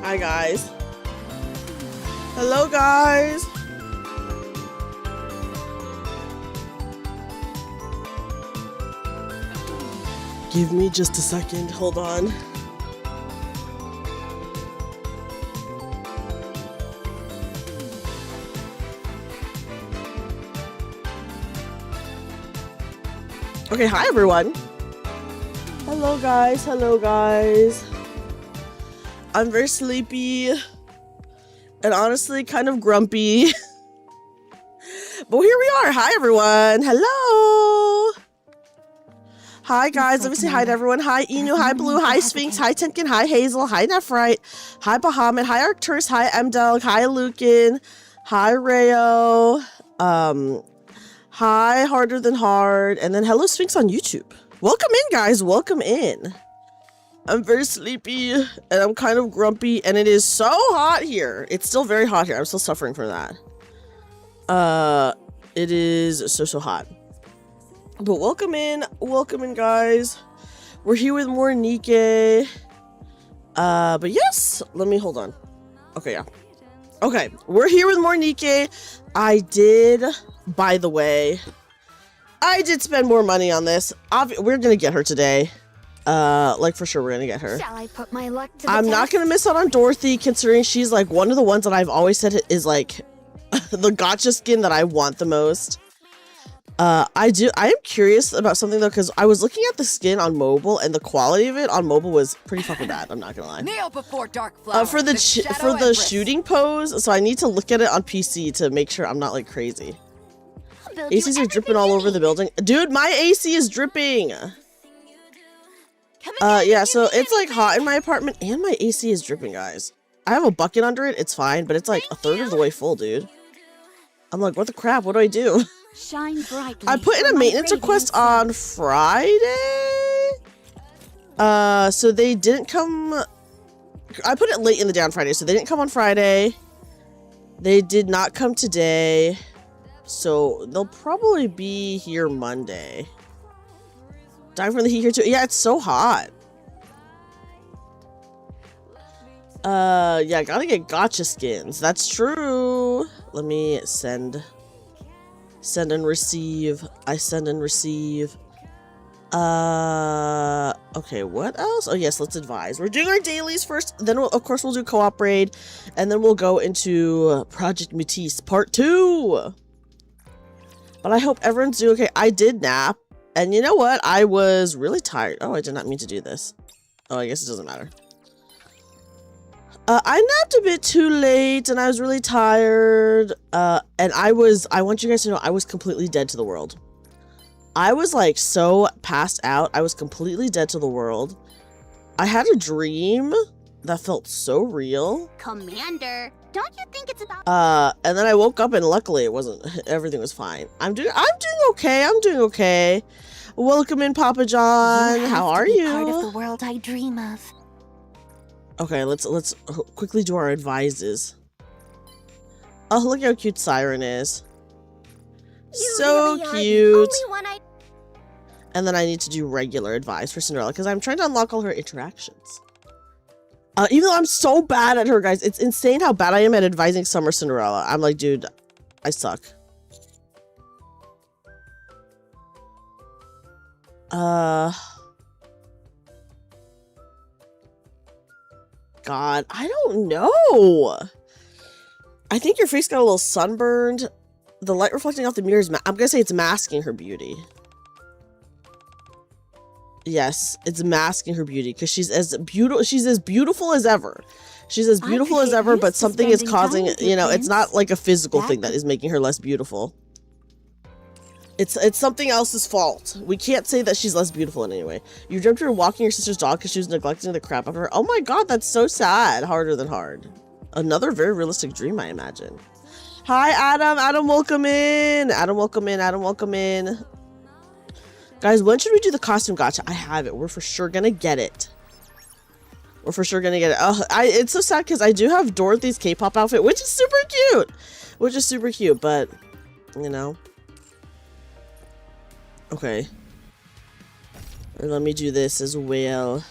Hi guys. Hello guys. Give me just a second. Hold on. Okay, hi everyone. Hello guys. Hello guys. I'm very sleepy and honestly kind of grumpy. But here we are. Hi everyone. Hello. Hi guys. Let me say hi to everyone. Hi Inu. Hi Blue. Hi Sphinx. Hi Tinkin. Hi Hazel. Hi Nephrite. Hi Bahamut. Hi Arcturus. Hi Mdel. Hi Lucan. Hi Rayo. Hi Harder Than Hard. And then hello Sphinx on YouTube. Welcome in guys. Welcome in. I'm very sleepy and I'm kind of grumpy and it is so hot here. It's still very hot here. I'm still suffering from that. It is so hot. But welcome in guys. We're here with more NIKKE. But yes, let me hold on. Okay, yeah. Okay, we're here with more NIKKE. I did, by the way, I did spend more money on this. We're gonna get her today. Like for sure we're gonna get her. Shall I put my luck to the I'm not gonna miss out on Dorothy, considering she's like one of the ones that I've always said is like the gacha skin that I want the most. I am curious about something though, because I was looking at the skin on mobile and the quality of it on mobile was pretty fucking bad. I'm not gonna lie. Kneel before dark flower, For the shooting pose, so I need to look at it on PC to make sure I'm not like crazy. ACs are dripping all over the building. Dude, my AC is dripping. Yeah, so it's like hot in my apartment and my AC is dripping, guys. I have a bucket under it, it's fine, but it's like a third of the way full, dude. I'm like, what the crap? What do I do? Shine brightly. I put in a maintenance request on Friday. So they didn't come. I put it late in the day on Friday, so they didn't come on Friday. They did not come today. So they'll probably be here Monday. Dying from the heat here too. Yeah, it's so hot. Yeah, gotta get gacha skins. That's true. Let me send and receive. I send and receive. Okay, what else? Oh yes, let's advise. We're doing our dailies first, then of course we'll do co-op raid, and then we'll go into Project MATIS Part 2. But I hope everyone's doing okay. I did nap, and you know what? I was really tired. Oh, I did not mean to do this. Oh, I guess it doesn't matter. I napped a bit too late and I was really tired. And I want you guys to know, I was completely dead to the world. I was like so passed out. I was completely dead to the world. I had a dream that felt so real. Commander, don't you think it's about and then I woke up and luckily it wasn't, everything was fine. I'm doing okay. Welcome in, Papa John. How are you? Part of the world I dream of. Okay, let's quickly do our advices. Oh, look how cute Siren is. So cute. And then I need to do regular advice for Cinderella because I'm trying to unlock all her interactions. Even though I'm so bad at her, guys, it's insane how bad I am at advising Summer Cinderella. I'm like, dude, I suck. God, I don't know. I think your face got a little sunburned. The light reflecting off the mirror is I'm gonna say it's masking her beauty. Yes, it's masking her beauty because she's as beautiful as ever. She's as beautiful as ever, but something is causing, you know, it's not like a physical thing that is making her less beautiful. It's something else's fault. We can't say that she's less beautiful in any way. You dreamt you were walking your sister's dog because she was neglecting the crap out of her. Oh my god, that's so sad. Harder Than Hard. Another very realistic dream, I imagine. Hi, Adam. Adam, welcome in. Adam, welcome in. Adam, welcome in. Guys, when should we do the costume gacha? I have it. We're for sure gonna get it. We're for sure gonna get it. Oh, it's so sad because I do have Dorothy's K-pop outfit, which is super cute. But, you know. Okay. Let me do this as well.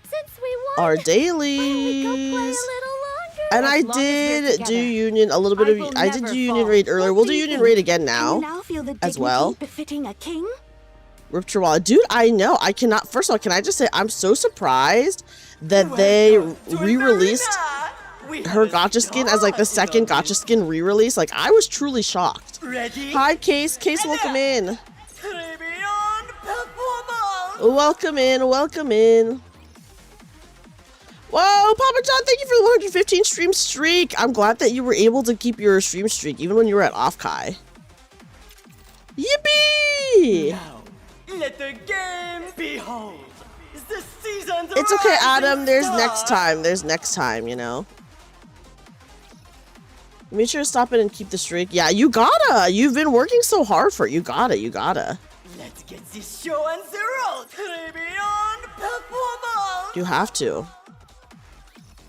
Since we our dailies. And I did do Union a little bit of. I did do Union Raid earlier. We'll do Union Raid again now as well. Befitting a king? Ripped your wallet. Dude, I know. I cannot. First of all, can I just say I'm so surprised that they re-released her gacha skin as like the second gacha skin re-release. Like, I was truly shocked. Hi, Case. Case, welcome in. Welcome in. Welcome in. Whoa, Papa John, thank you for the 115 stream streak. I'm glad that you were able to keep your stream streak even when you were at off-kai. Yippee! Now, let the game behold. The season's It's okay, Adam. There's star. next time. There's next time, you know. Make sure to stop it and keep the streak. Yeah, you gotta. You've been working so hard for it. You gotta. You gotta. Let's get this show on the road. Beyond performance. You have to.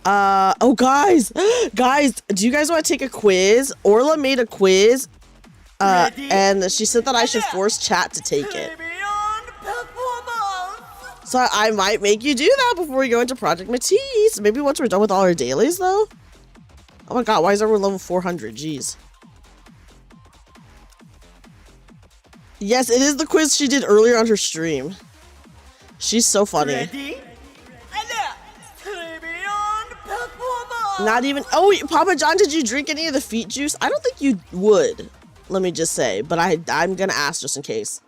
Oh, guys. Guys, do you guys want to take a quiz? Orla made a quiz. And she said that I should force chat to take it. So I might make you do that before we go into Project MATIS. Maybe once we're done with all our dailies, though. Oh my god, why is everyone level 400? Jeez. Yes, it is the quiz she did earlier on her stream. She's so funny. Not even... Oh, Papa John, did you drink any of the feet juice? I don't think you would, let me just say. But I'm gonna ask just in case.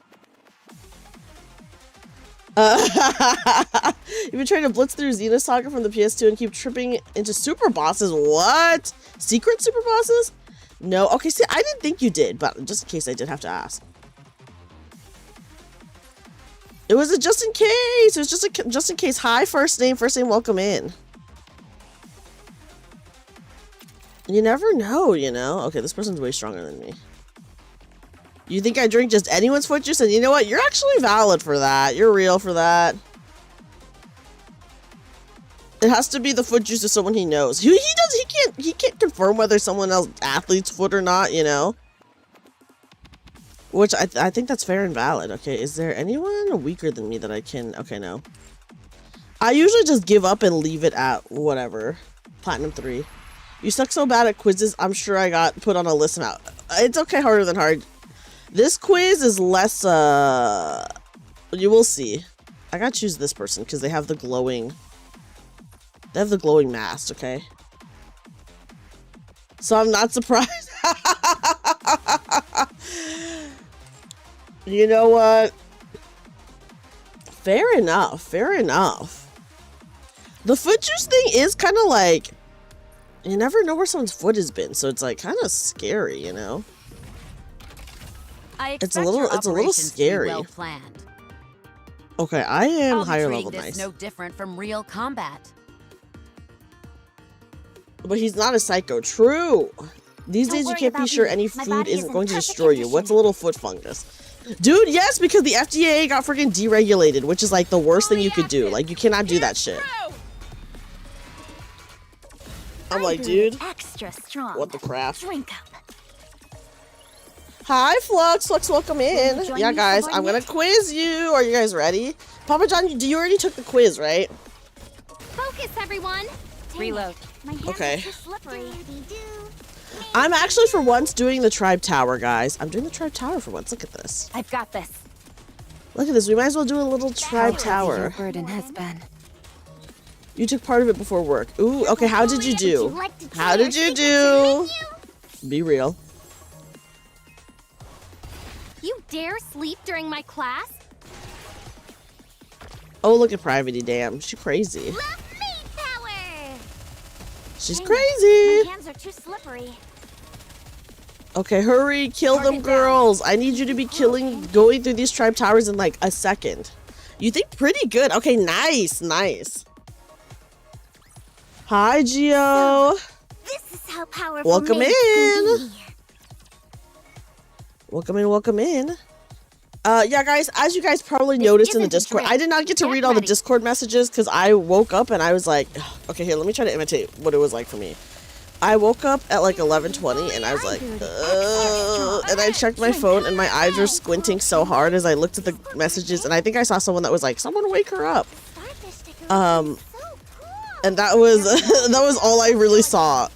You've been trying to blitz through Xenosaga from the PS2 and keep tripping into super bosses. What? Secret super bosses? No. Okay, see, I didn't think you did, but just in case I did have to ask. It was a just in case. It was just a just in case. Hi, first name, welcome in. You never know, you know? Okay, this person's way stronger than me. You think I drink just anyone's foot juice? And you know what? You're actually valid for that. You're real for that. It has to be the foot juice of someone he knows. He can't confirm whether someone else athlete's foot or not, you know? Which I think that's fair and valid. Okay, is there anyone weaker than me that I can... Okay, no. I usually just give up and leave it at whatever. Platinum 3. You suck so bad at quizzes, I'm sure I got put on a list now. It's okay, harder than hard. This quiz is less, you will see. I gotta choose this person because they have the glowing... They have the glowing mask, okay? So I'm not surprised. You know what? Fair enough, fair enough. The foot juice thing is kind of like... You never know where someone's foot has been, so it's like kind of scary, you know? It's a little scary. Well planned. Okay, I am I'll be higher treating level, this nice. no different from real combat. But he's not a psycho. True. These days you can't be sure any food isn't going to destroy you. What's a little foot fungus? Dude, yes, because the FDA got freaking deregulated, which is like the worst thing you could do. Like, you cannot do that shit. I'm like, dude, Extra strong. what the crap? Drink up. Hi, Flux. Flux, welcome in. join Yeah, me guys, for I'm one gonna quiz you. Are you guys ready? Papa John, you already took the quiz, right? Focus, everyone. Reload. My hands Okay. are too slippery. I'm actually for once doing the Tribe Tower, guys. I'm doing the Tribe Tower for once. Look at this. I've got this. Look at this. We might as well do a little Tribe Your Tower. burden has been. You took part of it before work. Ooh, okay, how did you do? How did you do? Be real. You dare sleep during my class? Oh, look at Private, damn. She's crazy. Love me power. She's Dang it, crazy. My hands are too slippery. Okay, hurry, kill them girls. I need you to be going through these Tribe Towers in like a second. You think pretty good. Okay, nice, nice. Hi, Gio. This is how powerful Welcome maids can in. be. Welcome in, welcome in. Yeah, guys, as you guys probably noticed in the isn't a Discord, drill. I did not get to Get read all the ready. Discord messages because I woke up and I was like, okay, here, let me try to imitate what it was like for me. I woke up at like 11:20 and I was like, and I checked my phone and my eyes were squinting so hard as I looked at the messages and I think I saw someone that was like, someone wake her up. Starfish sticker Um, is so cool. And that was that was all I really saw.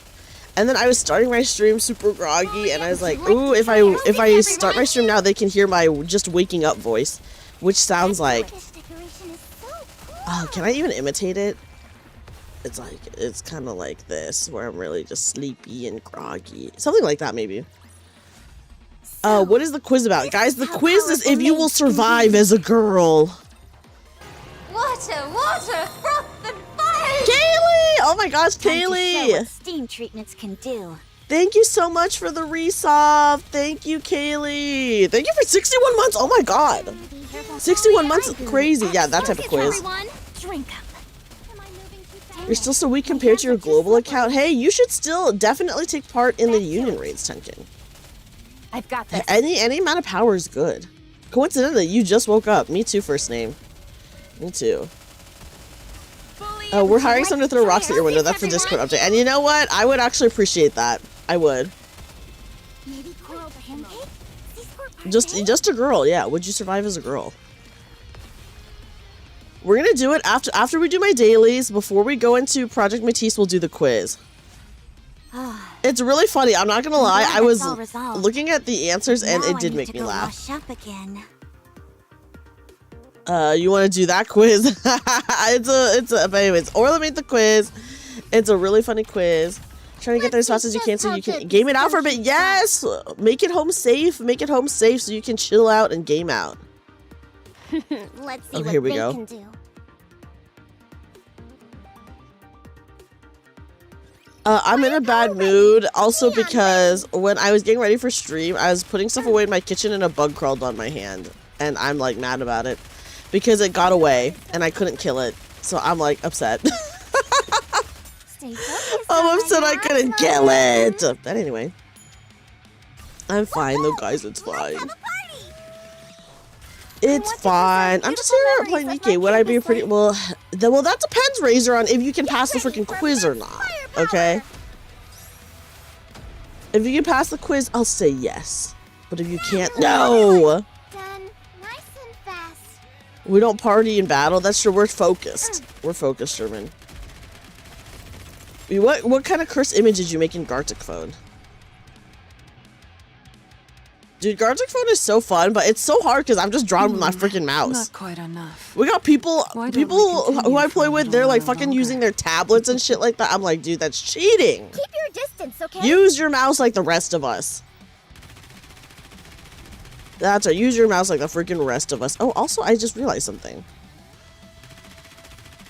And then I was starting my stream super groggy, and I was like, ooh, if I start my stream now, they can hear my just waking up voice, which sounds like, This decoration is so cool. oh, can I even imitate it? It's like, it's kind of like this, where I'm really just sleepy and groggy. Something like that, maybe. What is the quiz about? Guys, the quiz is if you will survive as a girl. Water, froth and fire. Kaylee! Oh my gosh, Time to show Kaylee! what steam treatments can do. Thank you so much for the resub. Thank you, Kaylee. Thank you for 61 months. Oh my god. 61 months is crazy. Yeah, that type of quiz. Everyone, drink up. Am I moving too fast? You're still so weak compared to your global account. Hey, you should still definitely take part in the union raids, Tenkin. I've got this. Any amount of power is good. Coincidentally, you just woke up. Me too, first name. Me too. Oh, we're hiring someone to throw rocks at your window. That's the Discord update. And you know what? I would actually appreciate that. I would. Maybe coral pancake? Just a girl, yeah. Would you survive as a girl? We're gonna do it after we do my dailies. Before we go into Project Matisse, we'll do the quiz. It's really funny. I'm not gonna lie. I was looking at the answers and it did make me laugh. You want to do that quiz? But anyways, Orla made the quiz. It's a really funny quiz. Trying to get there as fast as you can so you can game it out for a bit. Yes! Make it home safe. Make it home safe so you can chill out and game out. Let's see Oh, what here we they go. can do. I'm in a bad mood also because when I was getting ready for stream, I was putting stuff away in my kitchen and a bug crawled on my hand. And I'm like mad about it because it got away and I couldn't kill it. So I'm like upset. Stay focused. I'm upset I couldn't kill it. But anyway, I'm fine though, guys. It's fine. It's fine. I'm just here to play NIKKE. Would I be pretty well? Well, that depends, Razor, on if you can pass the freaking quiz or not. Okay. If you can pass the quiz, I'll say yes. But if you can't, no. Done. Nice and fast. We don't party in battle. That's true. We're focused. We're focused, Sherman. What kind of cursed image did you make in Gartic Phone? Dude, Gartic Phone is so fun, but it's so hard because I'm just drawing with my freaking mouse. Not quite enough. We got people Why don't we continue who I play for a with, they're little like while fucking longer? using their tablets and shit like that. I'm like, dude, that's cheating. Keep your distance, okay? Use your mouse like the rest of us. That's right. Use your mouse like the freaking rest of us. Oh, also, I just realized something.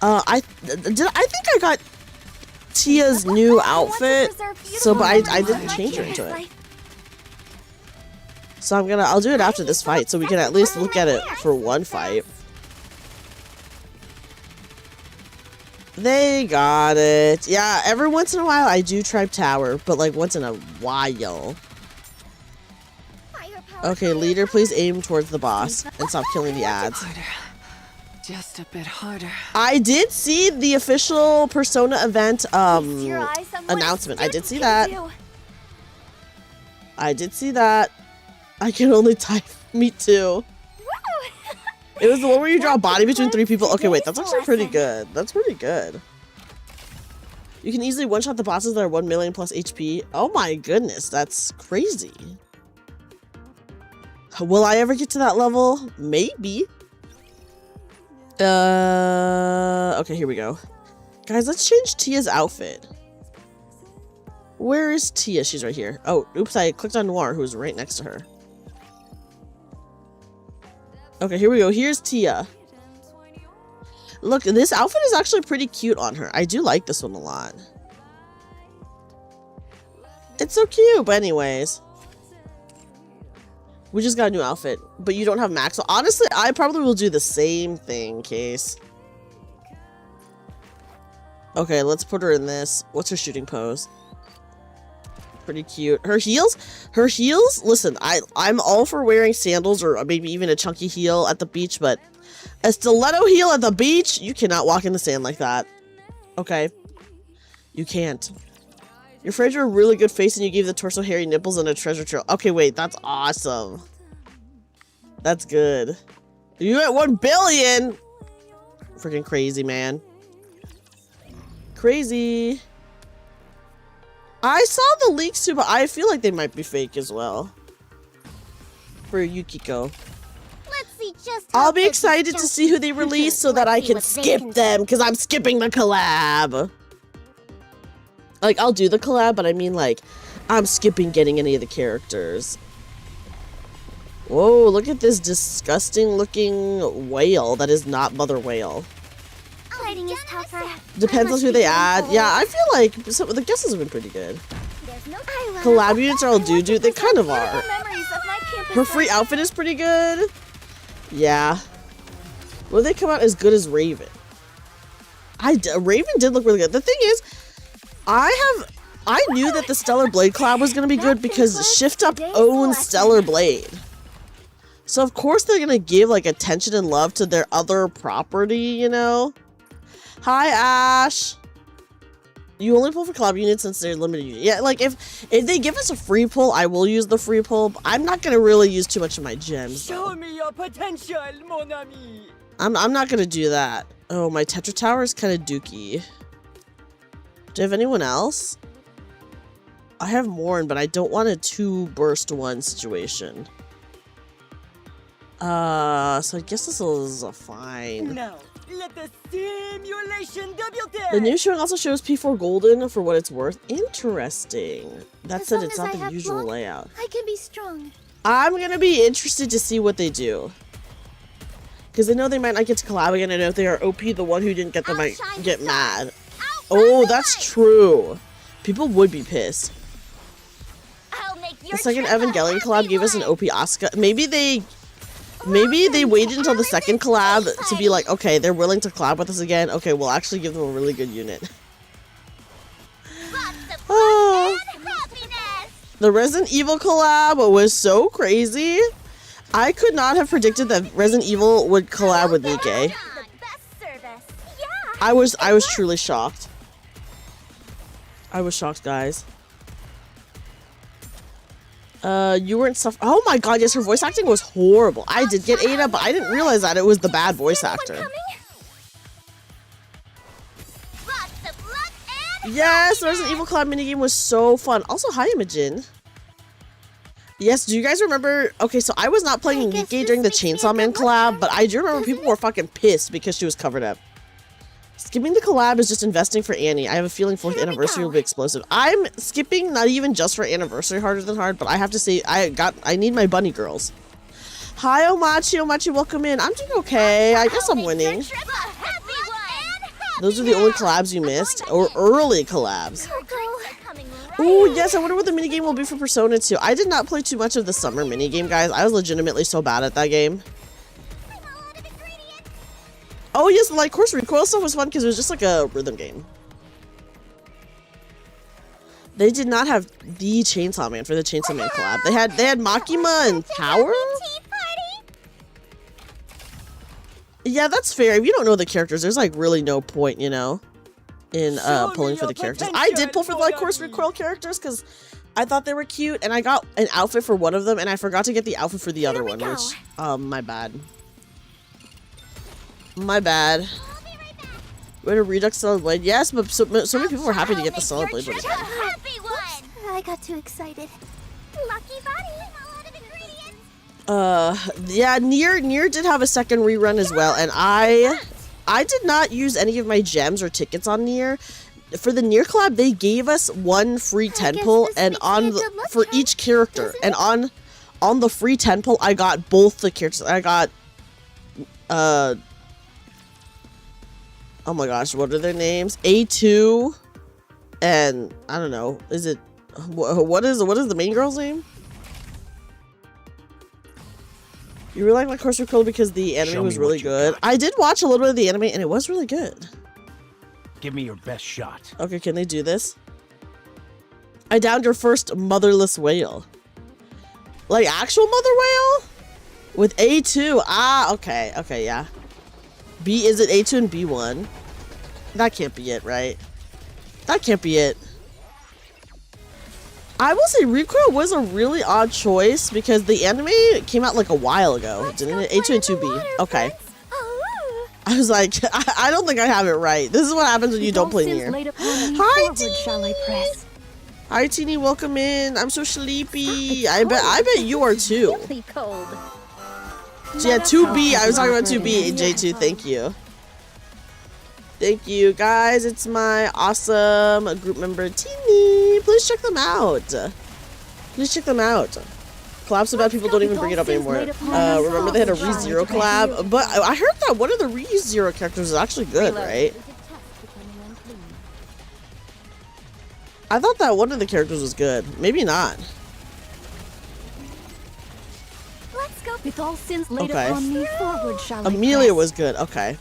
I think I got Tia's new outfit, so but I didn't change her into it. So I'll do it after this fight, so we can at least look at it for one fight. They got it. Yeah, every once in a while I do Tribe Tower, but like once in a while. Okay, leader, please aim towards the boss and stop killing the ads. Harder. Just a bit harder. I did see the official Persona event announcement. I did see that. I did see that. I can only type. Me too. It was the one where you draw a body between 3 people. Okay, wait, that's actually pretty good. That's pretty good. You can easily one-shot the bosses that are 1 million plus HP. Oh my goodness, that's crazy. Will I ever get to that level? Maybe. Okay, here we go. Guys, let's change Tia's outfit. Where is Tia? She's right here. Oh, oops, I clicked on Noir, who's right next to her. Okay, here we go. Here's Tia. Look, this outfit is actually pretty cute on her. I do like this one a lot. It's so cute, but anyways. We just got a new outfit, but you don't have Max. So honestly, I probably will do the same thing, Case. Okay, let's put her in this. What's her shooting pose? Pretty cute. Her heels, listen, I'm all for wearing sandals or maybe even a chunky heel at the beach, but a stiletto heel at the beach, you cannot walk in the sand like that. Okay? You can't. Your friends are a really good face and you gave the torso hairy nipples and a treasure trail. Okay, wait, that's awesome. That's good. You at 1 billion! Freaking crazy, man. Crazy. I saw the leaks too, but I feel like they might be fake as well. For Yukiko. Let's see just I'll how be big excited this to see who they jump- release so that I Let's see can what they skip can them, because I'm skipping the collab. Like, I'll do the collab, but I mean, like, I'm skipping getting any of the characters. Whoa, look at this disgusting looking whale that is not Mother Whale. Fighting is tougher. Depends on who they add. Yeah, I feel like some of the guesses have been pretty good. There's no Collab units are all doo-doo. They kind of are. memories of my campus Her free outfit is pretty good. Yeah. Will they come out as good as Raven? Raven did look really good. The thing is, I knew that the Stellar Blade collab was going to be good because Shift Up owns Stellar Blade. So of course they're going to give like attention and love to their other property, you know? Hi, Ash. You only pull for collab units since they're limited. Yeah, like if they give us a free pull, I will use the free pull. But I'm not gonna really use too much of my gems. Show me your potential, mon ami. I'm not gonna do that. Oh, my Tetra Tower is kind of dookie. Do I have anyone else? I have Morn, but I don't want a 2 burst 1 situation. So I guess this is a fine. Now, let the simulation debut. The new showing also shows P4 Golden for what it's worth. Interesting. That As said, long it's as not I the have usual blood, layout. I can be strong. I'm gonna be interested to see what they do. Because I know they might not get to collab again. I know if they are OP, the one who didn't get them might Outshine get the mad. Outshine Oh, the that's light. true. People would be pissed. I'll make your The second trip a Evangelion happy collab gave us an one. OP Asuka. Maybe they waited until the second collab to be like, okay, they're willing to collab with us again. Okay, we'll actually give them a really good unit. Lots of Oh. fun and happiness. The Resident Evil collab was so crazy. I could not have predicted that Resident Evil would collab with NIKKE. The best service. Yeah. I was truly shocked. I was shocked, guys. You weren't oh my god, yes, her voice acting was horrible. I did get Ada, but I didn't realize that it was the bad voice actor. Lots of luck and Yes, the Resident Evil collab minigame was so fun. Also, hi, Imogen. Yes, do you guys remember? Okay, so I was not playing I guess NIKKE during the this makes Chainsaw me a Man good luck collab, but I do remember people were fucking pissed because she was covered up. Skipping the collab is just investing for Annie. I have a feeling 4th Here we anniversary go. will be explosive. I'm skipping not even just for anniversary harder than hard, but I have to say I need my bunny girls. Hi, Omachi. Omachi, welcome in. I'm doing okay. I guess I'm winning. trip a happy one. Those are the only collabs you missed, or early collabs. Oh, yes, I wonder what the minigame will be for Persona 2. I did not play too much of the summer minigame, guys. I was legitimately so bad at that game. Oh, yes, the light course recoil stuff was fun because it was just like a rhythm game. They did not have the Chainsaw Man for the Chainsaw Man collab. They had Makima and Power? Yeah, that's fair. If you don't know the characters, there's like really no point, you know, in pulling for the characters. I did pull for the light course recoil characters because I thought they were cute, and I got an outfit for one of them, and I forgot to get the outfit for the other one, which, my bad. My bad. We're in a Redux Stellar Blade. Yes, but so many people were happy to get the Stellar Blade one again. Happy one. I got too excited. Lucky buddy. Yeah, Nier did have a second rerun as well, and I did not use any of my gems or tickets on Nier. For the Nier collab, they gave us one free 10 pull, and for each character, and on the free 10 pull, I got both the characters. I got oh my gosh, what are their names? A2 and I don't know. Is it what is the main girl's name? You really like my course recoil because the anime was really good. I did watch a little bit of the anime and it was really good. Give me your best shot. Okay, can they do this? I downed your first motherless whale. Like actual mother whale? With A2. Ah, okay. Okay, yeah. Is it A2 and B1? That can't be it, right? That can't be it. I will say Recoil was a really odd choice because the anime came out like a while ago, didn't it? A2 and 2B. Okay. I was like, I don't think I have it right. This is what happens when you don't play Nier. Hi, Teeny. Hi, Teeny. Welcome in. I'm so sleepy. I bet you are too. Really cold. So yeah, 2B. I was talking about 2B. J2. Thank you. Thank you, guys. It's my awesome group member, Teeny. Please check them out. Please check them out. Collabs so bad people don't even bring it up anymore. Remember they had a ReZero collab? But I heard that one of the ReZero characters is actually good, right? I thought that one of the characters was good. Maybe not. Let's go. With all sins laid Okay. upon me, forward shall I Amelia press. was good. Okay.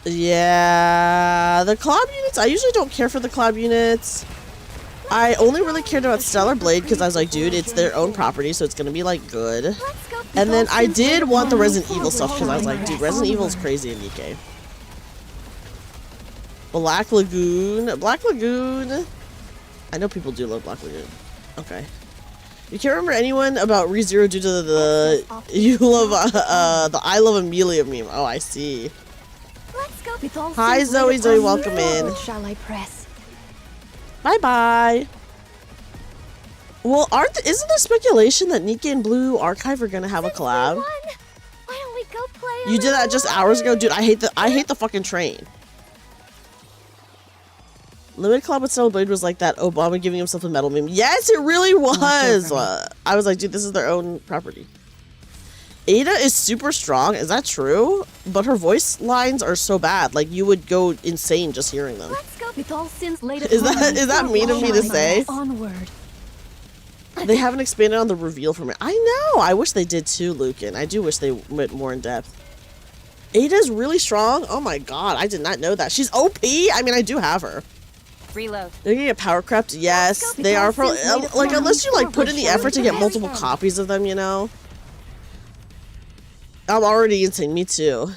Yeah, the collab units. I usually don't care for the collab units. I only really cared about Stellar Blade because I was like, dude, it's their own property, so it's gonna be like good. Let's go. And then I did want the Resident Evil stuff because I was like, dude, Resident Evil is crazy in NIKKE. Black Lagoon. Black Lagoon. I know people do love Black Lagoon. Okay. You can't remember anyone about ReZero due to the you love the I love Amelia meme. Oh, I see. Let's go. With all Hi, sins Zoe. laid Zoe, upon me, welcome in. forward shall I press. Bye bye. Well, isn't there speculation that NIKKE and Blue Archive are gonna have a collab? Why don't we go play? a You did that little just hours ago, longer? dude. I hate the fucking train. Limited Club with Stellar Blade was like that Obama giving himself a medal meme. Yes, it really was. I was like, dude, this is their own property. Ada is super strong. Is that true? But her voice lines are so bad. Like, you would go insane just hearing them. Let's go. With all sins laid Is upon that- me, is that forward mean of me shall to I say? press. Onward. They haven't expanded on the reveal from it. I know. I wish they did too, Lucan. I do wish they went more in depth. Ada's really strong. Oh my god, I did not know that. She's OP. I mean, I do have her. Reload. They're gonna get power crept. Yes, they are. Probably like unless you like put in the effort to get multiple copies of them, you know. I'm already insane. Me too.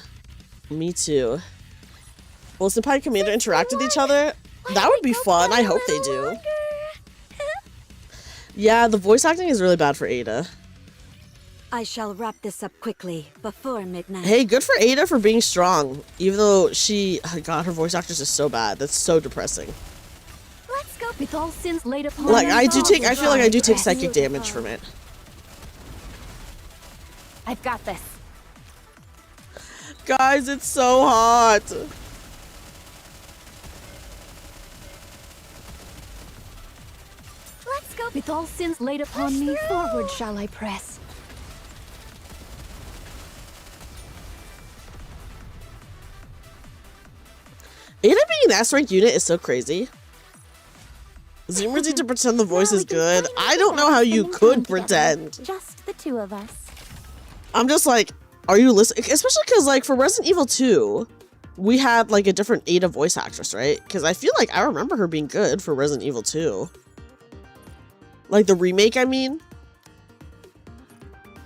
Me too. Will Senpai and Commander interact with each other? That would be fun. I hope they do. Yeah, the voice acting is really bad for Ada. I shall wrap this up quickly before midnight. Hey, good for Ada for being strong. Even though she, oh god, her voice actress is so bad. That's so depressing. Let's go. With all sins laid upon Like me, I feel like I forward do shall take press. psychic damage from it. I've got this. Guys, it's so hot. Let's go. With all sins laid upon me, forward shall I press. Ada being an S-rank unit is so crazy. Zoomers need to pretend the voice is good. I don't know how you could pretend. Just the two of us. I'm just like, are you listening? Especially because, like, for Resident Evil 2, we had, like, a different Ada voice actress, right? Because I feel like I remember her being good for Resident Evil 2. Like, the remake, I mean.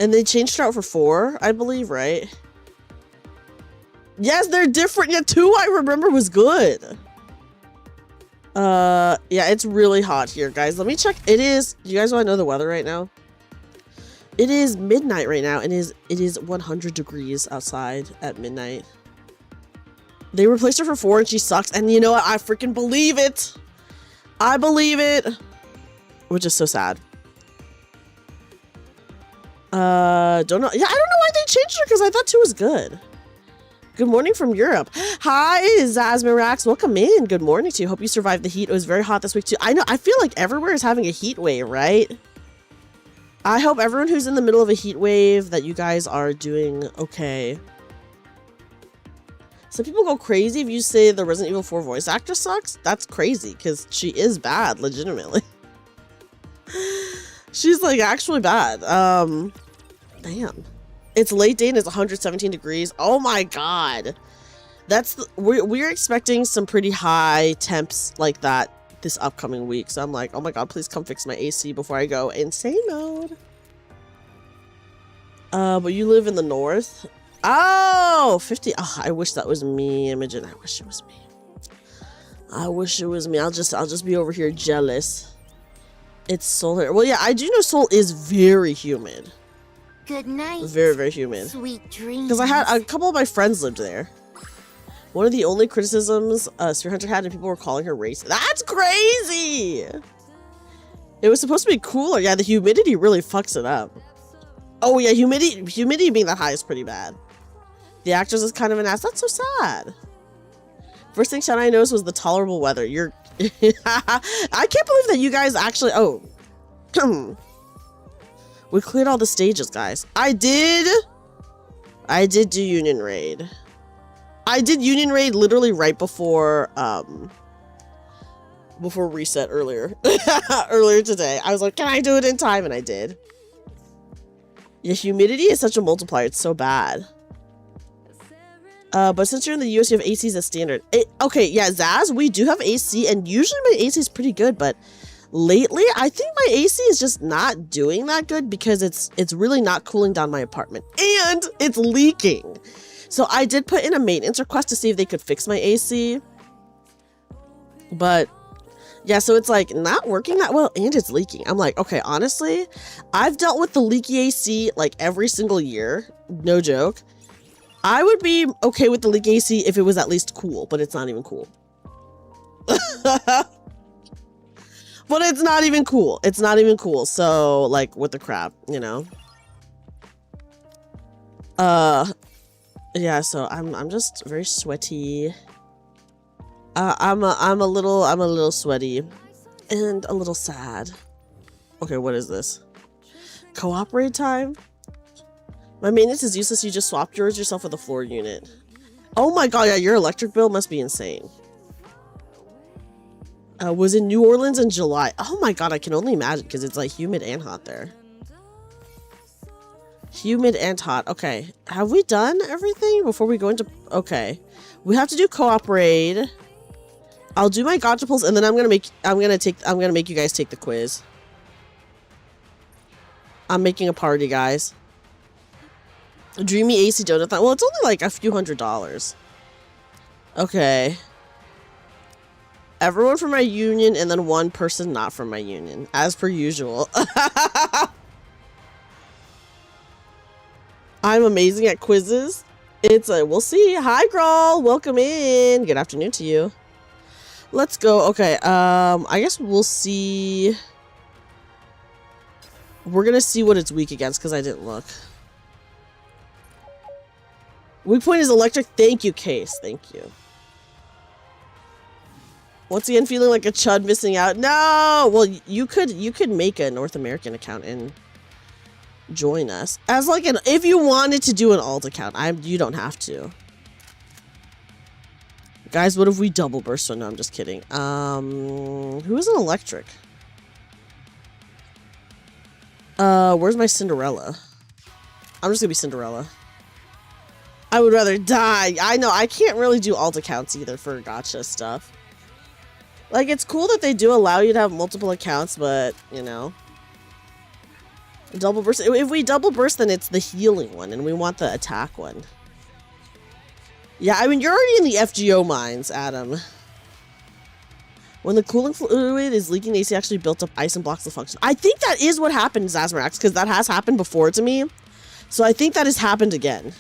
And they changed her out for 4, I believe, right? Yes, they're different. Yeah, 2 I remember was good. Yeah, it's really hot here, guys. Let me check. It is, do you guys want to know the weather right now? It is midnight right now, and it is 100 degrees outside at midnight. They replaced her for 4, and she sucks. And you know what? I freaking believe it. I believe it. Which is so sad. Don't know. Yeah, I don't know why they changed her, because I thought 2 was good. Good morning from Europe. Hi, Zazmirax. Welcome in. Good morning to you. Hope you survived the heat. It was very hot this week, too. I know. I feel like everywhere is having a heat wave, right? I hope everyone who's in the middle of a heat wave that you guys are doing okay. Some people go crazy if you say the Resident Evil 4 voice actress sucks. That's crazy because she is bad, legitimately. She's like actually bad. Damn. It's late day and it's 117 degrees. Oh my god. We're expecting some pretty high temps like that this upcoming week. So I'm like, oh my god, please come fix my AC before I go insane mode. But you live in the north? Oh, 50. Oh, I wish that was me, Imogen. I wish it was me. I wish it was me. I'll just be over here jealous. It's Seoul here. Well, yeah, I do know Seoul is very humid. Good night. Very, very humid. Sweet dreams. Because I had a couple of my friends lived there. One of the only criticisms Spear Hunter had, and people were calling her racist. That's crazy! It was supposed to be cooler. Yeah, the humidity really fucks it up. Oh yeah, humidity being that high is pretty bad. The actress is kind of an ass. That's so sad. First thing Shanai noticed was the tolerable weather. You're... I can't believe that you guys actually... Oh. We cleared all the stages, guys. I did do Union Raid. I did Union Raid literally right before reset earlier. Earlier today. I was like, can I do it in time? And I did. Yeah, humidity is such a multiplier. It's so bad. But since you're in the US, you have ACs as standard. Okay, yeah, Zaz, we do have AC, and usually my AC is pretty good, but lately, I think my AC is just not doing that good because it's really not cooling down my apartment, and it's leaking. So I did put in a maintenance request to see if they could fix my AC. But yeah, so it's like not working that well, and it's leaking. I'm like, okay, honestly, I've dealt with the leaky AC like every single year. No joke. I would be okay with the leaky AC if it was at least cool, but it's not even cool. But it's not even cool. It's not even cool. So like, what the crap, you know? Yeah, so I'm just very sweaty. I'm a little sweaty and a little sad. Okay, what is this? Cooperate time? My maintenance is useless. You just swapped yourself with a floor unit. Oh my god, yeah, your electric bill must be insane. Was in New Orleans in July. Oh my god, I can only imagine because it's like humid and hot there. Humid and hot. Okay, have we done everything before we go into... Okay, we have to do co-op raid. I'll do my gacha pulls, and then I'm gonna make you guys take the quiz. I'm making a party, guys. Dreamy AC donut. Well, it's only like a few $100s. Okay. Everyone from my union, and then one person not from my union, as per usual. I'm amazing at quizzes. It's a, we'll see. Hi, girl. Welcome in. Good afternoon to you. Let's go. Okay. I guess we'll see. We're gonna see what it's weak against because I didn't look. Weak point is electric. Thank you, Case. Thank you. Once again, feeling like a chud missing out. No. Well, you could make a North American account and join us as like an, if you wanted to do an alt account. You don't have to. Guys, what if we double burst? So no, I'm just kidding. Who is an electric? Where's my Cinderella? I'm just gonna be Cinderella. I would rather die. I know, I can't really do alt accounts either for gacha stuff. Like, it's cool that they do allow you to have multiple accounts, but, you know. Double burst. If we double burst, then it's the healing one, and we want the attack one. Yeah, I mean, you're already in the FGO mines, Adam. When the cooling fluid is leaking, the AC actually built up ice and blocks the function. I think that is what happened, Zazmarax, because that has happened before to me. So I think that has happened again.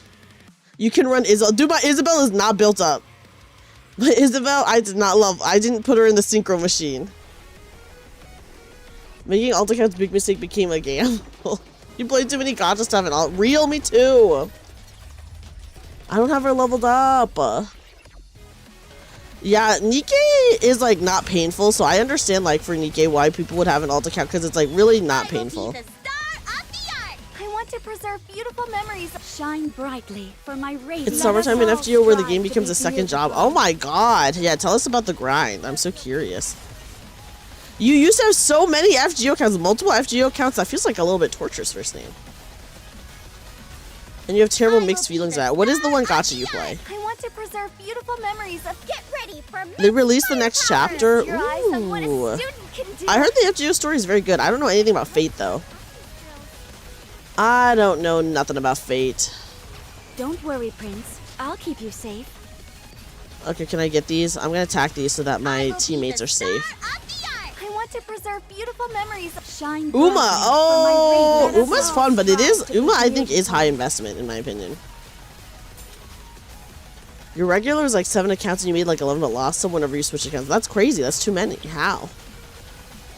You can run Isabel. Dude, my Isabel is not built up. But Isabel, I did not love. I didn't put her in the synchro machine. Making alt accounts big mistake became a gamble. You played too many gacha stuff and all. Real, me too. I don't have her leveled up. Yeah, NIKKE is like not painful, so I understand like for NIKKE why people would have an alt account because it's like really not painful. To preserve beautiful memories, shine brightly for my radiant. It's summertime in FGO where the game becomes a second job. Oh my god. Yeah, tell us about the grind. I'm so curious. You used to have so many FGO accounts, multiple FGO accounts. That feels like a little bit torturous first name. And you have terrible mixed feelings about it. What is the one gacha you play? I want to preserve beautiful memories of Get ready for They released the next chapter. your eyes on what a Ooh. student can do. I heard the FGO story is very good. I don't know anything about Fate though. I don't know nothing about Fate. Don't worry, Prince. I'll keep you safe. Okay, can I get these? I'm gonna attack these so that my teammates are safe. I want to preserve beautiful memories. Shine Uma. brightly Oh, for my Uma's fun, but it is Uma. I think is high investment in my opinion. Your regular is like 7 accounts and you made like 11 but lost some whenever you switch accounts. That's crazy. That's too many. How?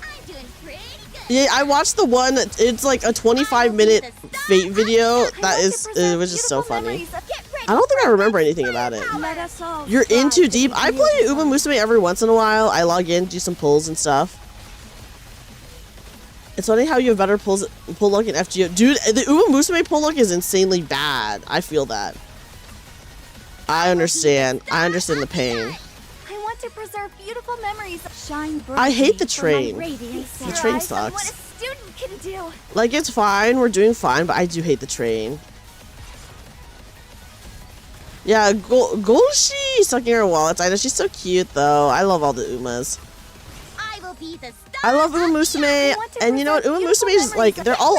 I'm doing pretty good. Yeah, I watched the one. It's like a 25-minute Fate video. That is, it was just so funny. I don't think I remember anything about it. Let us all You're in strive too to deep. be I play beautiful. Uma Musume every once in a while. I log in, do some pulls and stuff. It's funny how you have better pull luck in FGO. Dude, the Uma Musume pull luck is insanely bad. I feel that. I understand. I understand the pain. I want to preserve beautiful memories. Shine brightly I hate the for my train. radiant The self. train Eyes on what sucks. a student can do. Like, it's fine. We're doing fine, but I do hate the train. Yeah, Golshi sucking her wallets. I know she's so cute, though. I love all the Umas. I will be the star. I love Uma Musume, and you know what? Uma Musume is like they're all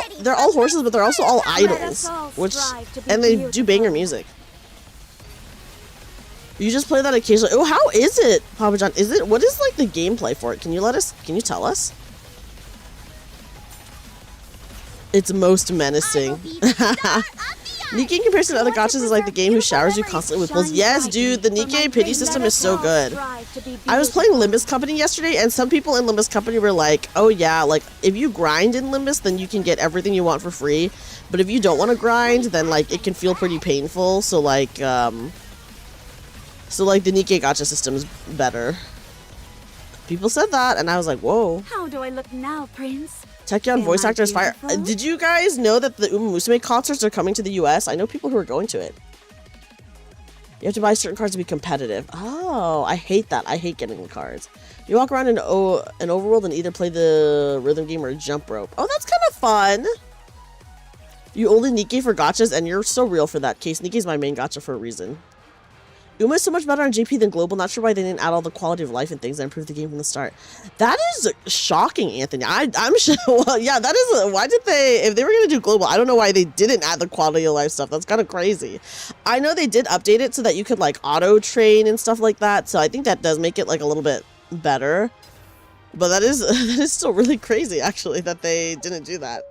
horses, but they're also all idols, which and they do banger music. You just play that occasionally. Oh, how is it, Papa John? Is it what is like the gameplay for it? Can you tell us? It's most menacing. NIKKE in comparison to other gachas is like the game who showers you constantly with pulls. Yes, dude, the NIKKE pity system is so good. I was playing Limbus Company yesterday, and some people in Limbus Company were like, oh yeah, like, if you grind in Limbus, then you can get everything you want for free. But if you don't want to grind, then, like, it can feel pretty painful. So, like, the NIKKE gacha system is better. People said that, and I was like, whoa. How do I look now, Prince? Taekyon voice Am I actor is fire. beautiful? Did you guys know that the Uma Musume concerts are coming to the US? I know people who are going to it. You have to buy certain cards to be competitive. Oh, I hate that. I hate getting the cards. You walk around in an overworld and either play the rhythm game or jump rope. Oh, that's kind of fun. You only NIKKE for gachas, and you're so real for that case. NIKKE is my main gacha for a reason. Uma is so much better on JP than Global. Not sure why they didn't add all the quality of life and things that improved the game from the start. That is shocking, Anthony. I'm sure. Well, yeah, that is. Why did they? If they were gonna do Global, I don't know why they didn't add the quality of life stuff. That's kind of crazy. I know they did update it so that you could like auto train and stuff like that. So I think that does make it like a little bit better. But that is still really crazy, actually, that they didn't do that.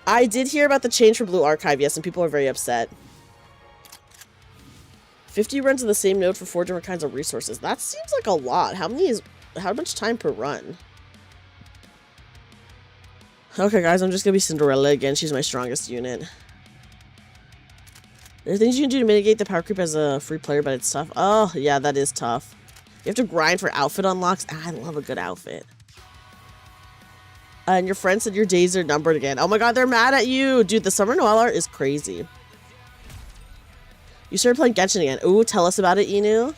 I did hear about the change for Blue Archive, yes, and people are very upset. 50 runs in the same node for 4 different kinds of resources. That seems like a lot. How much time per run? Okay, guys, I'm just gonna be Cinderella again. She's my strongest unit. There are things you can do to mitigate the power creep as a free player, but it's tough. Oh, yeah, that is tough. You have to grind for outfit unlocks. I love a good outfit. And your friend said your days are numbered again. Oh my god, they're mad at you. Dude, the Summer Noel art is crazy. You started playing Genshin again. Ooh, tell us about it, Inu.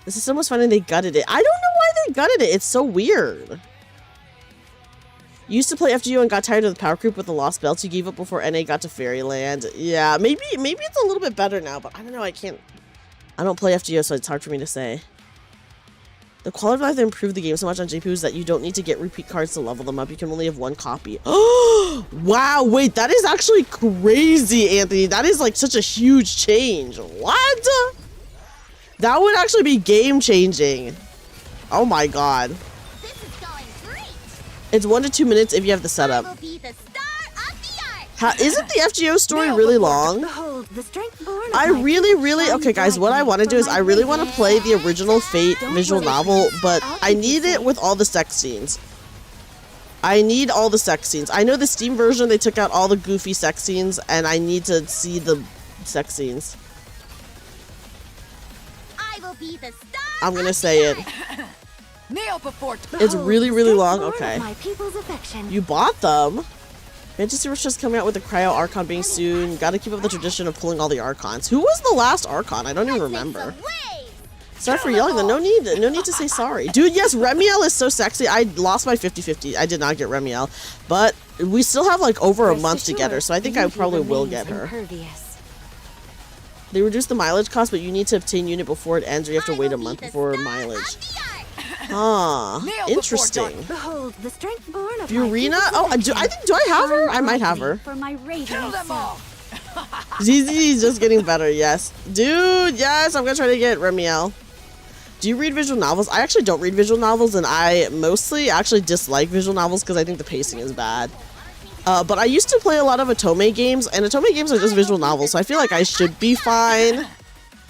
The system was fun and they gutted it. I don't know why they gutted it. It's so weird. You used to play FGO and got tired of the power creep with the lost belts you gave up before NA got to Fairyland. Yeah, maybe it's a little bit better now, but I don't know. I don't play FGO, so it's hard for me to say. The quality of life that improved the game so much on JP is that you don't need to get repeat cards to level them up. You can only have 1 copy. Oh, wow. Wait, that is actually crazy, Anthony. That is like such a huge change. What? That would actually be game changing. Oh my god. This is going great. It's 1 to 2 minutes if you have the I setup. will be the star of the art. Isn't the FGO story really long? Behold, the strength born of I my really, okay guys, what I want to do is I really want to play the original Fate visual novel, but I need it with all the sex scenes. I need all the sex scenes. I know the Steam version, they took out all the goofy sex scenes, and I need to see the sex scenes. I will be the star. I'm gonna say it. Kneel before It's really, really long. Okay. My people's affection. You bought them. Fantasy Rush just coming out with the Cryo Archon being soon. Gotta keep up the tradition of pulling all the Archons. Who was the last Archon? I don't even remember. Sorry for yelling, no need to say sorry. Dude, yes, Remiel is so sexy. I lost my 50-50. I did not get Remiel. But we still have like over a month together, so I think I probably will get her. They reduced the mileage cost, but you need to obtain unit before it ends, or you have to wait a month before mileage. Huh. Interesting. Behold, the strength born of Burina? Oh, do I have her? I might have her. For my radiant self. ZZ is just getting better, yes. Dude, yes, I'm gonna try to get Remiel. Do you read visual novels? I actually don't read visual novels, and I mostly actually dislike visual novels because I think the pacing is bad. But I used to play a lot of Otome games, and Otome games are just visual novels, so I feel like I should be fine.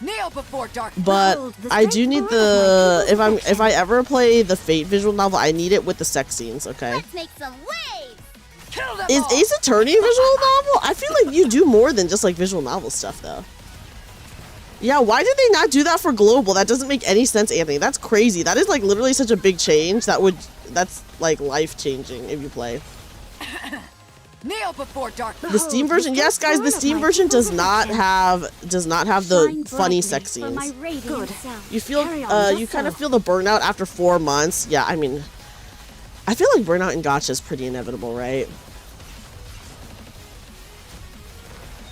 Kneel before dark. But I do need the if I ever play the Fate visual novel, I need it with the sex scenes. Okay. Let's make some waves. Is Ace Attorney a visual novel? I feel like you do more than just like visual novel stuff, though. Yeah, why did they not do that for Global? That doesn't make any sense, Anthony. That's crazy. That is like literally such a big change. That's like life changing if you play. Kneel before dark. The Steam version, yes, guys. The Steam version does not have the funny sex scenes. You feel you kind of feel the burnout after 4 months. Yeah, I mean, I feel like burnout in gacha is pretty inevitable, right?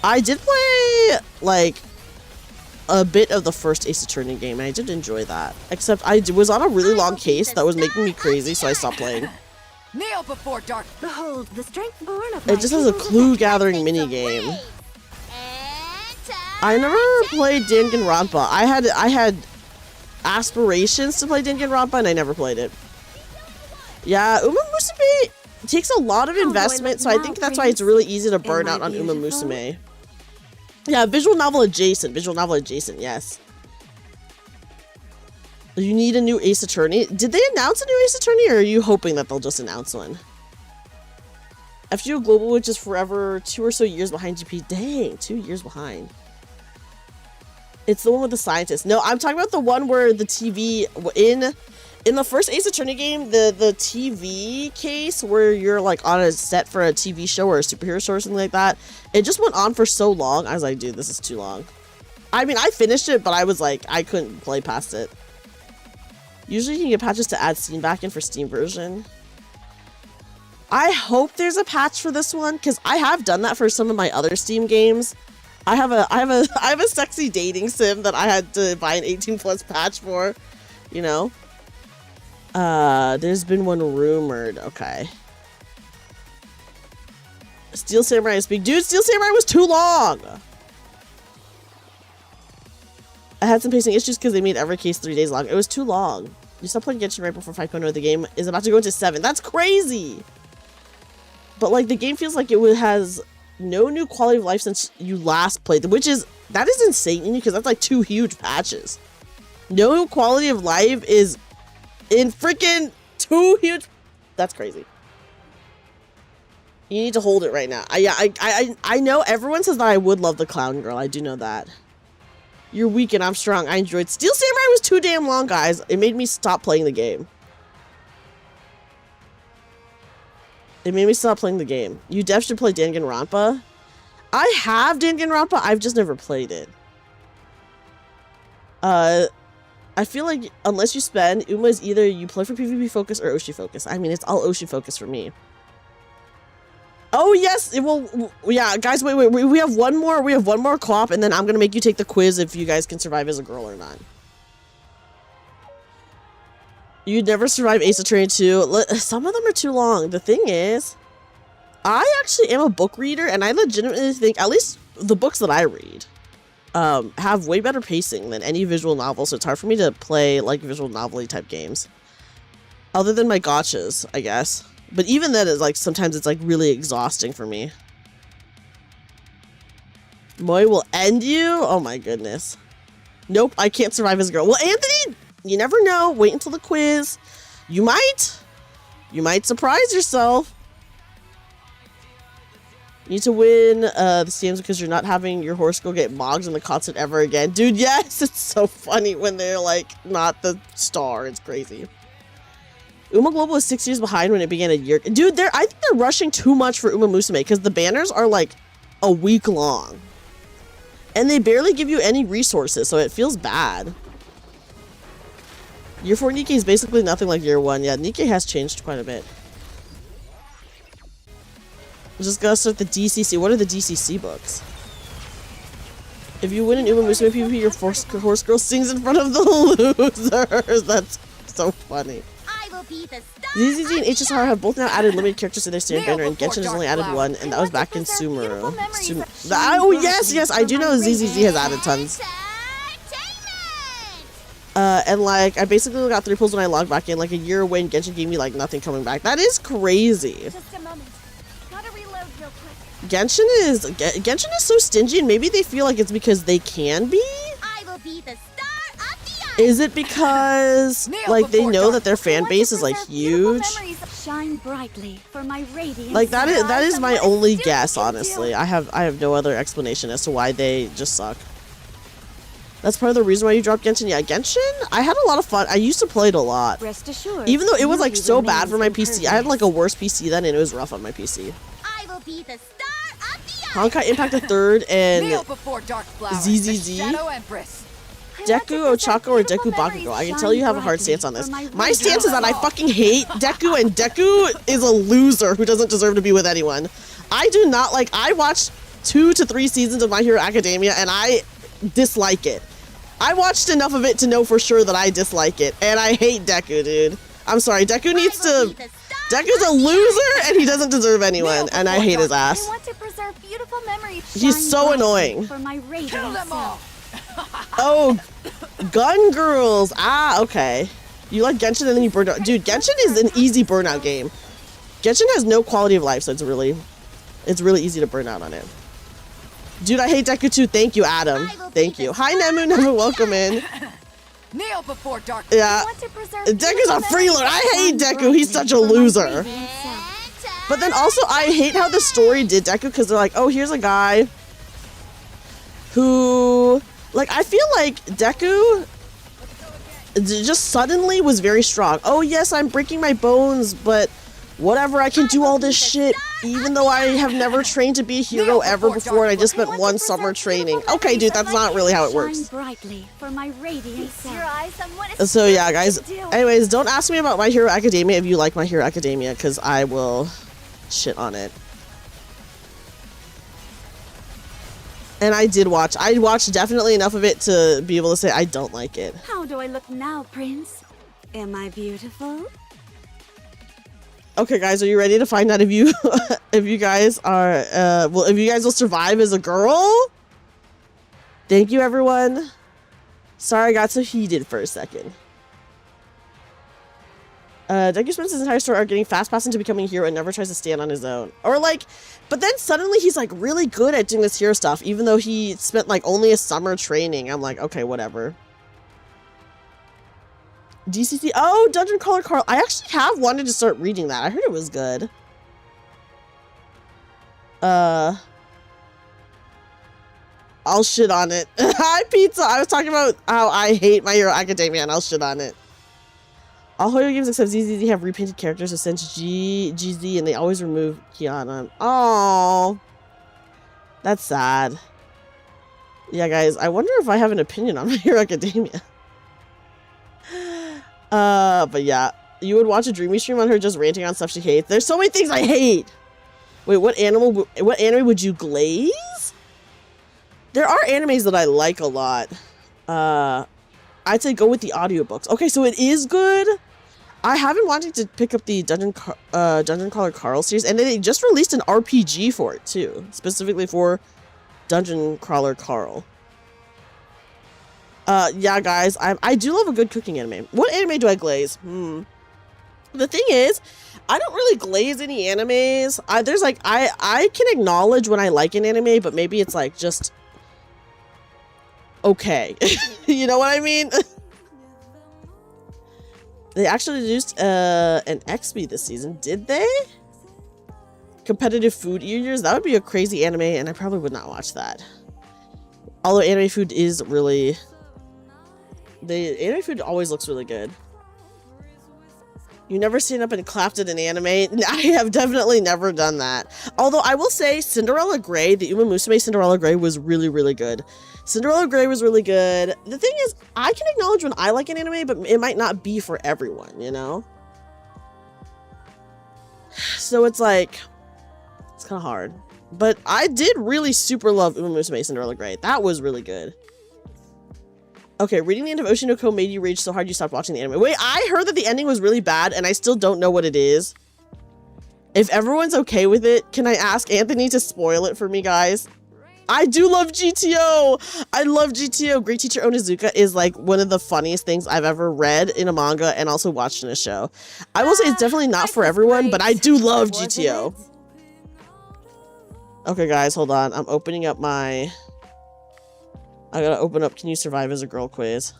I did play like a bit of the first Ace Attorney game, and I did enjoy that. Except I was on a really long case that was making me crazy, so I stopped playing. Kneel before dark. Behold, the strength born of It just has a clue gathering mini game. I never played Danganronpa. I had aspirations to play Danganronpa, and I never played it. Yeah, Uma Musume takes a lot of investment, so I think that's why it's really easy to burn out on Uma Musume. Yeah, visual novel adjacent, yes. You need a new Ace Attorney. Did they announce a new Ace Attorney, or are you hoping that they'll just announce one? FGO Global, which is forever 2 or so years behind GP. Dang, 2 years behind. It's the one with the scientist. No, I'm talking about the one where the TV in the first Ace Attorney game, the TV case where you're like on a set for a TV show or a superhero show or something like that. It just went on for so long. I was like, dude, this is too long. I mean, I finished it, but I was like, I couldn't play past it. Usually you can get patches to add scene back in for Steam version. I hope there's a patch for this one, because I have done that for some of my other Steam games. I have a sexy dating sim that I had to buy an 18+ patch for, you know. There's been one rumored. Okay. Steel Samurai is big. Dude, Steel Samurai was too long! I had some pacing issues because they made every case 3 days long. It was too long. You stopped playing Genshin right before 5.0. The game is about to go into 7. That's crazy! But, like, the game feels like it has no new quality of life since you last played, that is insane because that's like 2 huge patches. No quality of life is in freaking 2 huge... That's crazy. You need to hold it right now. I know everyone says that I would love the Clown Girl. I do know that. You're weak and I'm strong. I enjoyed... Steel Samurai was too damn long, guys. It made me stop playing the game. It made me stop playing the game. You definitely should play Danganronpa. I have Danganronpa. I've just never played it. I feel like unless you spend, Uma is either you play for PvP focus or Oshi focus. I mean, it's all Oshi focus for me. Oh yes, it will. Yeah, guys, wait. We have one more. We have one more co-op, and then I'm gonna make you take the quiz if you guys can survive as a girl or not. You'd never survive Ace Attorney 2. Some of them are too long. The thing is, I actually am a book reader, and I legitimately think, at least the books that I read, have way better pacing than any visual novel, so it's hard for me to play, like, visual novel-y type games. Other than my gachas, I guess. But even then, it's like, sometimes it's, like, really exhausting for me. Moi will end you? Oh my goodness. Nope, I can't survive as a girl. Well, Anthony... You never know. Wait until the quiz. You might surprise yourself. You need to win the Steams because you're not having your horse go get mogged in the concert ever again. Dude, yes, it's so funny when they're like not the star. It's crazy. Uma Global is 6 years behind when it began a year. Dude, I think they're rushing too much for Uma Musume because the banners are like a week long. And they barely give you any resources, so it feels bad. Year 4 NIKKE is basically nothing like Year 1. Yeah, NIKKE has changed quite a bit. We're just gonna start the DCC. What are the DCC books? If you win an Uma Musume PvP, your horse girl sings in front of the losers. That's so funny. I will be the star. ZZZ and HSR have both now added limited characters to their standard banner, and Genshin has only added 1, and that was back in Sumeru. Oh, yes, I do know ZZZ has added tons. And like, I basically got 3 pulls when I logged back in. Like a year away, and Genshin gave me like nothing coming back. That is crazy. Just a moment. Gotta reload real quick. Genshin is so stingy, and maybe they feel like it's because they can be. I will be the star of the eye. Is it because like they know that their fan base is like huge? Shine brightly for my radiant Like that is my only Still guess, into. honestly. I have no other explanation as to why they just suck. That's part of the reason why you dropped Genshin. Yeah, Genshin, I had a lot of fun. I used to play it a lot. Rest assured, Even though it was like beauty so bad for my remains PC. I had like a impervious. worse PC then, and it was rough on my PC. I will be the star of the eye. Honkai Impact the Third and Kneel before Dark Flower, ZZZ? the Shadow Empress. Deku Ochako or Deku Bakugo. I can tell you have a hard stance on this. My stance is that I fucking hate Deku, and Deku is a loser who doesn't deserve to be with anyone. I do not like, I watched 2 to 3 seasons of My Hero Academia and I dislike it. I watched enough of it to know for sure that I dislike it, and I hate Deku, dude. I'm sorry, Deku needs to... Deku's a loser, and he doesn't deserve anyone, and I hate his I ass. want to preserve beautiful memories. He's Shine so brightly annoying. For my Kill radiant them all. self. Oh, Gun Girls. Ah, okay. You like Genshin and then you burn out. Dude, Genshin is an easy burnout game. Genshin has no quality of life, so it's really easy to burn out on it. Dude, I hate Deku too. Thank you, Adam. Thank you. Hi, Nemu. Nemu, welcome in. Kneel before Dark. Yeah. I want to preserve Deku's beautiful a freeloader. I hate memories. Deku. He's such a For my loser. radiant self. But then also, I hate how the story did Deku, because they're like, oh, here's a guy who, like, I feel like Deku just suddenly was very strong. Oh, yes, I'm breaking my bones, but whatever, I can do all this shit, even though I have never trained to be a hero ever before, and I just spent 1 summer training. Okay, dude, that's not really how it works. Shine brightly for my radiant Your self. eyes on what is So yeah, guys, anyways, don't ask me about My Hero Academia if you like My Hero Academia, because I will shit on it. And I watched definitely enough of it to be able to say I don't like it. How do I look now, Prince? Am I beautiful? Okay, guys, are you ready to find out if you if you guys are if you guys will survive as a girl? Thank you, everyone. Sorry I got so heated for a second. Deku spends his entire story arc getting fast passed into becoming a hero and never tries to stand on his own. Or like, but then suddenly he's like really good at doing this hero stuff, even though he spent like only a summer training. I'm like, okay, whatever. DCC, oh, Dungeon Crawler Carl. I actually have wanted to start reading that. I heard it was good. I'll shit on it. Hi, Pizza. I was talking about how I hate My Hero Academia, and I'll shit on it. All Hero games except ZZZ have repainted characters with Sense GZ, and they always remove Kiana. Oh, that's sad. Yeah, guys, I wonder if I have an opinion on My Hero Academia. But yeah, you would watch a Dreamy stream on her just ranting on stuff she hates. There's so many things I hate. Wait, what anime would you glaze? There are animes that I like a lot. I'd say go with the audiobooks. Okay, so it is good. I have been wanting to pick up the Dungeon Crawler Carl series, and they just released an RPG for it too, specifically for Dungeon Crawler Carl. Yeah, guys, I do love a good cooking anime. What anime do I glaze? The thing is, I don't really glaze any animes. There's like, I can acknowledge when I like an anime, but maybe it's like just okay. You know what I mean? They actually introduced an XP this season, did they? Competitive Food Eaters? That would be a crazy anime, and I probably would not watch that. Although anime food is really... The anime food always looks really good. You never stand up and clapped at an anime? I have definitely never done that. Although I will say Cinderella Grey, the Uma Musume Cinderella Grey was really, really good. Cinderella Grey was really good. The thing is, I can acknowledge when I like an anime, but it might not be for everyone, you know? So it's like, it's kind of hard. But I did really super love Uma Musume Cinderella Grey. That was really good. Okay, reading the end of Oshinoko made you rage so hard you stopped watching the anime. Wait, I heard that the ending was really bad, and I still don't know what it is. If everyone's okay with it, can I ask Anthony to spoil it for me, guys? I do love GTO. I love GTO. Great Teacher Onizuka is like one of the funniest things I've ever read in a manga and also watched in a show. I will say it's definitely not for everyone, but I do love GTO. Okay, guys, hold on. I'm opening up my... I gotta open up Can You Survive as a Girl quiz.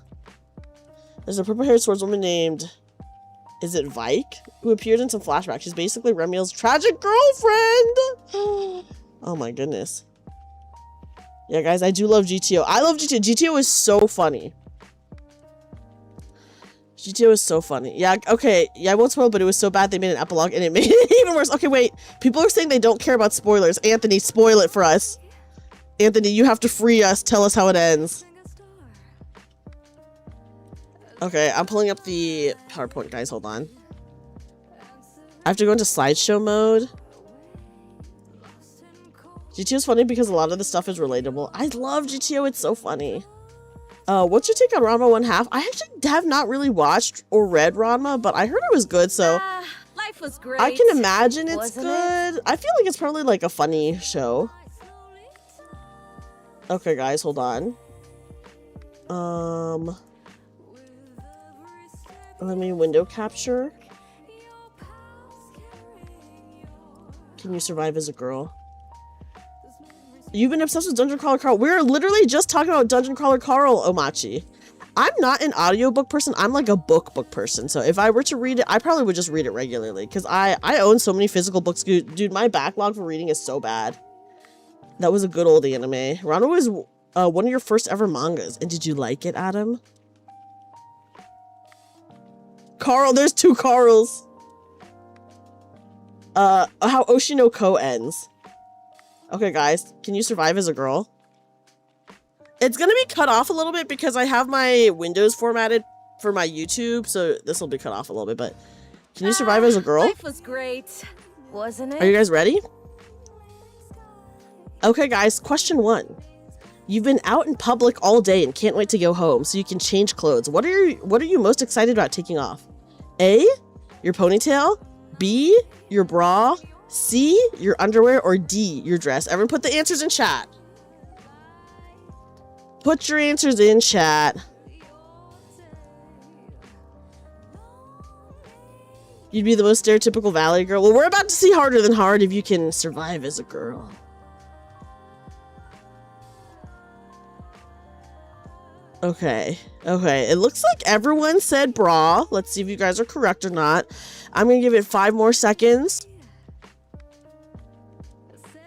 There's a purple-haired swordswoman named... Is it Vike? Who appeared in some flashbacks. She's basically Remiel's tragic girlfriend! Oh my goodness. Yeah, guys, I do love GTO. I love GTO. GTO is so funny. GTO is so funny. Yeah, okay. Yeah, I won't spoil, but it was so bad they made an epilogue and it made it even worse. Okay, wait. People are saying they don't care about spoilers. Anthony, spoil it for us. Anthony, you have to free us. Tell us how it ends. Okay, I'm pulling up the PowerPoint, guys. Hold on. I have to go into slideshow mode. GTO is funny because a lot of the stuff is relatable. I love GTO. It's so funny. What's your take on Ranma 1/2? I actually have not really watched or read Ranma, but I heard it was good, so Life was great. I can imagine it's Wasn't good. I feel like it's probably like a funny show. Okay, guys, hold on. Let me window capture. Can you survive as a girl? You've been obsessed with Dungeon Crawler Carl. We're literally just talking about Dungeon Crawler Carl, Omachi. I'm not an audiobook person. I'm like a book person. So if I were to read it, I probably would just read it regularly. Because I own so many physical books. Dude, my backlog for reading is so bad. That was a good old anime. Ranma was one of your first ever mangas. And did you like it, Adam? Carl, there's two Carls. How Oshinoko ends. Okay, guys, can you survive as a girl? It's gonna be cut off a little bit because I have my windows formatted for my YouTube, so this will be cut off a little bit, but can you survive as a girl? Life was great, wasn't it? Are you guys ready? Okay, guys, question 1. You've been out in public all day and can't wait to go home so you can change clothes. What are you most excited about taking off? A, your ponytail, B, your bra, C, your underwear, or D, your dress? Everyone put the answers in chat. Put your answers in chat. You'd be the most stereotypical Valley girl. Well, we're about to see harder than hard if you can survive as a girl. Okay. Okay. It looks like everyone said bra. Let's see if you guys are correct or not. I'm going to give it 5 more seconds.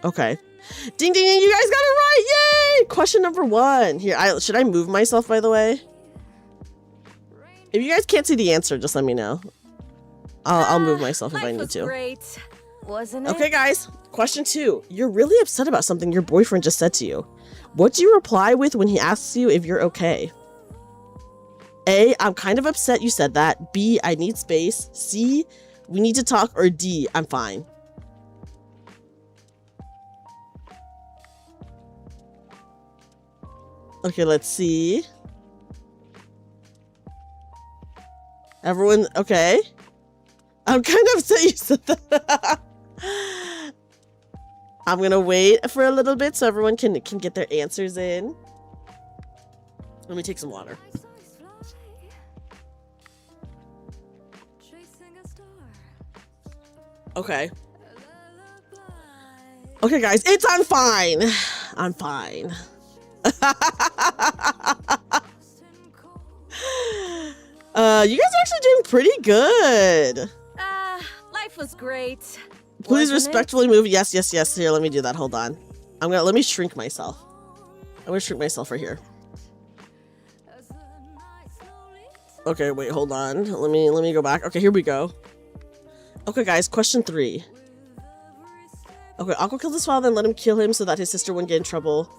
Okay. Ding, ding, ding. You guys got it right. Yay. Question number 1. Here, should I move myself, by the way? If you guys can't see the answer, just let me know. I'll move myself if I need to. Great, wasn't it? Okay, guys. Question 2. You're really upset about something your boyfriend just said to you. What do you reply with when he asks you if you're okay? A, I'm kind of upset you said that. B, I need space. C, we need to talk. Or D, I'm fine. Okay, let's see. Everyone, okay. I'm kind of upset you said that. I'm gonna wait for a little bit so everyone can get their answers in. Let me take some water. Okay. Okay, guys, it's I'm fine. I'm fine. You guys are actually doing pretty good. Life was great. Please respectfully move. Yes, yes, yes. Here, let me do that. Hold on. Let me shrink myself. I'm gonna shrink myself right here. Okay, wait, hold on. Let me go back. Okay, here we go. Okay, guys, question 3. Okay, Aqua killed his father and let him kill him so that his sister wouldn't get in trouble.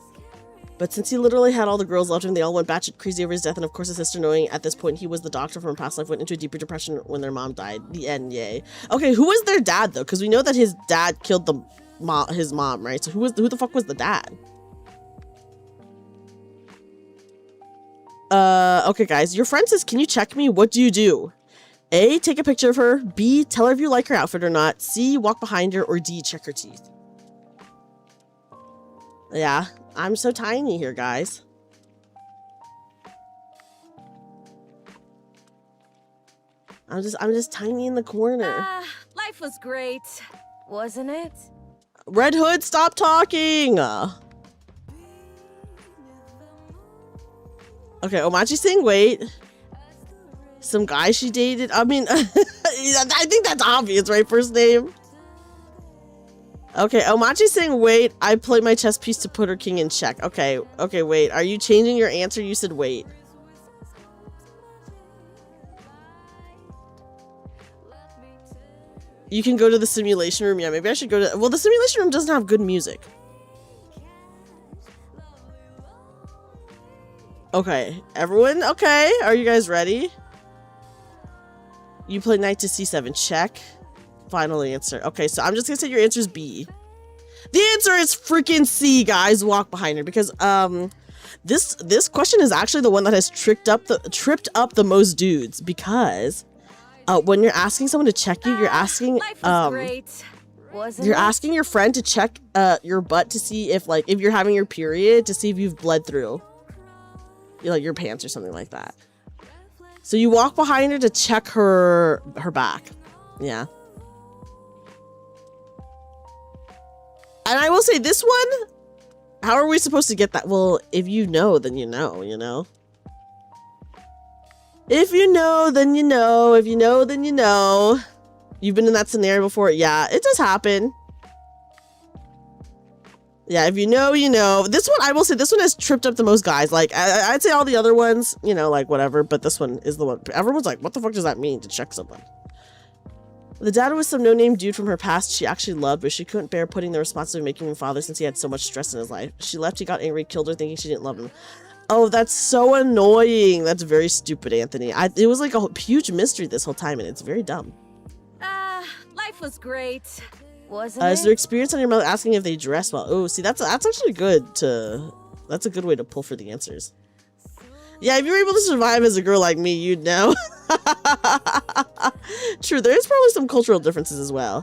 But since he literally had all the girls left him, they all went batshit crazy over his death, and of course his sister, knowing at this point he was the doctor from a past life, went into a deeper depression when their mom died. The end, yay. Okay, who was their dad, though? Because we know that his dad killed his mom, right? So who the fuck was the dad? Okay, guys. Your friend says, can you check me? What do you do? A, take a picture of her. B, tell her if you like her outfit or not. C, walk behind her. Or D, check her teeth. Yeah, I'm so tiny here, guys. I'm just tiny in the corner. Life was great, wasn't it? Red Hood, stop talking! Okay, Omachi's saying wait. Some guy she dated. I mean, I think that's obvious, right? First name. Okay, Omachi's saying wait. I play my chess piece to put her king in check. Okay, wait. Are you changing your answer? You said wait. You can go to the simulation room. Yeah, maybe I should go to... Well, the simulation room doesn't have good music. Okay, everyone? Okay, are you guys ready? You play knight to c7. Check. Final answer. Okay, so I'm just gonna say your answer is B. The answer is freaking C, guys. Walk behind her. Because, this question is actually the one that has tripped up the most dudes. Because... when you're asking someone to check you, you're asking Life was great, wasn't you're it? asking your friend to check your butt to see if if you're having your period, to see if you've bled through your pants or something like that. So you walk behind her to check her back. Yeah. And I will say this one, how are we supposed to get that? Well, if you know, then you know, you know. If you know, then you know. If you know, then you know. You've been in that scenario before? Yeah, it does happen. Yeah, if you know, you know. This one, I will say, this one has tripped up the most guys. Like, I'd say all the other ones, you know, like, whatever. But this one is the one. Everyone's like, what the fuck does that mean, to check someone? The dad was some no-name dude from her past she actually loved, but she couldn't bear putting the responsibility of making him father since he had so much stress in his life. She left, he got angry, killed her, thinking she didn't love him. Oh, that's so annoying. That's very stupid, Anthony. It was like a huge mystery this whole time, and it's very dumb. Life was great, wasn't Is it? there experience on your mother asking if they dress well? Oh, see, that's actually good to... That's a good way to pull for the answers. Yeah, if you were able to survive as a girl like me, you'd know. True, there's probably some cultural differences as well.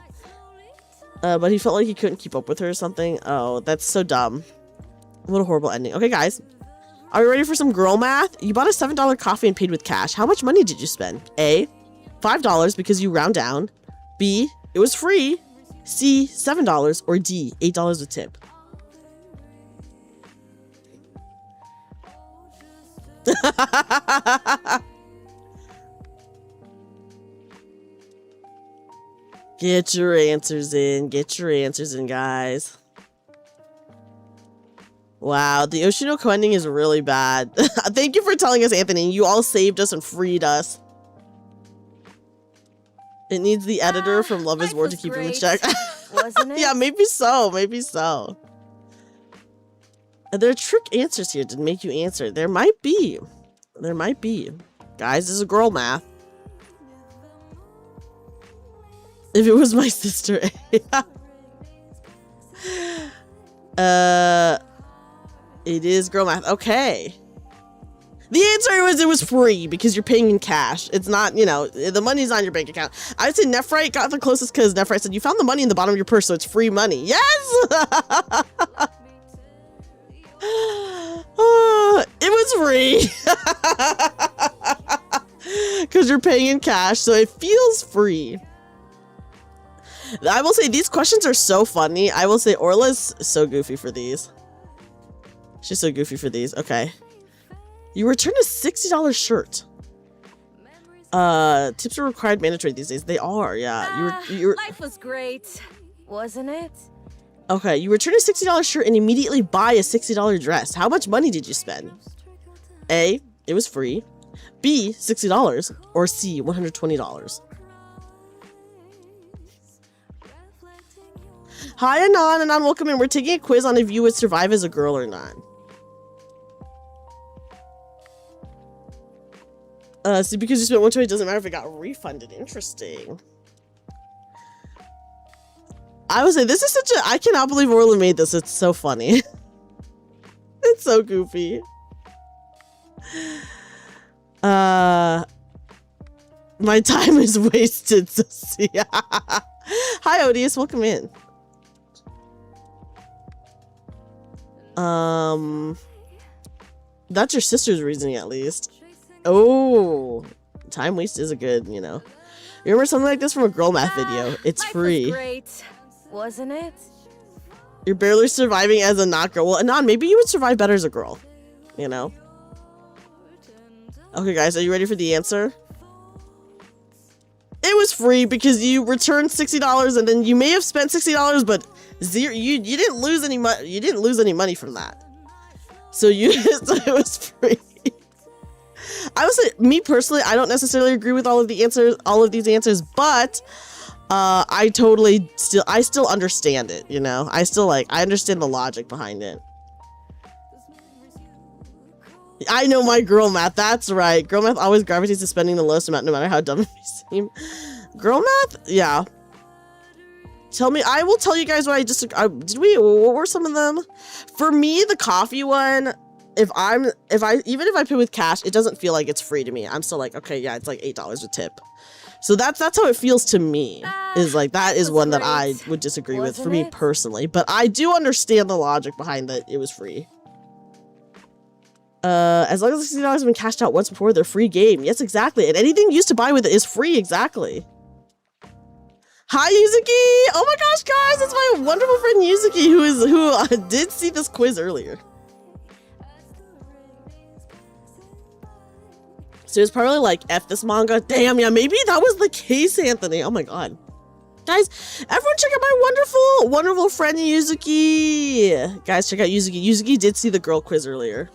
But he felt like he couldn't keep up with her or something. Oh, that's so dumb. What a horrible ending. Okay, guys. Are you ready for some girl math? You bought a $7 coffee and paid with cash. How much money did you spend? A, $5 because you round down. B, it was free. C, $7. Or D, $8 with tip. Get your answers in. Get your answers in, guys. Wow, the Oshinoko ending is really bad. Thank you for telling us, Anthony. You all saved us and freed us. It needs the editor from Love is War to keep him in check. Wasn't it? Yeah, maybe so. Maybe so. There are trick answers here to make you answer. There might be. There might be. Guys, this is girl math. If it was my sister. It is girl math. Okay. The answer was it was free because you're paying in cash. It's not, you know, the money's on your bank account. I'd say Nephrite got the closest because Nephrite said you found the money in the bottom of your purse, so it's free money. Yes! It was free. Because you're paying in cash, so it feels free. I will say these questions are so funny. I will say Orla's so goofy for these. She's so goofy for these. Okay. You returned a $60 shirt. Tips are required mandatory these days. They are, yeah. Life was great, wasn't it? Okay, you return a $60 shirt and immediately buy a $60 dress. How much money did you spend? A, it was free. B, $60. Or C, $120. Hi, Anon. Welcome in. We're taking a quiz on if you would survive as a girl or not. See, because you spent $120, it doesn't matter if it got refunded. Interesting. I would say this is such a... I cannot believe Orla made this. It's so funny. It's so goofy. My time is wasted, so see. Hi, Odious. Welcome in. That's your sister's reasoning, at least. Oh, time waste is a good, you know. You remember something like this from a girl math video? It's Life free. was great, wasn't it? You're barely surviving as a not girl. Well, Anon, maybe you would survive better as a girl. You know? Okay, guys, are you ready for the answer? It was free because you returned $60 and then you may have spent $60, but zero. You didn't lose any money. You didn't lose any money from that. So so it was free. I would say, me personally, I don't necessarily agree with all of these answers, but I still understand it, you know? I understand the logic behind it. I know my girl math, that's right. Girl math always gravitates to spending the lowest amount no matter how dumb it may seem. Girl math? Yeah. I will tell you guys what what were some of them? For me, the coffee one, even if I pay with cash, it doesn't feel like it's free to me. I'm still like, okay, yeah, it's like $8 a tip. So that's how it feels to me. Is like, that is one that I would disagree with for me personally. But I do understand the logic behind that it was free. As long as $60 has been cashed out once before, they're free game. Yes, exactly. And anything used to buy with it is free, exactly. Hi, Yuzuki! Oh my gosh, guys, it's my wonderful friend Yuzuki who did see this quiz earlier. So it's probably like, F this manga. Damn, yeah, maybe that was the case, Anthony. Oh my god. Guys, everyone check out my wonderful friend Yuzuki. Guys, check out Yuzuki. Yuzuki did see the girl quiz earlier.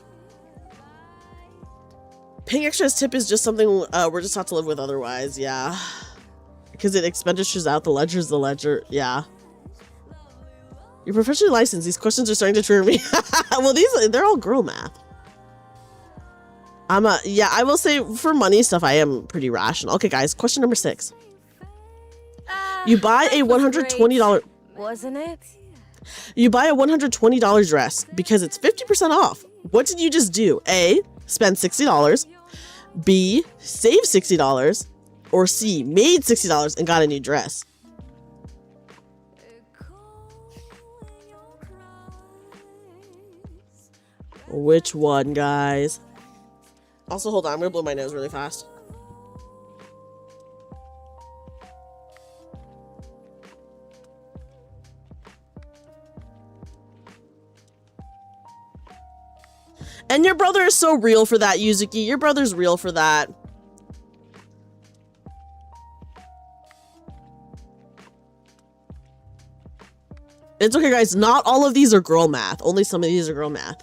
Paying extra as tip is just something we're just taught to live with otherwise, yeah. Because it expenditures out, the ledger's the ledger, yeah. You're professionally licensed. These questions are starting to trigger me. Well, they're all girl math. Yeah, I will say for money stuff, I am pretty rational. Okay, guys, question number 6. You buy a $120... Wasn't it? You buy a $120 dress because it's 50% off. What did you just do? A, spend $60. B, save $60. Or C, made $60 and got a new dress. Which one, guys? Also, hold on, I'm gonna blow my nose really fast. And your brother is so real for that, Yuzuki. Your brother's real for that. It's okay, guys. Not all of these are girl math. Only some of these are girl math.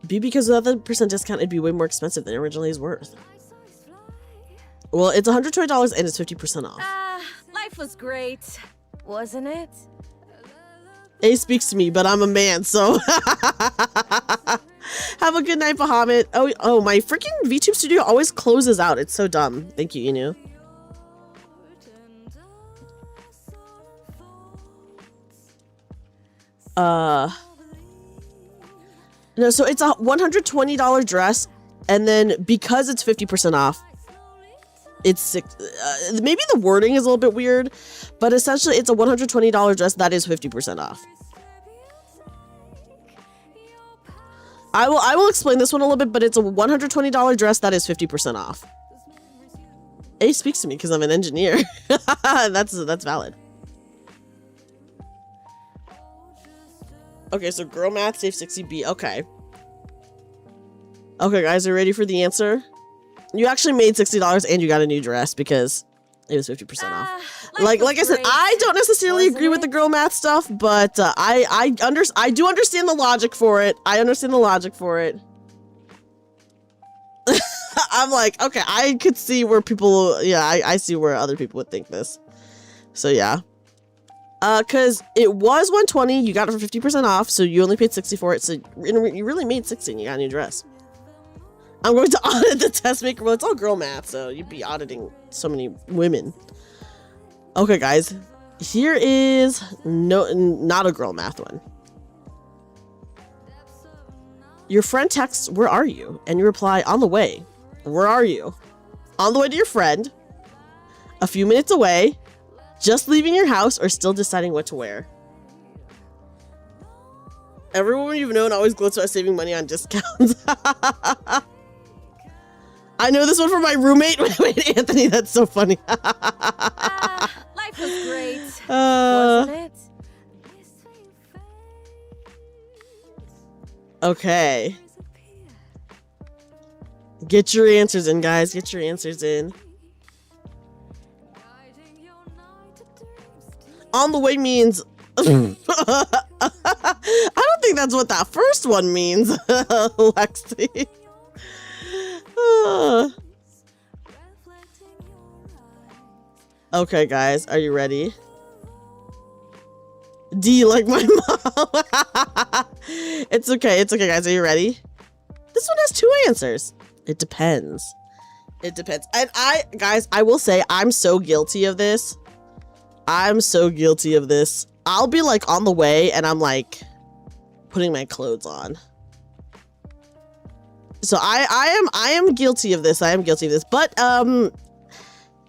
B, because without the % discount, it'd be way more expensive than it originally is worth. Well, it's $120 and it's 50% off. Life was great, wasn't it? A speaks to me, but I'm a man, so... Have a good night, Bahamut. Oh, my freaking VTube studio always closes out. It's so dumb. Thank you, Inu. No, so it's a $120 dress, and then because it's 50% off, it's maybe the wording is a little bit weird, but essentially it's a $120 dress that is 50% off. I will explain this one a little bit, but it's a $120 dress that is 50% off. A speaks to me because I'm an engineer. That's valid. Okay, so girl math, save 60B. Okay. Okay, guys, are you ready for the answer? You actually made $60 and you got a new dress because it was 50% off. Like I said, I don't necessarily agree with the girl math stuff, but I do understand the logic for it. I understand the logic for it. I'm like, okay, I could see where people, yeah, I see where other people would think this. So yeah. Cause it was $120, you got it for 50% off, so you only paid $60 for it, so you really made $60 and you got a new dress. I'm going to audit the test maker. Well, it's all girl math, so you'd be auditing so many women. Okay, guys. Here is not a girl math one. Your friend texts, "Where are you?" And you reply, "On the way." Where are you? On the way to your friend. A few minutes away. Just leaving your house, or still deciding what to wear. Every woman you've known always gloats about saving money on discounts. I know this one from my roommate. Wait, Anthony, that's so funny. Life was great, wasn't it? Okay. Get your answers in, guys. Get your answers in. On the way means... I don't think that's what that first one means, Lexi. Okay, guys. Are you ready? D like my mom. It's okay. It's okay, guys. Are you ready? This one has 2 answers. It depends. It depends. And guys, I will say I'm so guilty of this. I'm so guilty of this. I'll be like on the way and I'm like putting my clothes on. So I am guilty of this. I am guilty of this. But anyone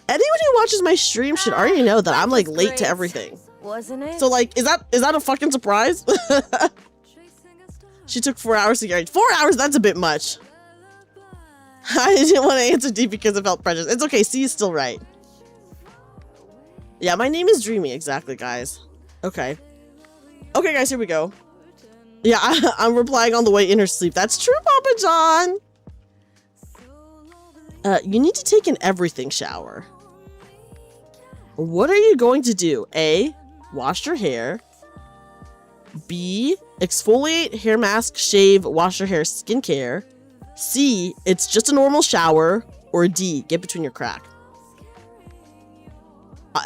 who watches my stream should already know that I'm like late to everything. Wasn't it? So like, is that a fucking surprise? She took 4 hours to get ready. 4 hours, that's a bit much. I didn't want to answer D because I felt prejudiced. It's okay, C is still right. Yeah, my name is Dreamy, exactly, guys. Okay. Okay, guys, here we go. Yeah, I'm replying on the way in her sleep. That's true, Papa John. You need to take an everything shower. What are you going to do? A, wash your hair. B, exfoliate, hair mask, shave, wash your hair, skincare. C, it's just a normal shower. Or D, get between your crack.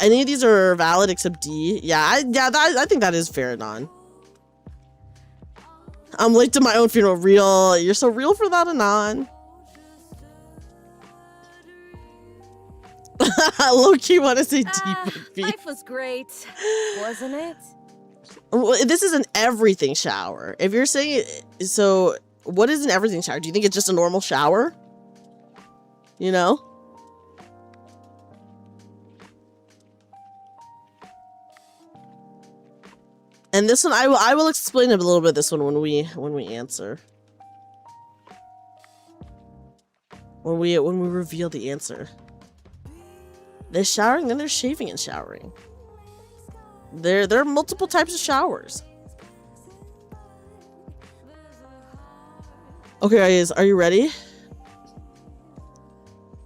Any of these are valid except D. Yeah, I think that is fair and on. I'm late to my own funeral. Real. You're so real for that, Anon. Low-key want to say D, but B. Life was great, wasn't it? Well, this is an everything shower. If you're saying it, so what is an everything shower? Do you think it's just a normal shower? You know? And this one, I will explain a little bit this one when we answer. When we reveal the answer. There's showering, then there's shaving and showering. There are multiple types of showers. Okay, guys, are you ready?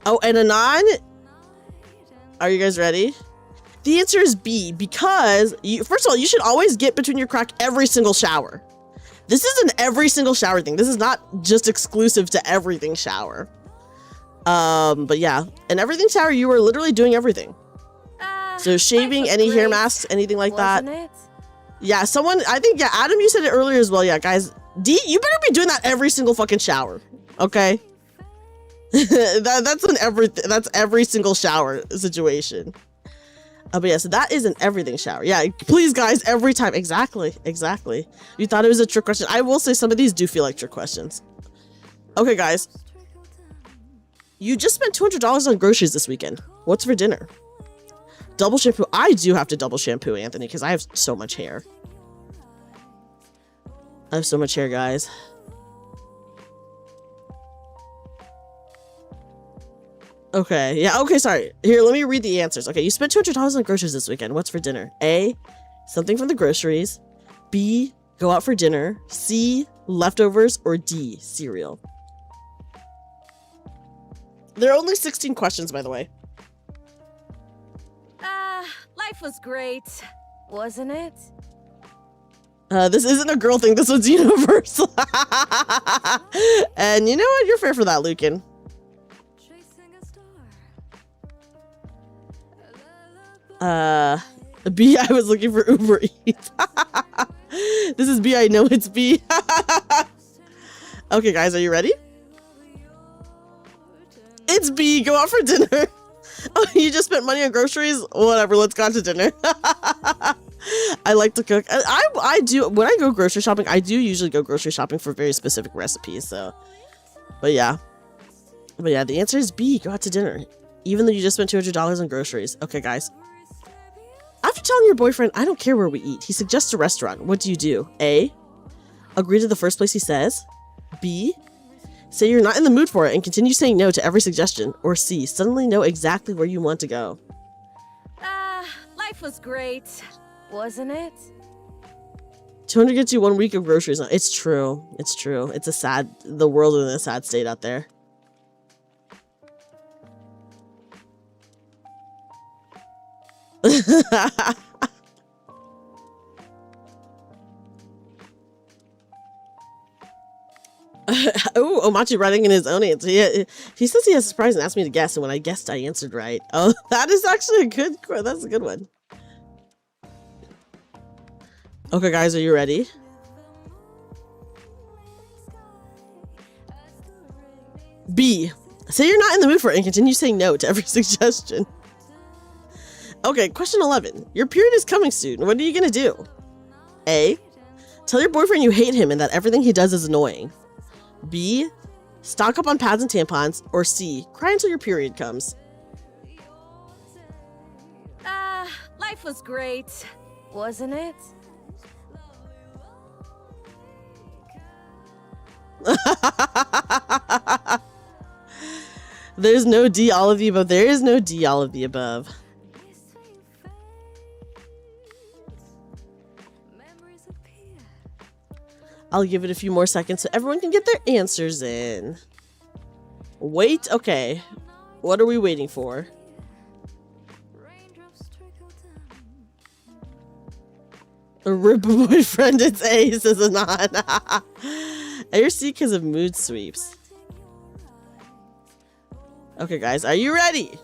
Oh, and Anon, are you guys ready? The answer is B, because first of all, you should always get between your crack every single shower. This is an every single shower thing. This is not just exclusive to everything shower. But yeah, an everything shower, you are literally doing everything. So shaving, any hair masks, anything like that. It? Yeah, I think, yeah, Adam, you said it earlier as well. Yeah, guys, D, you better be doing that every single fucking shower. Okay? That's every single shower situation. But yeah, so that is an everything shower. Yeah, please, guys, every time. Exactly. You thought it was a trick question. I will say some of these do feel like trick questions. Okay, guys. You just spent $200 on groceries this weekend. What's for dinner? Double shampoo. I do have to double shampoo, Anthony, because I have so much hair. I have so much hair, guys. Okay, yeah, okay, sorry. Here, let me read the answers. Okay, you spent $200 on groceries this weekend. What's for dinner? A, something from the groceries. B, go out for dinner. C, leftovers. Or D, cereal. There are only 16 questions, by the way. Life was great, wasn't it? This isn't a girl thing. This one's universal. And you know what? You're fair for that, Lucan. B, I was looking for Uber Eats. This is B, I know it's B. Okay, guys, are you ready? It's B, go out for dinner. Oh, you just spent money on groceries? Whatever, let's go out to dinner. I like to cook. I do, when I go grocery shopping, I do usually go grocery shopping for very specific recipes, so. But yeah, the answer is B, go out to dinner. Even though you just spent $200 on groceries. Okay, guys. After telling your boyfriend, I don't care where we eat, he suggests a restaurant. What do you do? A, Agree to the first place he says. B. Say you're not in the mood for it and continue saying no to every suggestion. Or C. Suddenly know exactly where you want to go. Life was great, wasn't it? 200 gets you 1 week of groceries. It's true. It's true. It's a sad, the world is in a sad state out there. Oh, Omachi writing in his own answer. Yeah, he says he has a surprise and asked me to guess, and when I guessed, I answered right. Oh, that is actually that's a good one. Okay, guys, are you ready? B. Say you're not in the mood for it and continue saying no to every suggestion. Okay, question 11. Your period is coming soon. What are you gonna do? A. Tell your boyfriend you hate him and that everything he does is annoying. B. Stock up on pads and tampons. Or C. Cry until your period comes. Life was great, wasn't it? There's no D, all of the above. There is no D, all of the above. I'll give it a few more seconds so everyone can get their answers in. Wait, okay. What are we waiting for? A rip boyfriend, it's A, says Anon. A or C because of mood sweeps. Okay, guys, are you ready?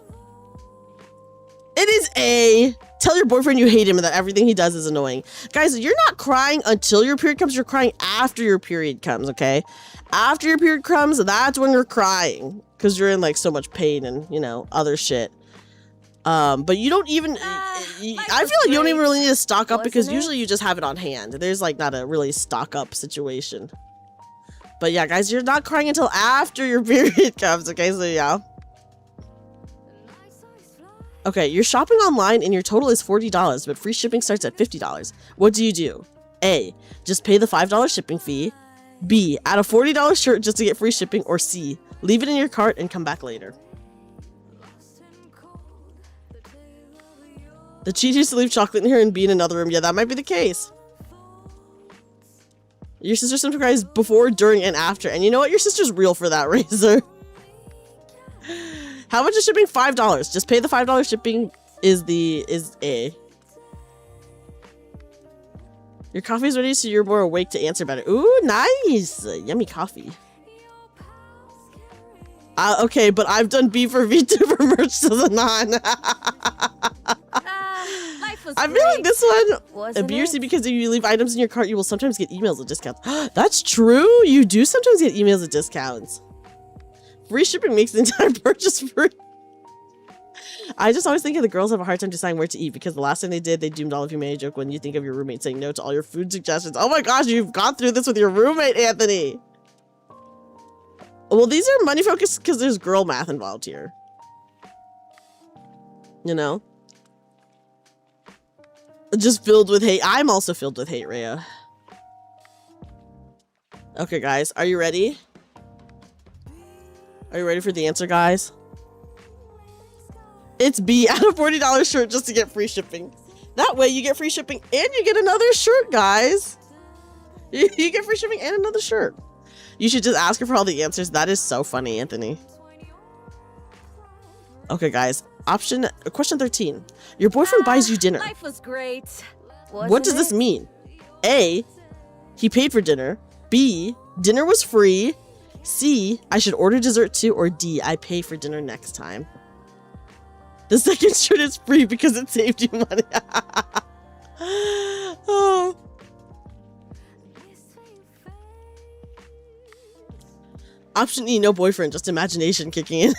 It is A. Tell your boyfriend you hate him and that everything he does is annoying. Guys, you're not crying until your period comes. You're crying after your period comes, okay? After your period comes, that's when you're crying. Because you're in, like, so much pain and, you know, other shit. But you don't even... I feel like you don't even really need to stock up because usually you just have it on hand. There's, like, not a really stock up situation. But, yeah, guys, you're not crying until after your period comes, okay? So, yeah. Okay, you're shopping online and your total is $40, but free shipping starts at $50. What do? A. Just pay the $5 shipping fee. B. Add a $40 shirt just to get free shipping. Or C. Leave it in your cart and come back later. The cheat used to leave chocolate in here and be in another room. Yeah, that might be the case. Your sister sometimes cries before, during, and after. And you know what? Your sister's real for that, Razor. How much is shipping? $5. Just pay the $5 shipping is A. Your coffee's ready, so you're more awake to answer better. Ooh, nice. Yummy coffee. Okay, but I've done B for VTuber merch to the non. I feel like this one, B or C, because if you leave items in your cart, you will sometimes get emails at discounts. That's true. You do sometimes get emails at discounts. Free shipping makes the entire purchase free. I just always think the girls have a hard time deciding where to eat because the last time they did, they doomed all of humanity. Joke when you think of your roommate saying no to all your food suggestions. Oh my gosh, you've gone through this with your roommate, Anthony. Well, these are money focused because there's girl math involved here. You know? Just filled with hate. I'm also filled with hate, Rhea. Okay, guys, are you ready? Are you ready for the answer, guys? It's B. Add a $40 shirt just to get free shipping. That way you get free shipping and you get another shirt, guys. You get free shipping and another shirt. You should just ask her for all the answers. That is so funny, Anthony. Okay, guys. Question 13. Your boyfriend buys you dinner. Life was great. What does this mean? A. He paid for dinner. B. Dinner was free. C. I should order dessert too. Or D. I pay for dinner next time. The second shirt is free because it saved you money. Oh. Option E, no boyfriend, just imagination kicking in.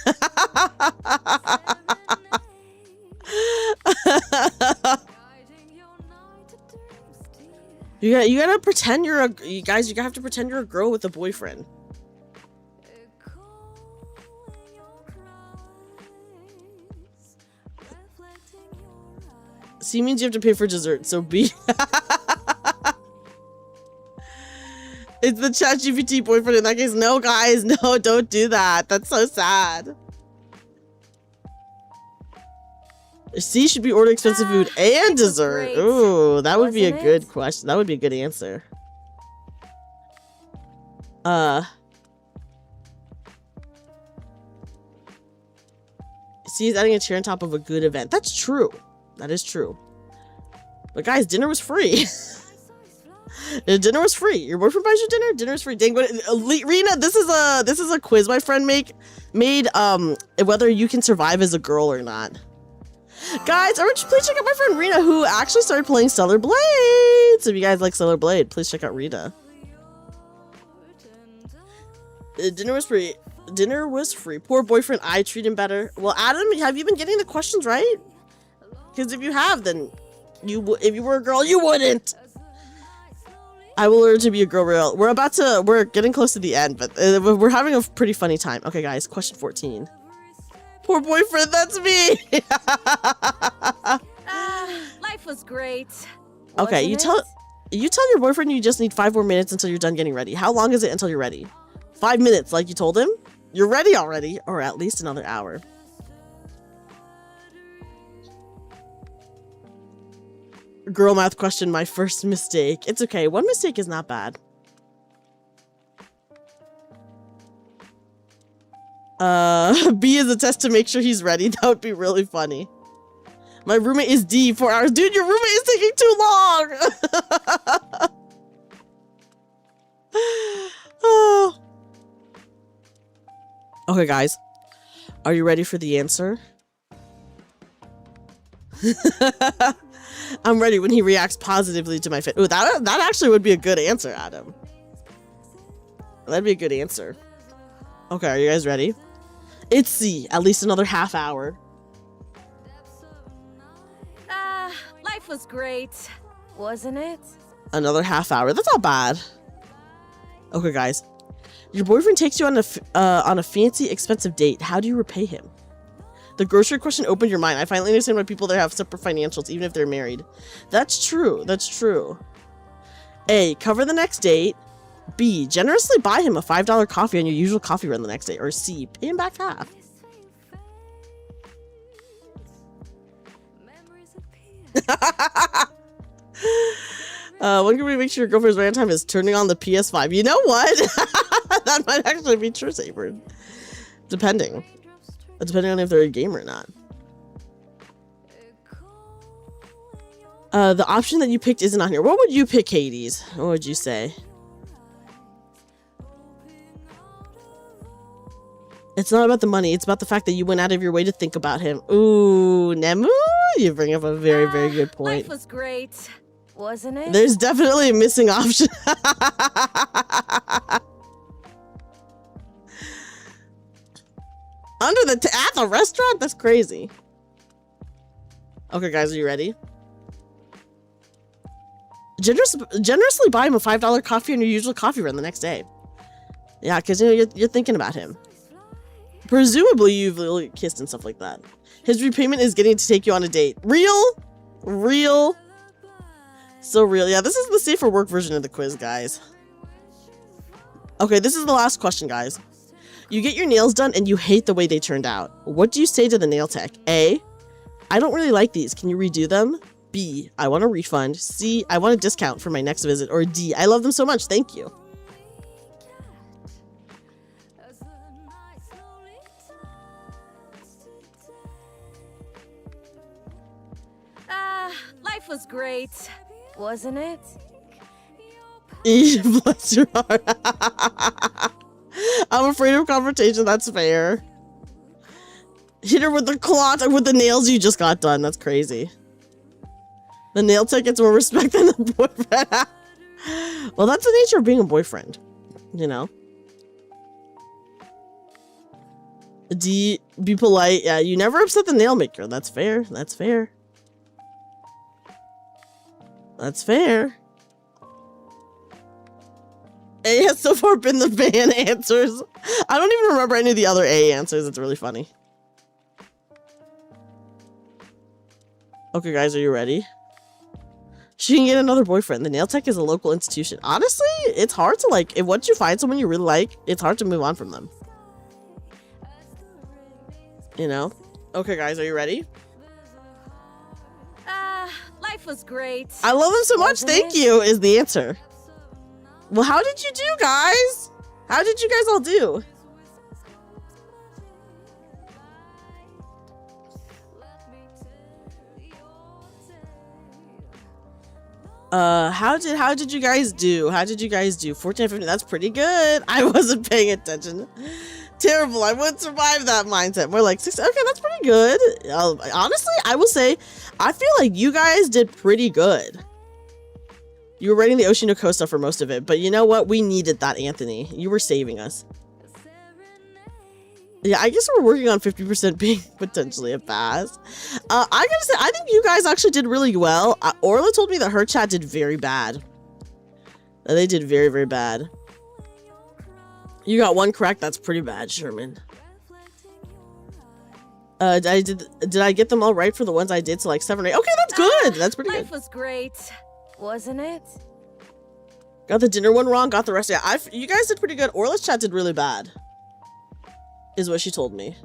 You gotta pretend you guys have to pretend you're a girl with a boyfriend. C means you have to pay for dessert, so B. It's the ChatGPT boyfriend in that case. No, guys, no, don't do that. That's so sad. C should be order expensive food and dessert. great. Ooh, that would be a Wasn't good it? question. That would be a good answer. C is adding a chair on top of a good event. That's true. That is true. But guys, dinner was free. Dinner was free. Your boyfriend buys you dinner. Dinner is free. Dang, but Rena, this is a quiz my friend made whether you can survive as a girl or not. Guys, please check out my friend Rena, who actually started playing Stellar Blade. So if you guys like Stellar Blade, please check out Rena. Dinner was free. Dinner was free. Poor boyfriend, I treat him better. Well, Adam, have you been getting the questions right? Because if you have, then if you were a girl, you wouldn't. I will learn to be a girl real. We're getting close to the end, but we're having a pretty funny time. Okay, guys, question 14. Poor boyfriend, that's me. Life was great. Okay, you wasn't tell your boyfriend you just need 5 more minutes until you're done getting ready. How long is it until you're ready? 5 minutes, like you told him? You're ready already, or at least another hour. Girl math question, my first mistake. It's okay, 1 mistake is not bad. B is a test to make sure he's ready. That would be really funny. My roommate is D, 4 hours. Dude, your roommate is taking too long! Oh. Okay, guys. Are you ready for the answer? I'm ready when he reacts positively to my fit. Ooh, that actually would be a good answer, Adam. That'd be a good answer. Okay, are you guys ready? It's C. At least another half hour. Life was great, wasn't it? Another half hour. That's not bad. Okay, guys. Your boyfriend takes you on a fancy, expensive date. How do you repay him? The grocery question opened your mind. I finally understand why people there have separate financials, even if they're married. That's true. That's true. A. Cover the next date. B. Generously buy him a $5 coffee on your usual coffee run the next day. Or C. Pay him back half. When can we make sure your girlfriend's right on time is turning on the PS5? You know what? That might actually be true, Saber. Depending on if they're a gamer or not. The option that you picked isn't on here. What would you pick, Hades? What would you say? It's not about the money. It's about the fact that you went out of your way to think about him. Ooh, Nemu, you bring up a very, very good point. Life was great, wasn't it? There's definitely a missing option. At the restaurant? That's crazy. Okay, guys, are you ready? Generously buy him a $5 coffee on your usual coffee run the next day. Yeah, because you're thinking about him. Presumably, you've really kissed and stuff like that. His repayment is getting to take you on a date. Real? So real. Yeah, this is the safer work version of the quiz, guys. Okay, this is the last question, guys. You get your nails done and you hate the way they turned out. What do you say to the nail tech? A. I don't really like these. Can you redo them? B. I want a refund. C. I want a discount for my next visit. Or D. I love them so much. Thank you. Life was great, wasn't it? Bless your heart. I'm afraid of confrontation. That's fair. Hit her with the cloth or with the nails you just got done. That's crazy. The nail tech gets more respect than the boyfriend. Well, that's the nature of being a boyfriend, you know. D, be polite. Yeah, you never upset the nail maker. That's fair. That's fair. That's fair. A has so far been the ban answers. I don't even remember any of the other A answers. It's really funny. Okay, guys, are you ready? She can get another boyfriend. The nail tech is a local institution. Honestly, it's hard to like, if once you find someone you really like, it's hard to move on from them. You know? Okay, guys, are you ready? Life was great. I love them so much. Thank you is the answer. Well, how did you do, guys? How did you guys all do? How did you guys do? How did you guys do? 14, 15, that's pretty good. I wasn't paying attention. Terrible. I wouldn't survive that mindset. More like 6. Okay, that's pretty good. Honestly, I will say, I feel like you guys did pretty good. You were writing the Oshino Costa for most of it, but you know what? We needed that, Anthony. You were saving us. Yeah, I guess we're working on 50% being potentially a pass. I gotta say, I think you guys actually did really well. Orla told me that her chat did very bad. They did very, very bad. You got 1 correct. That's pretty bad, Sherman. Did I get them all right for the ones I did? So like 7 or 8. Okay, that's good. That's pretty good. Life was great, wasn't it? Got the dinner one wrong. Got the rest. Yeah, you guys did pretty good. Orla's chat did really bad. Is what she told me.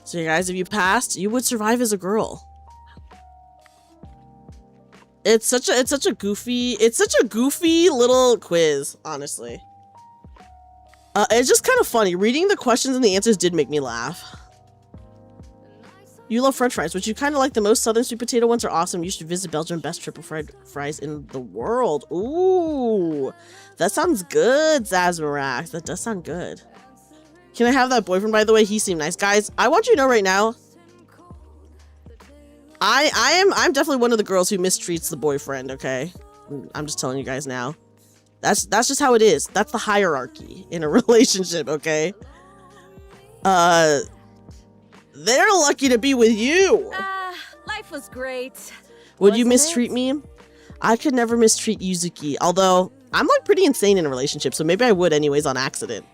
So you guys, if you passed, you would survive as a girl. It's such a goofy little quiz, honestly. It's just kind of funny. Reading the questions and the answers did make me laugh. You love French fries, which you kind of like the most. Southern sweet potato ones are awesome. You should visit Belgium. Best triple fried fries in the world. Ooh, that sounds good, Zazmarax. That does sound good. Can I have that boyfriend, by the way? He seemed nice. Guys, I want you to know right now, I'm definitely one of the girls who mistreats the boyfriend, okay? I'm just telling you guys now. That's just how it is. That's the hierarchy in a relationship, okay? They're lucky to be with you. Life was great. Would you mistreat me? I could never mistreat Yuzuki, although I'm like pretty insane in a relationship, so maybe I would anyways on accident.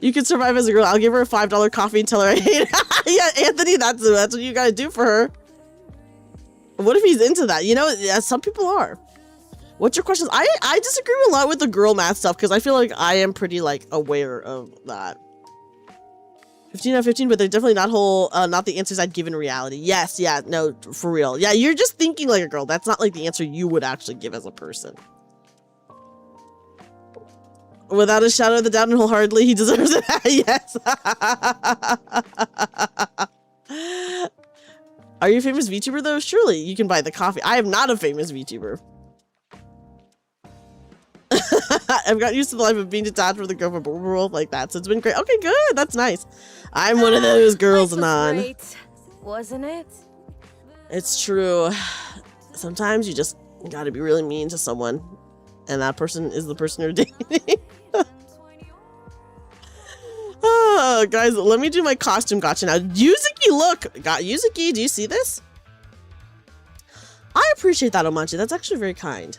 You can survive as a girl. I'll give her a $5 coffee and tell her I hate her. Yeah, Anthony, that's what you gotta do for her. What if he's into that? You know, yeah, some people are. What's your questions? I disagree a lot with the girl math stuff because I feel like I am pretty like aware of that. 15 out of 15, but they're definitely not the answers I'd give in reality. Yes, yeah, no, for real. Yeah, you're just thinking like a girl. That's not like the answer you would actually give as a person. Without a shadow of the doubt and wholeheartedly, he deserves it. Yes. Are you a famous VTuber though? Surely you can buy the coffee. I am not a famous VTuber. I've got used to the life of being detached from the girlfriend world like that, so it's been great. Okay, good. That's nice. I'm one of those girls, Anon. Great, wasn't it? It's true. Sometimes you just gotta be really mean to someone, and that person is the person you're dating. Oh, guys, let me do my costume gotcha now. Yuzuki, look! Yuzuki, do you see this? I appreciate that, Omanchi. That's actually very kind.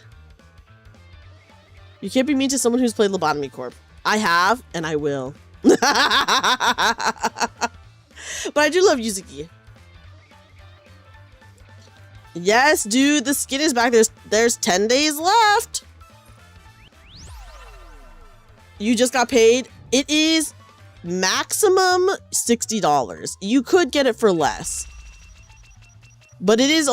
You can't be mean to someone who's played Lobotomy Corp. I have, and I will. But I do love Yuzuki. Yes, dude, the skin is back. There's 10 days left. You just got paid. It is maximum $60. You could get it for less. But it is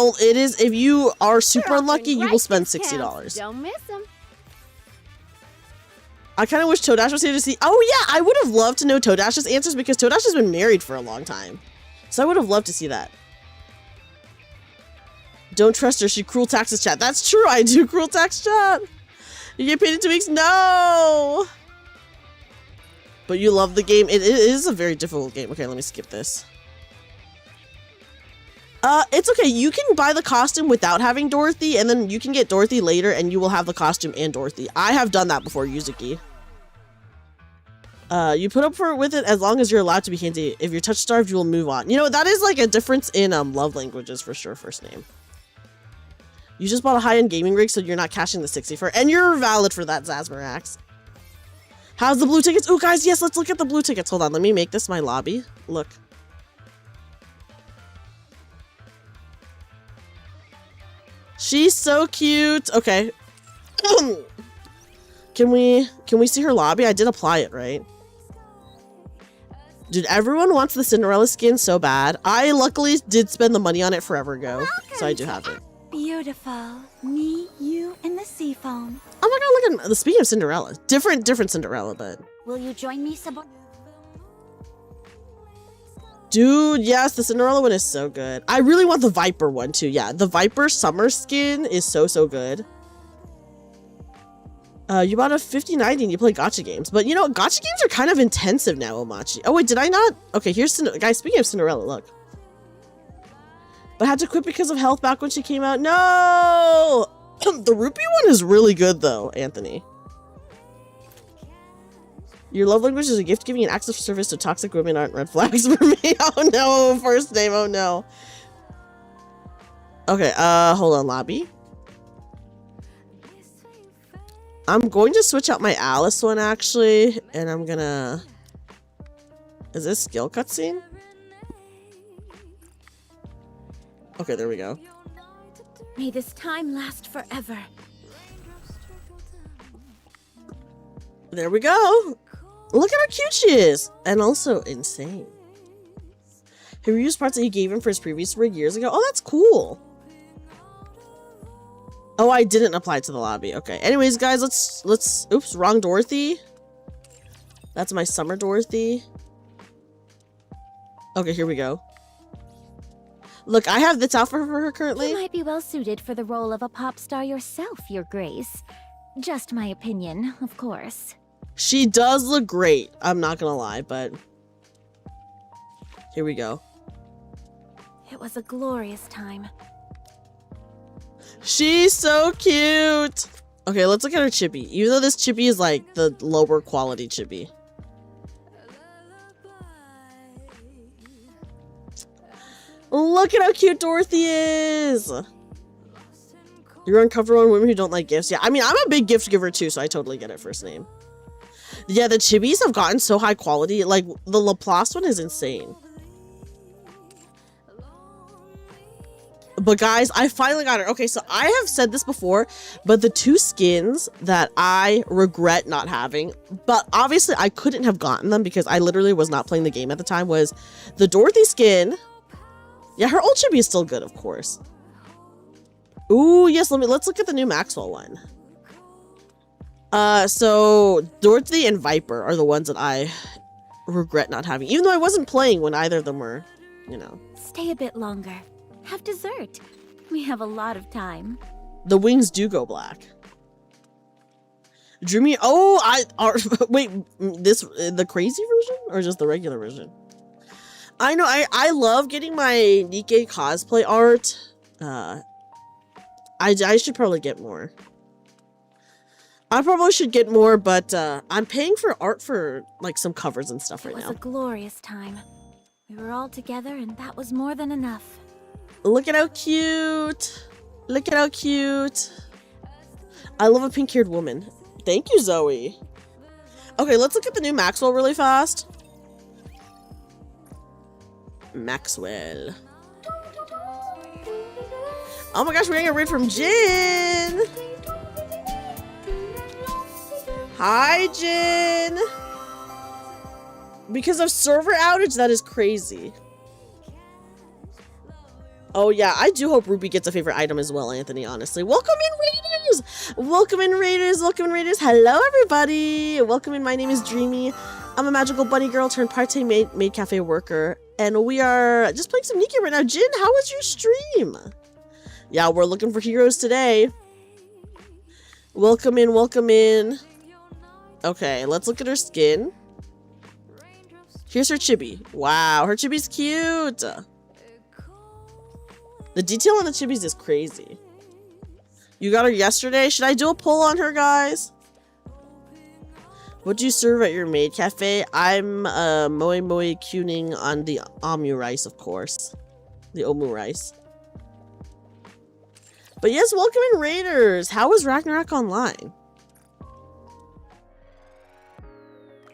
if you are super unlucky, you will spend $60. Don't miss them. I kind of wish Toadash was here to see. Oh yeah, I would have loved to know Toadash's answers because Toadash has been married for a long time. So I would have loved to see that. Don't trust her, she cruel taxes chat. That's true, I do cruel tax chat. You get paid in 2 weeks? No! But you love the game. It is a very difficult game. Okay, let me skip this. It's okay. You can buy the costume without having Dorothy, and then you can get Dorothy later, and you will have the costume and Dorothy. I have done that before, Yuzuki. You put up with it as long as you're allowed to be handy. If you're touch-starved, you will move on. You know, that is like a difference in love languages for sure, first name. You just bought a high-end gaming rig, so you're not cashing the 60 for, and you're valid for that, Zazmarax. How's the blue tickets? Oh, guys, yes, let's look at the blue tickets. Hold on, let me make this my lobby. Look. She's so cute. Okay. Can we see her lobby? I did apply it, right? Dude, everyone wants the Cinderella skin so bad. I luckily did spend the money on it forever ago, so I do have it. Beautiful. Me, you, and the sea foam. Oh my god, look at speaking of Cinderella. Different Cinderella, but Will you join me, dude, yes, the Cinderella one is so good. I really want the Viper one too. Yeah, the Viper summer skin is so good. You bought a 50/90 and you play gacha games. But you know, gacha games are kind of intensive now, Omachi. Oh wait, did I not? Okay, here's guys, speaking of Cinderella, look. But I had to quit because of health back when she came out. No! The rupee one is really good though, Anthony. Your love language is a gift giving and acts of service to toxic women aren't red flags for me. Oh no, first name, oh no. Okay, hold on, lobby. I'm going to switch out my Alice one actually, and I'm gonna... Is this skill cutscene? Okay, there we go. May this time last forever. There we go. Look at how cute she is. And also insane. He reused parts that he gave him for his previous rig years ago. Oh, that's cool. Oh, I didn't apply to the lobby. Okay. Anyways, guys, let's oops, wrong Dorothy. That's my summer Dorothy. Okay, here we go. Look, I have this outfit for her currently. You might be well suited for the role of a pop star yourself, Your Grace. Just my opinion, of course. She does look great. I'm not gonna lie, but here we go. It was a glorious time. She's so cute. Okay, let's look at her chibi. Even though this chibi is like the lower quality chibi. Look at how cute Dorothy is. You're uncomfortable on women who don't like gifts. Yeah, I mean, I'm a big gift giver too, so I totally get it first name. Yeah, the chibis have gotten so high quality. Like, the Laplace one is insane. But guys, I finally got her. Okay, so I have said this before, but the two skins that I regret not having, but obviously I couldn't have gotten them because I literally was not playing the game at the time, was the Dorothy skin. Yeah, her old chibi is still good, of course. Ooh, yes, let's look at the new Maxwell one. So Dorothy and Viper are the ones that I regret not having, even though I wasn't playing when either of them were, you know. Stay a bit longer. Have dessert. We have a lot of time. The wings do go black. Dreamy, oh, wait, the crazy version or just the regular version? I know, I love getting my NIKKE cosplay art. I should probably get more. I probably should get more, but I'm paying for art for like some covers and stuff right now. It was a glorious time. We were all together and that was more than enough. Look at how cute. Look at how cute. I love a pink-haired woman. Thank you, Zoe. Okay, let's look at the new Maxwell really fast. Maxwell. Oh my gosh, we're getting a raid from Jin. Hi, Jin. Because of server outage, that is crazy. Oh yeah, I do hope Ruby gets a favorite item as well, Anthony, honestly. Welcome in, Raiders! Welcome in, Raiders! Welcome in, Raiders! Hello, everybody! Welcome in, my name is Dreamy. I'm a magical bunny girl turned part-time maid cafe worker. And we are just playing some NIKKE right now. Jin, how was your stream? Yeah, we're looking for heroes today. Welcome in, welcome in. Okay, let's look at her skin. Here's her chibi. Wow, her chibi's cute. The detail on the chibis is crazy. You got her yesterday? Should I do a poll on her, guys? What do you serve at your maid cafe? I'm moi moi tuning on the omu rice, of course. The omu rice. But yes, welcome in, Raiders. How was Ragnarok Online?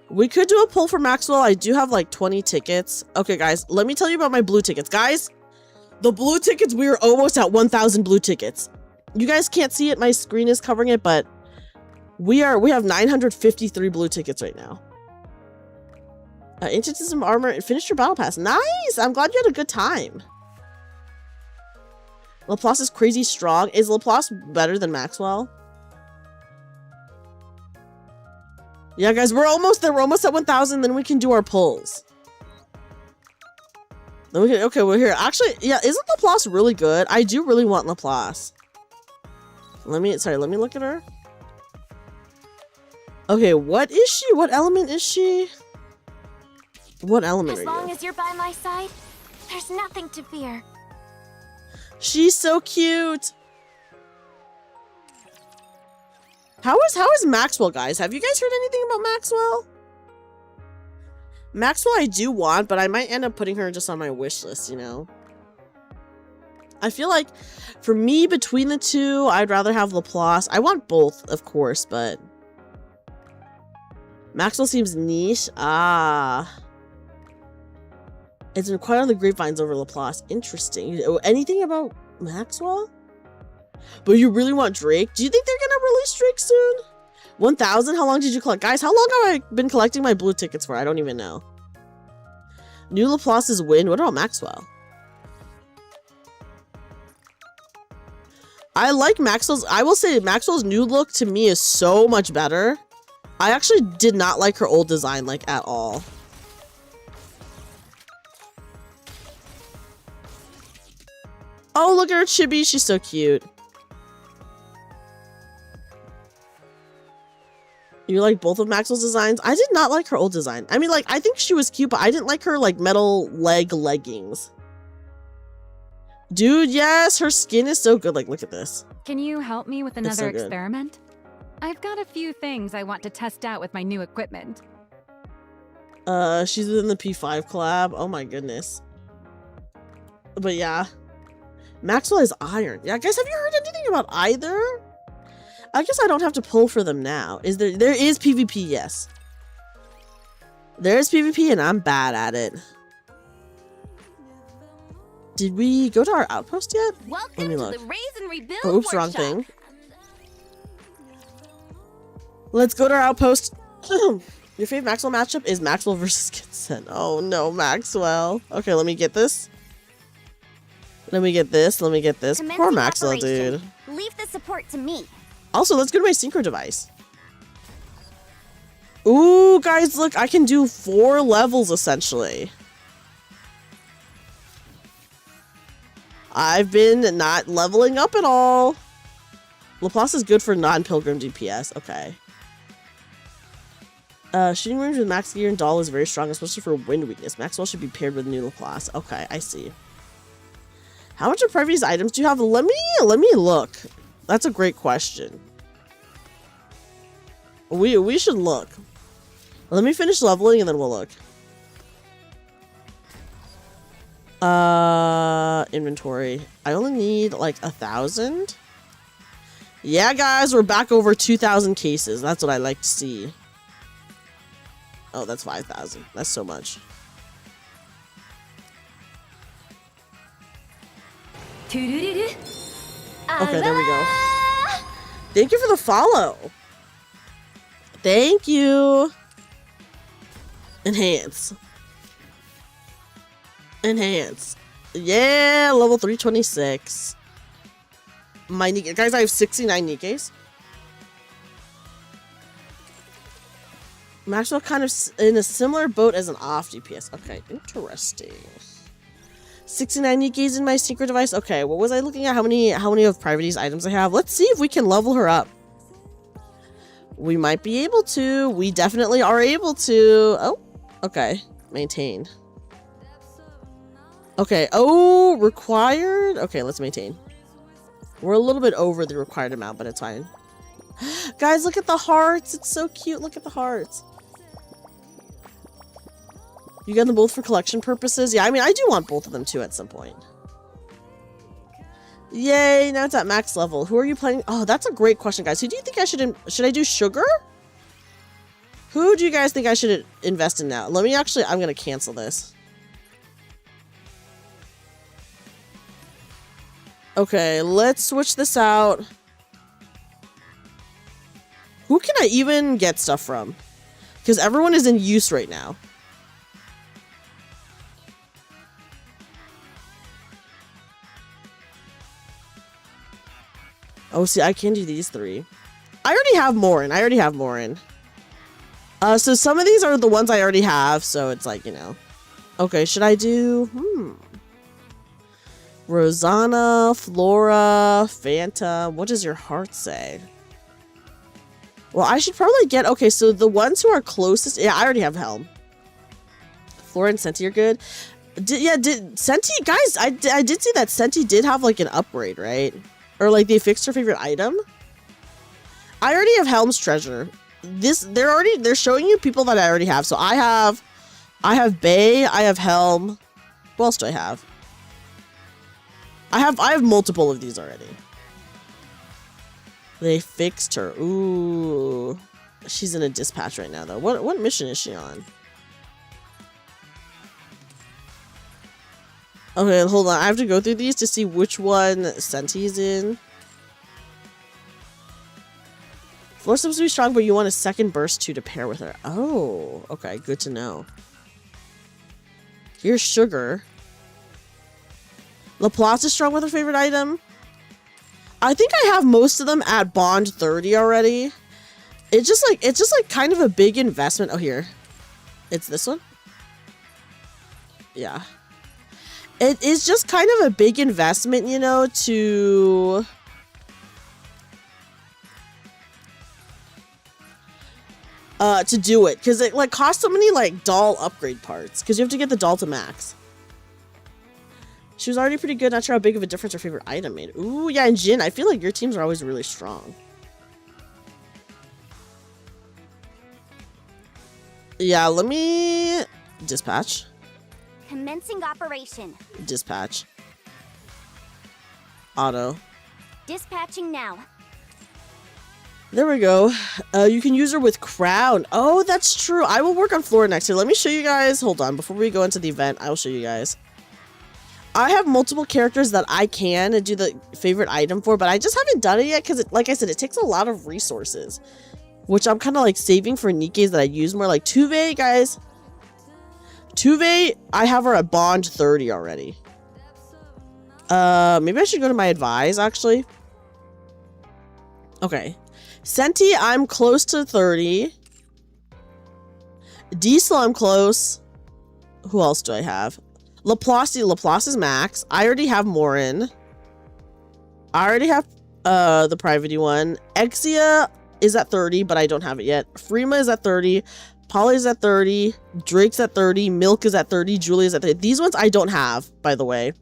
We could do a poll for Maxwell. I do have like 20 tickets. Okay, guys, let me tell you about my blue tickets. Guys, the blue tickets, we are almost at 1,000 blue tickets. You guys can't see it. My screen is covering it, but we have 953 blue tickets right now. Antitism armor and finish your battle pass. Nice! I'm glad you had a good time. Laplace is crazy strong. Is Laplace better than Maxwell? Yeah, guys, we're almost there. We're almost at 1,000. Then we can do our pulls. Then we can, okay, we're here. Actually, yeah, isn't Laplace really good? I do really want Laplace. Let me look at her. Okay, what is she? What element is she? What element are you? As long as you're by my side, there's nothing to fear. She's so cute. How is Maxwell, guys? Have you guys heard anything about Maxwell? Maxwell I do want, but I might end up putting her just on my wish list, you know? I feel like for me, between the two, I'd rather have Laplace. I want both, of course, but Maxwell seems niche. Ah. It's been quite on the grapevines over Laplace. Interesting. Anything about Maxwell? But you really want Drake? Do you think they're gonna release Drake soon? 1,000? How long did you collect? Guys, how long have I been collecting my blue tickets for? I don't even know. New Laplace's win. What about Maxwell? I like Maxwell's. I will say Maxwell's new look to me is so much better. I actually did not like her old design, like, at all. Oh, look at her chibi. She's so cute. You like both of Maxwell's designs? I did not like her old design. I mean, like, I think she was cute, but I didn't like her, like, metal leg leggings. Dude, yes, her skin is so good. Like, look at this. Can you help me with so another good. experiment? I've got a few things I want to test out with my new equipment. She's in the P5 collab. Oh my goodness. But yeah. Maxwell is iron. Yeah, guys, have you heard anything about either? I guess I don't have to pull for them now. There is PvP, yes. There's PvP and I'm bad at it. Did we go to our outpost yet? Welcome Let me to look. the Raise and Rebuild Oh, oops, wrong workshop. thing. Let's go to our outpost. Your favorite Maxwell matchup is Maxwell versus Kitsen. Oh no, Maxwell. Okay, let me get this. Let me get this. Let me get this. Poor Commencing Maxwell, operation. dude. Leave the support to me. Also, let's go to my synchro device. Ooh, guys, look, I can do 4 levels essentially. I've been not leveling up at all. Laplace is good for non-pilgrim DPS. Okay. Shooting range with max gear and doll is very strong, especially for wind weakness. Maxwell should be paired with new Laplace. Okay, I see. How much of previous items do you have? Let me look. That's a great question. We should look. Let me finish leveling and then we'll look. Inventory. I only need like 1,000. Yeah, guys, we're back over 2,000 cases. That's what I like to see. Oh, that's 5,000. That's so much. Okay, there we go. Thank you for the follow. Thank you. Enhance. Enhance. Yeah, level 326. My Nikke. Guys, I have 69 Nikkes. Maxwell kind of in a similar boat as an off DPS. Okay, interesting. 69 Nikkes in my secret device. Okay, what was I looking at? How many of Priority's items I have? Let's see if we can level her up. We might be able to. We definitely are able to. Oh, okay. Maintain. Okay. Oh, required. Okay, let's maintain. We're a little bit over the required amount, but it's fine. Guys, look at the hearts. It's so cute. Look at the hearts. You got them both for collection purposes? Yeah, I mean, I do want both of them too at some point. Yay, now it's at max level. Who are you playing? Oh, that's a great question, guys. Who do you think I should I do Sugar? Who do you guys think I should invest in now? Let me actually, I'm going to cancel this. Okay, let's switch this out. Who can I even get stuff from? Because everyone is in use right now. Oh, see, I can do these three. I already have Morin. So some of these are the ones I already have, so it's like, you know. Okay, should I do... Rosanna, Flora, Phantom. What does your heart say? Well, I should probably get... Okay, so the ones who are closest... Yeah, I already have Helm. Flora and Senti are good. Did Senti... Guys, I did see that Senti did have, like, an upgrade, right? Or, like, they fixed her favorite item. I already have Helm's treasure. They're showing you people that I already have. So I have Bay, I have Helm. What else do I have? I have multiple of these already. They fixed her. Ooh. She's in a dispatch right now, though. What mission is she on? Okay, hold on. I have to go through these to see which one Senti's in. Flora's supposed to be strong, but you want a second burst 2 to pair with her. Oh, okay. Good to know. Here's Sugar. Laplace is strong with her favorite item. I think I have most of them at Bond 30 already. It's just like kind of a big investment. Oh, here. It's this one? Yeah. It is just kind of a big investment, you know, to do it. Because it like costs so many like doll upgrade parts. Because you have to get the doll to max. She was already pretty good. Not sure how big of a difference her favorite item made. Ooh, yeah, and Jin, I feel like your teams are always really strong. Yeah, let me dispatch. Commencing operation. Dispatch. Auto. Dispatching now. There we go. You can use her with Crown. Oh, that's true. I will work on Flora next here. Let me show you guys. Hold on. Before we go into the event, I will show you guys. I have multiple characters that I can do the favorite item for, but I just haven't done it yet because, like I said, it takes a lot of resources, which I'm kind of like saving for NIKKE's that I use more. Like Tuve, guys. Tuve, I have her at Bond 30 already. Maybe I should go to my advise, actually. Okay. Senti, I'm close to 30. Diesel, I'm close. Who else do I have? Laplace is max. I already have Morin. I already have the private one. Exia is at 30, but I don't have it yet. Freema is at 30. Polly's at 30. Drake's at 30. Milk is at 30. Julia's at 30. These ones I don't have, by the way.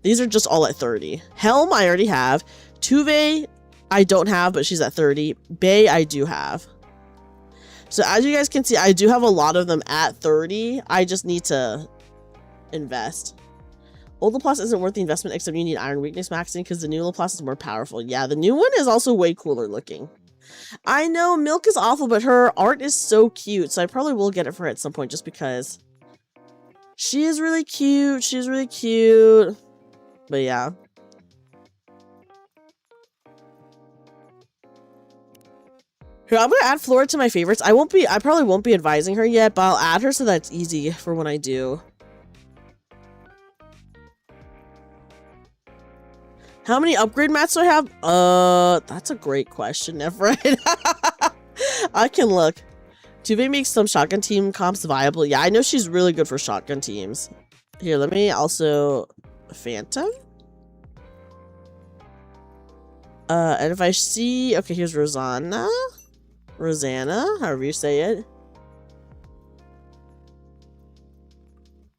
These are just all at 30. Helm, I already have. Tuve, I don't have, but she's at 30. Bay, I do have. So as you guys can see, I do have a lot of them at 30. I just need to invest. Old Laplace isn't worth the investment, except you need Iron Weakness maxing because the new Laplace is more powerful. Yeah, the new one is also way cooler looking. I know Milk is awful, but her art is so cute, so I probably will get it for her at some point just because she is really cute. She's really cute. But yeah. Here, I'm gonna add Flora to my favorites. I probably won't be advising her yet, but I'll add her so that's easy for when I do. How many upgrade mats do I have? That's a great question, Nephrite. I can look. Tuve makes some shotgun team comps viable. Yeah, I know she's really good for shotgun teams. Here, let me also... Phantom? And if I see... Okay, here's Rosanna, however you say it.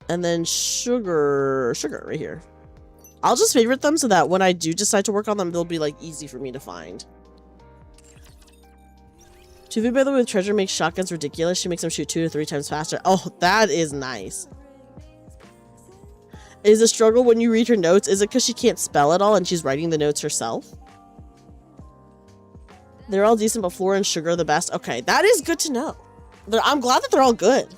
And then Sugar right here. I'll just favorite them so that when I do decide to work on them, they'll be like easy for me to find. Tuve, by the way, with treasure makes shotguns ridiculous. She makes them shoot 2 to 3 times faster. Oh, that is nice. Is the struggle when you read her notes? Is it because she can't spell it all and she's writing the notes herself? They're all decent, but Flora and Sugar are the best. Okay, that is good to know. I'm glad that they're all good.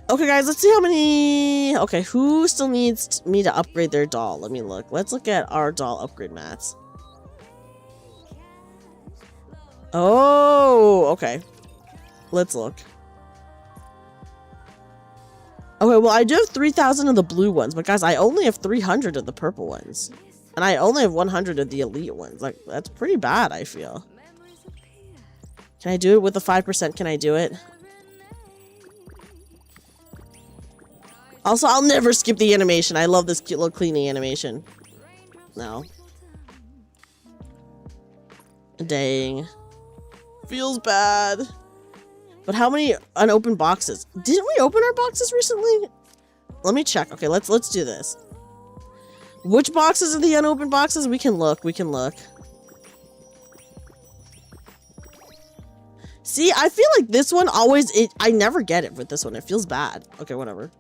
Okay, guys, let's see how many... Okay, who still needs me to upgrade their doll? Let me look. Let's look at our doll upgrade mats. Oh, okay. Let's look. Okay, well, I do have 3,000 of the blue ones, but guys, I only have 300 of the purple ones. And I only have 100 of the elite ones. Like, that's pretty bad, I feel. Can I do it with the 5%? Can I do it? Also, I'll never skip the animation. I love this cute little cleaning animation. No. Dang. Feels bad. But how many unopened boxes? Didn't we open our boxes recently? Let me check. Okay, let's do this. Which boxes are the unopened boxes? We can look. We can look. See, I feel like this one always... I never get it with this one. It feels bad. Okay, whatever.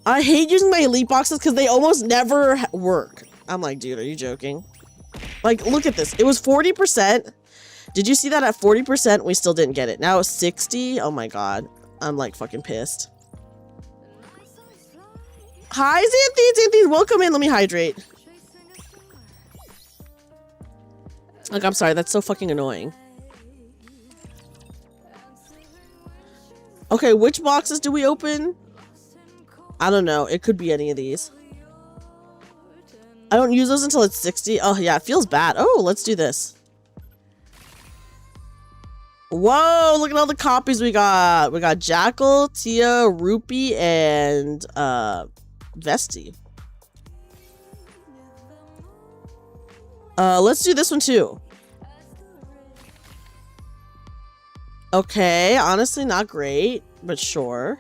I hate using my elite boxes because they almost never work. I'm like, dude, are you joking? Like, look at this. It was 40%. Did you see that at 40%? We still didn't get it. Now it's 60. Oh my god. I'm like fucking pissed. Hi, Xanthe. Xanthe, welcome in. Let me hydrate. Like, I'm sorry. That's so fucking annoying. Okay, which boxes do we open? I don't know. It could be any of these. I don't use those until it's 60. Oh, yeah. It feels bad. Oh, let's do this. Whoa, look at all the copies we got. We got Jackal, Tia, Rupee, and Vesti. Let's do this one too. Okay, honestly not great, but sure.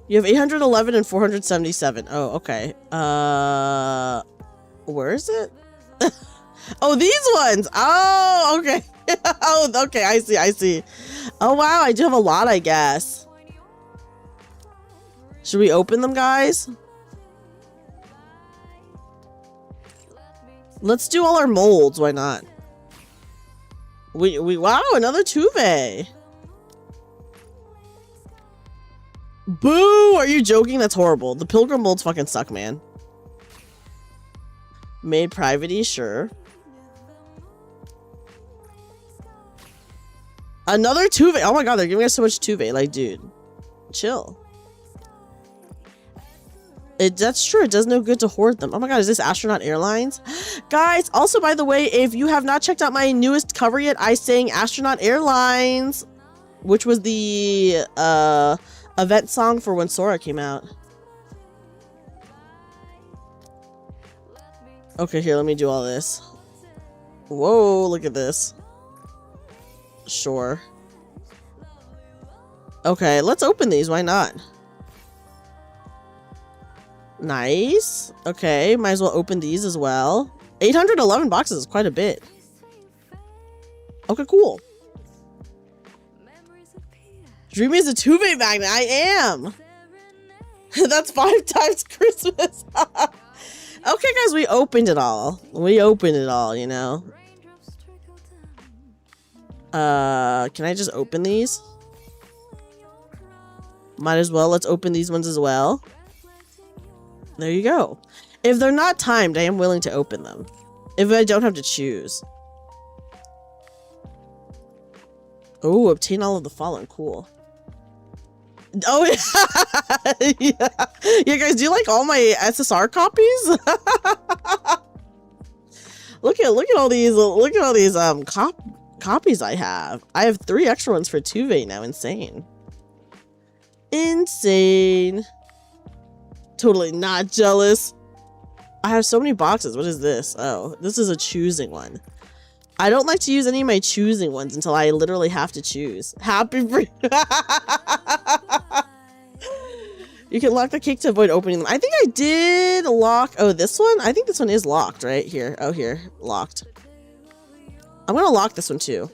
You have 811 and 477. Oh, okay. Where is it? Oh, these ones. Oh, okay. Oh, okay. I see. I see. Oh, wow. I do have a lot, I guess. Should we open them, guys? Let's do all our molds. Why not? Wow, another Tuve. Boo! Are you joking? That's horrible. The Pilgrim molds fucking suck, man. Made privatey, sure. Another Tuve. Oh my god, they're giving us so much Tuve. Like, dude, chill. That's true. It does no good to hoard them. Oh my god, is this Astronaut Airlines? Guys, also, by the way, if you have not checked out my newest cover yet, I sang Astronaut Airlines, which was the event song for when Sora came out. Okay, here, let me do all this. Whoa, look at this. Sure. Okay, let's open these. Why not? Nice. Okay, might as well open these as well. 811 boxes is quite a bit. Okay, cool. Dreamy is a Tuve magnet. I am. That's 5 times Christmas. Okay, guys, we opened it all. We opened it all, you know. Can I just open these? Might as well. Let's open these ones as well. There you go. If they're not timed, I am willing to open them. If I don't have to choose. Oh, obtain all of the fallen. Cool. Oh, yeah. Yeah, guys, do you like all my SSR copies? Look at all these copies I have. I have 3 extra ones for Tuve now. Insane. Insane. Totally not jealous. I have so many boxes. What is this? Oh, this is a choosing one. I don't like to use any of my choosing ones until I literally have to choose. Happy for You can lock the cake to avoid opening them. I think I did lock. Oh, this one? I think this one is locked, right? Here. Oh, here. Locked. I'm gonna lock this one too.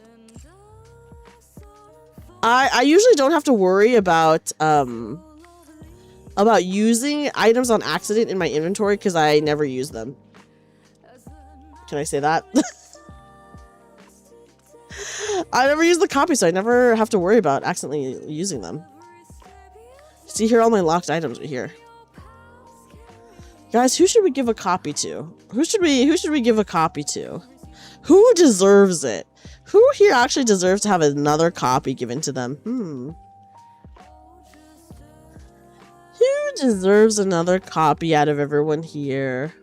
I usually don't have to worry about using items on accident in my inventory because I never use them. Can I say that? I never use the copy, so I never have to worry about accidentally using them. See here, all my locked items are here. Guys, who should we give a copy to? Who should we give a copy to? Who deserves it? Who here actually deserves to have another copy given to them? Who deserves another copy out of everyone here?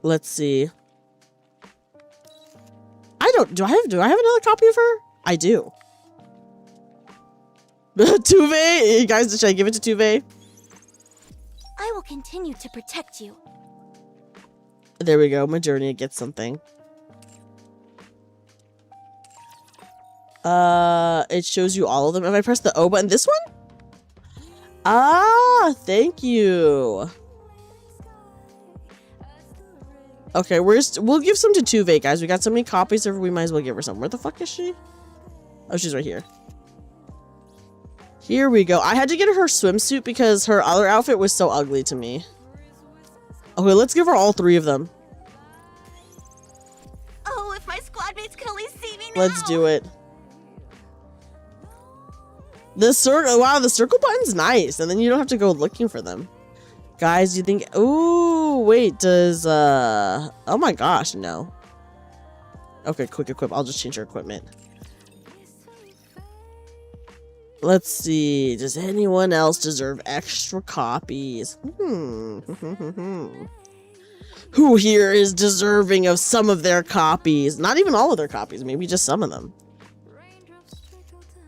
Let's see. Do I have another copy of her? I do. Tuve? Guys, should I give it to Tuve? I will continue to protect you. There we go. Majournia gets something. It shows you all of them. If I press the O button, this one? Ah, thank you. Okay, we'll give some to Tuve, guys. We got so many copies of her, we might as well give her some. Where the fuck is she? Oh, she's right here. Here we go. I had to get her swimsuit because her other outfit was so ugly to me. Okay, let's give her all 3 of them. Oh, if my squad mates could only see me now. Let's do it. The circle, wow, the circle button's nice, and then you don't have to go looking for them. Guys, you think, ooh, wait, does, oh my gosh, no. Okay, quick equip, I'll just change her equipment. Let's see, does anyone else deserve extra copies? Who here is deserving of some of their copies? Not even all of their copies, maybe just some of them.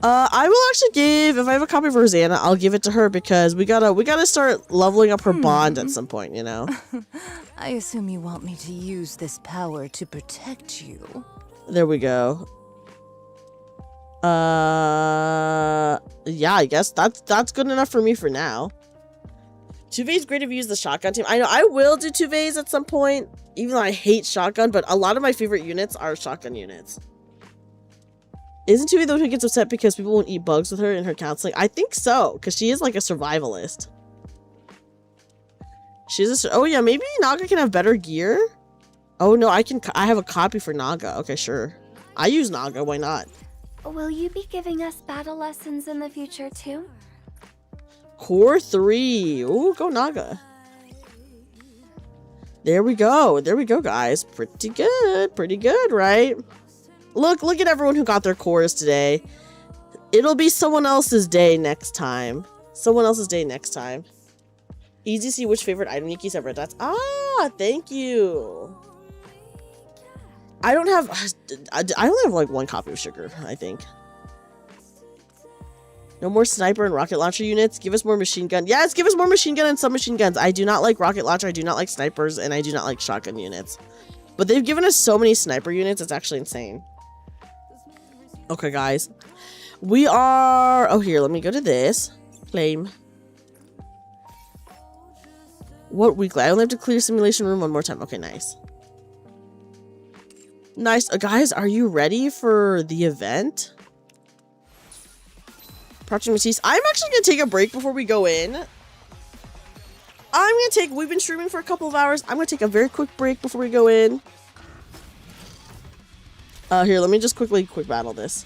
I will actually give, if I have a copy of Rosanna, I'll give it to her because we gotta start leveling up her bond at some point, you know? I assume you want me to use this power to protect you. There we go. Yeah, I guess that's good enough for me for now. Tuve's great if you use the shotgun team. I know I will do Tuve's at some point, even though I hate shotgun, but a lot of my favorite units are shotgun units. Isn't Tuve the one who gets upset because people won't eat bugs with her in her counseling? I think so, because she is like a survivalist. Oh yeah, maybe Naga can have better gear? Oh no, I have a copy for Naga. Okay, sure. I use Naga, why not? Will you be giving us battle lessons in the future too? Core 3. Ooh, go Naga. There we go, guys. Pretty good, right? Look at everyone who got their cores today. It'll be someone else's day next time. Easy to see which favorite item Nikki's have red dots. Ah, thank you. I only have like 1 copy of Sugar, I think. No more sniper and rocket launcher units. Give us more machine gun. Yes, give us more machine gun and some machine guns. I do not like rocket launcher. I do not like snipers, and I do not like shotgun units. But they've given us so many sniper units. It's actually insane. Okay, guys. We are... Oh, here. Let me go to this. Claim. What weekly? I only have to clear simulation room 1 more time. Okay, nice. Nice. Guys, are you ready for the event? Project MATIS. I'm actually going to take a break before we go in. We've been streaming for a couple of hours. I'm going to take a very quick break before we go in. Here, let me just quick battle this.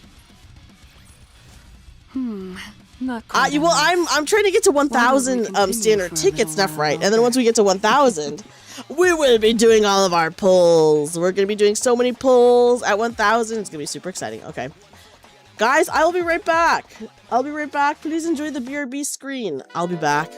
Not quite. Well, I'm trying to get to 1,000 standard tickets left, right? And then once we get to 1,000, we will be doing all of our pulls. We're gonna be doing so many pulls at 1,000. It's gonna be super exciting. Okay, guys, I will be right back. Please enjoy the BRB screen. I'll be back.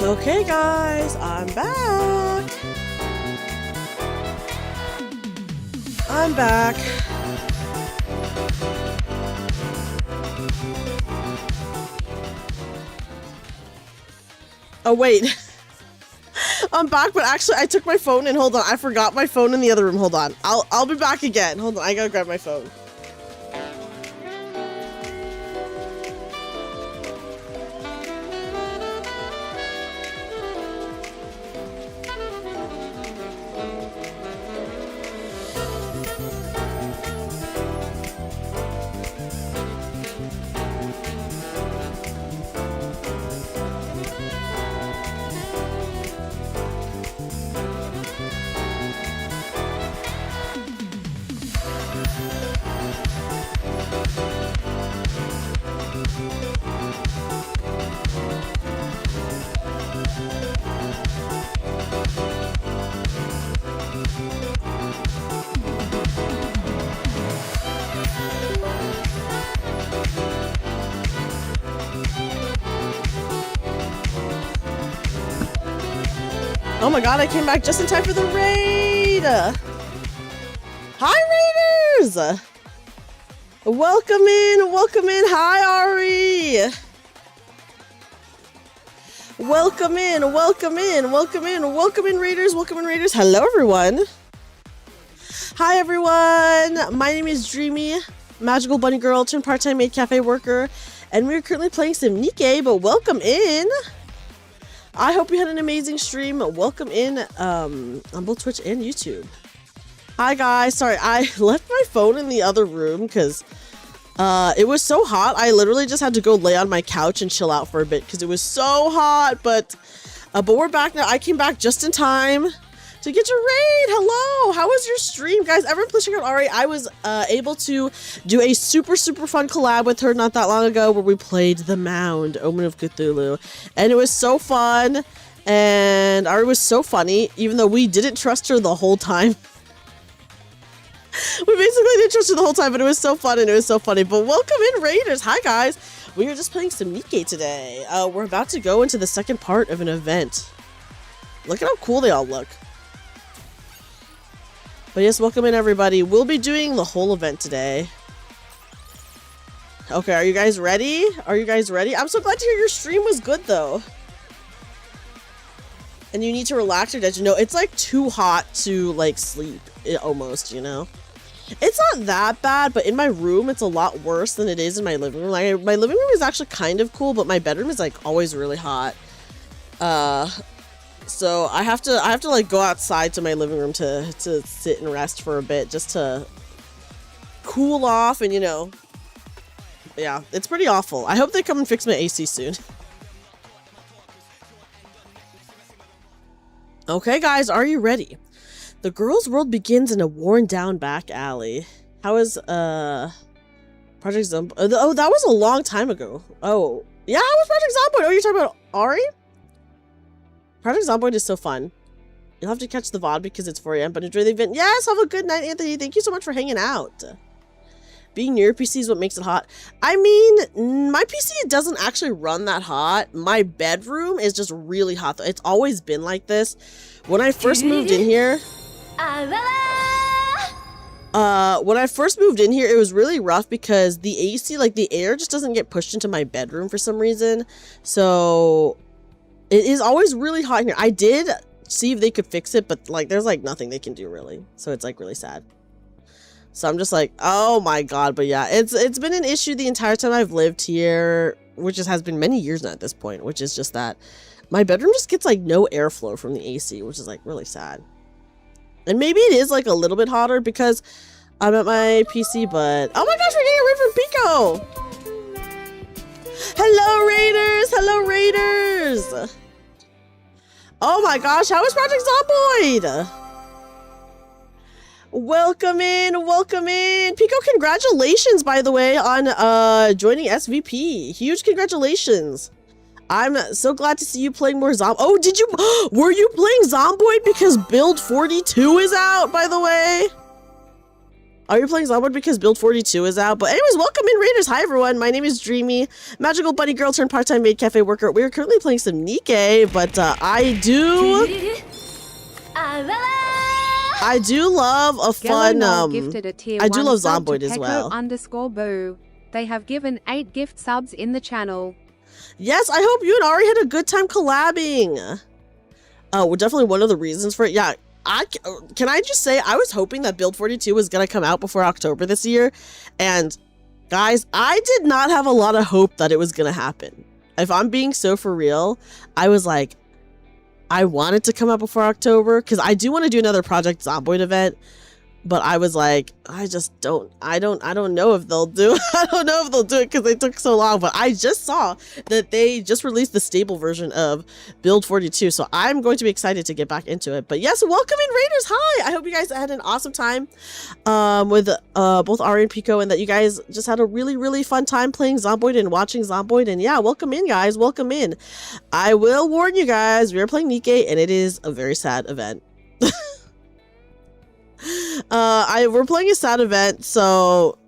Okay guys, I'm back. I'm back. Oh wait. I'm back, but actually I took my phone and hold on. I forgot my phone in the other room. Hold on. I'll be back again. Hold on. I gotta grab my phone. Oh my god, I came back just in time for the raid! Hi, Raiders! Welcome in, welcome in. Hi, Ari! Welcome in, welcome in, welcome in, welcome in, Raiders, welcome in, Raiders. Hello, everyone. Hi, everyone. My name is Dreamy, magical bunny girl turned part-time maid cafe worker, and we're currently playing some NIKKE, but welcome in. I hope you had an amazing stream. Welcome in on both Twitch and YouTube. Hi guys, sorry, I left my phone in the other room because it was so hot. I literally just had to go lay on my couch and chill out for a bit because it was so hot. But we're back now. I came back just in time to get your raid. Hello, how was your stream, guys? Everyone please check out Ari. I was able to do a super fun collab with her not that long ago where we played The Mound, Omen of Cthulhu, and it was so fun. And Ari was so funny, even though we didn't trust her the whole time. We basically didn't trust her the whole time, but it was so fun and it was so funny. But welcome in, Raiders. Hi guys, we are just playing some NIKKE today. We're about to go into the second part of an event. Look at how cool they all look. But yes, welcome in everybody. We'll be doing the whole event today. Okay, are you guys ready? Are you guys ready? I'm so glad to hear your stream was good though. And you need to relax your dead. You know, it's like too hot to like sleep almost, you know. It's not that bad, but in my room it's a lot worse than it is in my living room. Like my living room is actually kind of cool, but my bedroom is like always really hot. So I have to like go outside to my living room to sit and rest for a bit just to cool off, and you know, yeah, it's pretty awful. I hope they come and fix my AC soon. Okay guys, are you ready? The girls' world begins in a worn down back alley. How is Project Zomboid? Oh, that was a long time ago. Oh yeah, how was Project Zomboid? Oh, you're talking about Ari? Project Zomboid is so fun. You'll have to catch the VOD because it's 4 AM, but enjoy the event. Yes, have a good night, Anthony. Thank you so much for hanging out. Being near your PC is what makes it hot. I mean, my PC doesn't actually run that hot. My bedroom is just really hot though. It's always been like this. When I first moved in here, when I first moved in here, it was really rough because the AC, like the air just doesn't get pushed into my bedroom for some reason. So it is always really hot in here. I did see if they could fix it, but like there's like nothing they can do really. So it's like really sad. So I'm just like, oh my god. But yeah, it's been an issue the entire time I've lived here, which has been many years now at this point, which is just that my bedroom just gets like no airflow from the AC, which is like really sad. And maybe it is like a little bit hotter because I'm at my PC, but oh my gosh, we're getting a raid from Pico! Hello Raiders! Hello Raiders! Oh my gosh, how is Project Zomboid? Welcome in, welcome in. Pico, congratulations by the way on joining SVP. Huge congratulations. I'm so glad to see you playing more Oh, did you? Were you playing Zomboid because Build 42 is out, by the way? Are you playing Zomboid because Build 42 is out? But anyways, welcome in, Raiders. Hi, everyone. My name is Dreamy, magical bunny girl turned part-time maid cafe worker. We're currently playing some NIKKE, but I do love a fun, I do love Zomboid as well. _boo. They have given 8 gift subs in the channel. Yes, I hope you and Ari had a good time collabing. Well, definitely one of the reasons for it. Yeah, can I just say, I was hoping that Build 42 was going to come out before October this year. And guys, I did not have a lot of hope that it was going to happen. If I'm being so for real, I was like, I wanted to come out before October because I do want to do another Project Zomboid event. But I was like, I don't know if they'll do it. I don't know if they'll do it because they took so long. But I just saw that they just released the stable version of Build 42. So I'm going to be excited to get back into it. But yes, welcome in Raiders. Hi. I hope you guys had an awesome time with both Ari and Pico, and that you guys just had a really, really fun time playing Zomboid and watching Zomboid. And yeah, welcome in, guys. Welcome in. I will warn you guys, we are playing NIKKE and it is a very sad event. We're playing a sad event, so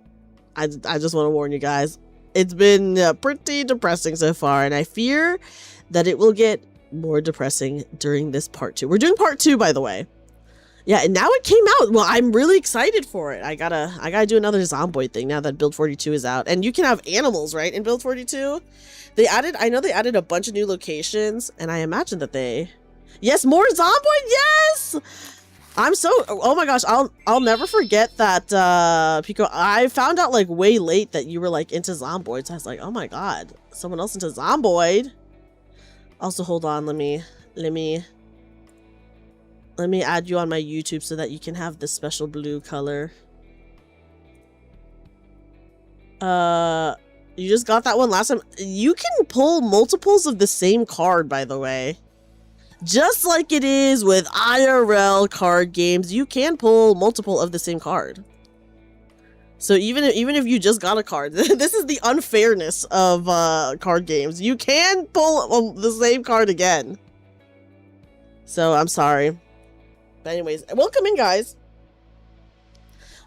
I just want to warn you guys. It's been pretty depressing so far, and I fear that it will get more depressing during this part 2. We're doing part 2, by the way. Yeah, and now it came out. Well, I'm really excited for it. I gotta do another Zomboid thing now that Build 42 is out, and you can have animals, right, in Build 42. I know they added a bunch of new locations, and I imagine that yes, more Zomboid. Yes. I'm so, oh my gosh, I'll never forget that, Pico, I found out like way late that you were like into Zomboids. I was like, oh my god, someone else into Zomboid. Also, hold on, let me add you on my YouTube so that you can have this special blue color. You just got that one last time. You can pull multiples of the same card, by the way. Just like it is with IRL card games, you can pull multiple of the same card. So even if you just got a card, this is the unfairness of card games. You can pull the same card again. So I'm sorry. But anyways, welcome in, guys.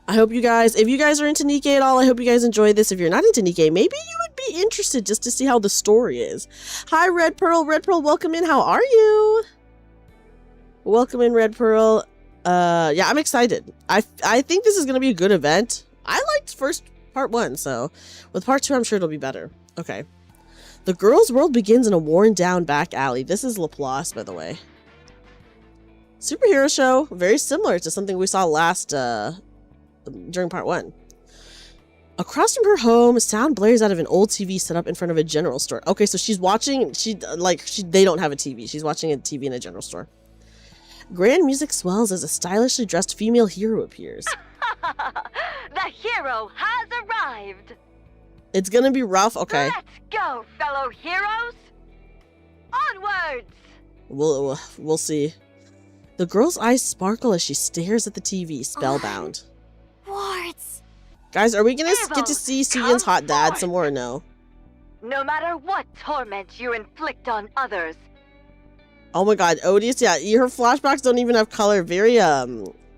I hope you guys, if you guys are into NIKKE at all, I hope you guys enjoy this. If you're not into NIKKE, maybe you would be interested just to see how the story is. Hi, Red Pearl. Red Pearl, welcome in. How are you? Welcome in, Red Pearl. Yeah, I'm excited. I think this is going to be a good event. I liked first part 1, so with part 2, I'm sure it'll be better. Okay. The girl's world begins in a worn-down back alley. This is Laplace, by the way. Superhero show. Very similar to something we saw last, during part 1. Across from her home, sound blares out of an old TV set up in front of a general store. Okay, so she's watching, they don't have a TV. She's watching a TV in a general store. Grand music swells as a stylishly dressed female hero appears. The hero has arrived. It's gonna be rough. Okay. Let's go, fellow heroes. Onwards. We'll see. The girl's eyes sparkle as she stares at the TV, spellbound. Wards. Guys, are we gonna get to see Suyeon's hot dad some more or no? No matter what torment you inflict on others. Oh my god, Odious, yeah, her flashbacks don't even have color. Very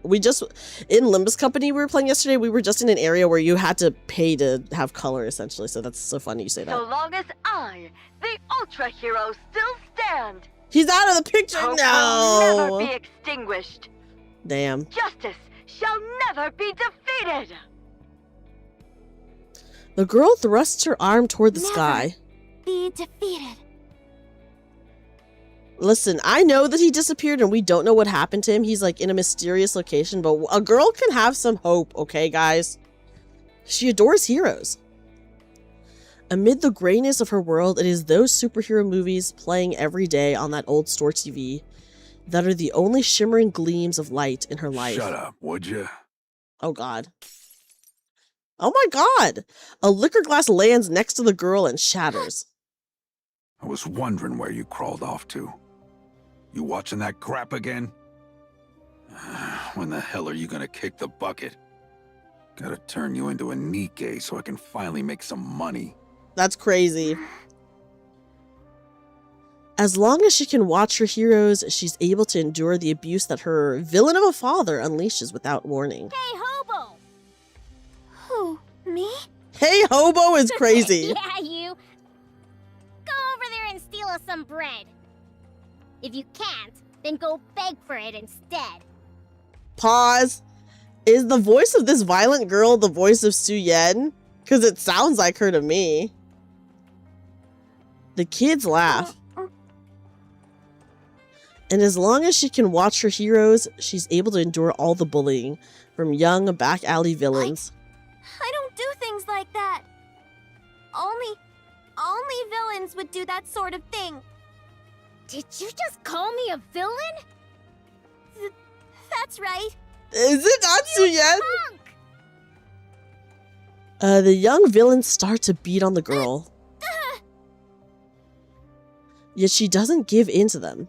We just, in Limbus Company we were playing yesterday, we were just in an area where you had to pay to have color, essentially. So that's so funny you say that. So long as I, the Ultra Hero, still stand, He's out of the picture hope now! will never be extinguished. Damn. Justice shall never be defeated. The girl thrusts her arm toward the Never. sky. Be defeated. Listen, I know that he disappeared and we don't know what happened to him. He's like in a mysterious location, but a girl can have some hope, okay, guys? She adores heroes. Amid the grayness of her world, it is those superhero movies playing every day on that old store TV that are the only shimmering gleams of light in her life. Shut up, would you? Oh, God. Oh, my God. A liquor glass lands next to the girl and shatters. I was wondering where you crawled off to. You watching that crap again? When the hell are you gonna kick the bucket? Gotta turn you into a NIKKE so I can finally make some money. That's crazy. As long as she can watch her heroes, she's able to endure the abuse that her villain of a father unleashes without warning. Hey, hobo! Who? Me? Hey, hobo is crazy. Yeah, you. Go over there and steal us some bread. If you can't, then go beg for it instead. Pause. Is the voice of this violent girl the voice of Su Yen? Because it sounds like her to me. The kids laugh. And as long as she can watch her heroes, she's able to endure all the bullying from young back alley villains. I don't do things like that. Only villains would do that sort of thing. Did you just call me a villain? That's right. Is it not Su Yen? Punk! The young villains start to beat on the girl. Yet she doesn't give in to them.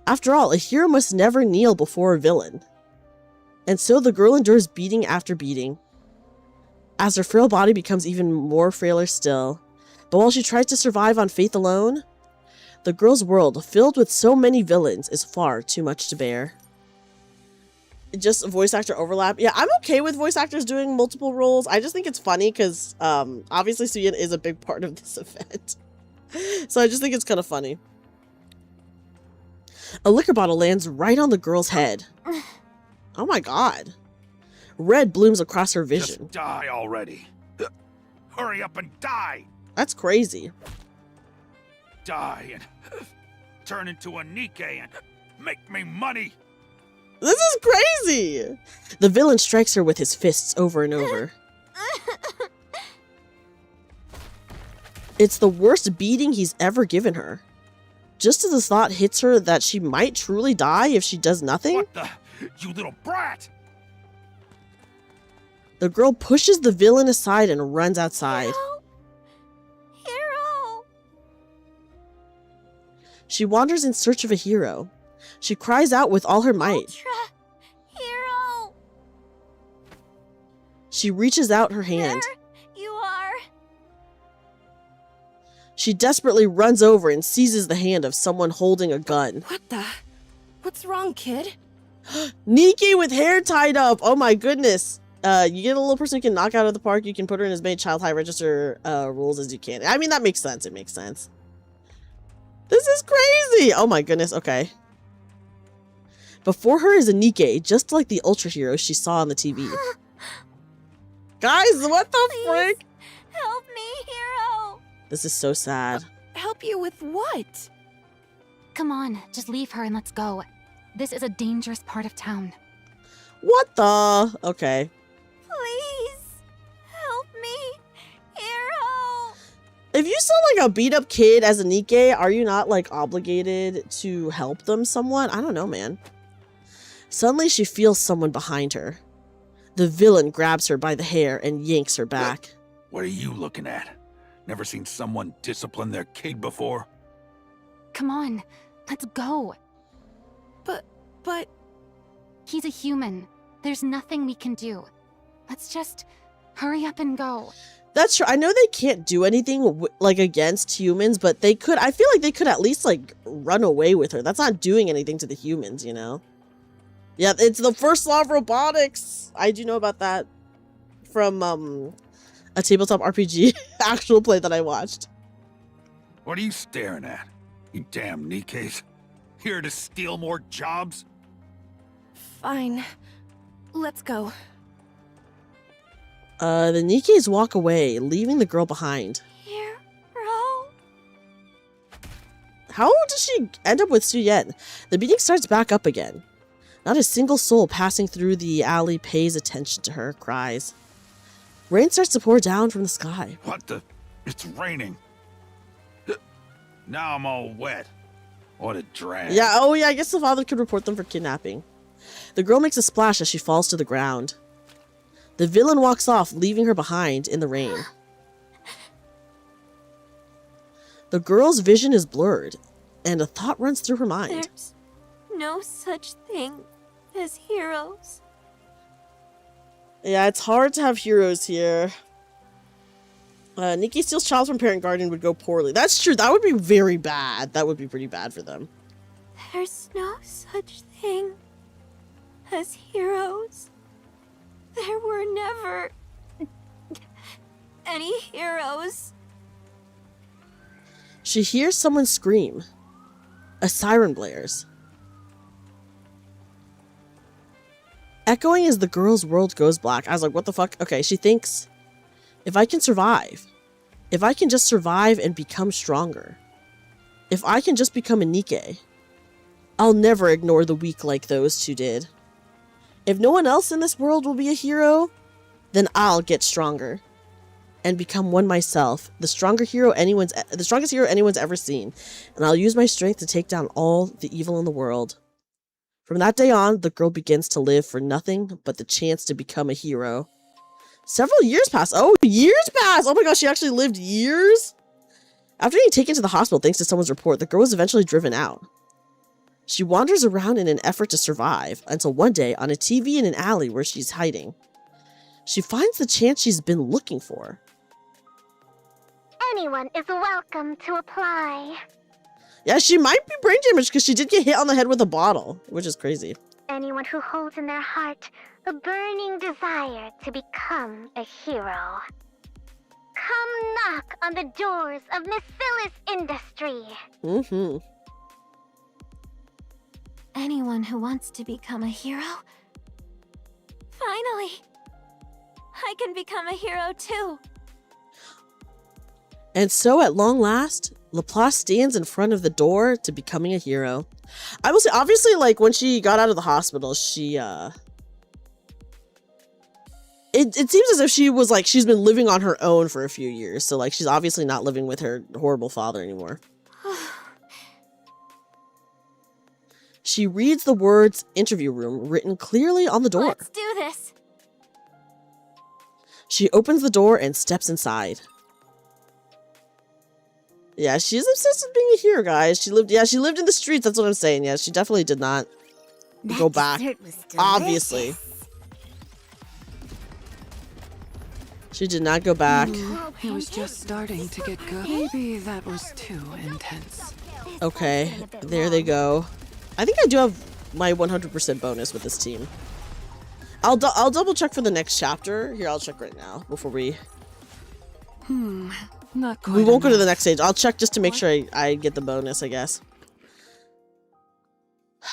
After all, a hero must never kneel before a villain. And so the girl endures beating after beating, as her frail body becomes even more frailer still. But while she tries to survive on faith alone, the girl's world, filled with so many villains, is far too much to bear. Just voice actor overlap. Yeah, I'm okay with voice actors doing multiple roles. I just think it's funny because obviously Su Yen is a big part of this event. So I just think it's kind of funny. A liquor bottle lands right on the girl's head. Oh my God. Red blooms across her vision. Just die already. Hurry up and die. That's crazy. Die and turn into a NIKKE and make me money. This is crazy. The villain strikes her with his fists over and over. It's the worst beating he's ever given her. Just as the thought hits her that she might truly die if she does nothing. What the? You little brat! The girl pushes the villain aside and runs outside. Hero! She wanders in search of a hero. She cries out with all her might. Ultra Hero! She reaches out her hand. There you are. She desperately runs over and seizes the hand of someone holding a gun. What the? What's wrong, kid? NIKKE with hair tied up! Oh my goodness! You get a little person you can knock out of the park, you can put her in as many child high register rules as you can. I mean, that makes sense. It makes sense. This is crazy! Oh my goodness, okay. Before her is a NIKKE, just like the Ultra Hero she saw on the TV. Guys, what the frick? Help me, Hero! This is so sad. Help you with what? Come on, just leave her and let's go. This is a dangerous part of town. What the? Okay. Please, help me, Hero! If you saw like a beat up kid as a NIKKE, are you not like obligated to help them somewhat? I don't know, man. Suddenly she feels someone behind her. The villain grabs her by the hair and yanks her back. What are you looking at? Never seen someone discipline their kid before? Come on, let's go. But... He's a human. There's nothing we can do. Let's just hurry up and go. That's true. I know they can't do anything like against humans, but they could. I feel like they could at least like run away with her. That's not doing anything to the humans, you know? Yeah, it's the first law of robotics. I do know about that from a tabletop RPG actual play that I watched. What are you staring at? You damn NIKKEs. Here to steal more jobs? Fine. Let's go. The NIKKEs walk away, leaving the girl behind. Hero? How does she end up with Suyen? The beating starts back up again. Not a single soul passing through the alley pays attention to her cries. Rain starts to pour down from the sky. What the? It's raining. Now I'm all wet. What a drag. Yeah, oh yeah, I guess the father could report them for kidnapping. The girl makes a splash as she falls to the ground. The villain walks off, leaving her behind in the rain. The girl's vision is blurred, and a thought runs through her mind. There's no such thing as heroes. Yeah, it's hard to have heroes here. NIKKE steals child from parent guardian would go poorly. That's true. That would be very bad. That would be pretty bad for them. There's no such thing as heroes. There were never any heroes. She hears someone scream. A siren blares. Echoing as the girl's world goes black. I was like, what the fuck? Okay, she thinks, if I can survive, if I can just survive and become stronger, if I can just become a NIKKE, I'll never ignore the weak like those two did. If no one else in this world will be a hero, then I'll get stronger and become one myself, the strongest hero anyone's ever seen, and I'll use my strength to take down all the evil in the world. From that day on, the girl begins to live for nothing but the chance to become a hero. Several years pass. Oh, years pass! Oh my gosh, she actually lived years? After being taken to the hospital thanks to someone's report, the girl was eventually driven out. She wanders around in an effort to survive, until one day, on a TV in an alley where she's hiding, she finds the chance she's been looking for. Anyone is welcome to apply. Yeah, she might be brain damaged because she did get hit on the head with a bottle, which is crazy. Anyone who holds in their heart a burning desire to become a hero. Come knock on the doors of Miss Phyllis Industry. Mm-hmm. Anyone who wants to become a hero? Finally! I can become a hero too. And so, at long last, Laplace stands in front of the door to becoming a hero. I will say, obviously, like, when she got out of the hospital, she, It seems as if she was, like, she's been living on her own for a few years. So, like, she's obviously not living with her horrible father anymore. She reads the words interview room written clearly on the door. Let's do this. She opens the door and steps inside. Yeah, she's obsessed with being a hero, guys. She lived in the streets, that's what I'm saying. Yeah, she definitely did not go back. Obviously. She did not go back. It was just starting to get good. Maybe that was too intense. Okay, there they go. I think I do have my 100% bonus with this team. I'll double check for the next chapter. Here, I'll check right now before we... Not quite We won't go to the enough. next stage. I'll check just to make sure I get the bonus, I guess.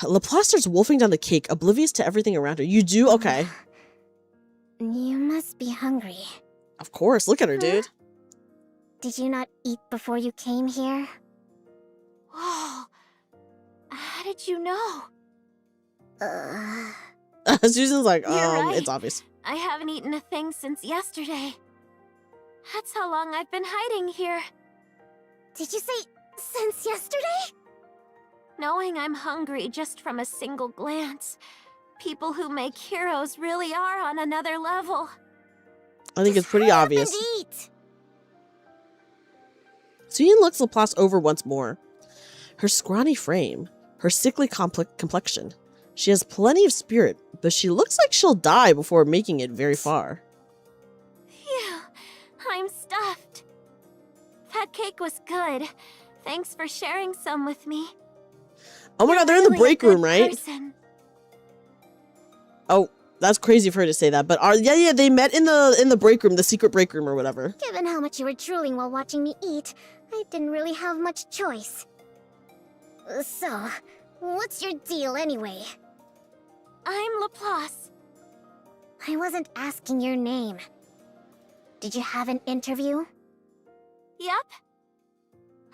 Laplace starts wolfing down the cake, oblivious to everything around her. You do? Okay. You must be hungry. Of course. Look at her, dude. Did you not eat before you came here? Whoa. How did you know? Susan's like, You're right. it's obvious. I haven't eaten a thing since yesterday. That's how long I've been hiding here. Did you say since yesterday? Knowing I'm hungry just from a single glance, people who make heroes really are on another level. I think it's pretty obvious. Eat. Suyin looks Laplace over once more. Her scrawny frame, her sickly complexion. She has plenty of spirit, but she looks like she'll die before making it very far. Phew, I'm stuffed. That cake was good. Thanks for sharing some with me. Oh my god, they're in the break room, right? Person. That's crazy for her to say that. But yeah, they met in the break room, the secret break room or whatever. Given how much you were drooling while watching me eat, I didn't really have much choice. So, what's your deal anyway? I'm Laplace. I wasn't asking your name. Did you have an interview? Yep.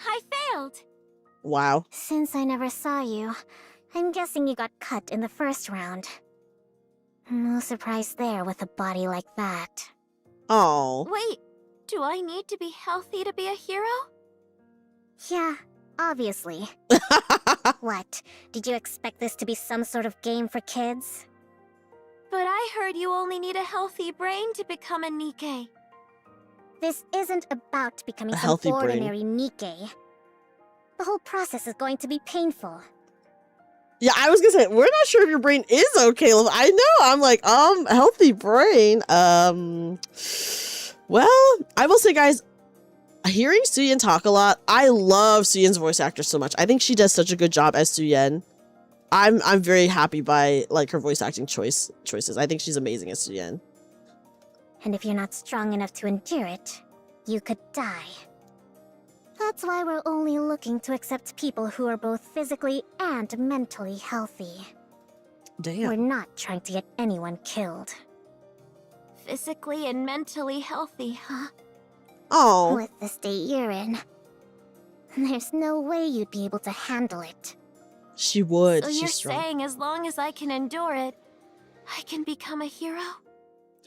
I failed. Wow. Since I never saw you, I'm guessing you got cut in the first round. No surprise there with a body like that. Oh. Wait, do I need to be healthy to be a hero? Yeah, obviously. What? Did you expect this to be some sort of game for kids? But I heard you only need a healthy brain to become a NIKKE. This isn't about becoming some ordinary NIKKE. The whole process is going to be painful. Yeah, I was gonna say, we're not sure if your brain is okay. I know, I'm like, healthy brain. Well, I will say, guys, hearing Suyen talk a lot, I love Suyen's voice actor so much. I think she does such a good job as Suyen. I'm very happy by like her voice acting choices. I think she's amazing as Suyen. And if you're not strong enough to endure it, you could die. That's why we're only looking to accept people who are both physically and mentally healthy. Damn. We're not trying to get anyone killed. Physically and mentally healthy, huh? Oh. With the state you're in, there's no way you'd be able to handle it. She would. So She's you're strong. saying as long as I can endure it, I can become a hero?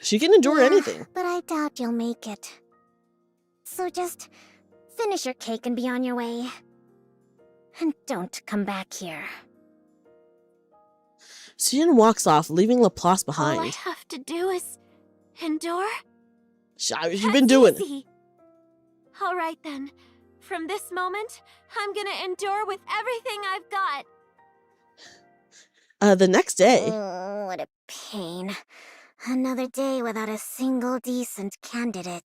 She can endure anything. But I doubt you'll make it. So just finish your cake and be on your way. And don't come back here. Suyen walks off, leaving Laplace All I behind. have to do is endure? You've been doing. Easy. All right then. From this moment, I'm gonna endure with everything I've got. The next day. Oh, what a pain. Another day without a single decent candidate.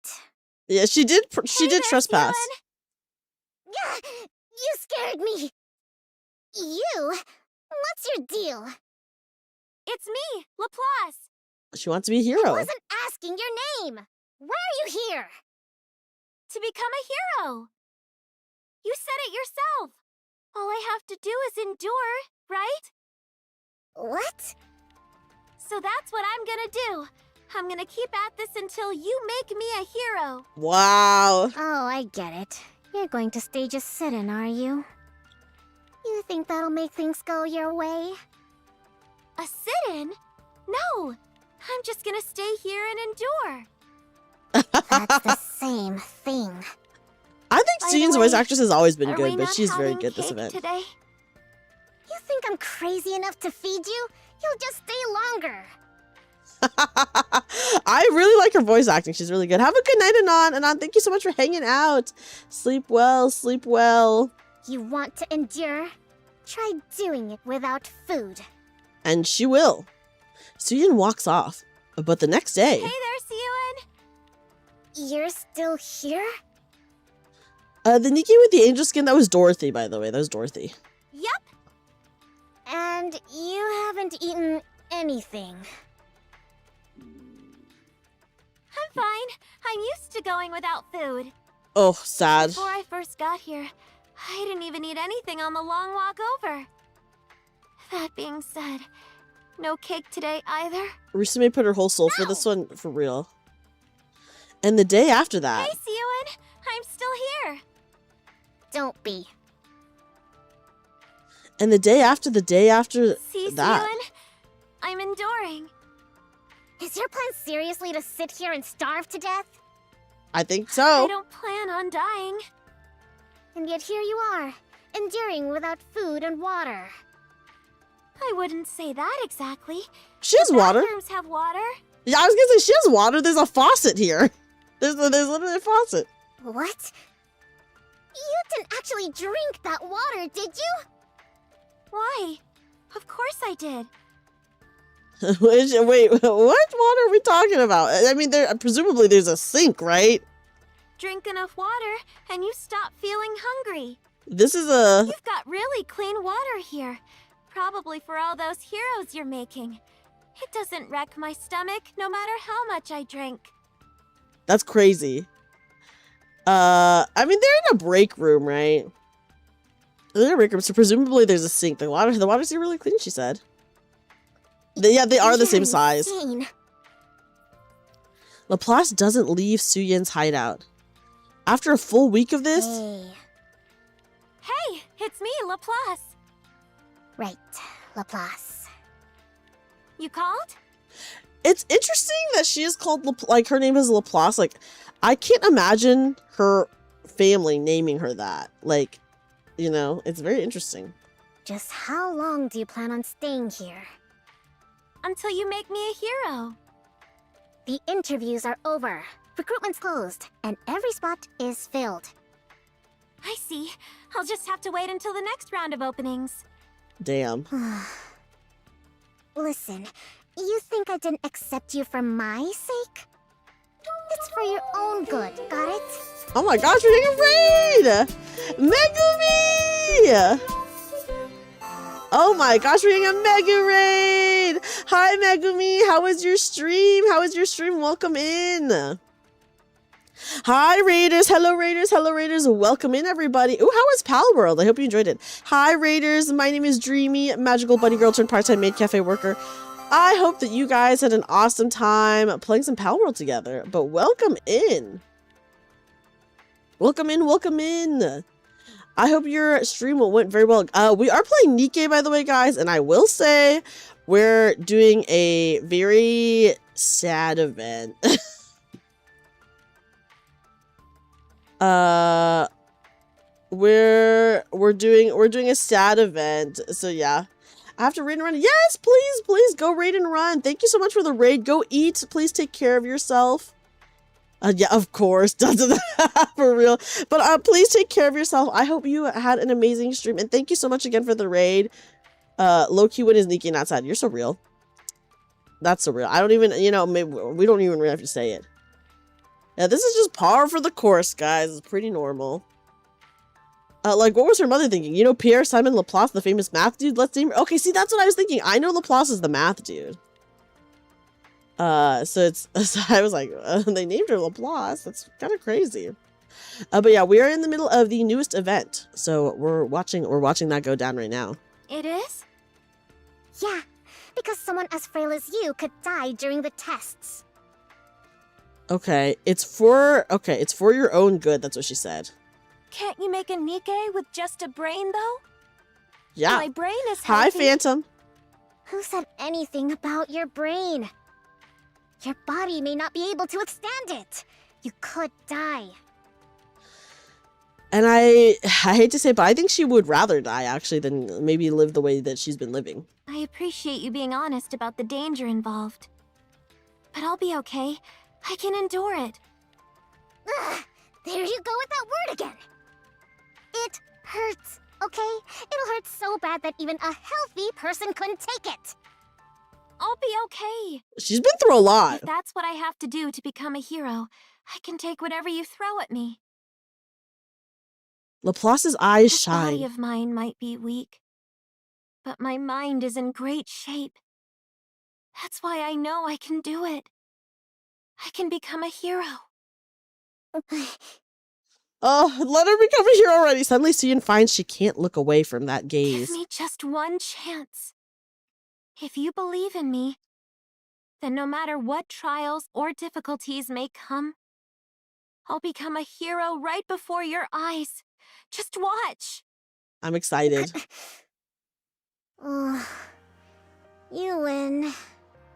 Yeah, she did trespass. Yeah, you scared me. You? What's your deal? It's me, Laplace. She wants to be a hero. I wasn't asking your name. Why are you here? To become a hero. You said it yourself. All I have to do is endure, right? What? So that's what I'm gonna do. I'm gonna keep at this until you make me a hero. Wow. Oh, I get it. You're going to stage a sit-in, are you? You think that'll make things go your way? A sit-in? No! I'm just gonna stay here and endure. That's the same thing. I think Suyen's voice actress has always been good, but she's very having good this cake event. Today? You think I'm crazy enough to feed you? You'll just stay longer. I really like her voice acting. She's really good. Have a good night, Anon. Anon, thank you so much for hanging out. Sleep well, sleep well. You want to endure? Try doing it without food. And she will. Suyen walks off. But the next day... Hey there, Suyen! You're still here? The NIKKE with the angel skin, that was Dorothy, by the way. That was Dorothy. Yep. And you haven't eaten anything. I'm fine. I'm used to going without food. Oh, sad. Before I first got here, I didn't even eat anything on the long walk over. That being said, no cake today either. Risume put her whole soul for this one, for real. And the day after that... Hey, Suyen! I'm still here. Don't be. And the day after See, that... Suyen? I'm enduring. Is your plan seriously to sit here and starve to death? I think so. I don't plan on dying. And yet here you are, enduring without food and water. I wouldn't say that exactly. She has water. Bathrooms have water. Yeah, I was gonna say she has water. There's a faucet here. There's literally a faucet. What? You didn't actually drink that water, did you? Why? Of course I did. Wait, what water are we talking about? I mean, presumably there's a sink, right? Drink enough water, and you stop feeling hungry. This is a... You've got really clean water here. Probably for all those heroes you're making. It doesn't wreck my stomach, no matter how much I drink. That's crazy. I mean, they're in a break room, right? They're in a break room, so presumably there's a sink. The water's here really clean, she said. Yeah, they are the same size. Insane. Laplace doesn't leave Suyin's hideout. After a full week of this? Hey, it's me, Laplace. Right, Laplace. You called? It's interesting that she is called, like, her name is Laplace. Like, I can't imagine her family naming her that. Like, you know, it's very interesting. Just how long do you plan on staying here? Until you make me a hero. The interviews are over. Recruitment's closed, and every spot is filled. I see. I'll just have to wait until the next round of openings. Damn. Listen, you think I didn't accept you for my sake? It's for your own good, got it? Oh my gosh, we're getting a raid! Megumi! Oh my gosh, we're getting a mega raid! Hi Megumi, how was your stream? How was your stream? Welcome in! Hi Raiders, hello Raiders, hello Raiders, welcome in everybody. Ooh, how was Pal World? I hope you enjoyed it. Hi Raiders, my name is Dreamy, magical bunny girl turned part-time maid cafe worker. I hope that you guys had an awesome time playing some Pal World together, but welcome in. Welcome in, welcome in. I hope your stream went very well. We are playing NIKKE, by the way, guys, and I will say we're doing a very sad event. we're doing a sad event, so yeah. I have to raid and run. Yes, please go raid and run. Thank you so much for the raid. Go eat. Please take care of yourself. Yeah, of course. For real. But please take care of yourself. I hope you had an amazing stream. And thank you so much again for the raid. Low-key, when is NIKKE not sad? You're so real. That's so real. I don't even, you know, maybe we don't even really have to say it. Yeah, this is just par for the course, guys. It's pretty normal. Like, what was her mother thinking? You know, Pierre Simon Laplace, the famous math dude? Let's name. Okay, see, that's what I was thinking. I know Laplace is the math dude. So I was like, they named her Laplace. That's kind of crazy. But yeah, we are in the middle of the newest event, so we're watching that go down right now. It is? Yeah, because someone as frail as you could die during the tests. Okay, it's for your own good. That's what she said. Can't you make a NIKKE with just a brain, though? Yeah. My brain is Hi, healthy. Phantom. Who said anything about your brain? Your body may not be able to withstand it. You could die. And I hate to say it, but I think she would rather die, actually, than maybe live the way that she's been living. I appreciate you being honest about the danger involved. But I'll be okay. I can endure it. Ugh, there you go with that word again. It hurts, okay? It'll hurt so bad that even a healthy person couldn't take it. I'll be okay. She's been through a lot. If that's what I have to do to become a hero, I can take whatever you throw at me. Laplace's eyes This shine. body of mine might be weak, but my mind is in great shape. That's why I know I can do it. I can become a hero. Oh, let her become a hero already. Suddenly Suyin finds she can't look away from that gaze. Give me just one chance. If you believe in me, then no matter what trials or difficulties may come, I'll become a hero right before your eyes. Just watch. I'm excited. You win.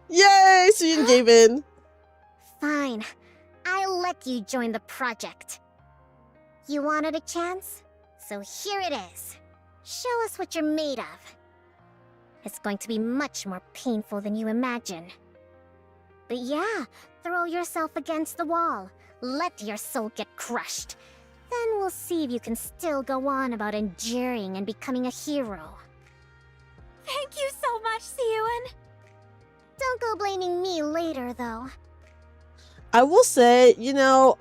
Yay! Suyin gave in. Fine. I'll let you join the project. You wanted a chance? So here it is. Show us what you're made of. It's going to be much more painful than you imagine. But yeah, throw yourself against the wall. Let your soul get crushed. Then we'll see if you can still go on about enduring and becoming a hero. Thank you so much, Siyun. Don't go blaming me later, though. I will say, you know,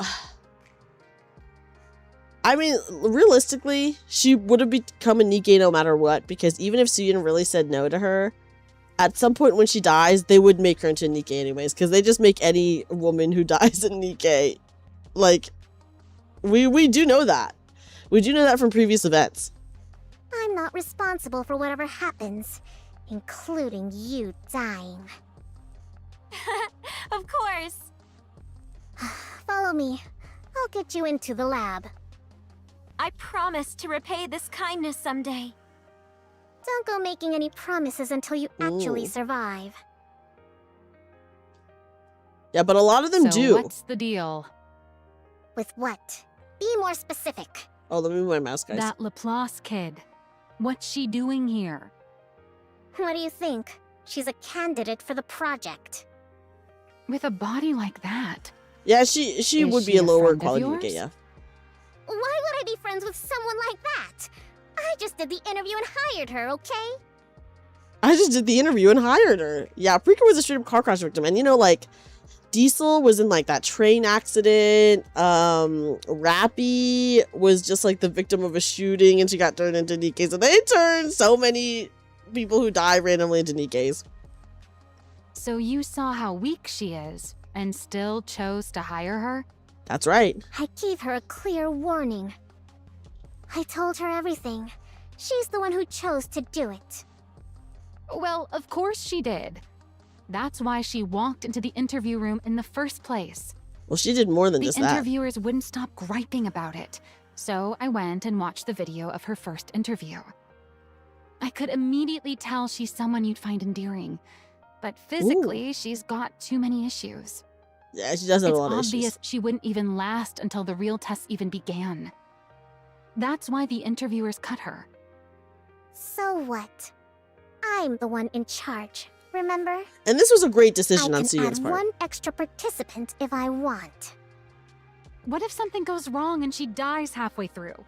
I mean, realistically, she would have become a NIKKE no matter what, because even if Suyin really said no to her, at some point when she dies, they would make her into a NIKKE anyways, because they just make any woman who dies a NIKKE. Like, we do know that. We do know that from previous events. I'm not responsible for whatever happens, including you dying. Of course. Follow me. I'll get you into the lab. I promise to repay this kindness someday. Don't go making any promises until you actually survive. Yeah, but a lot of them do. What's the deal? With what? Be more specific. Oh, let me move my mouse, guys. That Laplace kid. What's she doing here? What do you think? She's a candidate for the project. With a body like that? Yeah, she would be a lower quality NIKKE, yeah. Why would I be friends with someone like that? I just did the interview and hired her, okay? I just did the interview and hired her. Yeah, Preaker was a straight up car crash victim. And you know, like, Diesel was in like that train accident. Rappy was just like the victim of a shooting and she got turned into NIKKE. So they turned so many people who die randomly into NIKKEs. So you saw how weak she is and still chose to hire her? That's right. I gave her a clear warning. I told her everything. She's the one who chose to do it. Well, of course she did. That's why she walked into the interview room in the first place. Well, she did more than just that. The interviewers wouldn't stop griping about it, so I went and watched the video of her first interview. I could immediately tell she's someone you'd find endearing, but physically, she's got too many issues. Yeah, she does have a lot of issues. It's obvious she wouldn't even last until the real tests even began. That's why the interviewers cut her. So what? I'm the one in charge, remember? And this was a great decision on Suyen's part. I can add part. one extra participant if I want. What if something goes wrong and she dies halfway through?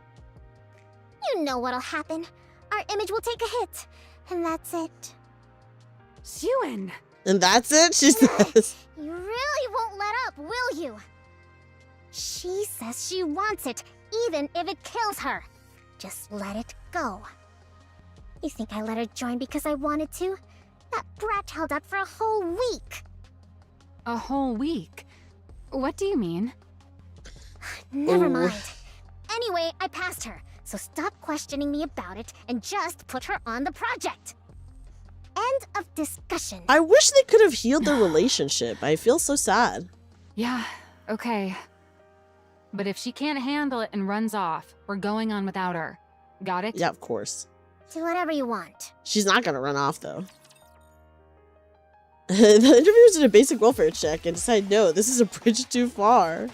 You know what'll happen. Our image will take a hit, and that's it. Suen! And that's it, she says. You really won't let up, will you? She says she wants it, even if it kills her. Just let it go. You think I let her join because I wanted to? That brat held out for a whole week. A whole week? What do you mean? Never mind. Anyway, I passed her, so stop questioning me about it and just put her on the project. End of discussion. I wish they could have healed their relationship. I feel so sad. Yeah, okay. But if she can't handle it and runs off, we're going on without her. Got it? Yeah, of course. Do whatever you want. She's not gonna run off, though. The interviewers did a basic welfare check and decided, no, this is a bridge too far.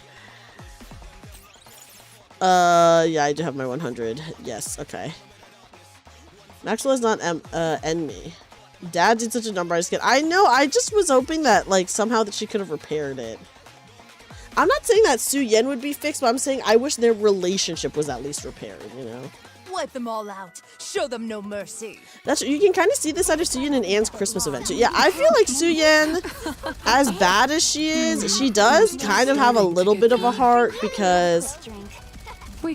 Yeah, I do have my 100. Yes, okay. Maxwell is not enemy. Dad did such a number, I just get. I know, I just was hoping that, like, somehow that she could have repaired it. I'm not saying that Suyen would be fixed, but I'm saying I wish their relationship was at least repaired, you know? Wipe them all out. Show them no mercy. That's, you can kind of see this out of Suyen and Anne's Christmas event too. Yeah, I feel like Suyen, as bad as she is, she does kind of have a little bit of a heart because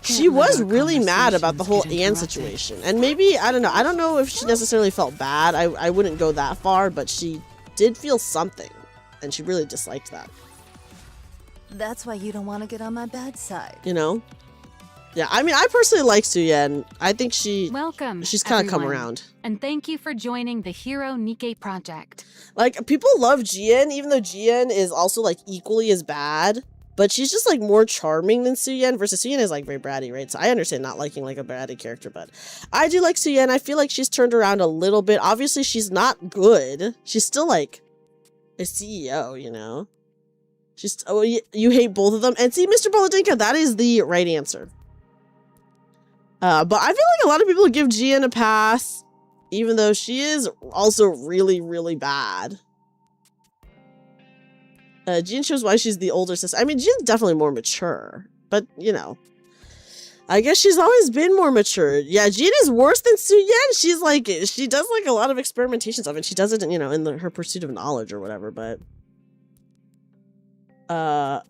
she was really mad about the whole Anne situation. And maybe, I don't know if she necessarily felt bad. I wouldn't go that far, but she did feel something. And she really disliked that. That's why you don't want to get on my bad side. You know? Yeah, I mean, I personally like Suyen. I think she's kind of come around. And thank you for joining the Hero NIKKE project. Like, people love Jien, even though Jien is also, like, equally as bad. But she's just, like, more charming than Suyen, versus Suyen is, like, very bratty, right? So I understand not liking, like, a bratty character, but I do like Suyen. I feel like she's turned around a little bit. Obviously, she's not good. She's still, like, a CEO, you know? She's, oh, you hate both of them? And see, Mr. Bolodinka, that is the right answer. But I feel like a lot of people give Jien a pass, even though she is also really, really bad. Jien shows why she's the older sister. I mean, Jien's definitely more mature, but, you know, I guess she's always been more mature. Yeah, Jien is worse than Suyen. She's like, she does like a lot of experimentation stuff, and she does it, you know, in her pursuit of knowledge or whatever, but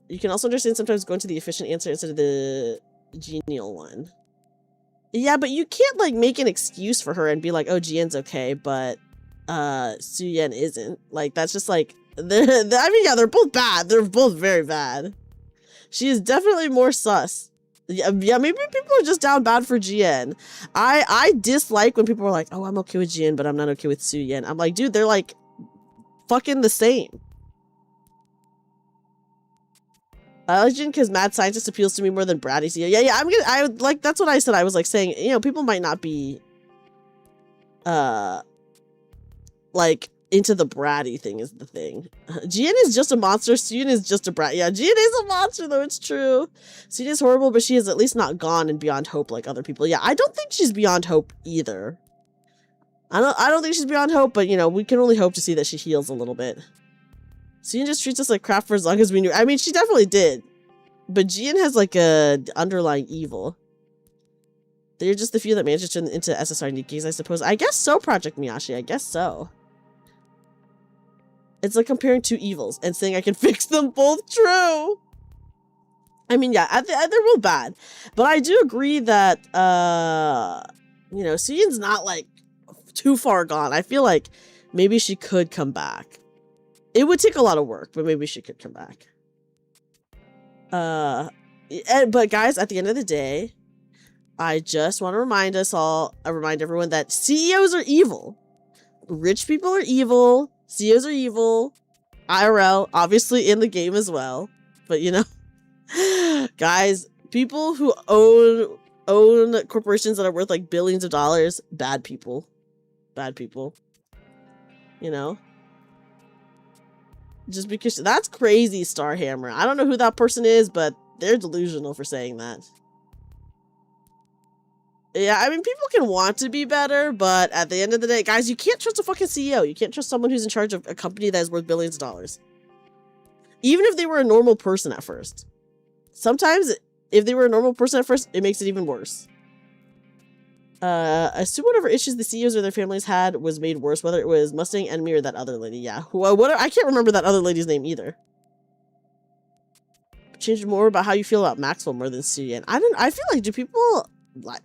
you can also understand sometimes going to the efficient answer instead of the genial one. Yeah, but you can't, like, make an excuse for her and be like, oh, Jien's okay, but Suyen isn't. Like, that's just like, I mean, yeah, they're both bad. They're both very bad. She is definitely more sus. Yeah, maybe people are just down bad for Jien. I dislike when people are like, oh, I'm okay with Jien, but I'm not okay with Suyen. I'm like, dude, they're like fucking the same. I like Jin because mad scientist appeals to me more than bratty CEO. Yeah, I like, that's what I said. I was like saying, you know, people might not be like into the bratty thing is the thing. Jin is just a monster. Suyun is just a brat. Yeah, Jin is a monster though, it's true. Suyun is horrible, but she is at least not gone and beyond hope like other people. Yeah, I don't think she's beyond hope either. I don't think she's beyond hope, but you know, we can only hope to see that she heals a little bit. Suyun just treats us like crap for as long as we knew. I mean, she definitely did. But Jin has like a underlying evil. They're just the few that managed to turn into SSR Nikkes, I suppose. I guess so, Project Miyashi. I guess so. It's like comparing two evils and saying I can fix them both. True. I mean, yeah, they're both bad. But I do agree that, you know, Suyun's not like too far gone. I feel like maybe she could come back. It would take a lot of work, but maybe she could come back. But guys, at the end of the day, I just want to remind us all, remind everyone that CEOs are evil. Rich people are evil. CEOs are evil. IRL, obviously in the game as well. But you know, guys, people who own corporations that are worth like billions of dollars, bad people. Bad people. You know? Just because that's crazy, Starhammer. I don't know who that person is, but they're delusional for saying that. Yeah, I mean, people can want to be better, but at the end of the day, guys, you can't trust a fucking CEO. You can't trust someone who's in charge of a company that is worth billions of dollars. Even if they were a normal person at first. Sometimes, if they were a normal person at first, it makes it even worse. Assume whatever issues the CEOs or their families had was made worse, whether it was Mustang, Enemy, or that other lady. Yeah, I can't remember that other lady's name either. Change more about how you feel about Maxwell more than Suyen. I feel like, do people like?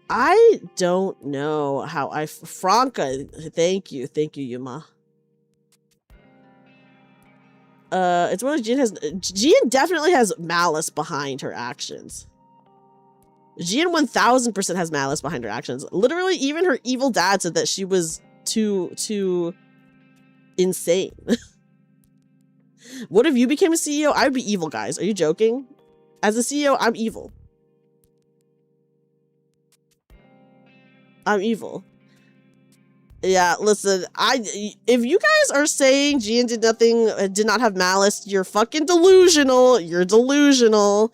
I don't know how Franca, thank you, Yuma. It's one of Jin definitely has malice behind her actions. Jin 1000% has malice behind her actions. Literally, even her evil dad said that she was too insane. What if you became a CEO? I would be evil, guys. Are you joking? As a CEO, I'm evil. I'm evil. Yeah, listen, if you guys are saying Jin did not have malice, you're fucking delusional. You're delusional.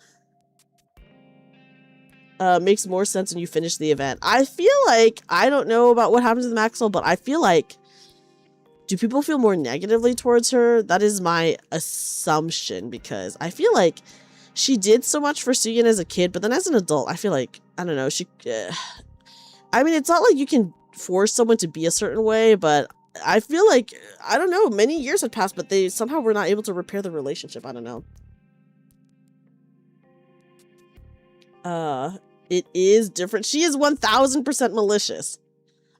Makes more sense when you finish the event. I feel like, I don't know about what happens with Maxwell, but I feel like, do people feel more negatively towards her? That is my assumption, because I feel like she did so much for Suyen as a kid, but then as an adult, I feel like, I don't know, I mean, it's not like you can force someone to be a certain way, but I feel like, I don't know, many years had passed, but they somehow were not able to repair the relationship. I don't know. It is different. She is 1000% malicious.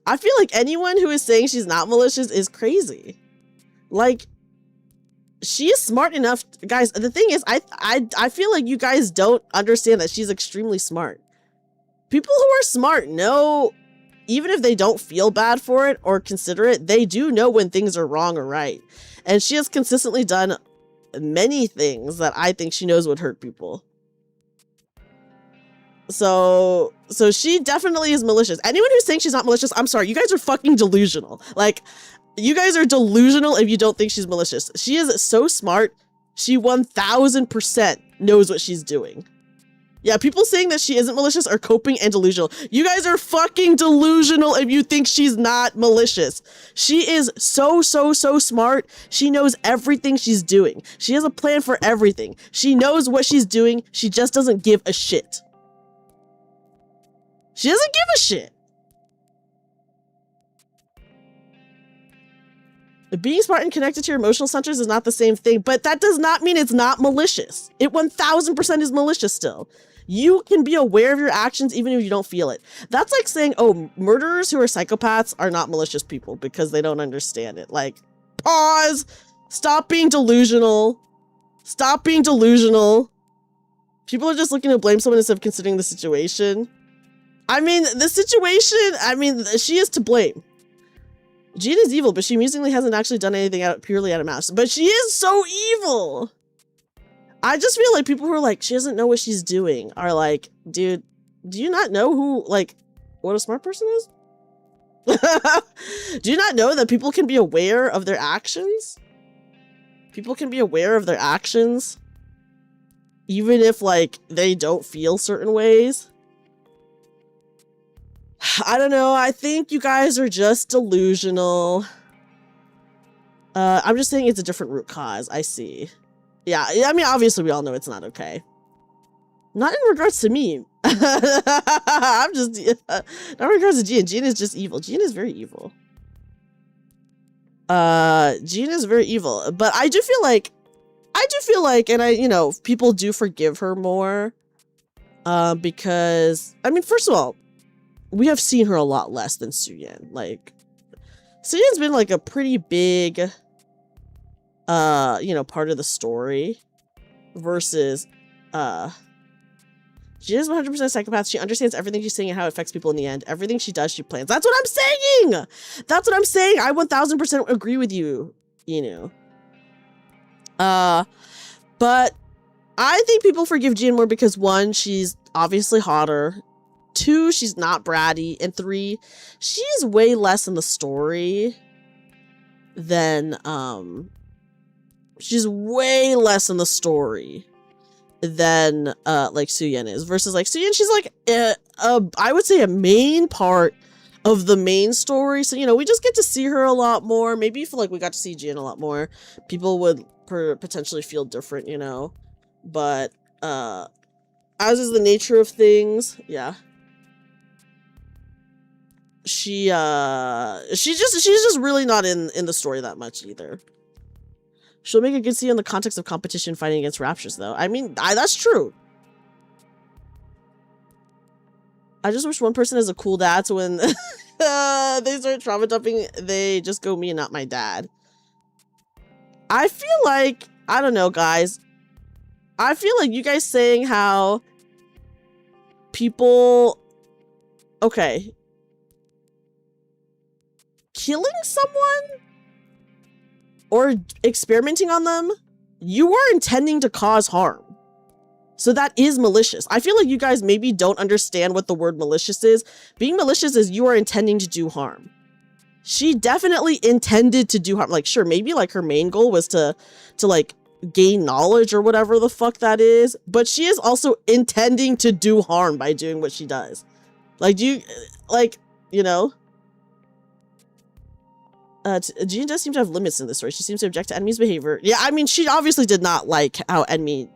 I feel like anyone who is saying she's not malicious is crazy. Like, she is smart enough. Guys, the thing is, I feel like you guys don't understand that she's extremely smart. People who are smart know, even if they don't feel bad for it or consider it, they do know when things are wrong or right. And she has consistently done many things that I think she knows would hurt people. So she definitely is malicious. Anyone who's saying she's not malicious, I'm sorry, you guys are fucking delusional. Like, you guys are delusional if you don't think she's malicious. She is so smart. She 1000% knows what she's doing. Yeah, people saying that she isn't malicious are coping and delusional. You guys are fucking delusional if you think she's not malicious. She is so smart. She knows everything she's doing. She has a plan for everything. She knows what she's doing. She just doesn't give a shit. She doesn't give a shit. Being smart and connected to your emotional centers is not the same thing, but that does not mean it's not malicious. It 1000% is malicious still. You can be aware of your actions even if you don't feel it. That's like saying, oh, murderers who are psychopaths are not malicious people because they don't understand it. Like, pause. Stop being delusional. Stop being delusional. People are just looking to blame someone instead of considering the situation. I mean, the situation, I mean, she is to blame. Jean is evil, but she amusingly hasn't actually done anything purely out of malice. But she is so evil. I just feel like people who are like, she doesn't know what she's doing are like, dude, do you not know who, like, what a smart person is? Do you not know that people can be aware of their actions? People can be aware of their actions, even if, like, they don't feel certain ways. I don't know. I think you guys are just delusional. I'm just saying it's a different root cause. I see. Yeah, I mean, obviously we all know it's not okay. Not in regards to me. I'm just, not in regards to Jean. Jean is just evil. Jean is very evil. Jean is very evil. But I do feel like, and you know, people do forgive her more. Because, I mean, first of all, we have seen her a lot less than Suyin. Like, Suyin's been like a pretty big, you know, part of the story versus, she is 100% a psychopath. She understands everything she's saying and how it affects people in the end. Everything she does, she plans. That's what I'm saying! That's what I'm saying! I 1000% agree with you, you know. But I think people forgive Jean more because 1, she's obviously hotter. 2, she's not bratty. And 3, she's way less in the story than, she's way less in the story than, like, Suyin is. Versus, like, Suyin, she's, like, I would say a main part of the main story. So, you know, we just get to see her a lot more. Maybe if, like, we got to see Jean a lot more, people would potentially feel different, you know? But, as is the nature of things, yeah. She's just really not in the story that much either. She'll make a good scene in the context of competition fighting against Raptures, though. I mean, that's true. I just wish one person has a cool dad, so when they start trauma dumping, they just go me and not my dad. I feel like, I don't know, guys. I feel like you guys saying how people, okay, killing someone or experimenting on them, you are intending to cause harm. So that is malicious. I feel like you guys maybe don't understand what the word malicious is. Being malicious is you are intending to do harm. She definitely intended to do harm. Like, sure, maybe like her main goal was to like gain knowledge or whatever the fuck that is, but she is also intending to do harm by doing what she does. Like, you know, Jean does seem to have limits in this story. She seems to object to Enmy's behavior. Yeah, I mean, she obviously did not like how Enmy,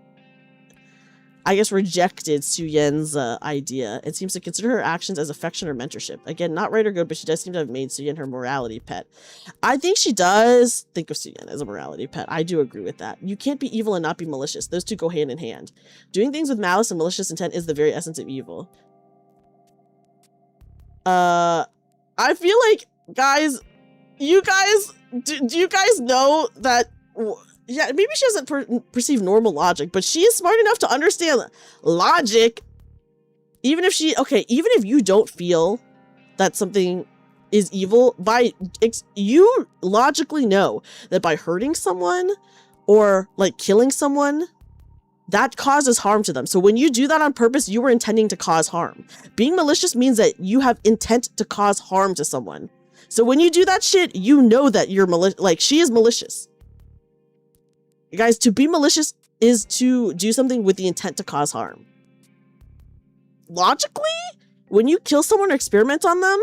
I guess, rejected Suyin's idea and seems to consider her actions as affection or mentorship. Again, not right or good, but she does seem to have made Suyin her morality pet. I think she does think of Suyin as a morality pet. I do agree with that. You can't be evil and not be malicious. Those two go hand in hand. Doing things with malice and malicious intent is the very essence of evil. I feel like, guys, do you guys know that, yeah, maybe she doesn't perceive normal logic, but she is smart enough to understand logic. Even if even if you don't feel that something is evil, you logically know that by hurting someone or like killing someone, that causes harm to them. So when you do that on purpose, you were intending to cause harm. Being malicious means that you have intent to cause harm to someone. So when you do that shit, you know that you're malicious. Like, she is malicious. Guys, to be malicious is to do something with the intent to cause harm. Logically, when you kill someone or experiment on them,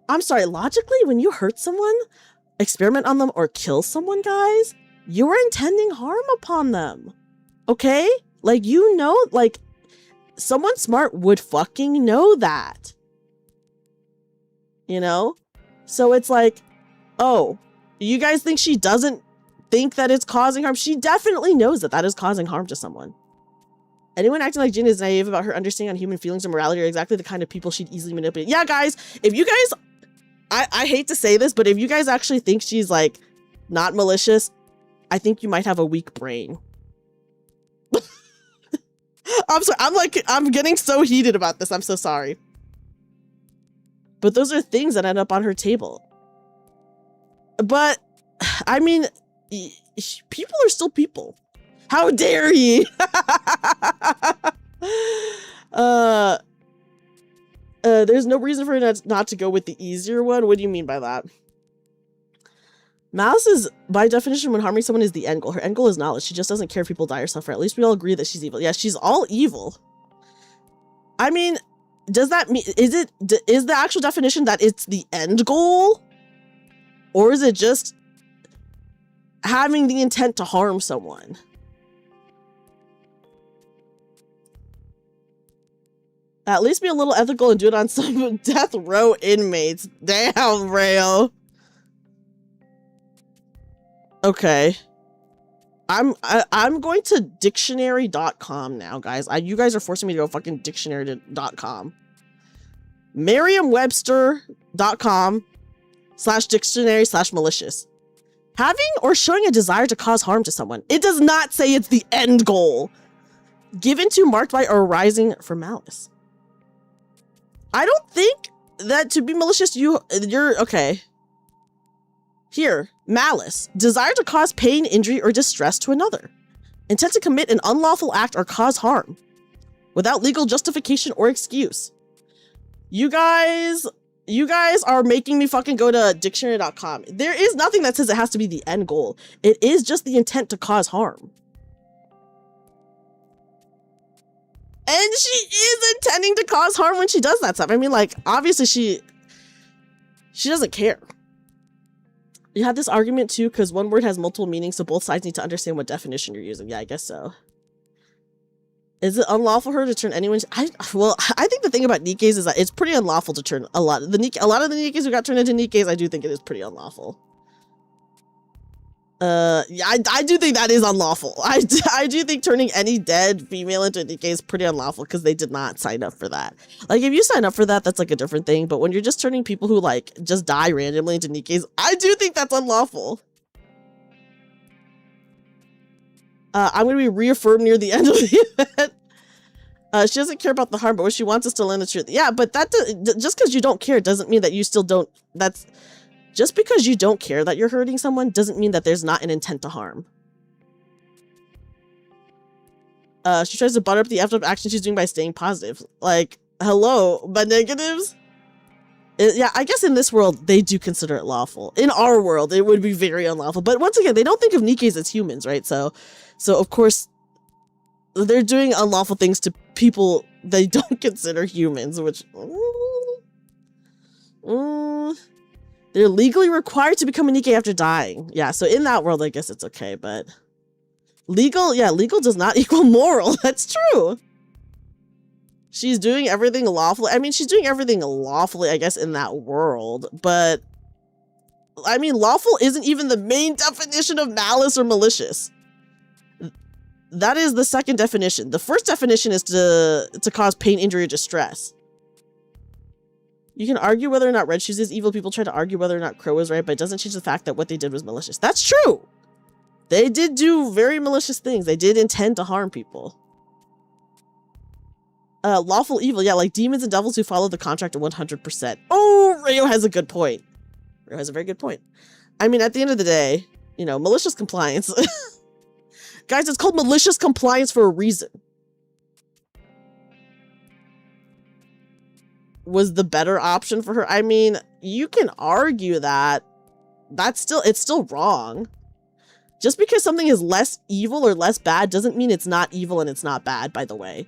logically, when you hurt someone, experiment on them, or kill someone, guys, you are intending harm upon them. Okay? Like, you know, like, someone smart would fucking know that. You know? So it's like, oh, you guys think she doesn't think that it's causing harm? She definitely knows that that is causing harm to someone. Anyone acting like Jin is naive about her understanding on human feelings or morality are exactly the kind of people she'd easily manipulate. Yeah, guys, if you guys, I hate to say this, but if you guys actually think she's like not malicious, I think you might have a weak brain. I'm sorry, I'm getting so heated about this. I'm so sorry. But those are things that end up on her table. But, I mean, people are still people. How dare ye? There's no reason for her not to go with the easier one. What do you mean by that? Malice is, by definition, when harming someone is the end goal. Her end goal is knowledge. She just doesn't care if people die or suffer. At least we all agree that she's evil. Yeah, she's all evil. I mean, does that mean, is the actual definition that it's the end goal? Or is it just having the intent to harm someone? At least be a little ethical and do it on some death row inmates. Damn, Rayo. Okay. I'm going to dictionary.com now, guys. You guys are forcing me to go fucking dictionary.com. Merriam-Webster.com/dictionary/malicious. Having or showing a desire to cause harm to someone. It does not say it's the end goal. Given to, marked by, or arising from malice. I don't think that to be malicious, you're okay. Here, malice, desire to cause pain, injury, or distress to another. Intent to commit an unlawful act or cause harm without legal justification or excuse. You guys are making me fucking go to dictionary.com. There is nothing that says it has to be the end goal. It is just the intent to cause harm. And she is intending to cause harm when she does that stuff. I mean, like, obviously she doesn't care. You had this argument too, because one word has multiple meanings, so both sides need to understand what definition you're using. Yeah, I guess so. Is it unlawful for her to turn anyone? I think the thing about Nikkes is that it's pretty unlawful to turn a lot of the Nikkes who got turned into Nikkes. I do think it is pretty unlawful. Yeah, I do think that is unlawful. I do think turning any dead female into a Nikke is pretty unlawful because they did not sign up for that. Like, if you sign up for that, that's like a different thing. But when you're just turning people who like just die randomly into Nikkes, I do think that's unlawful. I'm going to be reaffirmed near the end of the event. She doesn't care about the harm, but what she wants is to learn the truth. Yeah, but that just because you don't care doesn't mean that you still don't. Just because you don't care that you're hurting someone doesn't mean that there's not an intent to harm. She tries to butter up the effed up action she's doing by staying positive. Like, hello, but negatives? Yeah, I guess in this world, they do consider it lawful. In our world, it would be very unlawful. But once again, they don't think of Nikkes as humans, right? So of course, they're doing unlawful things to people they don't consider humans, which... They're legally required to become a Nikke after dying. Yeah, so in that world, I guess it's okay, but... legal does not equal moral. That's true. She's doing everything lawfully. I mean, she's doing everything lawfully, I guess, in that world, but... I mean, lawful isn't even the main definition of malice or malicious. That is the second definition. The first definition is to cause pain, injury, or distress. You can argue whether or not Red Shoes is evil. People try to argue whether or not Crow is right, but it doesn't change the fact that what they did was malicious. That's true! They did do very malicious things. They did intend to harm people. Lawful evil. Yeah, like demons and devils who follow the contract 100%. Oh, Rayo has a good point. Rayo has a very good point. I mean, at the end of the day, you know, malicious compliance. Guys, it's called malicious compliance for a reason. Was the better option for her? I mean, you can argue that. It's still wrong. Just because something is less evil or less bad doesn't mean it's not evil and it's not bad, by the way.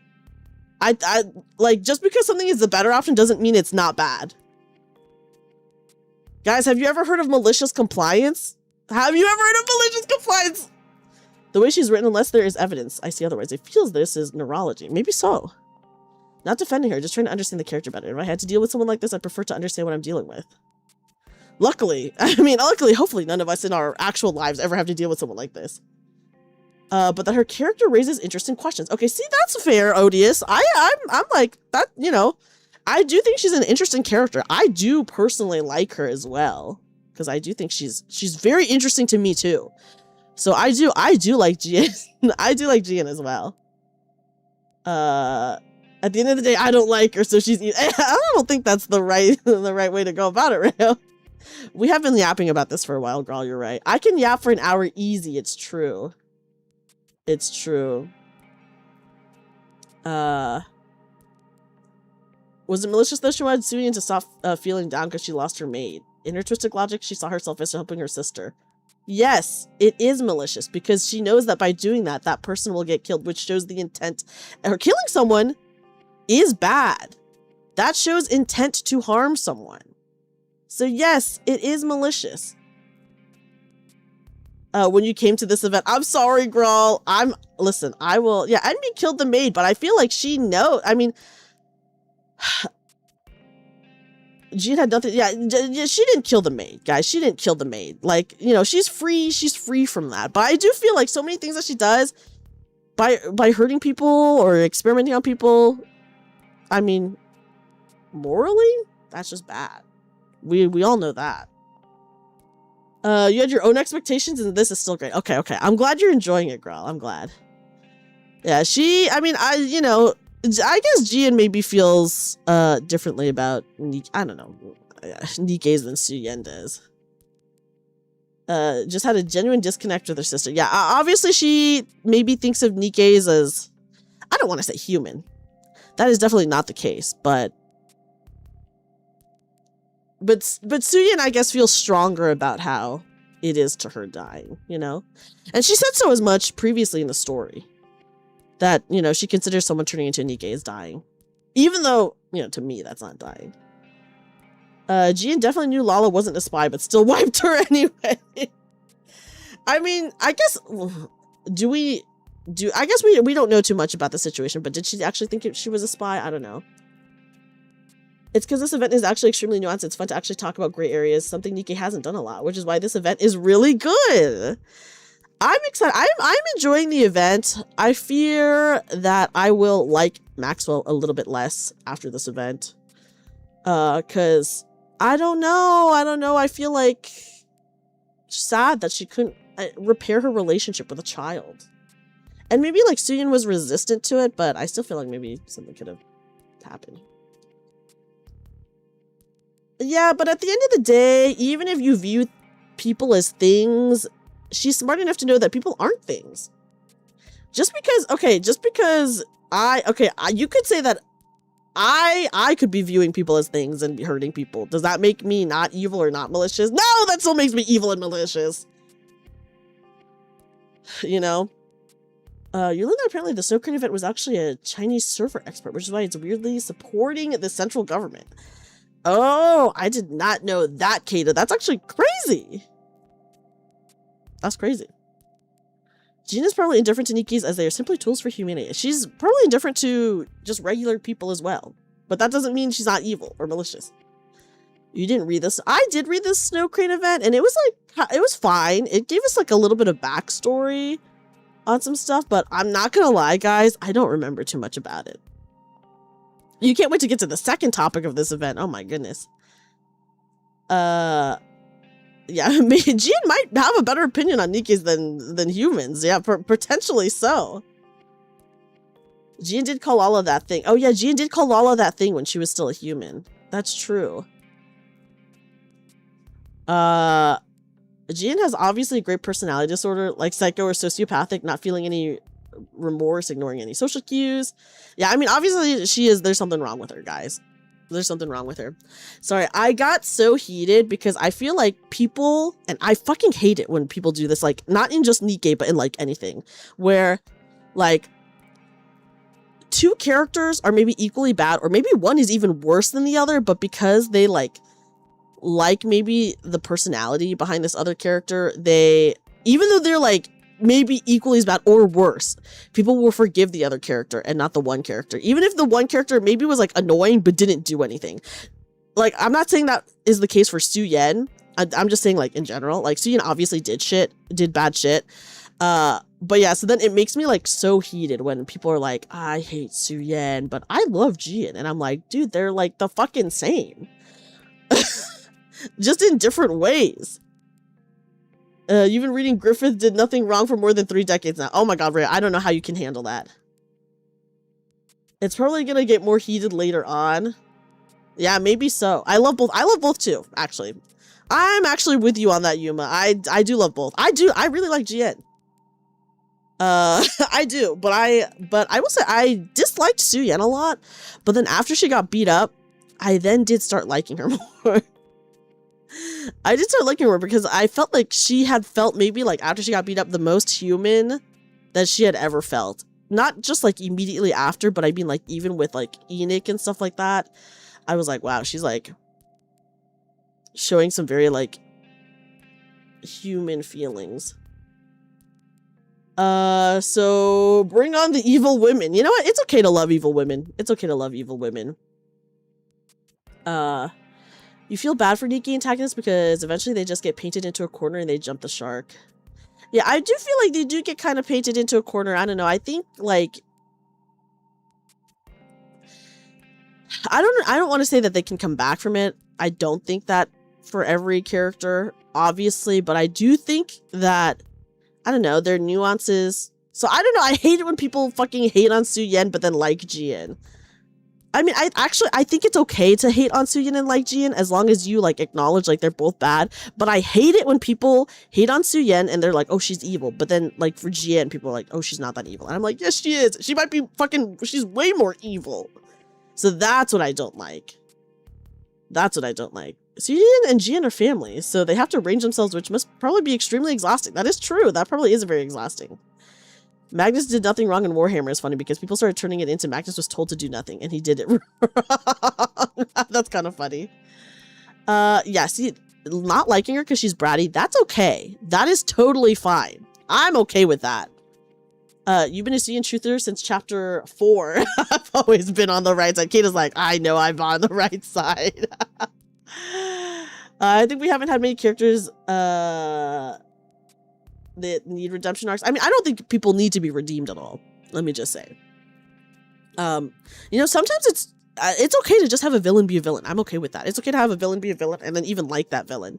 Like, just because something is the better option doesn't mean it's not bad. Guys, have you ever heard of malicious compliance? Have you ever heard of malicious compliance? The way she's written, unless there is evidence, I see otherwise. It feels this is neurology. Maybe so. Not defending her, just trying to understand the character better. If I had to deal with someone like this, I'd prefer to understand what I'm dealing with. Luckily, hopefully none of us in our actual lives ever have to deal with someone like this. But that her character raises interesting questions. Okay, see, that's fair, Odious. I'm like that, you know, I do think she's an interesting character. I do personally like her as well. Because I do think she's very interesting to me too. So I do like Gian. I do like Gian as well. At the end of the day, I don't like her, so she's. I don't think that's the right way to go about it right now. We have been yapping about this for a while, girl. You're right. I can yap for an hour easy. It's true. It's true. Was it malicious though? She wanted Suyin to stop feeling down because she lost her maid. In her twisted logic, she saw herself as helping her sister. Yes, it is malicious because she knows that by doing that, that person will get killed, which shows the intent. Her killing someone is bad. That shows intent to harm someone. So yes, it is malicious. When you came to this event, I'm sorry, girl. Listen, I will, yeah, enemy killed the maid, but I feel like she knows. I mean, Jean had nothing. Yeah, she didn't kill the maid, guys. She didn't kill the maid. Like, you know, she's free. She's free from that. But I do feel like so many things that she does by hurting people or experimenting on people, I mean, morally, that's just bad. We all know that. You had your own expectations, and this is still great. Okay. I'm glad you're enjoying it, girl. I'm glad. Yeah, you know, I guess Gian maybe feels differently about I don't know, Nikke's than Suyen does. Just had a genuine disconnect with her sister. Yeah, obviously she maybe thinks of Nikke's as, I don't want to say human. That is definitely not the case, but Suyen, I guess, feels stronger about how it is to her dying, you know? And she said so as much previously in the story. That, you know, she considers someone turning into Nikke as dying. Even though, you know, to me, that's not dying. Gian definitely knew Lala wasn't a spy, but still wiped her anyway. I mean, I guess, we don't know too much about the situation, but did she actually think she was a spy? I don't know. It's because this event is actually extremely nuanced. It's fun to actually talk about gray areas, something Nikke hasn't done a lot, which is why this event is really good. I'm excited. I'm enjoying the event. I fear that I will like Maxwell a little bit less after this event. Because I don't know. I feel like sad that she couldn't repair her relationship with a child. And maybe like Suyin was resistant to it, but I still feel like maybe something could have happened. Yeah, but at the end of the day, even if you view people as things, she's smart enough to know that people aren't things. Just because you could say that I could be viewing people as things and be hurting people. Does that make me not evil or not malicious? No, that still makes me evil and malicious. You know? You learned that apparently the Snow Crane event was actually a Chinese server expert, which is why it's weirdly supporting the central government. Oh, I did not know that, Kata. That's actually crazy. That's crazy. Jean is probably indifferent to Nikke's as they are simply tools for humanity. She's probably indifferent to just regular people as well. But that doesn't mean she's not evil or malicious. You didn't read this. I did read this Snow Crane event, and it was like, it was fine. It gave us like a little bit of backstory on some stuff, but I'm not gonna lie, guys, I don't remember too much about it. You can't wait to get to the second topic of this event. Oh my goodness. Yeah, Jean might have a better opinion on Nikke's than humans. Yeah, potentially so. Jean did call Lala that thing. Oh yeah, Jean did call Lala that thing when she was still a human. That's true. Jean has obviously a great personality disorder, like psycho or sociopathic, not feeling any remorse, ignoring any social cues. Yeah, I mean, obviously there's something wrong with her, guys. There's something wrong with her. Sorry, I got so heated because I feel like people, and I fucking hate it when people do this, like, not in just Nikke, but in, like, anything, where, like, two characters are maybe equally bad, or maybe one is even worse than the other, but because they, like maybe the personality behind this other character, even though they're, like, maybe equally as bad or worse, people will forgive the other character and not the one character, even if the one character maybe was like annoying but didn't do anything. Like, I'm not saying that is the case for Suyen. I'm just saying, like, in general, like, Suyen obviously did bad shit, But yeah, so then it makes me like so heated when people are like, I hate Suyen, but I love Jian. And I'm like, dude, they're like the fucking same. Just in different ways. You've been reading Griffith did nothing wrong for more than 3 decades now. Oh my god, Ray, I don't know how you can handle that. It's probably gonna get more heated later on. Yeah, maybe so. I love both. I love both too, actually. I'm actually with you on that, Yuma. I do love both. I really like Jian. I do, but I will say I disliked Suyen a lot, but then after she got beat up, I then did start liking her more. I did start liking her because I felt like she had felt maybe like after she got beat up the most human that she had ever felt. Not just like immediately after, but I mean like even with like Enoch and stuff like that. I was like, wow, she's like showing some very like human feelings. So bring on the evil women. You know what? It's okay to love evil women. It's okay to love evil women. You feel bad for NIKKE antagonists because eventually they just get painted into a corner and they jump the shark. Yeah, I do feel like they do get kind of painted into a corner. I don't know. I think like I don't want to say that they can come back from it. I don't think that for every character, obviously, but I do think that I don't know, their nuances. So I don't know. I hate it when people fucking hate on Suyen but then like Jian. I mean, I think it's okay to hate on Suyen and like Jian as long as you like acknowledge like they're both bad. But I hate it when people hate on Suyen and they're like, oh, she's evil. But then like for Jian, people are like, oh, she's not that evil. And I'm like, yes, she is. She might be fucking, she's way more evil. So that's what I don't like. That's what I don't like. Suyen and Jian are family, so they have to arrange themselves, which must probably be extremely exhausting. That is true. That probably is very exhausting. Magnus did nothing wrong in Warhammer is funny because people started turning it into Magnus was told to do nothing and he did it wrong. That's kind of funny. Yeah, see, not liking her because she's bratty, that's okay. That is totally fine. I'm okay with that. You've been a Suyen truther since chapter 4. I've always been on the right side. Kate is like, I know I'm on the right side. I think we haven't had many characters that need redemption arcs. I mean, I don't think people need to be redeemed at all. Let me just say. You know, sometimes it's okay to just have a villain be a villain. I'm okay with that. It's okay to have a villain be a villain and then even like that villain.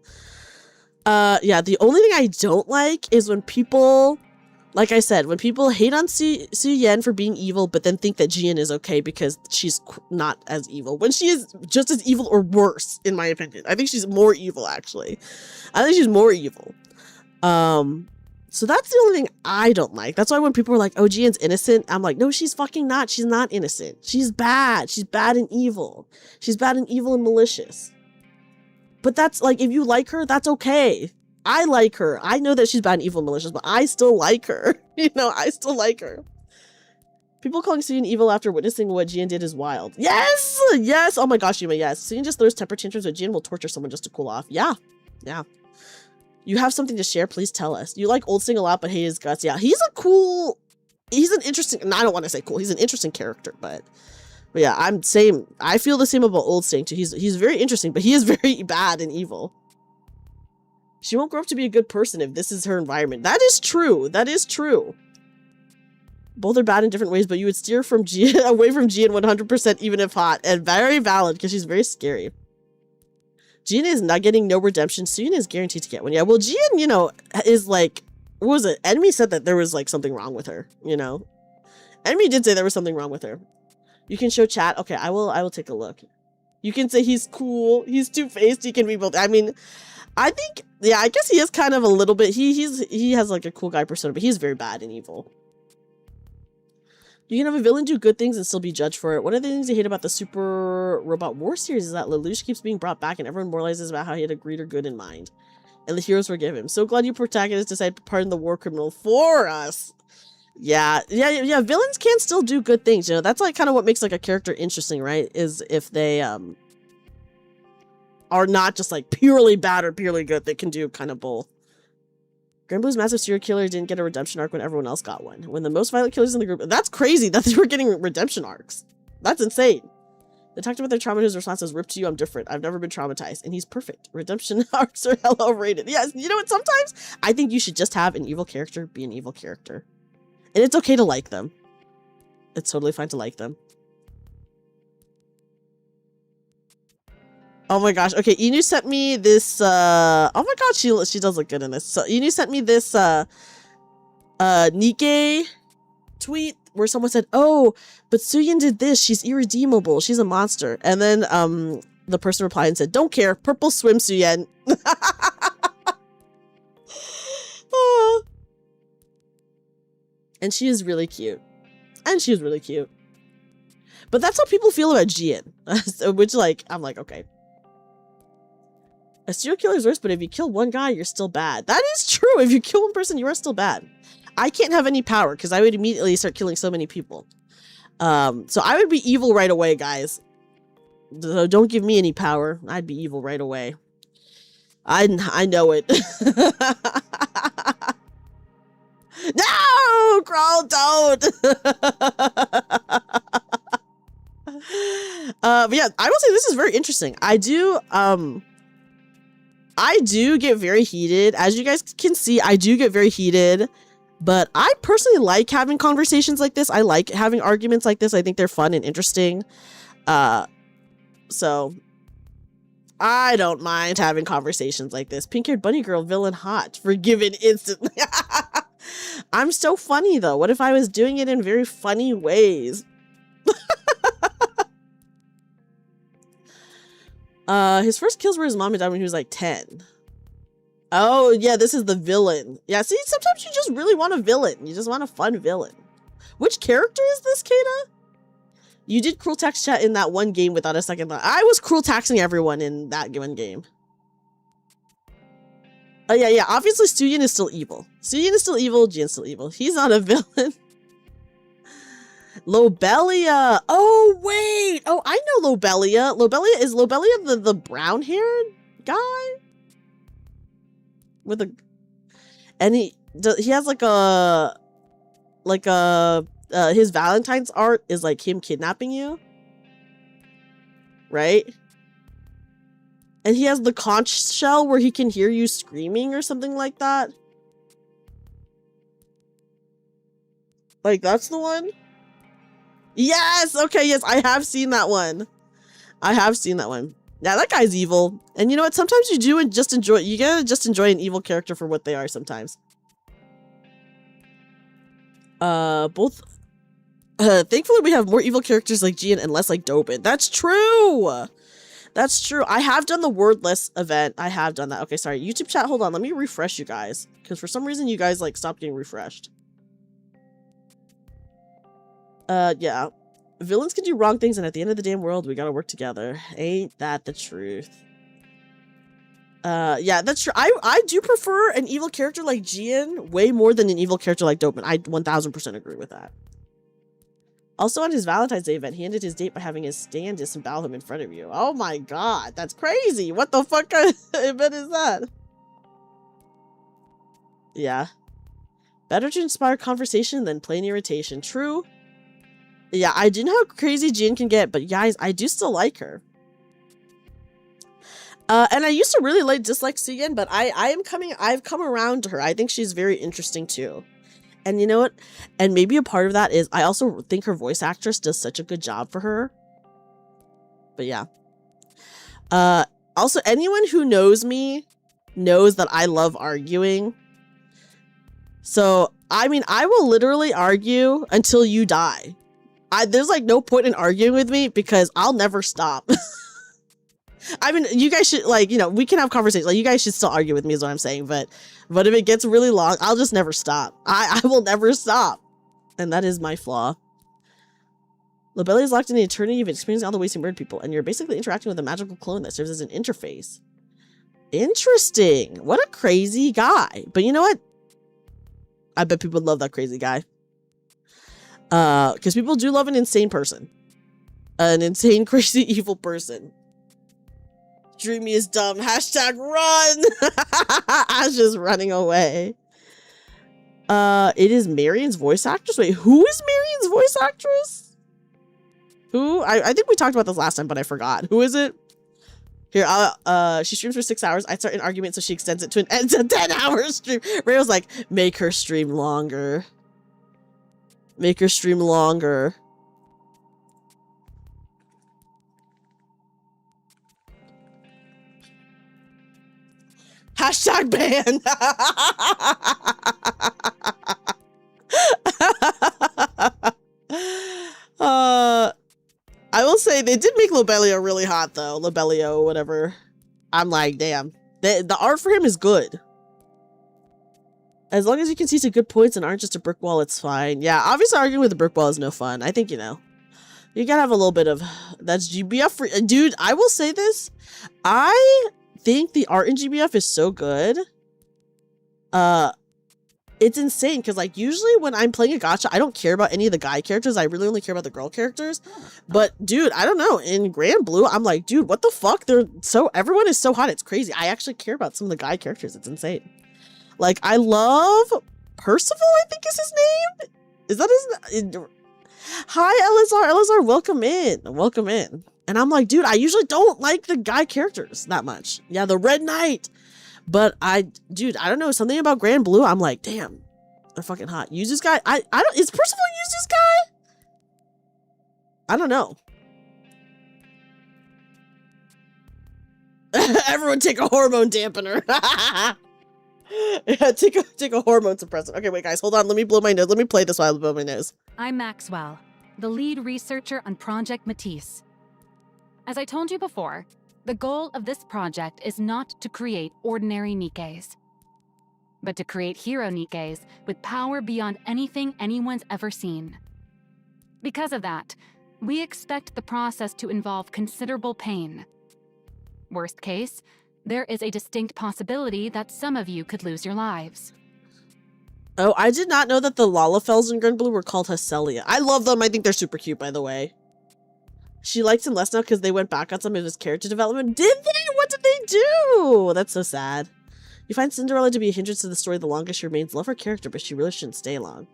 Yeah, the only thing I don't like is when people, like I said, when people hate on Suyen for being evil, but then think that Jian is okay because she's not as evil. When she is just as evil or worse, in my opinion. I think she's more evil, actually. I think she's more evil. So that's the only thing I don't like. That's why when people are like, oh, Jian's innocent, I'm like, no, she's fucking not. She's not innocent. She's bad. She's bad and evil. She's bad and evil and malicious. But that's like, if you like her, that's okay. I like her. I know that she's bad and evil and malicious, but I still like her. You know, I still like her. People calling Suyen evil after witnessing what Jian did is wild. Yes! Yes! Oh my gosh, Yuma, yes. Suyen just throws temper tantrums, but Jian will torture someone just to cool off. Yeah. Yeah. You have something to share, please tell us. You like Old Sing a lot, but hate his guts. Yeah, he's an interesting, and I don't want to say cool, he's an interesting character, but yeah, I feel the same about Old Sing too. He's very interesting, but he is very bad and evil. She won't grow up to be a good person if this is her environment. That is true. That is true. Both are bad in different ways, but you would steer from Jian away from Jian 100% even if hot, and very valid because she's very scary. Jian is not getting no redemption. Suyen is guaranteed to get one. Yeah, well, Jian, you know, is like, what was it? Enemy said that there was like something wrong with her, you know? Enemy did say there was something wrong with her. You can show chat. Okay, I will take a look. You can say he's cool. He's two-faced. He can be both. I mean, I think, yeah, I guess he is kind of a little bit, he has like a cool guy persona, but he's very bad and evil. You can have a villain do good things and still be judged for it. One of the things you hate about the Super Robot War series is that Lelouch keeps being brought back and everyone moralizes about how he had a greater good in mind. And the heroes forgive him. So glad you protagonists decided to pardon the war criminal for us. Yeah. Villains can still do good things, you know. That's like kind of what makes like a character interesting, right? Is if they are not just like purely bad or purely good. They can do kind of both. Granblue's massive serial killer didn't get a redemption arc when everyone else got one. When the most violent killers in the group... That's crazy that they were getting redemption arcs. That's insane. They talked about their trauma, his response was, "Rip to you, I'm different. I've never been traumatized." And he's perfect. Redemption arcs are hella overrated. Yes, you know what? Sometimes I think you should just have an evil character be an evil character. And it's okay to like them. It's totally fine to like them. Oh my gosh. Okay, Inu sent me this, oh my god, she does look good in this. So Inu sent me this, NIKKE tweet where someone said, "Oh, but Suyin did this. She's irredeemable. She's a monster." And then the person replied and said, "Don't care. Purple swim Suyin." Oh. And she is really cute. And she was really cute. But that's how people feel about Jian. Which, like, I'm like, okay. A serial killer's worse, but if you kill one guy, you're still bad. That is true. If you kill one person, you are still bad. I can't have any power because I would immediately start killing so many people. So I would be evil right away, guys. So don't give me any power. I'd be evil right away. I know it. No! Crawl, don't! But yeah, I will say this is very interesting. I do get very heated. As you guys can see, I do get very heated. But I personally like having conversations like this. I like having arguments like this. I think they're fun and interesting. So I don't mind having conversations like this. Pink-haired bunny girl, villain hot, forgiven instantly. I'm so funny though. What if I was doing it in very funny ways? His first kills were his mom and dad when he was like 10. Oh, yeah, this is the villain. Yeah, see, sometimes you just really want a villain. You just want a fun villain. Which character is this, Kata? You did cruel tax chat in that one game without a second thought. I was cruel taxing everyone in that one game. Oh, yeah, obviously Suyin is still evil. Suyin is still evil, Jian's still evil. He's not a villain. Lobelia. Oh, wait. Oh, I know Lobelia. Is Lobelia the brown-haired guy? With a, and he has his Valentine's art is like him kidnapping you, right? And he has the conch shell where he can hear you screaming or something like that. Like, that's the one? Yes! Okay, yes, I have seen that one. Yeah, that guy's evil. And you know what? Sometimes you do and just enjoy. You gotta just enjoy an evil character for what they are sometimes. Thankfully we have more evil characters like Jian and less like Dobin. That's true! That's true. I have done the wordless event. I have done that. Okay, sorry. YouTube chat, hold on. Let me refresh you guys. Because for some reason you guys like stopped getting refreshed. Yeah. Villains can do wrong things, and at the end of the damn world, we gotta work together. Ain't that the truth? Yeah, that's true. I do prefer an evil character like Jian way more than an evil character like Dobin. I 1000% agree with that. Also, on his Valentine's Day event, he ended his date by having his stand disembowel him in front of you. Oh my god, that's crazy! What the fuck kind of event is that? Yeah. Better to inspire conversation than plain irritation. True. Yeah, I do know how crazy Jian can get, but guys, I do still like her. And I used to really dislike Suyin, but I've come around to her. I think she's very interesting too. And you know what? And maybe a part of that is I also think her voice actress does such a good job for her. But yeah. Also, anyone who knows me knows that I love arguing. So, I mean, I will literally argue until you die. There's like no point in arguing with me because I'll never stop. I mean, you guys should like, you know, we can have conversations. Like, you guys should still argue with me is what I'm saying. But if it gets really long, I'll just never stop. I will never stop. And that is my flaw. Lobelia is locked in the eternity of experiencing all the ways you murdered people. And you're basically interacting with a magical clone that serves as an interface. Interesting. What a crazy guy. But you know what? I bet people love that crazy guy. Because people do love an insane person. An insane, crazy, evil person. Dreamy is dumb. Hashtag run! Ash is running away. It is Marion's voice actress? Wait, who is Marion's voice actress? Who? I think we talked about this last time, but I forgot. Who is it? Here, she streams for 6 hours. I start an argument, so she extends it to an 10-hour stream. Ray was like, make her stream longer. Make her stream longer. Hashtag ban. I will say they did make Lobelio really hot though. Lobelio, whatever. I'm like, damn. The art for him is good. As long as you can see some good points and aren't just a brick wall, it's fine. Yeah, obviously arguing with a brick wall is no fun. I think, you know, you gotta have a little bit of, that's GBF free. Dude, I will say this. I think the art in GBF is so good. It's insane because like usually when I'm playing a gacha, I don't care about any of the guy characters. I really only care about the girl characters. But dude, I don't know. In Grand Blue, I'm like, dude, what the fuck? Everyone is so hot. It's crazy. I actually care about some of the guy characters. It's insane. Like I love Percival, I think is his name. Is that his? Hi, Elazar, welcome in. Welcome in. And I'm like, dude, I usually don't like the guy characters that much. Yeah, the Red Knight. But dude, I don't know, something about Grand Blue. I'm like, damn, they're fucking hot. Use this guy. I don't. Is Percival use this guy? I don't know. Everyone take a hormone dampener. Yeah, take a hormone suppressant. Okay, wait, guys, hold on. Let me blow my nose. Let me play this while I blow my nose. I'm Maxwell, the lead researcher on Project MATIS. As I told you before, the goal of this project is not to create ordinary NIKKEs, but to create hero NIKKEs with power beyond anything anyone's ever seen. Because of that, we expect the process to involve considerable pain. Worst case, there is a distinct possibility that some of you could lose your lives. Oh, I did not know that the Lalafels in Grand Blue were called Hesselia. I love them. I think they're super cute, by the way. She likes him less now because they went back on some of his character development. Did they? What did they do? That's so sad. You find Cinderella to be a hindrance to the story the longest. She remains love her character, but she really shouldn't stay long.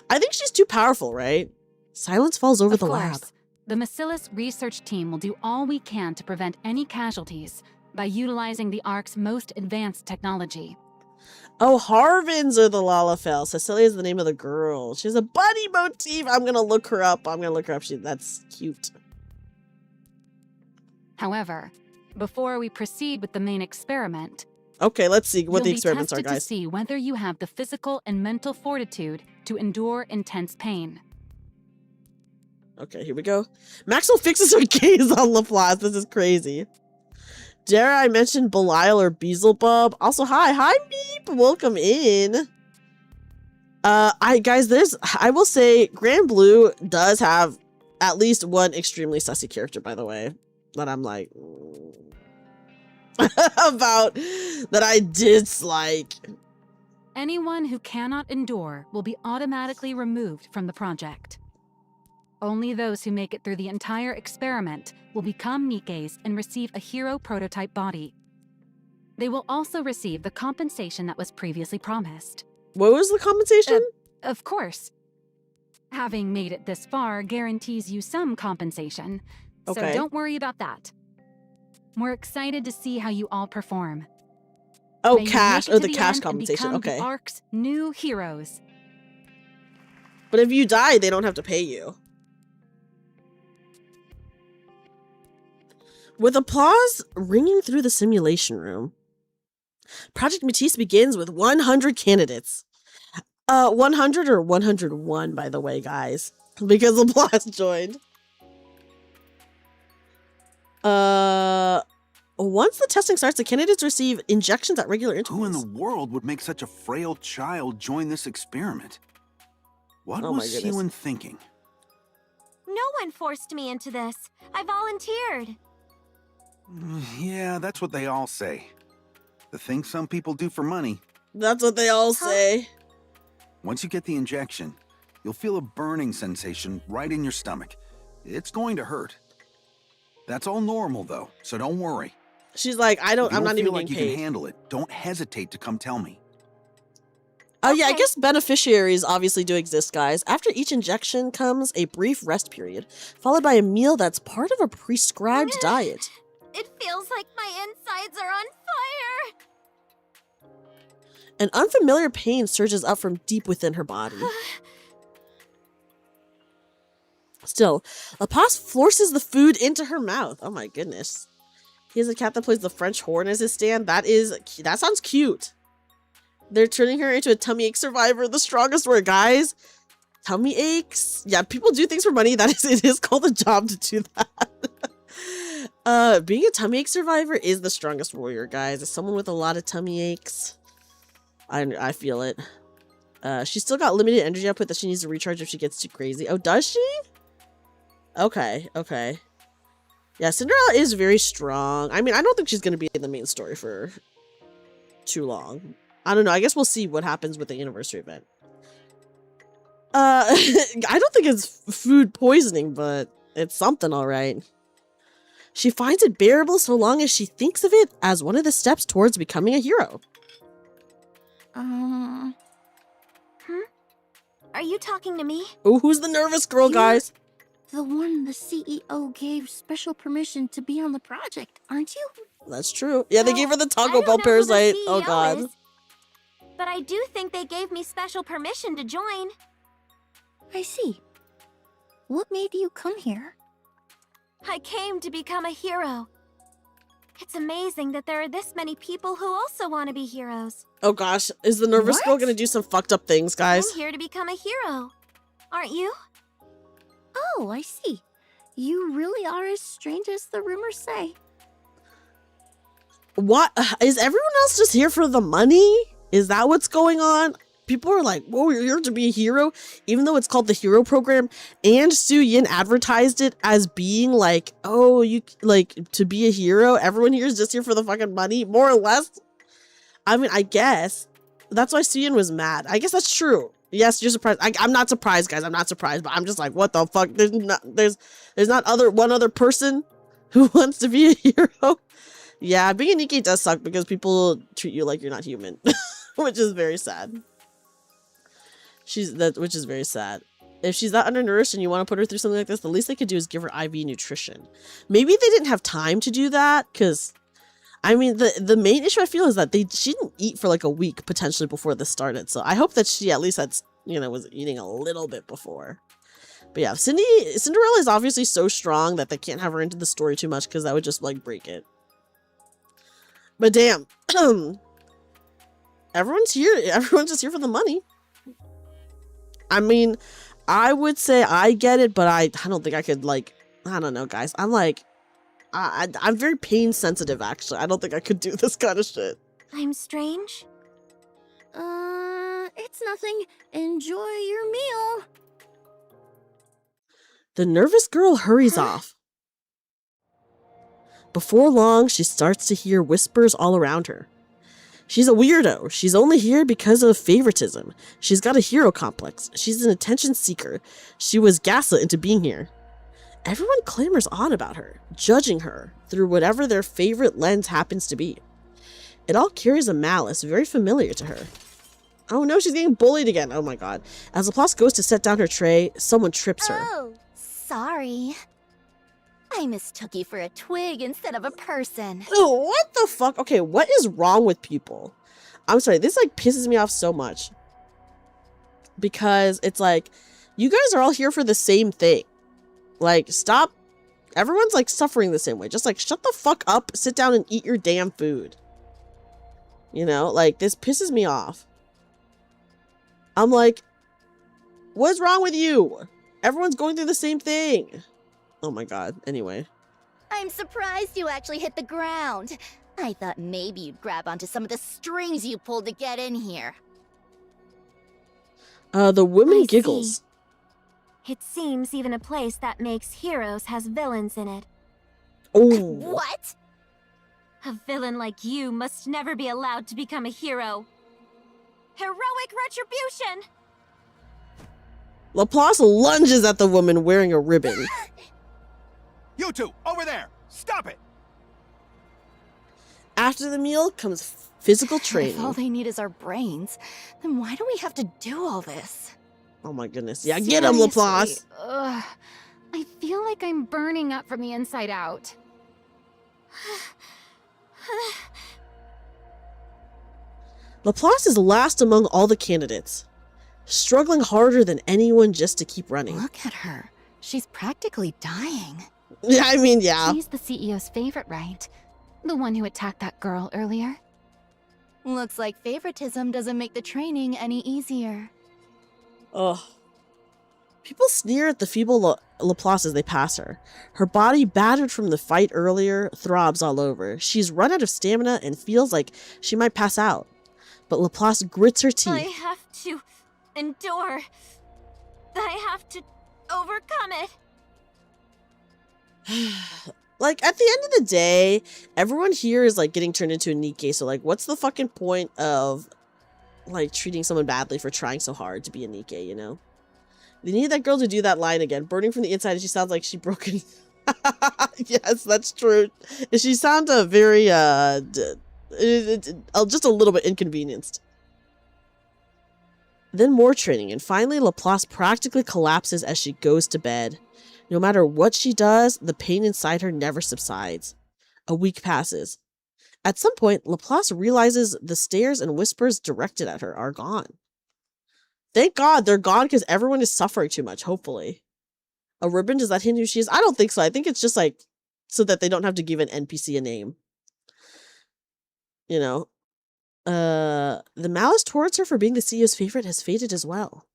I think she's too powerful, right? Silence falls over the lab. The Macilis research team will do all we can to prevent any casualties by utilizing the ARC's most advanced technology. Oh, Harvins are the Lalafels. Cecilia is the name of the girl. She has a bunny motif. I'm going to look her up. That's cute. However, before we proceed with the main experiment, okay, let's see what the experiments are, guys. You'll be tested to see whether you have the physical and mental fortitude to endure intense pain. Okay, here we go. Maxwell fixes her gaze on Laplace. This is crazy. Dare I mention Belial or Beelzebub? Also, hi Meep. Welcome in. I will say Grand Blue does have at least one extremely sussy character, by the way, that I'm like about that I dislike. Anyone who cannot endure will be automatically removed from the project. Only those who make it through the entire experiment will become NIKKEs and receive a hero prototype body. They will also receive the compensation that was previously promised. What was the compensation? Of course. Having made it this far guarantees you some compensation, so don't worry about that. We're excited to see how you all perform. Oh, cash. Oh, the cash compensation. Okay. The ARC's new heroes. But if you die, they don't have to pay you. With applause ringing through the simulation room, Project MATIS begins with 100 candidates. 100 or 101, by the way, guys, because applause joined. Once the testing starts, the candidates receive injections at regular intervals. Who in the world would make such a frail child join this experiment? What was Hewin thinking? No one forced me into this. I volunteered. Yeah, that's what they all say. The thing some people do for money. That's what they all say. Once you get the injection, you'll feel a burning sensation right in your stomach. It's going to hurt. That's all normal though, so don't worry. She's like, I'm not even like getting you paid. Can handle it. Don't hesitate to come tell me. Yeah, I guess beneficiaries obviously do exist, guys. After each injection comes a brief rest period, followed by a meal that's part of a prescribed diet. It feels like my insides are on fire. An unfamiliar pain surges up from deep within her body. Still, LaPaz forces the food into her mouth. Oh my goodness. He has a cat that plays the French horn as his stand. That sounds cute. They're turning her into a tummy ache survivor. The strongest word, guys. Tummy aches. Yeah, people do things for money. It is called a job to do that. Being a tummy ache survivor is the strongest warrior, guys. As someone with a lot of tummy aches, I feel it. She's still got limited energy output that she needs to recharge if she gets too crazy. Oh, does she? Okay. Yeah, Cinderella is very strong. I mean, I don't think she's going to be in the main story for too long. I don't know. I guess we'll see what happens with the anniversary event. I don't think it's food poisoning, but it's something, all right. She finds it bearable so long as she thinks of it as one of the steps towards becoming a hero. Are you talking to me? Oh, who's the nervous girl, guys? The one the CEO gave special permission to be on the project, aren't you? That's true. Yeah, they gave her the Taco Bell parasite. Oh, God. But I do think they gave me special permission to join. I see. What made you come here? I came to become a hero. It's amazing that there are this many people who also want to be heroes. Oh gosh, is the nervous girl gonna do some fucked up things, guys? I'm here to become a hero. Aren't you? Oh, I see. You really are as strange as the rumors say. What? Is everyone else just here for the money? Is that what's going on? People are like, whoa, you're here to be a hero? Even though it's called the Hero Program, and Su Yin advertised it as being like, oh, you like to be a hero? Everyone here is just here for the fucking money, more or less. I mean, I guess. That's why Su Yin was mad. I guess that's true. Yes, you're surprised. I'm not surprised, guys. I'm not surprised, but I'm just like, what the fuck? There's not one other person who wants to be a hero. Yeah, being a NIKKE does suck because people treat you like you're not human, which is very sad. Which is very sad. If she's that undernourished and you want to put her through something like this, the least they could do is give her IV nutrition. Maybe they didn't have time to do that because, I mean, the main issue I feel is that she didn't eat for like a week potentially before this started. So I hope that she at least had, was eating a little bit before. But yeah, Cinderella is obviously so strong that they can't have her into the story too much because that would just like break it. But damn, everyone's here. Everyone's just here for the money. I mean, I would say I get it, but I don't think I could, like, I don't know, guys. I'm like, I'm very pain sensitive, actually. I don't think I could do this kind of shit. I'm strange? It's nothing. Enjoy your meal. The nervous girl hurries off. Before long, she starts to hear whispers all around her. She's a weirdo. She's only here because of favoritism. She's got a hero complex. She's an attention seeker. She was gaslit into being here. Everyone clamors on about her, judging her through whatever their favorite lens happens to be. It all carries a malice very familiar to her. Oh no, she's getting bullied again. Oh my god. As LaPlace goes to set down her tray, someone trips her. Oh, sorry. I mistook you for a twig instead of a person. Oh, what the fuck? Okay, what is wrong with people? I'm sorry, this like pisses me off so much. Because it's like, you guys are all here for the same thing. Like, stop. Everyone's like suffering the same way. Just like, shut the fuck up, sit down and eat your damn food. Like, this pisses me off. I'm like, what's wrong with you? Everyone's going through the same thing. Oh my god, anyway. I'm surprised you actually hit the ground. I thought maybe you'd grab onto some of the strings you pulled to get in here. The woman giggles. See. It seems even a place that makes heroes has villains in it. Oh. What? A villain like you must never be allowed to become a hero. Heroic retribution! LaPlace lunges at the woman wearing a ribbon. You two, over there! Stop it! After the meal comes Physical If all training. they need is our brains, then why do we have to do all this? Oh my goodness. Yeah, get him, Seriously, Laplace. ugh. I feel like I'm burning up from the inside out. Laplace is last among all the candidates, struggling harder than anyone just to keep running. Look at her. She's practically dying. Yeah, I mean, yeah. She's the CEO's favorite, right? The one who attacked that girl earlier. Looks like favoritism doesn't make the training any easier. Ugh. People sneer at the feeble Laplace as they pass her. Her body, battered from the fight earlier, throbs all over. She's run out of stamina and feels like she might pass out. But Laplace grits her I teeth. have to endure. I have to overcome it. Like, at the end of the day, everyone here is, like, getting turned into a NIKKE, so, like, what's the fucking point of, like, treating someone badly for trying so hard to be a NIKKE, you know? They need that girl to do that line again. Burning from the inside, she sounds like she broken. Yes, that's true. She sounds very, just a little bit inconvenienced. Then more training, and finally Laplace practically collapses as she goes to bed. No matter what she does, the pain inside her never subsides. A week passes. At some point, Laplace realizes the stares and whispers directed at her are gone. Thank God they're gone because everyone is suffering too much, hopefully. A ribbon, does that hint who she is? I don't think so. I think it's just like so that they don't have to give an NPC a name. You know. The malice towards her for being the CEO's favorite has faded as well.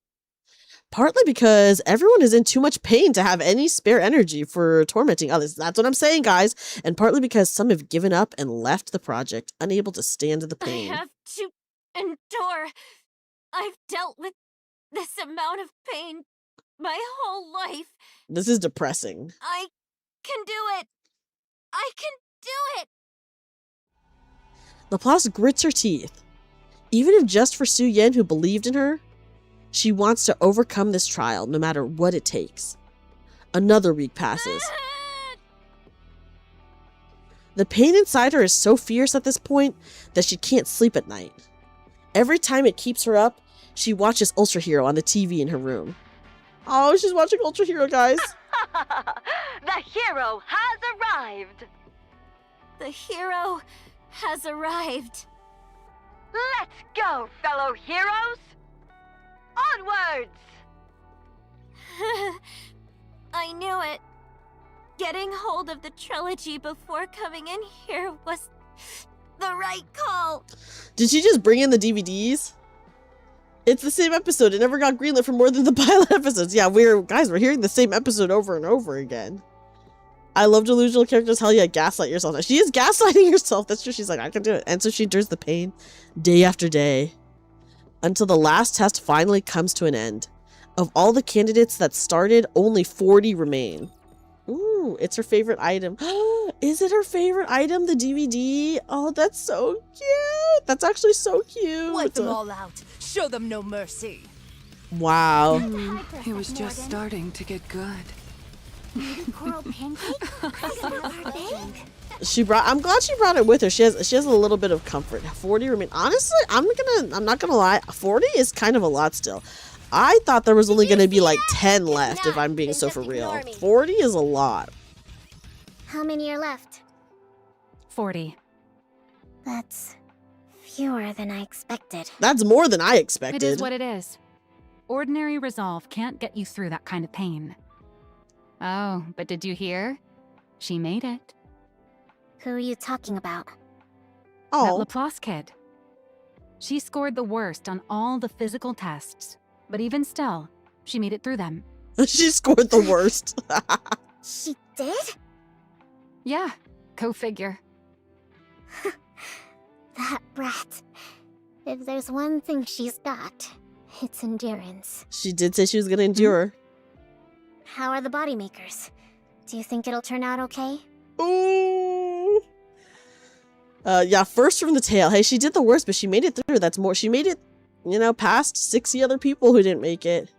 Partly because everyone is in too much pain to have any spare energy for tormenting others. That's what I'm saying, guys. And partly because some have given up and left the project, unable to stand the pain. I have to endure. I've dealt with this amount of pain my whole life. This is depressing. I can do it. I can do it. Laplace grits her teeth. Even if just for Su Yen, who believed in her, she wants to overcome this trial, no matter what it takes. Another week passes. The pain inside her is so fierce at this point that she can't sleep at night. Every time it keeps her up, she watches Ultra Hero on the TV in her room. Oh, she's watching Ultra Hero, guys. The hero has arrived. The hero has arrived. Let's go, fellow heroes. Onwards! I knew it. Getting hold of the trilogy before coming in here was the right call. Did she just bring in the DVDs? It's the same episode. It never got greenlit for more than the pilot episodes. Yeah, we're hearing the same episode over and over again. I love delusional characters. Hell yeah, gaslight yourself. She is gaslighting herself. That's true. She's like, I can do it. And so she endures the pain day after day until the last test finally comes to an end. Of all the candidates that started, only 40 remain. Ooh, it's her favorite item. Is it her favorite item, the DVD? Oh, that's so cute. That's actually so cute. Wipe them all out. Show them no mercy. Wow. It was just starting to get good. Coral pancake? I'm glad she brought it with her. She has a little bit of comfort. 40 remain. Honestly, I'm not gonna lie. 40 is kind of a lot still. I thought there was only gonna be like 10 left, if I'm being so for real. 40 is a lot. How many are left? 40. That's fewer than I expected. That's more than I expected. It is what it is. Ordinary resolve can't get you through that kind of pain. Oh, but did you hear? She made it. Who are you talking about? Oh. That Laplace kid. She scored the worst on all the physical tests, but even still, she made it through them. She scored the worst. She did? Yeah, go figure. That brat. If there's one thing she's got, it's endurance. She did say she was gonna endure. How are the body makers? Do you think it'll turn out okay? Ooh. Yeah, first from the tail. Hey, she did the worst, but she made it through. That's more. She made it, past 60 other people who didn't make it.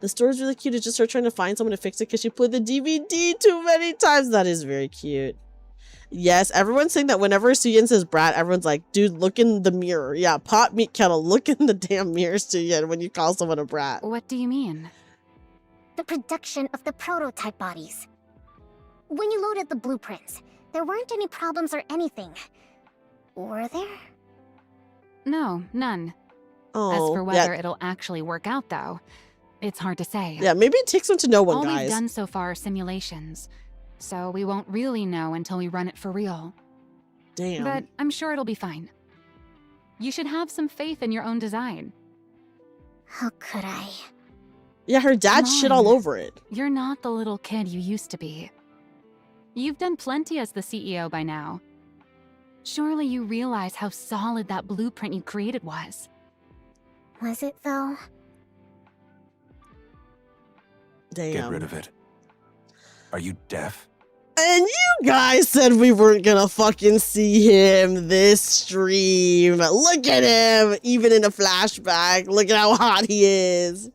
The story's really cute. It's just her trying to find someone to fix it because she played the DVD too many times. That is very cute. Yes, everyone's saying that whenever Suyin says brat, everyone's like, dude, look in the mirror. Yeah, pot meat kettle, look in the damn mirror, Suyin, when you call someone a brat. What do you mean? The production of the prototype bodies. When you loaded the blueprints, there weren't any problems or anything. Were there? No, none. Oh, As for whether it'll actually work out, though, it's hard to say. Yeah, maybe it takes one to know one, All guys. we've done so far are simulations, so we won't really know until we run it for real. Damn. But I'm sure it'll be fine. You should have some faith in your own design. How could I? Yeah, her dad shit all over it. You're not the little kid you used to be. You've done plenty as the CEO by now. Surely you realize how solid that blueprint you created was. Was it, though? Damn. Get rid of it. Are you deaf? And you guys said we weren't gonna fucking see him this stream. Look at him, even in a flashback. Look at how hot he is.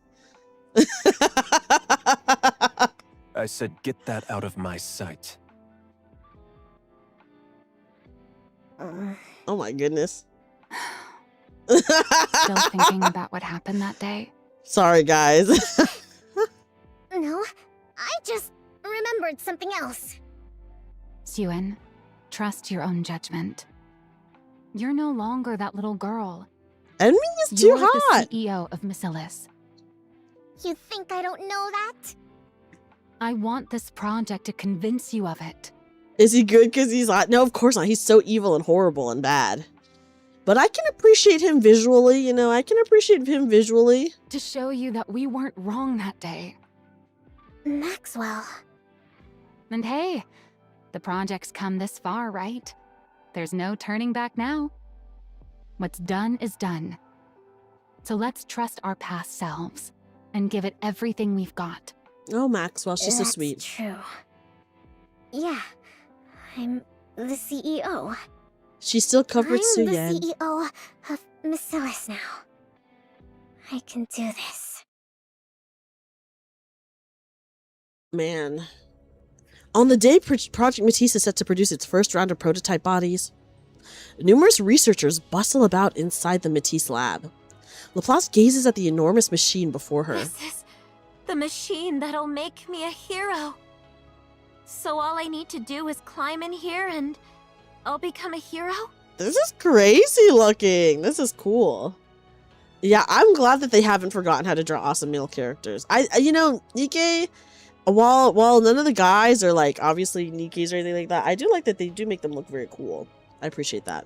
I said get that out of my sight. Oh my goodness. Still thinking about what happened that day? Sorry, guys. No, I just remembered something else. Suyin, trust your own judgment. You're no longer that little girl. Enemy is too You're hot. the CEO of Masilis. You think I don't know that? I want this project to convince you of it. Is he good because he's hot? No, of course not. He's so evil and horrible and bad. But I can appreciate him visually, you know, I can appreciate him visually. To show you that we weren't wrong that day. Maxwell. And hey, the project's come this far, right? There's no turning back now. What's done is done. So let's trust our past selves and give it everything we've got. Oh, Maxwell, she's so sweet. That's true. Yeah, I'm the CEO. She's still covered I'm Suyin. the CEO of Masilis now. I can do this. Man. On the day Project MATIS is set to produce its first round of prototype bodies, numerous researchers bustle about inside the MATIS lab. Laplace gazes at the enormous machine before her. This is the machine that'll make me a hero. So all I need to do is climb in here and I'll become a hero? This is crazy looking. This is cool. Yeah, I'm glad that they haven't forgotten how to draw awesome male characters. You know, NIKKE, while none of the guys are like obviously Nikke's or anything like that, I do like that they do make them look very cool. I appreciate that.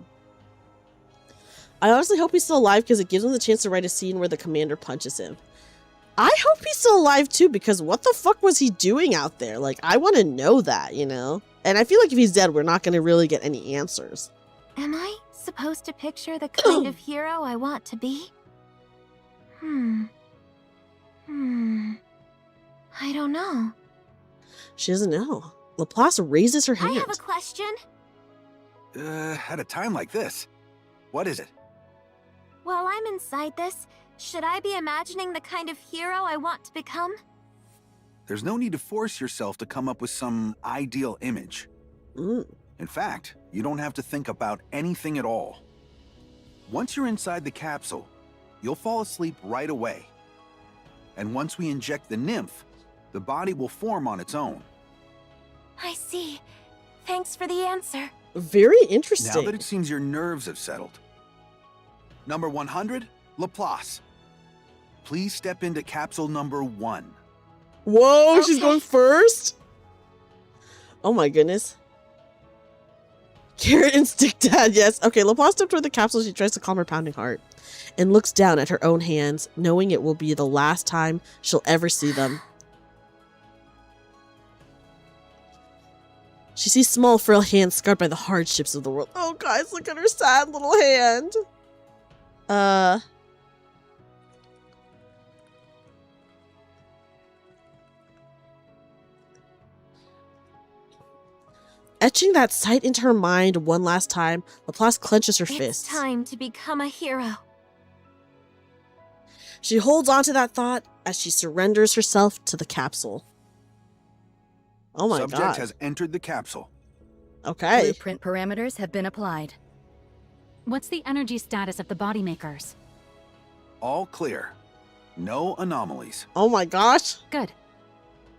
I honestly hope he's still alive because it gives him the chance to write a scene where the commander punches him. I hope he's still alive too, because what the fuck was he doing out there? Like, I want to know that, you know? And I feel like if he's dead, we're not going to really get any answers. Am I supposed to picture the kind of hero I want to be? I don't know. She doesn't know. Laplace raises her hand. I have a question. At a time like this, what is it? While I'm inside this, should I be imagining the kind of hero I want to become? There's no need to force yourself to come up with some ideal image. In fact, you don't have to think about anything at all. Once you're inside the capsule, you'll fall asleep right away. And once we inject the nymph, the body will form on its own. I see. Thanks for the answer. Very interesting. Now that it seems your nerves have settled. Number 100, Laplace. Please step into capsule number 1. Whoa, she's going first? Oh my goodness. Carrot and stick dad, yes. Okay, Laplace stepped toward the capsule. She tries to calm her pounding heart and looks down at her own hands, knowing it will be the last time she'll ever see them. She sees small, frail hands scarred by the hardships of the world. Oh, guys, look at her sad little hand. Etching that sight into her mind one last time, Laplace clenches her fists. It's time to become a hero. She holds on to that thought as she surrenders herself to the capsule. Oh my god. Subject has entered the capsule. Okay. Blueprint parameters have been applied. What's the energy status of the body makers? All clear. No anomalies. Oh my gosh. Good.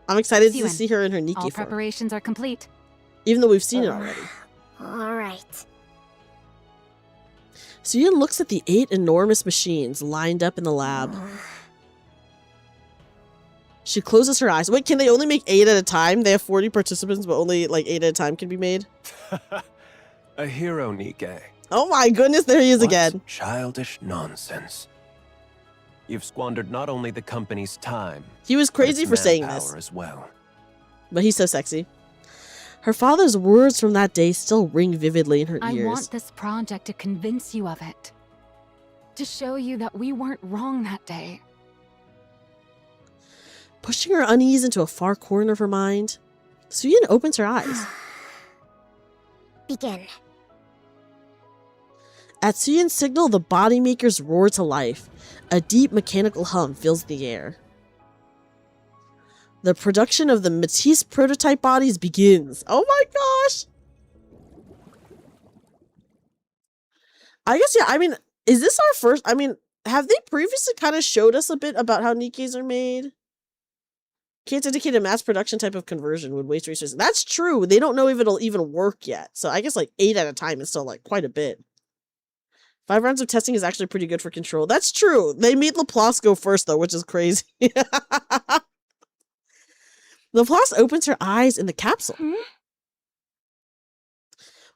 I'm excited to Suen, see her in her NIKKE all form. preparations are complete. Even though we've seen it already. Alright. Suen looks at the 8 enormous machines lined up in the lab. She closes her eyes. Wait, can they only make 8 at a time? They have 40 participants, but only like 8 at a time can be made? A hero, NIKKE. Oh my goodness, there he is again. Childish nonsense. You've squandered not only the company's time, He was crazy but for its saying manpower this. as well. But he's so sexy. Her father's words from that day still ring vividly in her I ears. want this project to convince you of it. To show you that we weren't wrong that day. Pushing her unease into a far corner of her mind, Suen opens her eyes. Begin. At Suyen's signal, the body makers roar to life. A deep mechanical hum fills the air. The production of the MATIS prototype bodies begins. Oh my gosh! I guess, yeah, I mean, is this our first? I mean, have they previously kind of showed us a bit about how NIKKEs are made? Can't indicate a mass production type of conversion would waste resources. That's true. They don't know if it'll even work yet. So I guess like 8 at a time is still like quite a bit. 5 rounds of testing is actually pretty good for control. That's true. They made Laplace go first though, which is crazy. Laplace opens her eyes in the capsule.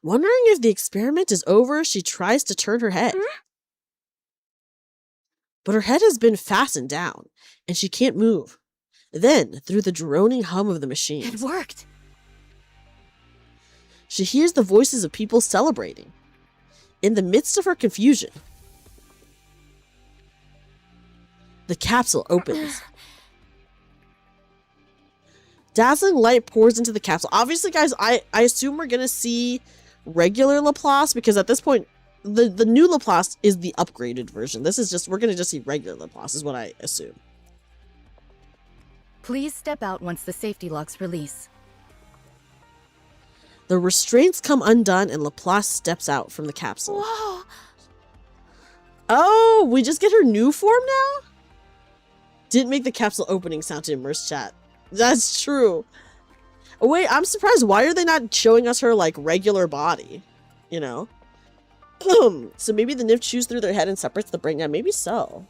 Wondering if the experiment is over, she tries to turn her head. But her head has been fastened down, and she can't move. Then, through the droning hum of the machines, It worked. she hears the voices of people celebrating. In the midst of her confusion, the capsule opens. Dazzling light pours into the capsule. Obviously, guys, I assume we're going to see regular Laplace because at this point, the new Laplace is the upgraded version. This is just, we're going to just see regular Laplace is what I assume. Please step out once the safety locks release. The restraints come undone and Laplace steps out from the capsule. Whoa! Oh, we just get her new form now? Didn't make the capsule opening sound to immerse chat. That's true. Oh, wait, I'm surprised. Why are they not showing us her, like, regular body? You know? So maybe the nymph chews through their head and separates the brain. Yeah, maybe so.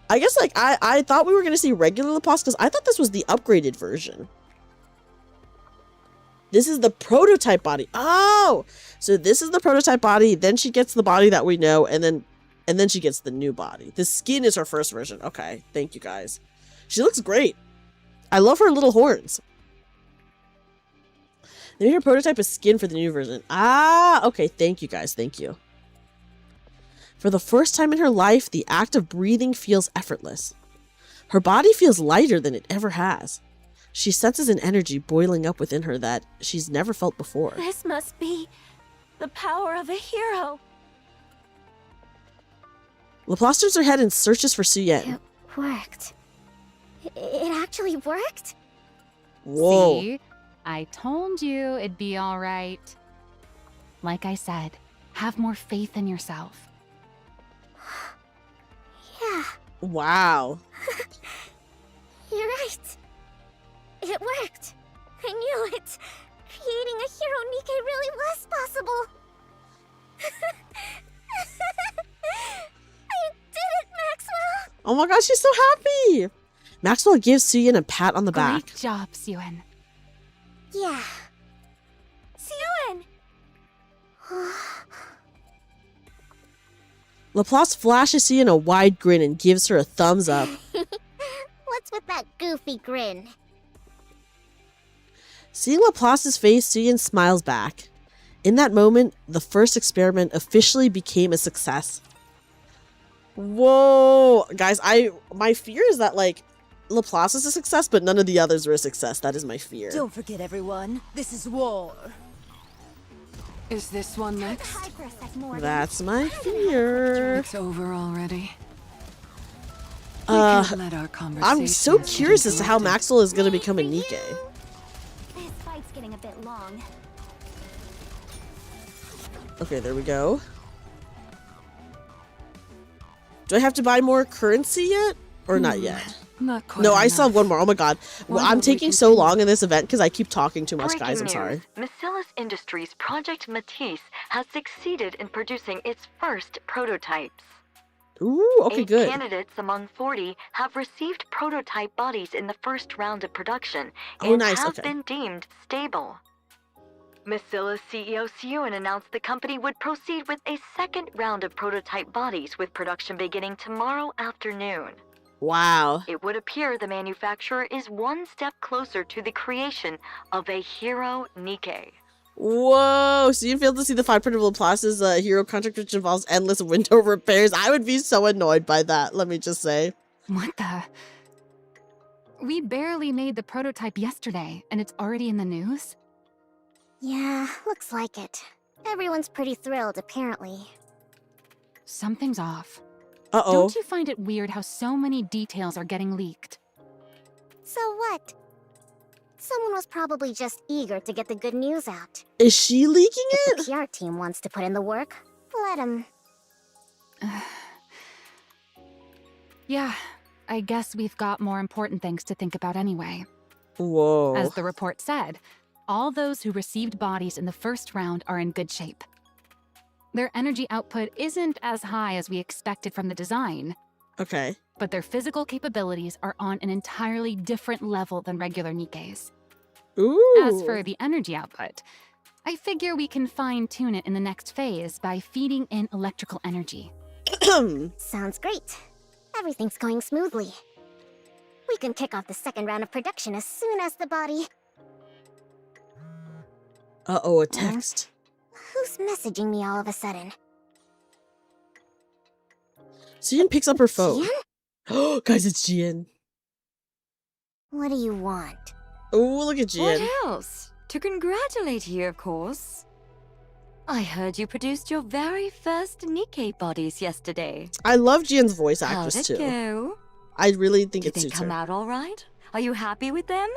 I guess, like, I thought we were going to see regular Laplace because I thought this was the upgraded version. This is the prototype body. Oh! So this is the prototype body, then she gets the body that we know, and then she gets the new body. The skin is her first version. Okay, thank you guys. She looks great. I love her little horns. They made her prototype a skin for the new version. Ah, okay, thank you guys, thank you. For the first time in her life, the act of breathing feels effortless. Her body feels lighter than it ever has. She senses an energy boiling up within her that she's never felt before. This must be the power of a hero. Laplace turns her head and searches for Suen. It worked. It actually worked? Whoa. See? I told you it'd be all right. Like I said, have more faith in yourself. Yeah, Wow. you're right. It worked. I knew it. Creating a hero NIKKE really was possible. I did it, Maxwell! Oh my gosh, she's so happy. Maxwell gives Suen a pat on the back. Great job, Suen. Yeah. Suen! Laplace flashes Suen a wide grin and gives her a thumbs up. What's with that goofy grin? Seeing Laplace's face, Suen smiles back. In that moment, the first experiment officially became a success. Whoa! Guys, my fear is that, like, Laplace is a success, but none of the others were a success. That is my fear. Don't forget, everyone. This is war. Is this one next? That's my fear. It's over already. Let our I'm so curious as to how Maxwell is going to become a NIKKE. This fight's getting a a bit long. Okay, there we go. Do I have to buy more currency yet? Or not yet? Not quite No, I still have enough. one more. Oh my god. Well, Why I'm don't we taking so long in this event because I keep talking too much, guys. I'm sorry. Matillas Industries' Project MATIS has succeeded in producing its first prototypes. Ooh, okay, 8 good. candidates among 40 have received prototype bodies in the first round of production Oh, and nice, have okay. been deemed stable. Macilla's CEO Sewin announced the company would proceed with a second round of prototype bodies with production beginning tomorrow afternoon. Wow. It would appear the manufacturer is one step closer to the creation of a hero NIKKE. Whoa, so you failed to see the 5 printable Plaza's hero contract, which involves endless window repairs. I would be so annoyed by that, let me just say. What the? We barely made the prototype yesterday, and it's already in the news? Yeah, looks like it. Everyone's pretty thrilled, apparently. Something's off. Uh-oh. Don't you find it weird how so many details are getting leaked? So what? Someone was probably just eager to get the good news out. Is she leaking If it? the PR team wants to put in the work, let them. Yeah, I guess we've got more important things to think about anyway. Whoa. As the report said, all those who received bodies in the first round are in good shape. Their energy output isn't as high as we expected from the design, Okay. but their physical capabilities are on an entirely different level than regular Nikkes. Ooh. As for the energy output, I figure we can fine-tune it in the next phase by feeding in electrical energy. Sounds great. Everything's going smoothly. We can kick off the second round of production as soon as the body... Uh-oh, a text. Who's messaging me all of a sudden? Jian picks up her phone. Jian? Oh, guys, it's Jian. What do you want? Oh, look at Jian. What else? To congratulate you, of course. I heard you produced your very first NIKKE bodies yesterday. I love Jian's voice How'd actress, it too. go? I really think Did it they suits come her. out all right? Are you happy with them?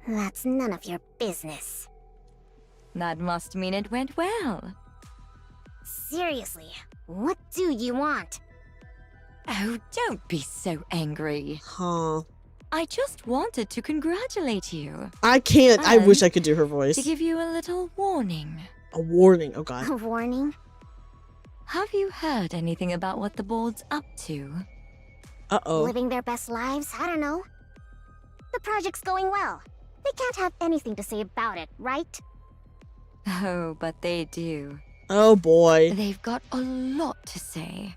That's none of your business. That must mean it went well. Seriously, what do you want? Oh, don't be so angry. Huh. I just wanted to congratulate you. I can't. I wish And I could do her voice. to give you a little warning. A warning. Oh, God. A warning? Have you heard anything about what the board's up to? Uh-oh. Living their best lives? I don't know. The project's going well. They can't have anything to say about it, right? Oh, but they do. Oh, boy. They've got a lot to say.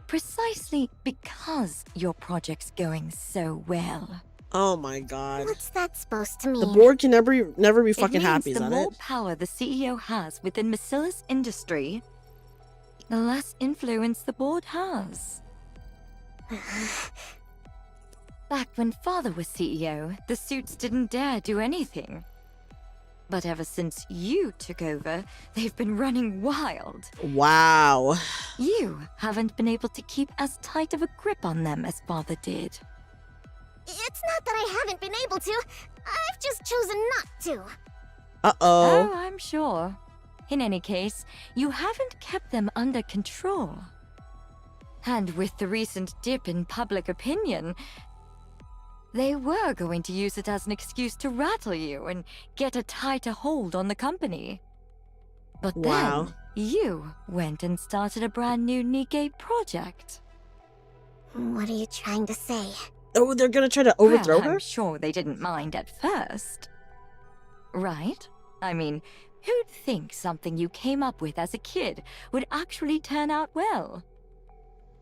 Precisely because your project's going so well. Oh, my God. What's that supposed to mean? The board can never be fucking it means happy, is the that more it? power the CEO has within Macilla's industry, the less influence the board has. Back when Father was CEO, the suits didn't dare do anything. But ever since you took over, they've been running wild. Wow. You haven't been able to keep as tight of a grip on them as Father did. It's not that I haven't been able to. I've just chosen not to. Uh-oh. Oh, I'm sure. In any case, you haven't kept them under control. And with the recent dip in public opinion, they were going to use it as an excuse to rattle you and get a tighter hold on the company. But Wow. then, you went and started a brand new NIKKE project. What are you trying to say? Oh, they're gonna try to overthrow Well, her? I'm sure they didn't mind at first. Right? I mean, who'd think something you came up with as a kid would actually turn out well?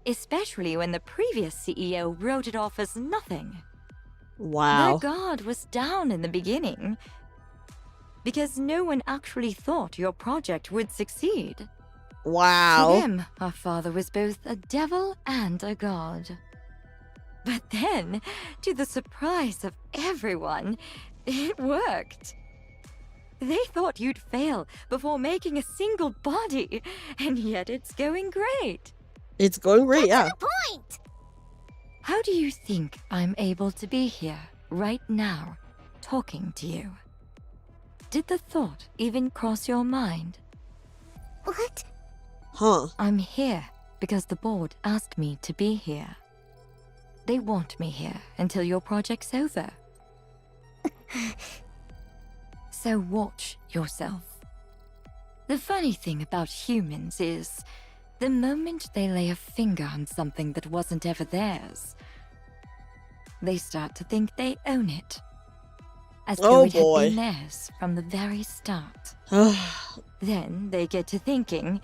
Especially when the previous CEO wrote it off as nothing. Wow. Their guard was down in the beginning, because no one actually thought your project would succeed. Wow. To them, our father was both a devil and a god. But then, to the surprise of everyone, it worked. They thought you'd fail before making a single body, and yet it's going great. It's going great, yeah. That's the point! How do you think I'm able to be here, right now, talking to you? Did the thought even cross your mind? What? Huh. I'm here because the board asked me to be here. They want me here until your project's over. So watch yourself. The funny thing about humans is, the moment they lay a finger on something that wasn't ever theirs, they start to think they own it. As though it had been theirs from the very start. Then they get to thinking,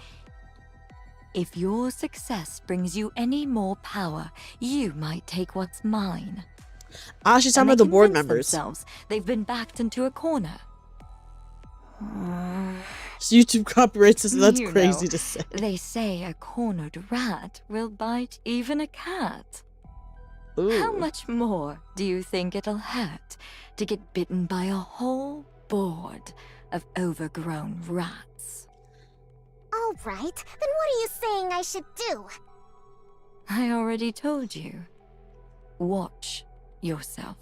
if your success brings you any more power, you might take what's mine. Ah, she's talking about the board members. They've been backed into a corner. YouTube copyright system, that's crazy to say. They say a cornered rat will bite even a cat. Ooh. How much more do you think it'll hurt to get bitten by a whole board of overgrown rats? All right, then what are you saying I should do? I already told you. Watch yourself.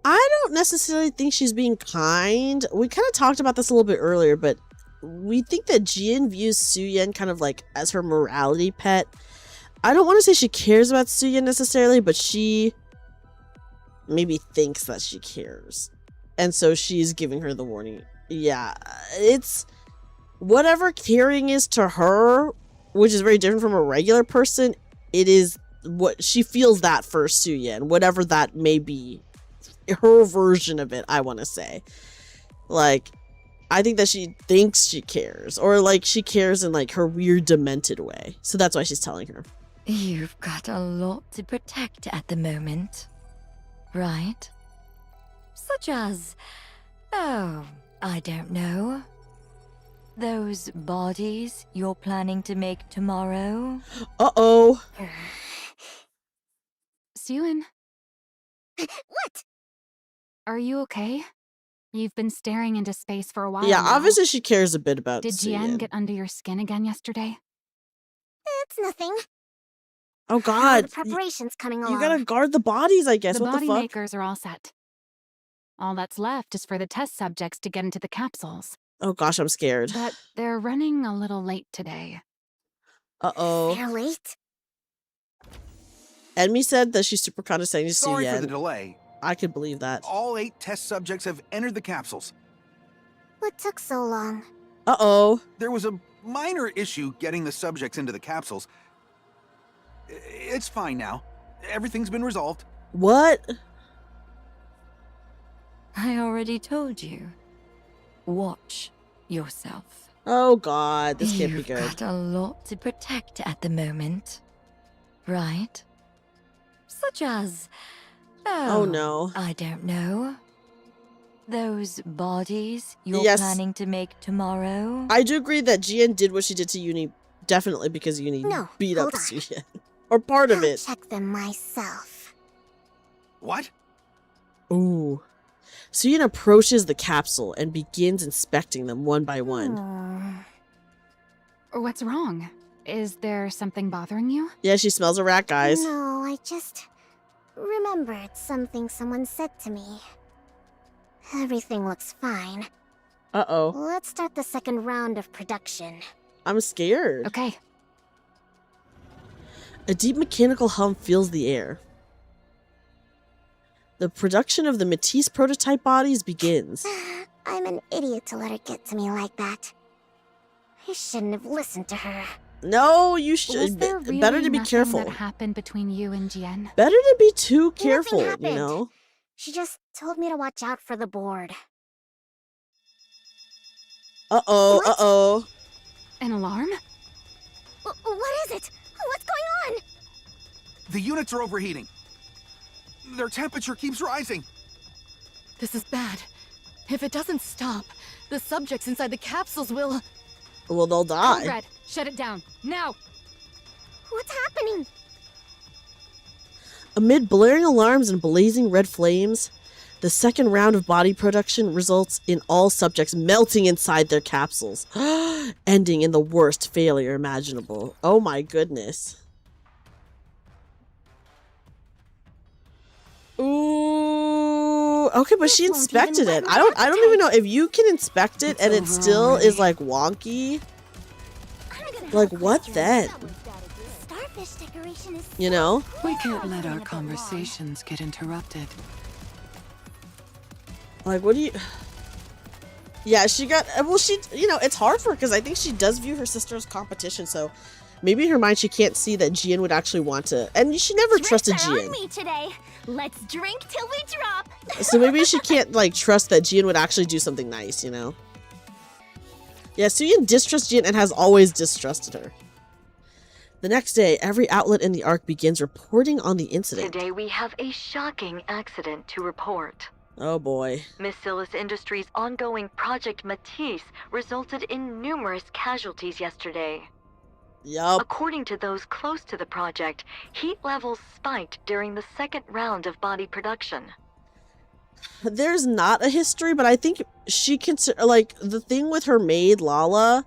I don't necessarily think she's being kind. We kind of talked about this a little bit earlier, but we think that Jian views Suyen kind of like as her morality pet. I don't want to say she cares about Suyen necessarily, but she maybe thinks that she cares. And so she's giving her the warning. Yeah, it's whatever caring is to her, which is very different from a regular person. It is what she feels that for Suyen, whatever that may be. Her version of it, I want to say. Like, I think that she thinks she cares, or like she cares in like her weird demented way. So that's why she's telling her. You've got a lot to protect at the moment, right? Such as, oh, I don't know. Those bodies you're planning to make tomorrow? Uh-oh. Suyen, What? are you okay? You've been staring into space for a while Yeah, now. obviously she cares a bit about Did Suyen. Jian get under your skin again yesterday? It's nothing. Oh How are god. the preparations coming along? You gotta guard the bodies, I guess. The What body the fuck? makers are all set. All that's left is for the test subjects to get into the capsules. Oh gosh, I'm scared. But they're running a little late today. Uh-oh. They're late? Enmi said that she's super condescending to Sorry Suyen. for the delay. I could believe that. All 8 test subjects have entered the capsules. What took so long? Uh-oh. There was a minor issue getting the subjects into the capsules. It's fine now. Everything's been resolved. What? I already told you. Watch yourself. Oh god, this can't be You've good. got a lot to protect at the moment, right? Such as, Oh no. I don't know. Those bodies you're Yes. planning to make tomorrow? I do agree that Jian did what she did to Uni, definitely because Uni No, beat up hold on. Suyen. Or part of I'll it. check them myself. What? Ooh. Suyen approaches the capsule and begins inspecting them one by one. What's wrong? Is there something bothering you? Yeah, she smells a rat, guys. No, I just remembered something someone said to me. Everything looks fine. Uh-oh. Let's start the second round of production. I'm scared. Okay. A deep mechanical hum fills the air. The production of the MATIS prototype bodies begins. I'm an idiot to let her get to me like that. I shouldn't have listened to her. No, you Was should. there really Better to be nothing careful. that happened between you and Jian? Better to be too Nothing careful, you happened. know? She just told me to watch out for the board. Uh-oh, What? uh-oh. An alarm? What is it? What's going on? The units are overheating. Their temperature keeps rising. This is bad. If it doesn't stop, the subjects inside the capsules will... Well, they'll die. Red, shut it down. Now! What's happening? Amid blaring alarms and blazing red flames, the second round of body production results in all subjects melting inside their capsules, ending in the worst failure imaginable. Oh my goodness. Ooh, Okay, but she inspected it. I don't even know if you can inspect it and it still is like wonky. Like what then? You know? We can't let our conversations get interrupted. Like what do you? Yeah, she got. Well, she. You know, it's hard for her because I think she does view her sister as competition. So maybe in her mind she can't see that Jian would actually want to. And she never trusted Jian. On me today. Let's drink till we drop. So maybe she can't like trust that Jian would actually do something nice, you know? Yeah, Suyin distrusts Jian and has always distrusted her. The next day, every outlet in the arc begins reporting on the incident. Today we have a shocking accident to report. Oh boy. Miscellus Industries' ongoing Project MATIS resulted in numerous casualties yesterday. Yup. According to those close to the project, heat levels spiked during the second round of body production. There's not a history, but I think she like the thing with her maid Lala,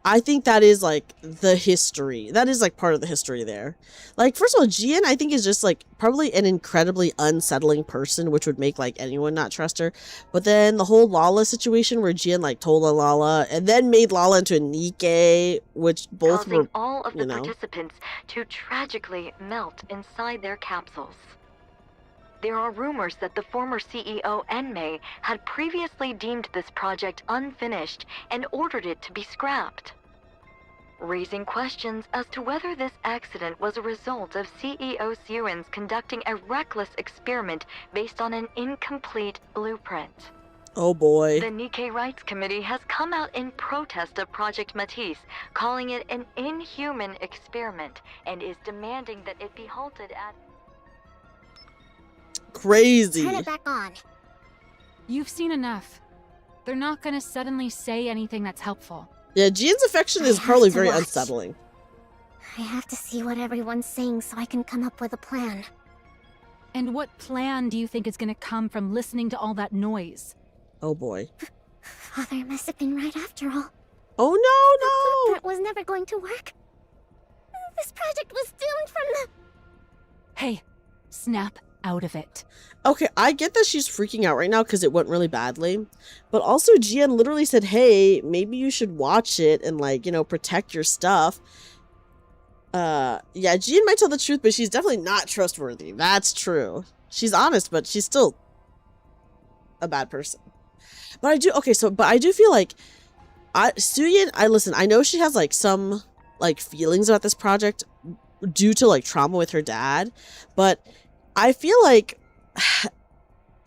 I think that is like the history. That is like part of the history there. Like, first of all, Jian I think is just like probably an incredibly unsettling person, which would make like anyone not trust her. But then the whole Lala situation where Jian like told on Lala and then made Lala into a NIKKE, which both causing were, all of the participants to tragically melt inside their capsules. There are rumors that the former CEO Enmei had previously deemed this project unfinished and ordered it to be scrapped, raising questions as to whether this accident was a result of CEO Suyun's conducting a reckless experiment based on an incomplete blueprint. Oh boy. The NIKKE Rights Committee has come out in protest of Project MATIS, calling it an inhuman experiment, and is demanding that it be halted at... Crazy. Turn it back on. You've seen enough. They're not gonna suddenly say anything that's helpful. Yeah, Jian's affection is probably very unsettling. I have to see what everyone's saying so I can come up with a plan. And what plan do you think is gonna come from listening to all that noise? Oh boy. Father must have been right after all. Oh no, no! That was never going to work. This project was doomed from the... Hey, snap out of it. Okay, I get that she's freaking out right now because it went really badly. But also Jian literally said, hey, maybe you should watch it and like, you know, protect your stuff. Yeah, Jian might tell the truth, but she's definitely not trustworthy. That's true. She's honest, but she's still a bad person. But I do, okay, so, but I do feel like Suyin, listen, I know she has like some like feelings about this project due to like trauma with her dad, but I feel like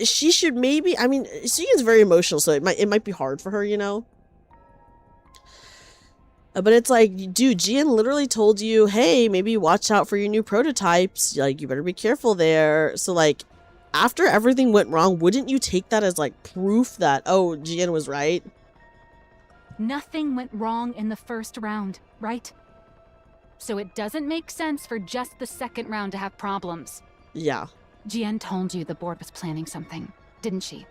she should maybe, I mean, Suyun's very emotional, so it might be hard for her, you know? But it's like, dude, Jian literally told you, hey, maybe watch out for your new prototypes. Like, you better be careful there. So, like, after everything went wrong, wouldn't you take that as, like, proof that, oh, Jian was right? Nothing went wrong in the first round, right? So it doesn't make sense for just the second round to have problems. Yeah. Jian told you the board was planning something, didn't she?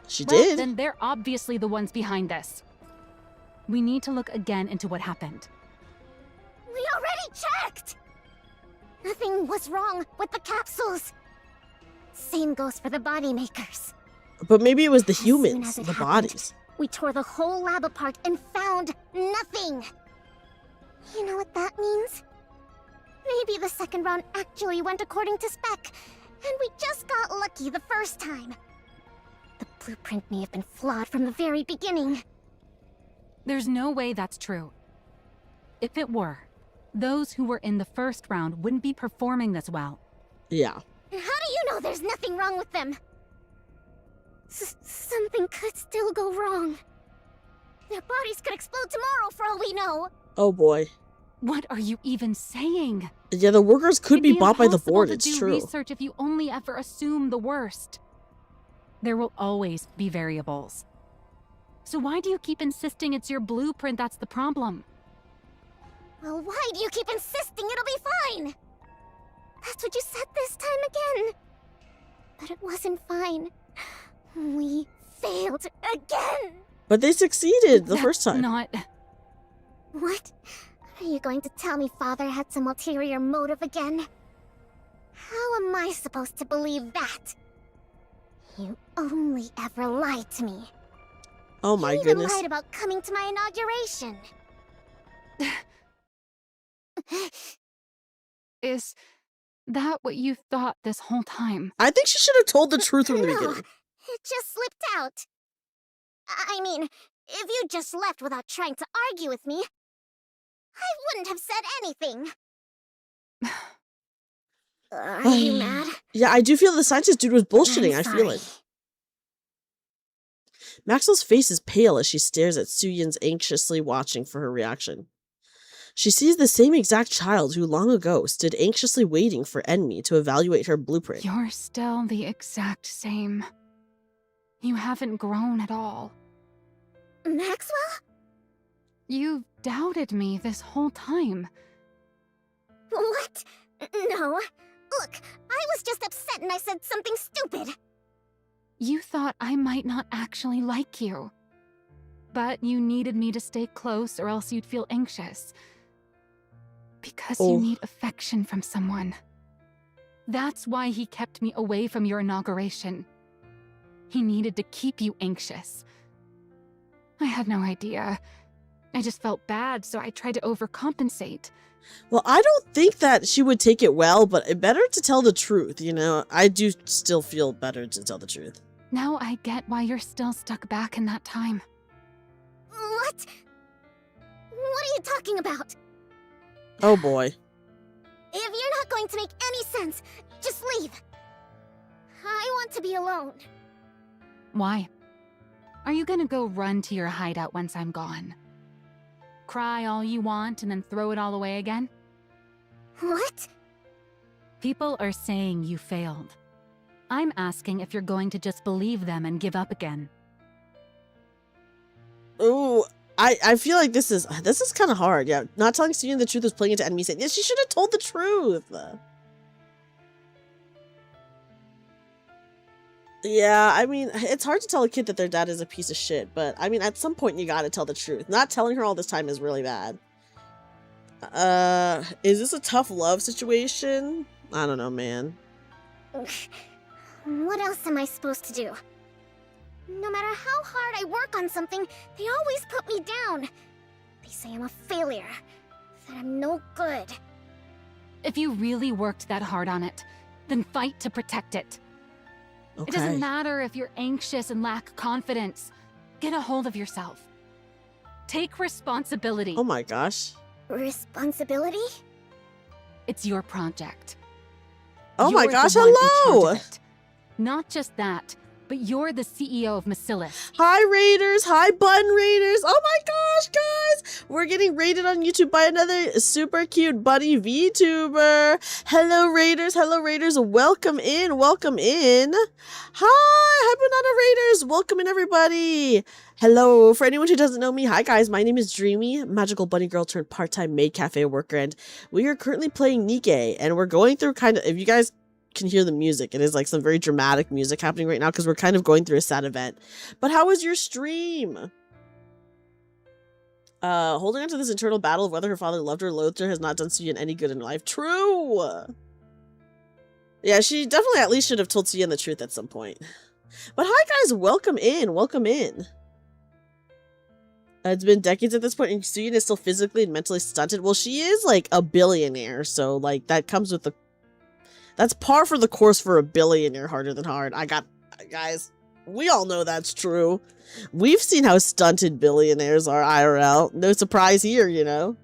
She Well, did. then they're obviously the ones behind this. We need to look again into what happened. We already checked! Nothing was wrong with the capsules. Same goes for the body makers. But maybe it was the As soon humans, as it the happened, bodies. We tore the whole lab apart and found nothing. You know what that means? Maybe the second round actually went according to spec, and we just got lucky the first time. The blueprint may have been flawed from the very beginning. There's no way that's true. If it were, those who were in the first round wouldn't be performing this well. Yeah. How do you know there's nothing wrong with them? Something could still go wrong. Their bodies could explode tomorrow for all we know. Oh boy. What are you even saying? Yeah, the workers could be bought by the board, It'd be it's impossible true. to do research if you only ever assume the worst. There will always be variables. So why do you keep insisting it's your blueprint that's the problem? Well, why do you keep insisting it'll be fine? That's what you said this time again. But it wasn't fine. We failed again. But they succeeded the first time. Not... What? Are you going to tell me Father had some ulterior motive again? How am I supposed to believe that? You only ever lied to me. Oh my you even goodness. lied about coming to my inauguration. Is that what you thought this whole time? I think she should have told the truth from the No, beginning. it just slipped out. I mean, if you just left without trying to argue with me, I wouldn't have said anything. Are you mad? Yeah, I do feel the scientist dude was bullshitting. I'm I feel sorry. it. Maxwell's face is pale as she stares at Suyin's anxiously watching for her reaction. She sees the same exact child who long ago stood anxiously waiting for Enmi to evaluate her blueprint. You're still the exact same. You haven't grown at all. Maxwell? You've doubted me this whole time. What? No. Look, I was just upset and I said something stupid. You thought I might not actually like you. But you needed me to stay close or else you'd feel anxious. Because you need affection from someone. That's why he kept me away from your inauguration. He needed to keep you anxious. I had no idea. I just felt bad, so I tried to overcompensate. Well, I don't think that she would take it well, but better to tell the truth, you know? I do still feel better to tell the truth. Now I get why you're still stuck back in that time. What? What are you talking about? Oh boy. If you're not going to make any sense, just leave. I want to be alone. Why? Are you gonna go run to your hideout once I'm gone? Cry all you want and then throw it all away again? What? People are saying you failed. I'm asking if you're going to just believe them and give up again. Ooh, I feel like this is kind of hard. Yeah, not telling Suyin the truth is playing into enemy saying, yeah, she should have told the truth. Yeah, I mean, it's hard to tell a kid that their dad is a piece of shit, but I mean, at some point you gotta tell the truth. Not telling her all this time is really bad. Is this a tough love situation? I don't know, man. What else am I supposed to do? No matter how hard I work on something, they always put me down. They say I'm a failure, that I'm no good. If you really worked that hard on it, then fight to protect it. Okay. It doesn't matter if you're anxious and lack confidence. Get a hold of yourself. Take responsibility. Oh my gosh. Responsibility? It's your project. Oh my You're gosh, the one in charge hello! of it. Not just that, but you're the CEO of MATIS. Hi Raiders, hi Bun Raiders. Oh my gosh, guys! We're getting raided on YouTube by another super cute bunny VTuber. Hello Raiders, welcome in, welcome in. Hi Banana Raiders, welcome in everybody. Hello, for anyone who doesn't know me, hi guys, my name is Dreamy, magical bunny girl turned part-time maid cafe worker, and we are currently playing NIKKE, and we're going through kind of, if you guys can hear the music, it is like some very dramatic music happening right now because we're kind of going through a sad event. But how was your stream? Holding on to this internal battle of whether her father loved her or loathed her has not done Suyin any good in life. True! Yeah, she definitely at least should have told Suyin the truth at some point. But hi guys, welcome in, welcome in. It's been decades at this point, and Suyin is still physically and mentally stunted. Well, she is like a billionaire, so like that comes with the... That's par for the course for a billionaire, harder than hard. Guys, we all know that's true. We've seen how stunted billionaires are IRL. No surprise here, you know.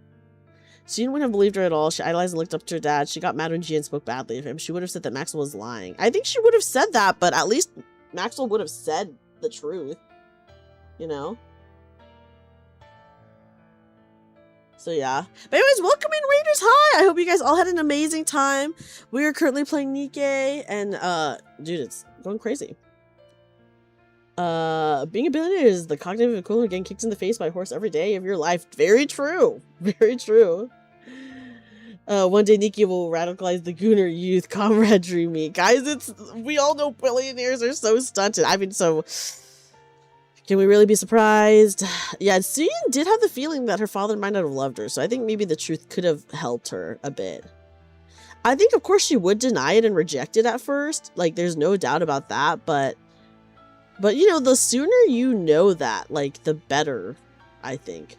She wouldn't have believed her at all. She idolized and looked up to her dad. She got mad when Jian spoke badly of him. She would have said that Maxwell was lying. I think she would have said that, but at least Maxwell would have said the truth. You know? So yeah. But anyways, welcome in Raiders. Hi! I hope you guys all had an amazing time. We are currently playing NIKKE, and dude, it's going crazy. Being a billionaire is the cognitive equivalent of getting kicked in the face by a horse every day of your life. Very true. Very true. One day NIKKE will radicalize the Gooner youth comradry me. Guys, we all know billionaires are so stunted. I mean, so... Can we really be surprised? Yeah, Suyin did have the feeling that her father might not have loved her, so I think maybe the truth could have helped her a bit. I think, of course, she would deny it and reject it at first. Like, there's no doubt about that, but But, you know, the sooner you know that, like, the better, I think.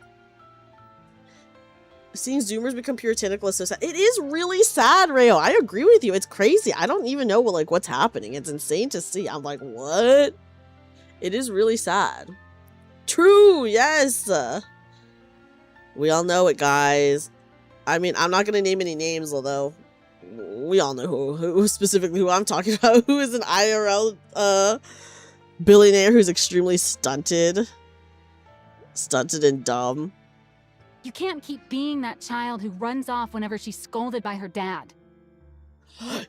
Seeing Zoomers become puritanical is so sad. It is really sad, Rayo. I agree with you. It's crazy. I don't even know like what's happening. It's insane to see. I'm like, what? It is really sad. True, yes. We all know it, guys. I mean, I'm not going to name any names, although we all know who specifically who I'm talking about. Who is an IRL billionaire who's extremely stunted and dumb. You can't keep being that child who runs off whenever she's scolded by her dad.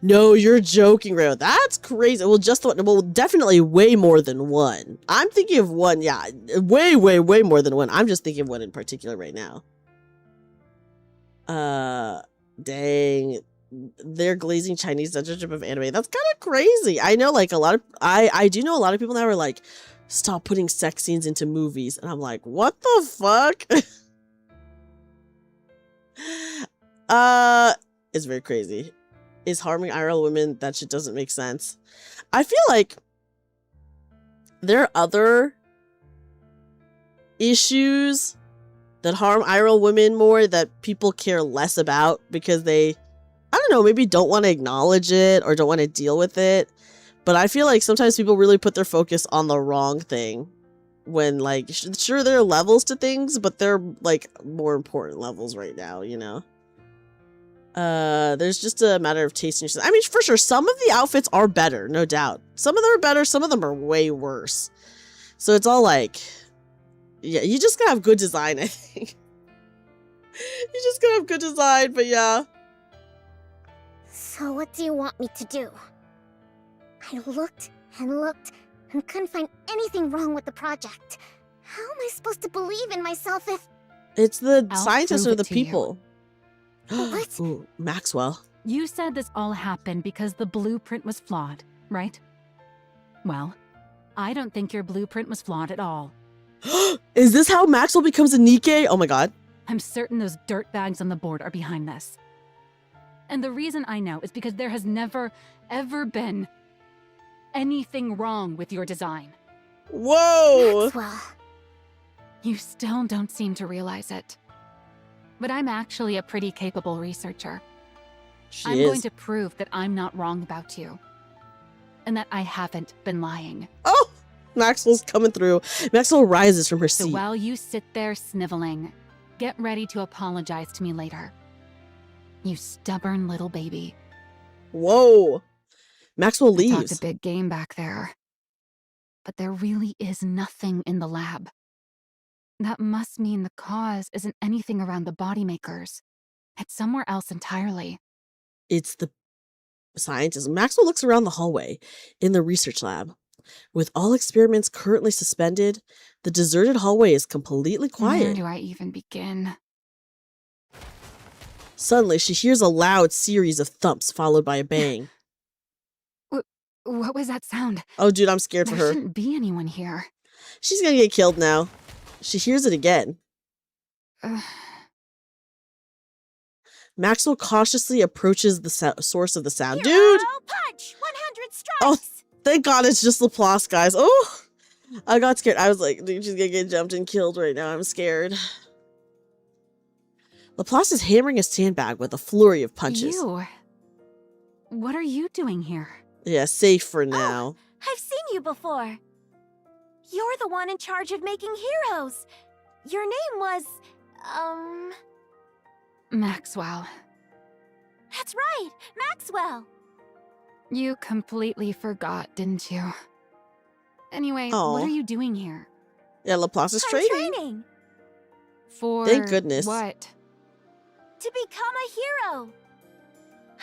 No, you're joking, Rayo. That's crazy. Well, just one. Well, definitely way more than one. I'm thinking of one. Yeah, way more than one. I'm just thinking of one in particular right now. Dang. They're glazing Chinese censorship of anime. That's kind of crazy. I know, like, a lot of... I do know a lot of people that were like, stop putting sex scenes into movies. And I'm like, what the fuck? It's very crazy. Is harming IRL women, that shit doesn't make sense. I feel like there are other issues that harm IRL women more that people care less about because they, I don't know, maybe don't want to acknowledge it or don't want to deal with it. But I feel like sometimes people really put their focus on the wrong thing when, like, sure, there are levels to things, but they're like more important levels right now, you know? There's just a matter of taste. I mean, for sure, some of the outfits are better, no doubt. Some of them are better, some of them are way worse. So it's all like, yeah, you just gotta have good design, I think. You just gotta have good design, but yeah. So what do you want me to do? I looked and looked and couldn't find anything wrong with the project. How am I supposed to believe in myself if... It's the I'll scientists prove or the it to you. people. What? Ooh, Maxwell. You said this all happened because the blueprint was flawed, right? Well, I don't think your blueprint was flawed at all. Is this how Maxwell becomes a NIKKE? Oh my god. I'm certain those dirtbags on the board are behind this. And the reason I know is because there has never, ever been anything wrong with your design. Whoa! Maxwell. You still don't seem to realize it. But I'm actually a pretty capable researcher. I'm going to prove that I'm not wrong about you. And that I haven't been lying. Oh! Maxwell's coming through. Maxwell rises from her seat. So while you sit there sniveling, get ready to apologize to me later. You stubborn little baby. Whoa! Maxwell I talked leaves. a big game back there. But there really is nothing in the lab. That must mean the cause isn't anything around the body makers. It's somewhere else entirely. It's the scientist. Maxwell looks around the hallway in the research lab. With all experiments currently suspended, the deserted hallway is completely quiet. Where do I even begin? Suddenly, she hears a loud series of thumps followed by a bang. What was that sound? Oh, dude, I'm scared for There her. shouldn't be anyone here. She's gonna get killed now. She hears it again. Maxwell cautiously approaches the source of the sound. Dude! Punch! 100 strikes! Oh, thank God it's just Laplace, guys. Oh! I got scared. I was like, dude, she's gonna get jumped and killed right now. I'm scared. Laplace is hammering a sandbag with a flurry of punches. You? What are you doing here? Yeah, safe for now. I've seen you before. You're the one in charge of making heroes. Your name was, Maxwell. That's right, Maxwell. You completely forgot, didn't you? Anyway, Aw. what are you doing here? Yeah, Laplace is training. For Thank goodness. what? To become a hero.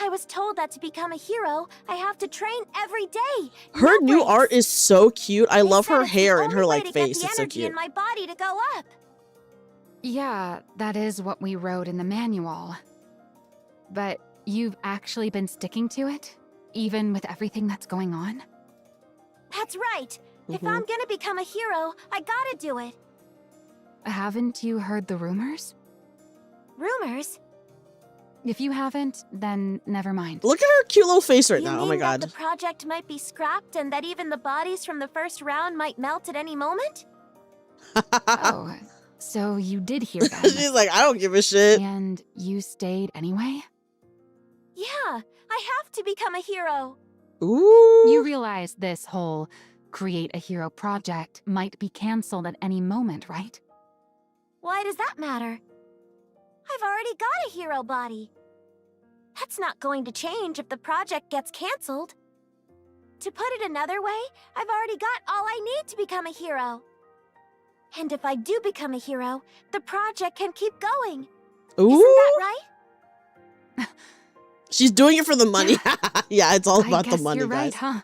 I was told that to become a hero, I have to train every day. Her No new breaks. art is so cute. I love They said her it's the hair and her only way like to get face. the It's so energy cute. in my body to go up. Yeah, that is what we wrote in the manual. But you've actually been sticking to it? Even with everything that's going on? That's right. If I'm gonna become a hero, I gotta do it. Haven't you heard the rumors? Rumors? If you haven't, then never mind. Look at her cute little face right You now. mean Oh my that god. the project might be scrapped and that even the bodies from the first round might melt at any moment? Oh, so you did hear them. She's like, I don't give a shit. And you stayed anyway? Yeah, I have to become a hero. Ooh. You realize this whole create a hero project might be canceled at any moment, right? Why does that matter? I've already got a hero body. That's not going to change if the project gets canceled. To put it another way, I've already got all I need to become a hero. And if I do become a hero, the project can keep going. Ooh. Isn't that right? She's doing it for the money. Yeah, it's all about I the guess money, you're guys. right,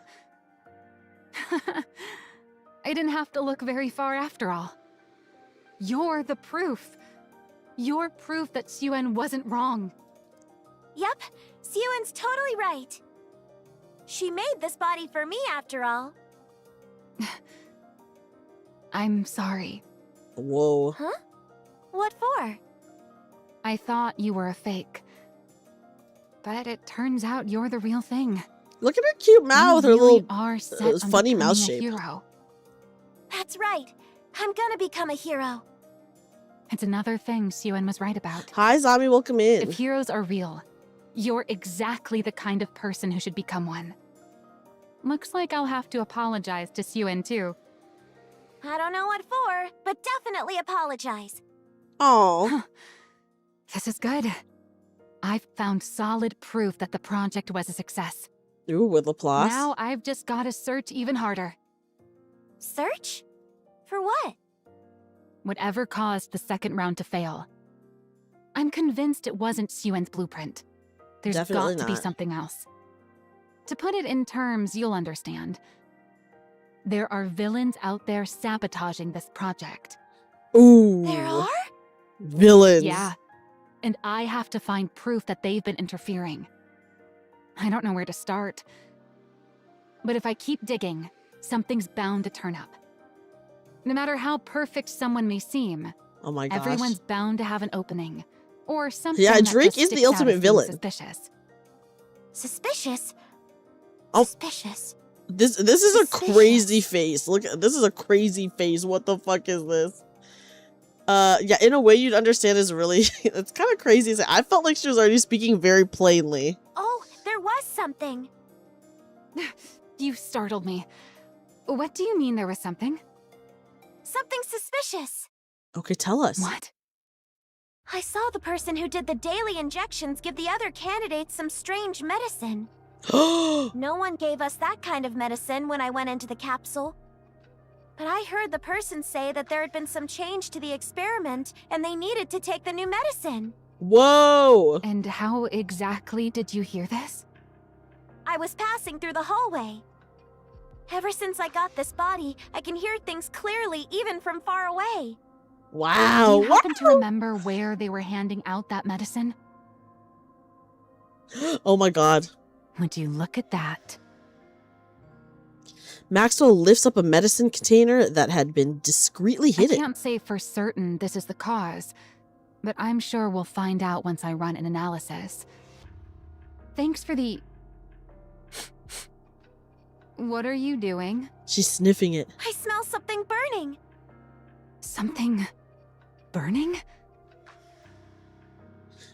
huh? I didn't have to look very far after all. You're the proof. You're proof that Suen wasn't wrong. Yep, Suen's totally right. She made this body for me after all. I'm sorry. Whoa. Huh? What for? I thought you were a fake. But it turns out you're the real thing. Look at her cute mouth, her You really little are set on funny mouth becoming a shape. hero. That's right. I'm gonna become a hero. It's another thing Suen was right about. Hi, Zombie, welcome in. If heroes are real, you're exactly the kind of person who should become one. Looks like I'll have to apologize to Suen too. I don't know what for, but definitely apologize. Oh. This is good. I've found solid proof that the project was a success. Ooh, with applause. Now I've just got to search even harder. Search? For what? Whatever caused the second round to fail. I'm convinced it wasn't Suen's blueprint. There's Definitely got to be not. something else. To put it in terms you'll understand, there are villains out there sabotaging this project. Ooh. There are? Villains. Yeah. And I have to find proof that they've been interfering. I don't know where to start. But if I keep digging, something's bound to turn up. No matter how perfect someone may seem, Oh my gosh. everyone's bound to have an opening. Or something Yeah, that Drake just is the sticks out ultimate as being villain. Suspicious. Suspicious? Oh. Suspicious. This is a crazy face. Look, this is a crazy face. What the fuck is this? Yeah, in a way you'd understand is really, it's kind of crazy. I felt like she was already speaking very plainly. Oh, there was something. You startled me. What do you mean there was something? Something suspicious. Okay, tell us. What? I saw the person who did the daily injections give the other candidates some strange medicine. No one gave us that kind of medicine when I went into the capsule. But I heard the person say that there had been some change to the experiment and they needed to take the new medicine. Whoa! And how exactly did you hear this? I was passing through the hallway. Ever since I got this body, I can hear things clearly even from far away. Wow! Do you happen to remember where they were handing out that medicine? Oh my god. Would you look at that? Maxwell lifts up a medicine container that had been discreetly I hidden. can't say for certain this is the cause, but I'm sure we'll find out once I run an analysis. Thanks for the... What are you doing? She's sniffing it. I smell something burning. Something... burning?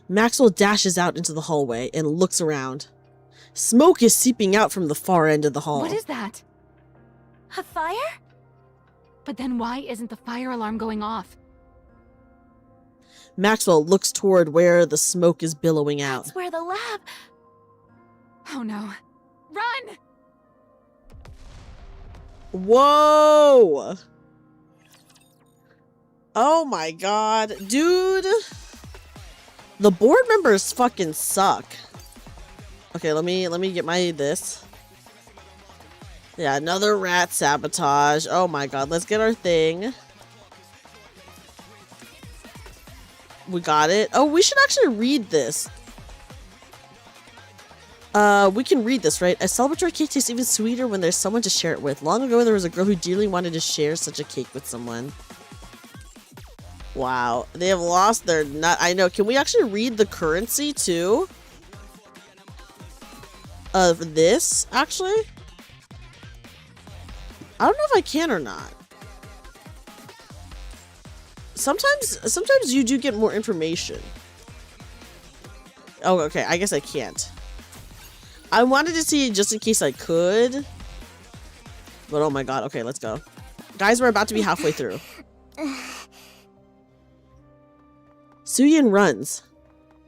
Maxwell dashes out into the hallway and looks around. Smoke is seeping out from the far end of the hall. What is that? A fire? But then why isn't the fire alarm going off? Maxwell looks toward where the smoke is billowing out. That's where the lab... Oh no. Run! Whoa! Oh my god. Dude! The board members fucking suck. Okay, let me get my this. Yeah, another rat sabotage. Oh my god, let's get our thing. We got it. Oh, we should actually read this. We can read this, right? A celebratory cake tastes even sweeter when there's someone to share it with. Long ago, there was a girl who dearly wanted to share such a cake with someone. Wow, they have lost their nut. I know. Can we actually read the currency too? Of this, actually? I don't know if I can or not. Sometimes you do get more information. Oh, okay. I guess I can't. I wanted to see it just in case I could. But oh my god. Okay, let's go. Guys, we're about to be halfway through. Suyin runs.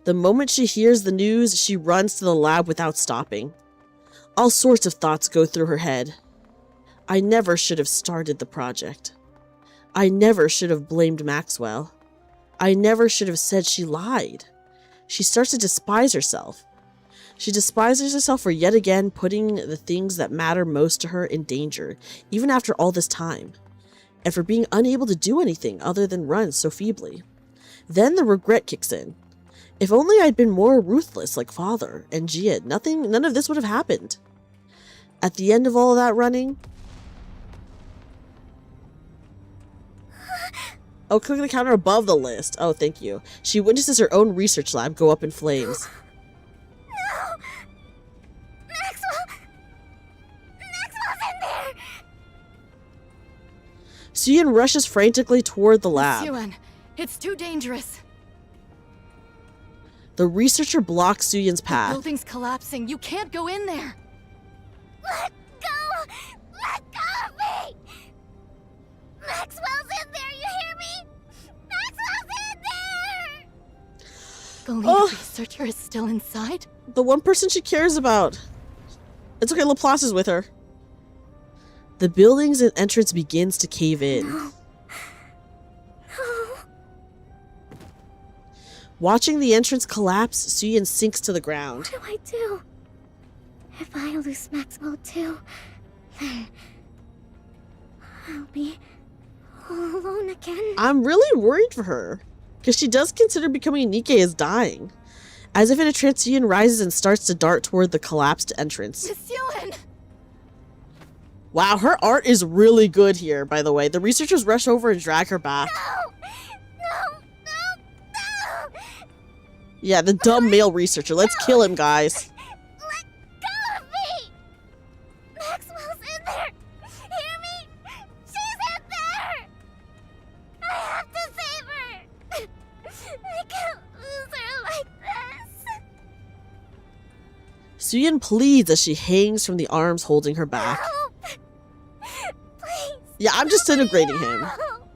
The moment she hears the news, she runs to the lab without stopping. All sorts of thoughts go through her head. I never should have started the project. I never should have blamed Maxwell. I never should have said she lied. She starts to despise herself. She despises herself for yet again putting the things that matter most to her in danger, even after all this time, and for being unable to do anything other than run so feebly. Then the regret kicks in. If only I'd been more ruthless like Father and Jihad, none of this would have happened. At the end of all of that running... Oh, click the counter above the list. Oh, thank you. She witnesses her own research lab go up in flames. No! Maxwell's in there! Suyin rushes frantically toward the lab. Suyin, it's too dangerous. The researcher blocks Suyin's The path. building's collapsing. You can't go in there. Let go! Let go of me! Maxwell's in there, you hear me? Maxwell's in there! The lead researcher is still inside? The one person she cares about. It's okay, Laplace is with her. The building's entrance begins to cave in. No. Watching the entrance collapse, Suyin sinks to the ground. What do I do? If I lose Maxwell too, then I'll be all alone again. I'm really worried for her, because she does consider becoming NIKKE as dying. As if in a trance, Suyin rises and starts to dart toward the collapsed entrance. Suyin! Wow, her art is really good here, by the way. The researchers rush over and drag her back. No! Yeah, the dumb male researcher. Let's kill him, guys. Let go of me! Maxwell's in there! Hear me? She's in there! I have to save her! I can't lose her like this! Suyin pleads as she hangs from the arms holding her back. Help! Please! Yeah, I'm disintegrating him. Help.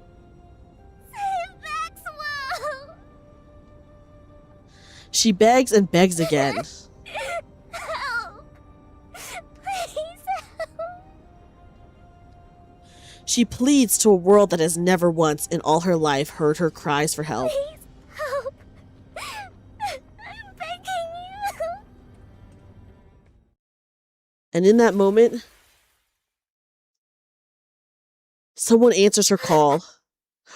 Save Maxwell! She begs and begs again. Help! Please help! She pleads to a world that has never once in all her life heard her cries for help. Please help! I'm begging you! And in that moment, someone answers her call.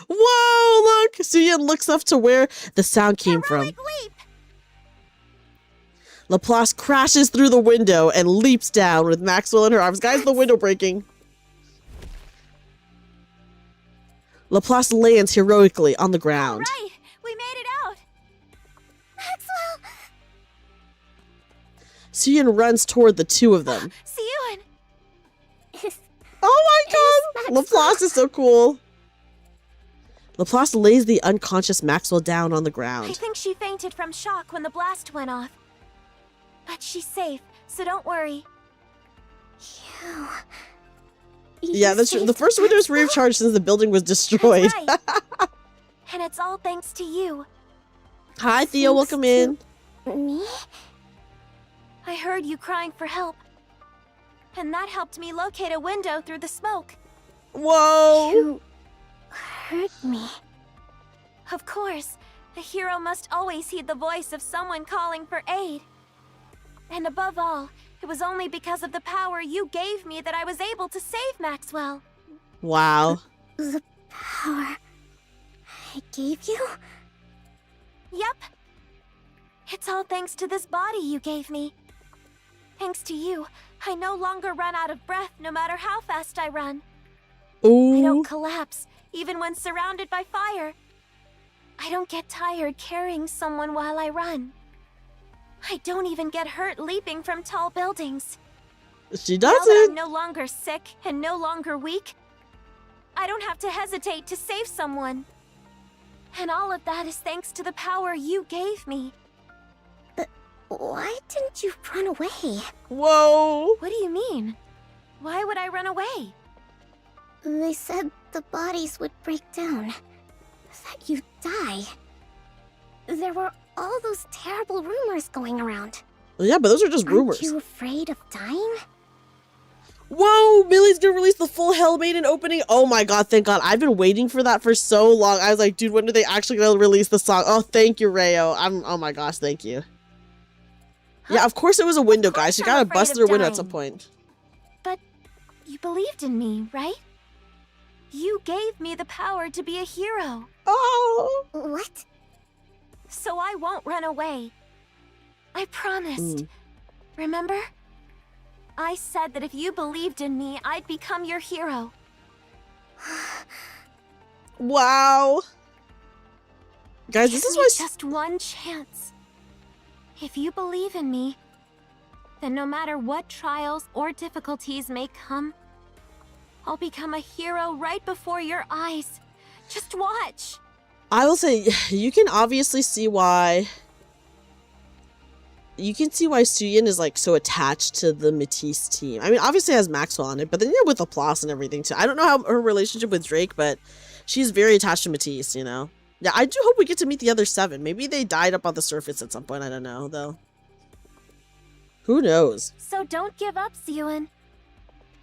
Whoa, look! Suyin looks up to where the sound came from. Leap. Laplace crashes through the window and leaps down with Maxwell in her arms. Guys, the window breaking. Laplace lands heroically on the ground. Right, we made it out. Maxwell! Suyin runs toward the two of them. Suyin! Oh my god! Laplace is so cool. Laplace lays the unconscious Maxwell down on the I ground. think she fainted from shock when the blast went off. But she's safe, so don't worry. Yeah, that's true. The first window is recharged since the building was destroyed. That's right. And it's all thanks to you. Hi, Theo. Welcome in. Me? I heard you crying for help. And that helped me locate a window through the smoke. Whoa! You hurt me. Of course, a hero must always heed the voice of someone calling for aid. And above all, it was only because of the power you gave me that I was able to save Maxwell. Wow. The power I gave you? Yep. It's all thanks to this body you gave me. Thanks to you, I no longer run out of breath no matter how fast I run. Ooh. I don't collapse, even when surrounded by fire. I don't get tired carrying someone while I run. I don't even get hurt leaping from tall buildings. She Now that doesn't. I'm no longer sick and no longer weak, I don't have to hesitate to save someone. And all of that is thanks to the power you gave me. But why didn't you run away? Whoa! What do you mean? Why would I run away? They said the bodies would break down. That you'd die. There were all those terrible rumors going around. Well, yeah, but those are just rumors. Aren't you afraid of dying? Whoa! Millie's gonna release the full Hellmaiden opening. Oh my god, thank god. I've been waiting for that for so long. I was like, dude, when are they actually gonna release the song? Oh, thank you, Rayo. Oh my gosh, thank you. Yeah, of course it was a window, guys. She gotta bust through a window at some point. But you believed in me, right? You gave me the power to be a hero. Oh! What? So I won't run away. I promised. Remember? I said that if you believed in me, I'd become your hero. Wow. Guys, this is why... Just one chance. If you believe in me, then no matter what trials or difficulties may come, I'll become a hero right before your eyes. Just watch. I will say, you can obviously see why... You can see why Suyin is like so attached to the MATIS team. I mean, obviously it has Maxwell on it, but then you're with Laplace and everything too. I don't know how her relationship with Drake, but she's very attached to MATIS, you know? Yeah, I do hope we get to meet the other 7. Maybe they died up on the surface at some point. I don't know, though. Who knows? So don't give up, Suyin.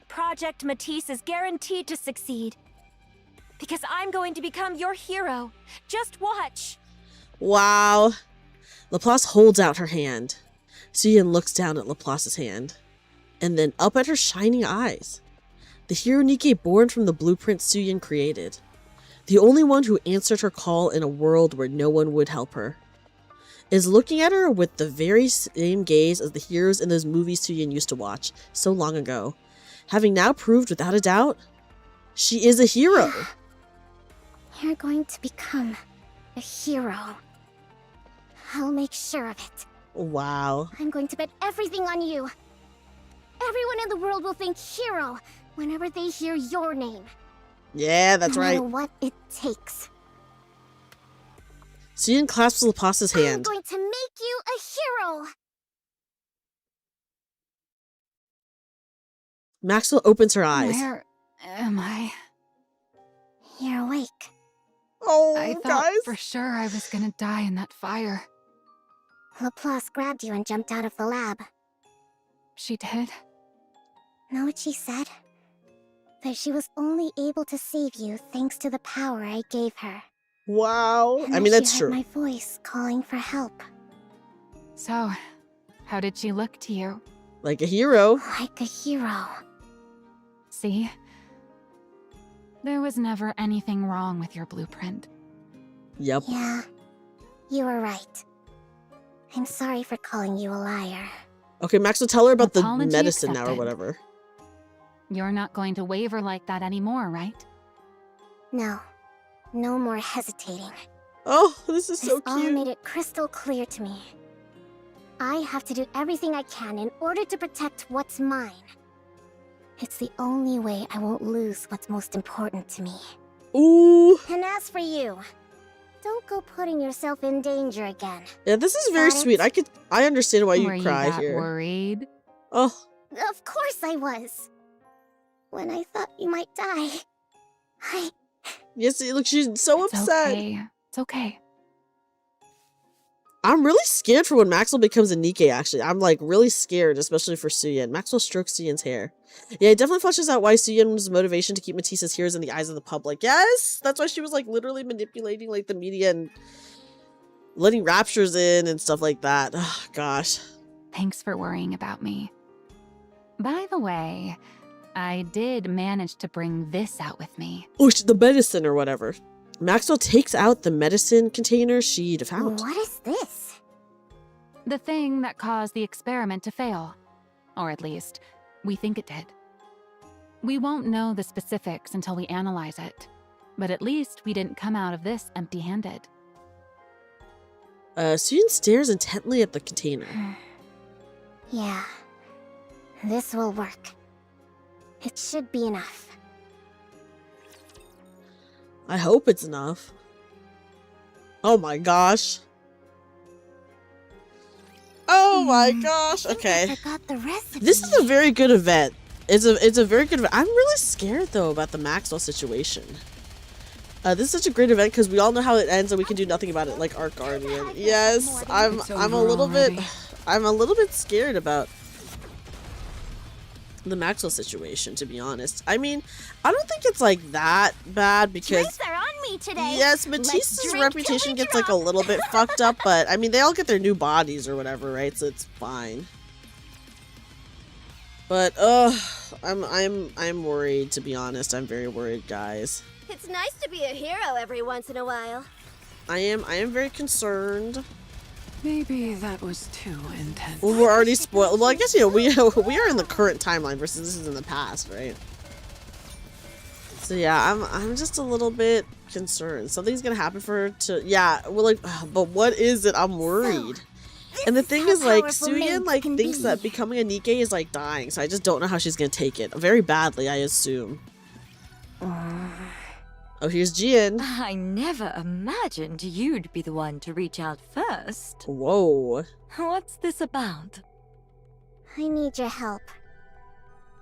Project MATIS is guaranteed to succeed. Because I'm going to become your hero. Just watch. Wow. Laplace holds out her hand. Suyin looks down at Laplace's hand, and then up at her shining eyes. The hero NIKKE born from the blueprint Suyin created. The only one who answered her call in a world where no one would help her. Is looking at her with the very same gaze as the heroes in those movies Suyin used to watch so long ago. Having now proved without a doubt, she is a hero. You're going to become a hero. I'll make sure of it. Wow. I'm going to bet everything on you. Everyone in the world will think hero whenever they hear your name. Yeah, that's right. No matter what it takes. Suyin clasps Laplace's hand. I'm going to make you a hero. Maxwell opens her eyes. Where am I? You're awake. Oh, I thought for sure I was gonna die in that fire. Laplace grabbed you and jumped out of the lab. She did? Know what she said? That she was only able to save you thanks to the power I gave her. Wow. And I mean, that's she heard true. my voice calling for help. So, how did she look to you? Like a hero. Like a hero. See? There was never anything wrong with your blueprint. Yep. Yeah, you were right. I'm sorry for calling you a liar. Okay, Maxwell, tell her about Apology the medicine now or accepted. whatever. You're not going to waver like that anymore, right? No. No more hesitating. Oh, this is so This all cute. made it crystal clear to me. I have to do everything I can in order to protect what's mine. It's the only way I won't lose what's most important to me. Ooh. And as for you, don't go putting yourself in danger again. Yeah, this is very Got it? sweet. I understand why you Were cry you that here. worried? Oh. Of course I was. When I thought you might die, Yes, look, she's so It's upset. okay. It's okay. I'm really scared for when Maxwell becomes a NIKKE, actually. I'm, like, really scared, especially for Suyin. Maxwell strokes Suyin's hair. Yeah, it definitely fleshes out why Suyin's motivation to keep MATIS as heroes in the eyes of the public. Yes! That's why she was, like, literally manipulating, like, the media and letting raptures in and stuff like that. Oh, gosh. Thanks for worrying about me. By the way, I did manage to bring this out with me. Oh, the medicine or whatever. Maxwell takes out the medicine container she'd found. what is this? The thing that caused the experiment to fail. Or at least, we think it did. We won't know the specifics until we analyze it. But at least we didn't come out of this empty-handed. Suyin stares intently at the container. Yeah, this will work. It should be enough. I hope it's enough. Oh my gosh. Oh my gosh. Okay. I forgot the recipe. This is a very good event. It's a very good event. I'm really scared though about the Maxwell situation. This is such a great event because we all know how it ends and we can do nothing about it, like Arc Guardian. Yes, I'm a little bit scared about the Maxwell situation, to be honest. I mean, I don't think it's like that bad because Drinks are on me today. yes, Matisse's reputation gets like a little bit fucked up, but I mean they all get their new bodies or whatever, right? So it's fine. But I'm worried, to be honest. I'm very worried, guys. It's nice to be a hero every once in a while. I am very concerned. Maybe that was too intense. Well, we're already spoiled. Well, I guess, you know, we are in the current timeline versus this is in the past, right? So yeah, I'm just a little bit concerned. Something's gonna happen for her to, yeah, we're like, but what is it? I'm worried. And the thing is, like, Suyin, like, thinks that becoming a NIKKE is, like, dying, so I just don't know how she's gonna take it. Very badly, I assume. Oh, here's Jian. I never imagined you'd be the one to reach out first. Whoa. What's this about? I need your help.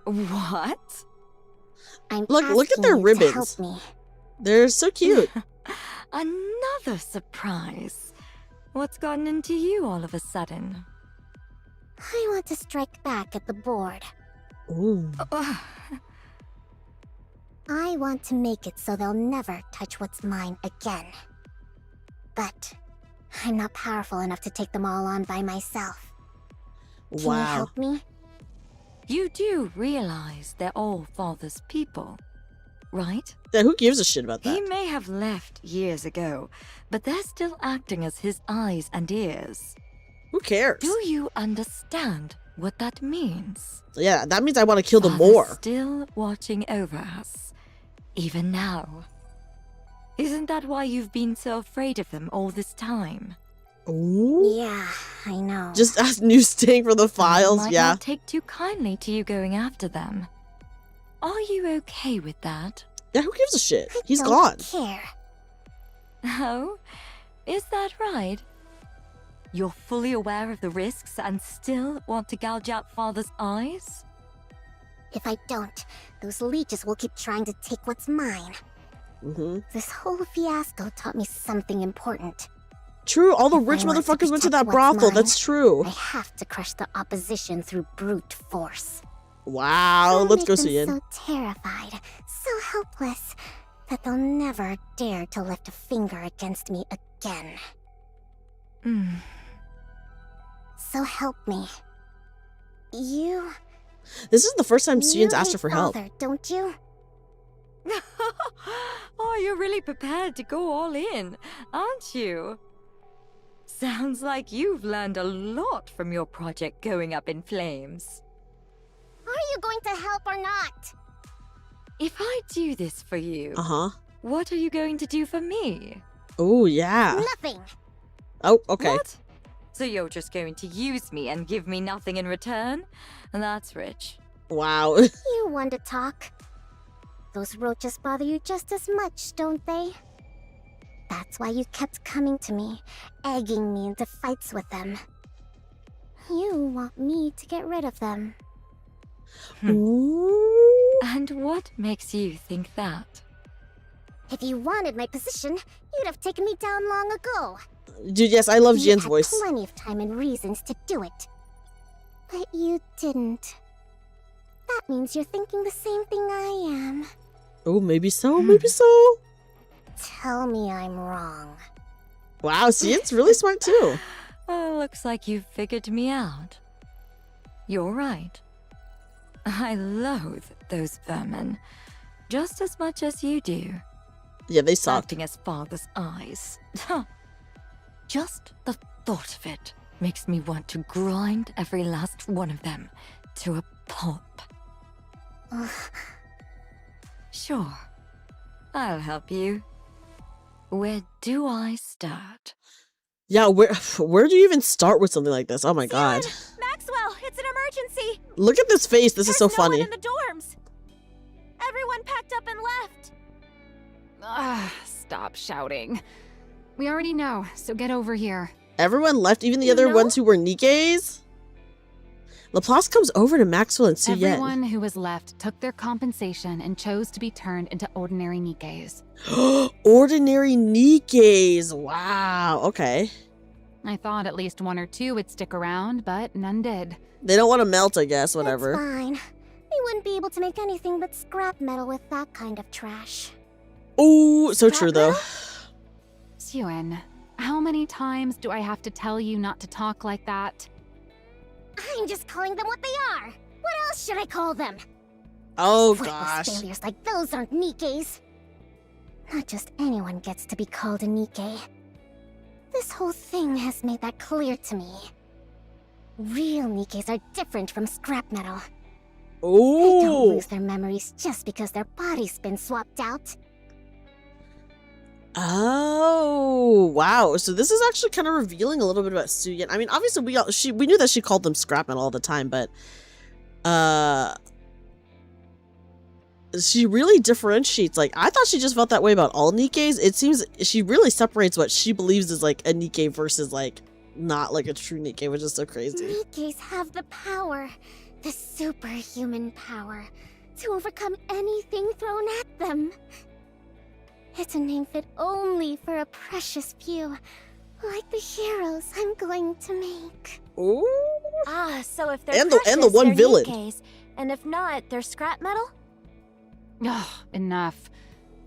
What? Look at their ribbons. Help me. They're so cute. Another surprise. What's gotten into you all of a sudden? I want to strike back at the board. Ooh. I want to make it so they'll never touch what's mine again. But I'm not powerful enough to take them all on by myself. Can you help me? You do realize they're all Father's people, right? Yeah, who gives a shit about that? He may have left years ago, but they're still acting as his eyes and ears. Who cares? Do you understand what that means? Yeah, that means I want to kill them Father's more. Still watching over us, even now. Isn't that why you've been so afraid of them all this time? Ooh. Yeah, I know. Just ask new Sting for the files, Might yeah. not take too kindly to you going after them. Are you okay with that? Yeah, who gives a shit? He's don't gone. Care. Oh, is that right? You're fully aware of the risks and still want to gouge out Father's eyes? If I don't, those leeches will keep trying to take what's mine. This whole fiasco taught me something important. True, all the rich motherfuckers went to that brothel. That's true. I have to crush the opposition through brute force. Wow, let's go, Suyin. So terrified, so helpless, that they'll never dare to lift a finger against me again. So help me. You... This is the first time Suyin's asked her for help. Father, don't you? Oh, you're really prepared to go all in, aren't you? Sounds like you've learned a lot from your project going up in flames. Are you going to help or not? If I do this for you, what are you going to do for me? Oh, yeah. Nothing. Oh, okay. What? So you're just going to use me and give me nothing in return? That's rich. Wow. You want to talk. Those roaches bother you just as much, don't they? That's why you kept coming to me, egging me into fights with them. You want me to get rid of them. Ooh. And what makes you think that? If you wanted my position, you'd have taken me down long ago. Dude, yes, I love You Jin's had voice. plenty of time and reasons to do it. But you didn't. That means you're thinking the same thing I am. Oh, maybe so, maybe so. Tell me I'm wrong. Wow, Suyin's really smart too. Oh, looks like you've figured me out. You're right. I loathe those vermin, just as much as you do. Yeah, they suck. Acting as Father's eyes. Just the thought of it makes me want to grind every last one of them to a pulp. Sure, I'll help you. Where do I start? Yeah, where do you even start with something like this? Oh my god. Maxwell, it's an emergency. Look at this face. This is so There's funny. no one in the dorms. Everyone packed up and left. Stop shouting. We already know, so get over here. Everyone left, even the other ones who were NIKKEs? Laplace comes over to Maxwell and Suyen. Everyone who was left took their compensation and chose to be turned into ordinary NIKKEs. Ordinary NIKKEs. Wow. Okay. I thought at least 1 or 2 would stick around, but none did. They don't want to melt, I guess. Whatever. It's fine. We wouldn't be able to make anything but scrap metal with that kind of trash. Oh, so true though. Suyen, how many times do I have to tell you not to talk like that? I'm just calling them what they are. What else should I call them? Oh Worthless gosh. failures like those aren't NIKKEs. Not just anyone gets to be called a NIKKE. This whole thing has made that clear to me. Real NIKKEs are different from scrap metal. They don't Oh. lose their memories just because their body's been swapped out. Oh, wow. So this is actually kind of revealing a little bit about Suyen. I mean, obviously we knew that she called them scrap metal all the time, but she really differentiates. Like, I thought she just felt that way about all NIKKEs. It seems she really separates what she believes is like a NIKKE versus like not like a true NIKKE, which is so crazy. NIKKEs have the power, the superhuman power, to overcome anything thrown at them. It's a name fit only for a precious few, like the heroes I'm going to make. Ooh. Ah, so if they're And the precious, one they're villain. NIKKEs, and if not, they're scrap metal? Ugh, enough.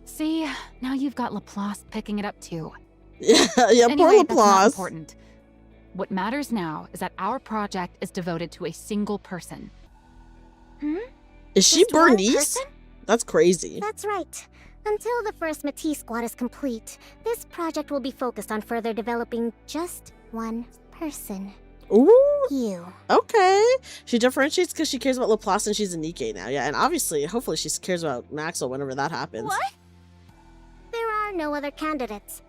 See, now you've got Laplace picking it up too. Yeah, Anyway, poor that's not Laplace. important. What matters now is that our project is devoted to a single person. Is she Just one Bernice? person? That's crazy. That's right. Until the first MATIS squad is complete, this project will be focused on further developing just one person. Ooh. You. Okay. She differentiates because she cares about Laplace and she's a NIKKE now. Yeah, and obviously, hopefully she cares about Maxwell whenever that happens. What? There are no other candidates.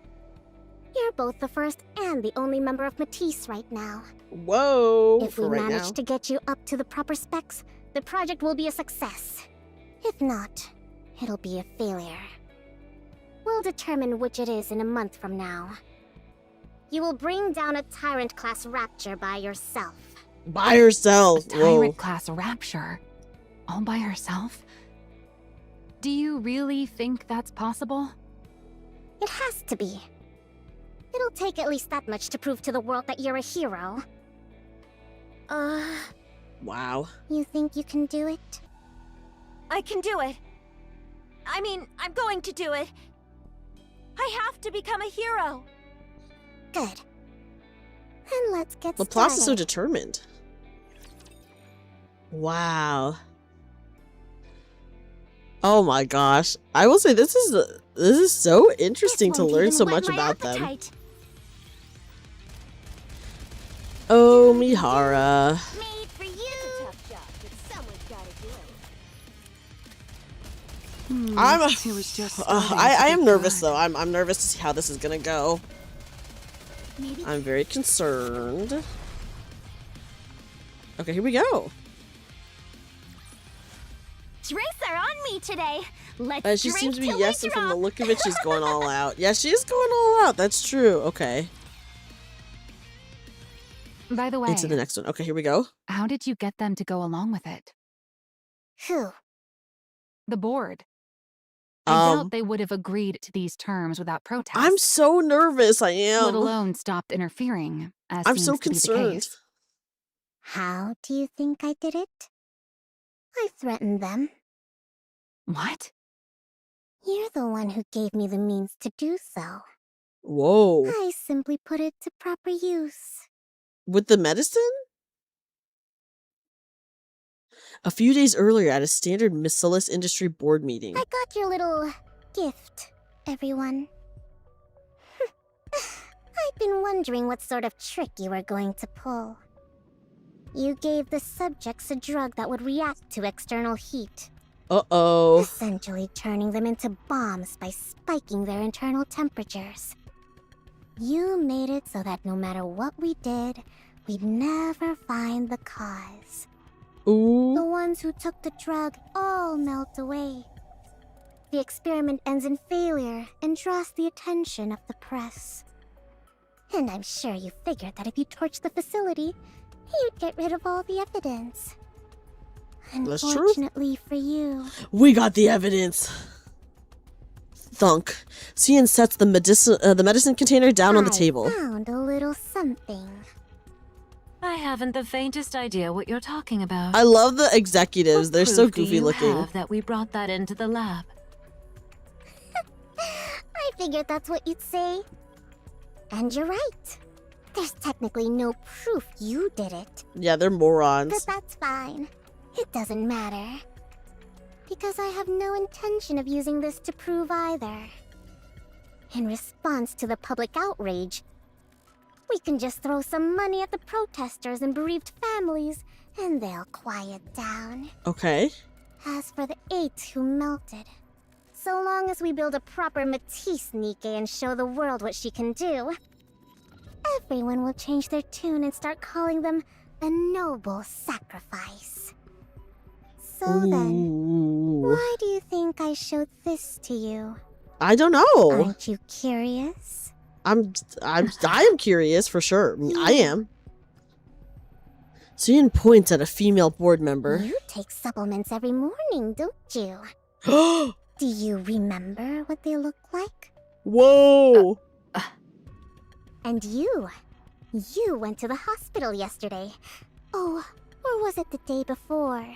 You're both the first and the only member of MATIS right now. Whoa. If we for right manage now. to get you up to the proper specs, the project will be a success. If not, it'll be a failure. We'll determine which it is in a month from now. You will bring down a Tyrant-class Rapture by yourself. By herself. A Whoa. Tyrant-class Rapture? All by herself? Do you really think that's possible? It has to be. It'll take at least that much to prove to the world that you're a hero. Wow. You think you can do it? I can do it. I mean, I'm going to do it. I have to become a hero. Good. Then let's get Laplace is so started. determined. Wow. Oh my gosh. I will say this is so interesting to won't learn even so whet much my about them. appetite. Oh, Mihara. Made for you. It's a tough job, but someone's gotta do it. It was just I am nervous though. I'm nervous to see how this is gonna go. I'm very concerned. Okay, here we go. Drinks are on me today. Let's She drink seems to be till we yesing from the drop. look of it. She's going all out. Yeah, she is going all out. That's true. Okay. By the way, Into the next one. Okay, here we go. how did you get them to go along with it? Who? The board. I doubt they would have agreed to these terms without protest. I'm so nervous. I am. Let alone stopped interfering, as I'm seems so to be the concerned. case. How do you think I did it? I threatened them. What? You're the one who gave me the means to do so. Whoa. I simply put it to proper use. With the medicine? A few days earlier at a standard Miscellaneous Industry Board meeting. I got your little gift, everyone. I've been wondering what sort of trick you were going to pull. You gave the subjects a drug that would react to external heat, Uh-oh. essentially turning them into bombs by spiking their internal temperatures. You made it so that no matter what we did, we'd never find the cause. Ooh. The ones who took the drug all melt away. The experiment ends in failure and draws the attention of the press. And I'm sure you figured that if you torched the facility, you'd get rid of all the evidence. That's true. Unfortunately for you. We got the evidence. Thunk. Cian sets the medicine container down on the table. I found a little something. I haven't the faintest idea what you're talking about. I love the executives. What They're so proof do goofy you looking. have that we brought that into the lab? I figured that's what you'd say. And you're right. There's technically no proof you did it. Yeah, they're morons. But that's fine. It doesn't matter. Because I have no intention of using this to prove either. In response to the public outrage, we can just throw some money at the protesters and bereaved families, and they'll quiet down. Okay. As for the 8 who melted, so long as we build a proper MATIS NIKKE and show the world what she can do, everyone will change their tune and start calling them a noble sacrifice. So then, why do you think I showed this to you? I don't know. Aren't you curious? I am curious for sure. I am. Cian points at a female board member. You take supplements every morning, don't you? Do you remember what they look like? Whoa! And you went to the hospital yesterday. Oh, or was it the day before?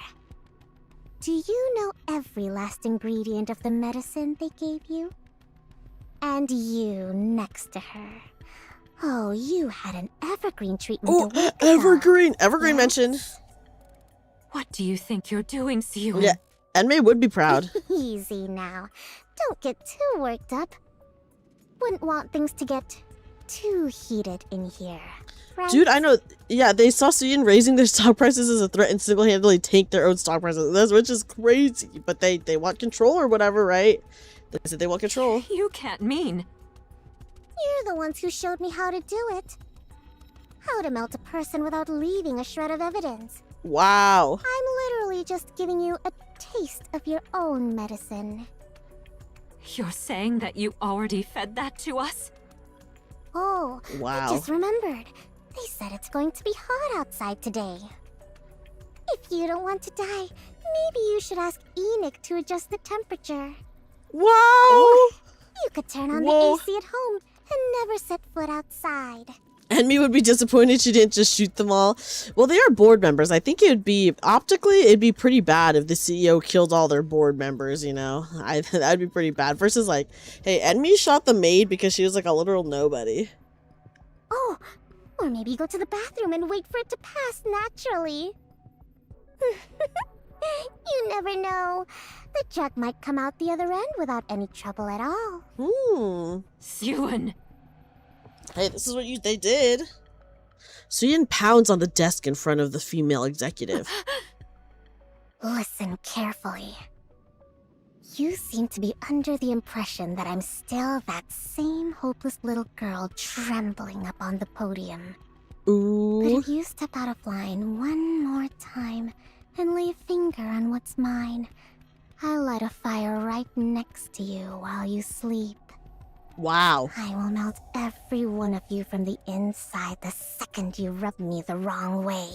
Do you know every last ingredient of the medicine they gave you? And you next to her. Oh, you had an evergreen treatment a week ago. Evergreen! Evergreen mentioned. What do you think you're doing, Cian? Yeah, Enmei would be proud. Easy now. Don't get too worked up. Wouldn't want things to get too heated in here. Right? Dude, I know. Yeah, they saw Cian raising their stock prices as a threat and single-handedly tank their own stock prices, which is crazy. But they want control or whatever, right? They said they want control. You can't mean. You're the ones who showed me how to do it. How to melt a person without leaving a shred of evidence. Wow. I'm literally just giving you a taste of your own medicine. You're saying that you already fed that to us? Oh, wow. I just remembered. They said it's going to be hot outside today. If you don't want to die, maybe you should ask Enoch to adjust the temperature. Wow! You could turn on the AC at home and never set foot outside. Enmei would be disappointed she didn't just shoot them all. Well, they are board members. I think it'd be pretty bad if the CEO killed all their board members, you know? That'd be pretty bad. Versus like, hey, Enmei shot the maid because she was like a literal nobody. Oh, or maybe go to the bathroom and wait for it to pass naturally. You never know. The jug might come out the other end without any trouble at all. Cian. Hey, this is what they did. Cian pounds on the desk in front of the female executive. Listen carefully. You seem to be under the impression that I'm still that same hopeless little girl trembling up on the podium. Ooh. But if you step out of line one more time and lay a finger on what's mine, I'll light a fire right next to you while you sleep. Wow. I will melt every one of you from the inside the second you rub me the wrong way.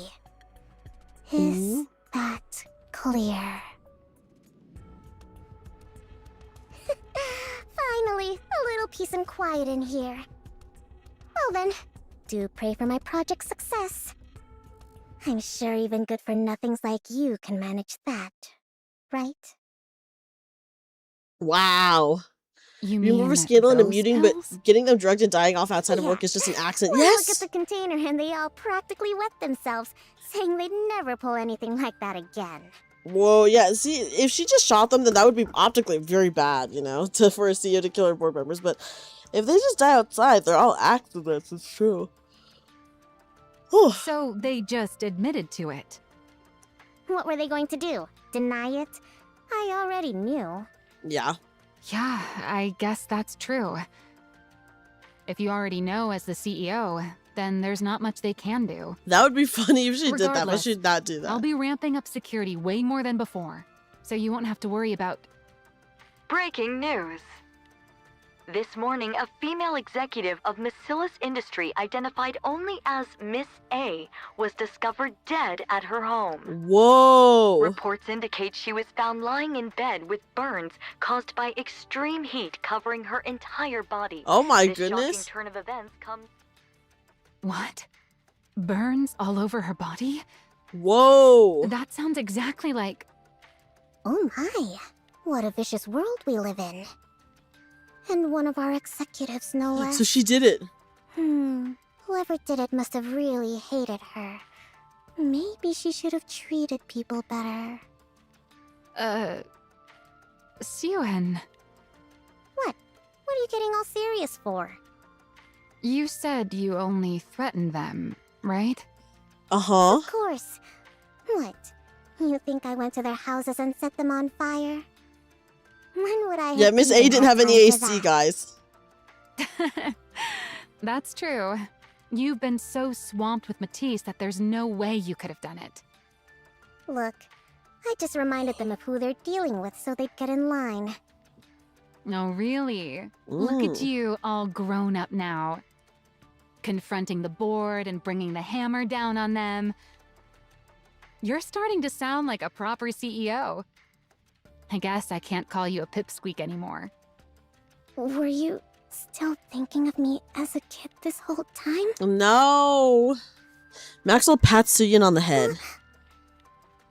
Is that clear? Finally, a little peace and quiet in here. Well then, do pray for my project's success. I'm sure even good-for-nothings like you can manage that, right? Wow. You remember scaling and muting, but getting them drugged and dying off outside of work is just an accident. Well, Yes! look at the container and they all practically wet themselves, saying they'd never pull anything like that again. Whoa, yeah, see, if she just shot them, then that would be optically very bad, you know, for a CEO to kill her board members, but if they just die outside, they're all accidents, it's true. So they just admitted to it. What were they going to do? Deny it? I already knew. Yeah. Yeah, I guess that's true. If you already know as the CEO, then there's not much they can do. That would be funny if she did that, but Regardless, she'd not do that. I'll be ramping up security way more than before, so you won't have to worry about... Breaking news. This morning, a female executive of Macilis Industry identified only as Miss A was discovered dead at her home. Whoa! Reports indicate she was found lying in bed with burns caused by extreme heat covering her entire body. Oh my this goodness. Shocking turn of events comes... What? Burns all over her body? Whoa! That sounds exactly like... Oh my, what a vicious world we live in. And one of our executives, no less. So she did it. Whoever did it must have really hated her. Maybe she should have treated people better. Suen. What? What are you getting all serious for? You said you only threatened them, right? Uh-huh. Of course. What? You think I went to their houses and set them on fire? When would I have Yeah, Miss A even didn't have had any time for AC, that? guys. That's true. You've been so swamped with MATIS that there's no way you could have done it. Look, I just reminded them of who they're dealing with so they'd get in line. Oh, really? Look at you, all grown up now. Confronting the board and bringing the hammer down on them. You're starting to sound like a proper CEO. I guess I can't call you a pipsqueak anymore. Were you still thinking of me as a kid this whole time? No. Maxwell pats Suyin on the head.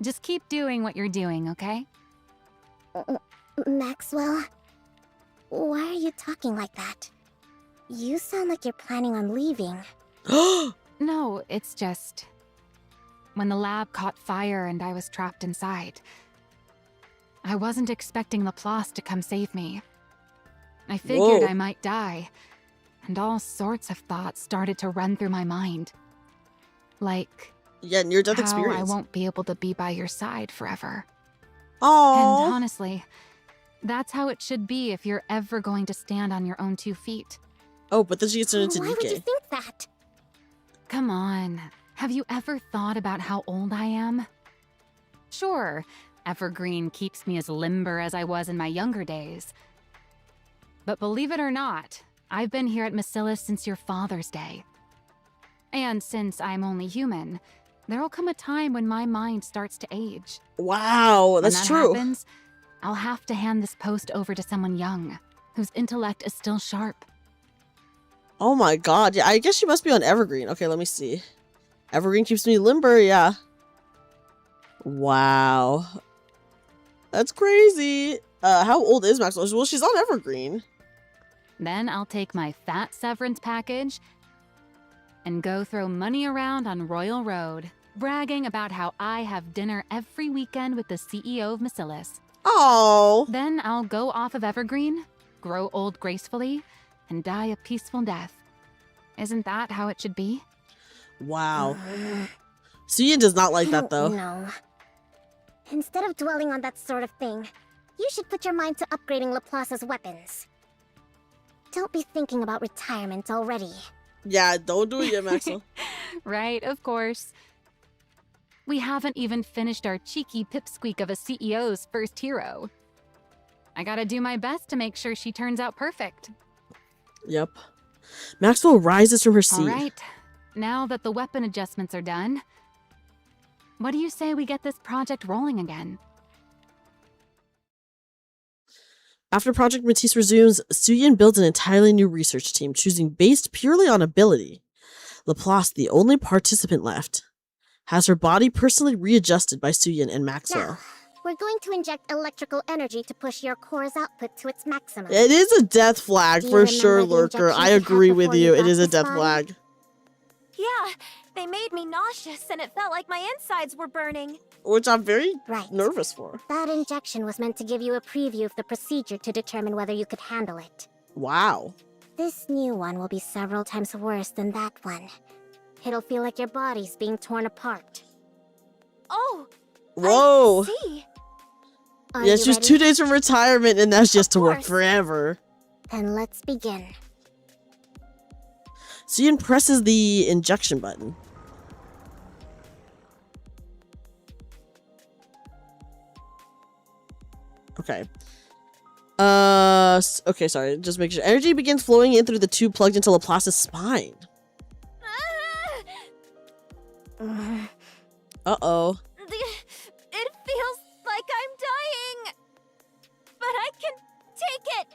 Just keep doing what you're doing, okay? Maxwell? Why are you talking like that? You sound like you're planning on leaving. No, it's just... When the lab caught fire and I was trapped inside, I wasn't expecting Laplace to come save me. I figured I might die, and all sorts of thoughts started to run through my mind. Like... Yeah, near-death how experience. I won't be able to be by your side forever. Aww. And honestly, that's how it should be if you're ever going to stand on your own 2 feet. Oh, but then she gets turned into Why would you NIKKE. think that? Come on. Have you ever thought about how old I am? Sure, Evergreen keeps me as limber as I was in my younger days. But believe it or not, I've been here at Macilis since your father's day. And since I'm only human, there'll come a time when my mind starts to age. Wow, that's when that true. happens, I'll have to hand this post over to someone young, whose intellect is still sharp. Oh my god, yeah, I guess she must be on Evergreen. Okay, let me see. Evergreen keeps me limber, yeah. Wow. That's crazy. How old is Maxwell? Well, she's on Evergreen. Then I'll take my fat severance package and go throw money around on Royal Road, bragging about how I have dinner every weekend with the CEO of Macilis. Oh. Then I'll go off of Evergreen, grow old gracefully, and die a peaceful death. Isn't that how it should be? Wow. Suyin does not like that, though. No. Instead of dwelling on that sort of thing, you should put your mind to upgrading Laplace's weapons. Don't be thinking about retirement already. Yeah, don't do it yet, Maxwell. Right, of course. We haven't even finished our cheeky pipsqueak of a CEO's first hero. I gotta do my best to make sure she turns out perfect. Yep. Maxwell rises from her seat. All right, now that the weapon adjustments are done, what do you say we get this project rolling again? After Project MATIS resumes, Suyin builds an entirely new research team, choosing based purely on ability. Laplace, the only participant left, has her body personally readjusted by Suyin and Maxwell. Now, we're going to inject electrical energy to push your core's output to its maximum. It is a death flag Do you for sure, remember the Lurker. I injections you agree had with before you. you It got is a this death body? flag. Yeah, they made me nauseous and it felt like my insides were burning. Which I'm very Right. nervous for. That injection was meant to give you a preview of the procedure to determine whether you could handle it. Wow. This new one will be several times worse than that one. It'll feel like your body's being torn apart. Oh, Whoa. I see. Are Yeah, you she's ready? 2 days from retirement, and that's just to work course. forever. Then let's begin. Suyin presses the injection button. Okay. Okay, sorry. Just make sure. Energy begins flowing in through the tube plugged into Laplace's spine. Uh-oh. It feels like I'm dying, but I can take it.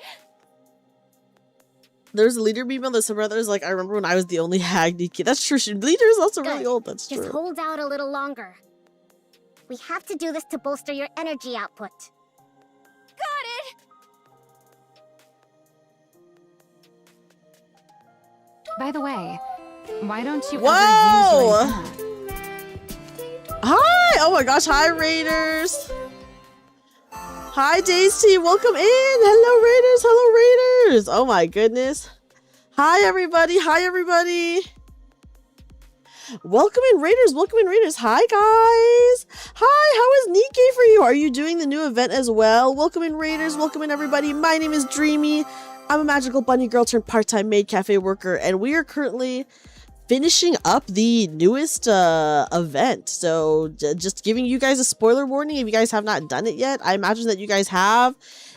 There's a leader meme on the subreddit like, I remember when I was the only hag Nikki. That's true. Leader is also really old. That's true. Just hold out a little longer. We have to do this to bolster your energy output. Got it. By the way, why don't you Whoa! ever use your antenna? Hi! Oh my gosh, hi Raiders! Hi Daisy, welcome in! Hello Raiders, hello Raiders! Oh my goodness. Hi everybody, hi everybody! Welcome in Raiders, welcome in Raiders. Hi guys! Hi, how is NIKKE for you? Are you doing the new event as well? Welcome in Raiders, welcome in everybody. My name is Dreamy. I'm a magical bunny girl turned part-time maid cafe worker, and we are currently finishing up the newest event. So just giving you guys a spoiler warning if you guys have not done it yet. I imagine that you guys have.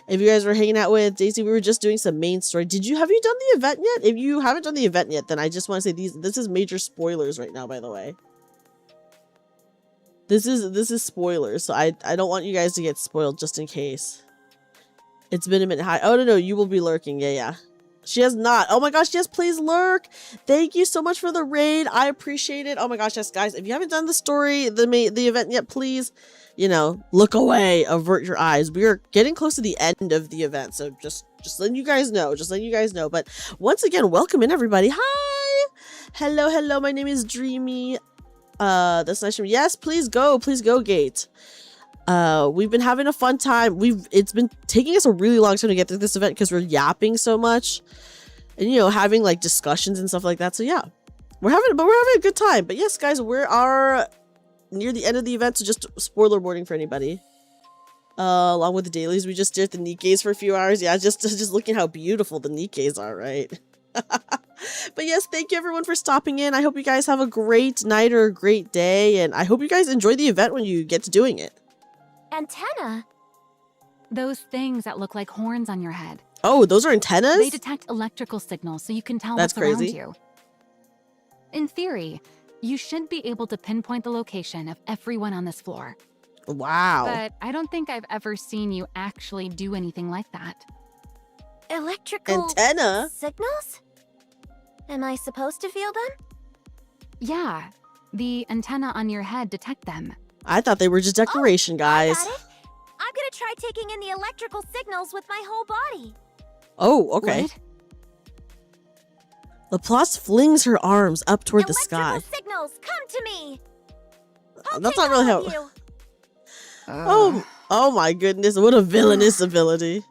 If you guys were hanging out with Daisy, we were just doing some main story. Have you done the event yet? If you haven't done the event yet, then I just want to say this is major spoilers right now, by the way. This is spoilers, so I don't want you guys to get spoiled just in case. It's been a minute. Hi. Oh no, you will be lurking. Yeah. She has not. Oh my gosh, yes, please lurk. Thank you so much for the raid. I appreciate it. Oh my gosh, yes, guys. If you haven't done the story, the event yet, please, look away, avert your eyes. We are getting close to the end of the event, so just letting you guys know. But once again, welcome in everybody. Hi. Hello. My name is Dreamy. That's nice. Yes, please go, Gate. We've been having a fun time. It's been taking us a really long time to get through this event because we're yapping so much and having like discussions and stuff like that. So yeah, we're having a good time. But yes, guys, we are near the end of the event, so just spoiler warning for anybody. Along with the dailies, we just stared at the NIKKEs for a few hours. Yeah, just looking how beautiful the NIKKEs are, right? But yes, thank you everyone for stopping in. I hope you guys have a great night or a great day, and I hope you guys enjoy the event when you get to doing it. Antenna? Those things that look like horns on your head. Oh, those are antennas? They detect electrical signals so you can tell what's around you. In theory, you should be able to pinpoint the location of everyone on this floor. Wow. But I don't think I've ever seen you actually do anything like that. Electrical antenna? Signals? Am I supposed to feel them? Yeah. The antenna on your head detect them. I thought they were just decoration, guys. I got it. I'm gonna try taking in the electrical signals with my whole body. Oh, okay. What? Laplace flings her arms up toward the sky. Electrical signals, come to me. That's not really how. Oh my goodness! What a villainous ability.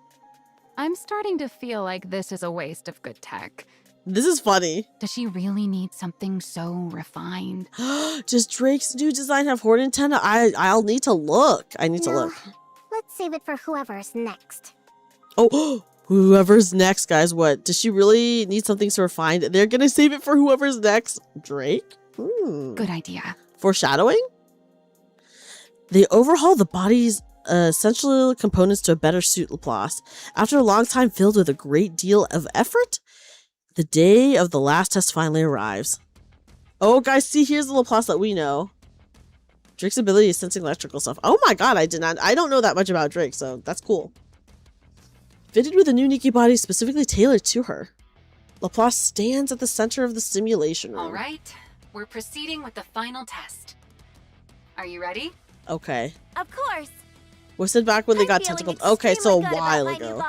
I'm starting to feel like this is a waste of good tech. This is funny. Does she really need something so refined? Does Drake's new design have horn antenna? I'll need to look. I need to look. Let's save it for whoever's next. Oh, whoever's next, guys. What? Does she really need something so refined? They're gonna save it for whoever's next. Drake? Good idea. Foreshadowing? They overhaul the body's essential components to a better suit Laplace. After a long time filled with a great deal of effort, the day of the last test finally arrives. Oh, guys, see, here's the Laplace that we know. Drake's ability is sensing electrical stuff. Oh my god, I don't know that much about Drake, so that's cool. Fitted with a new NIKKE body specifically tailored to her, Laplace stands at the center of the simulation room. All right, we're proceeding with the final test. Are you ready? Okay. Of course. Was it back when they got tentacled? Okay, so a while ago.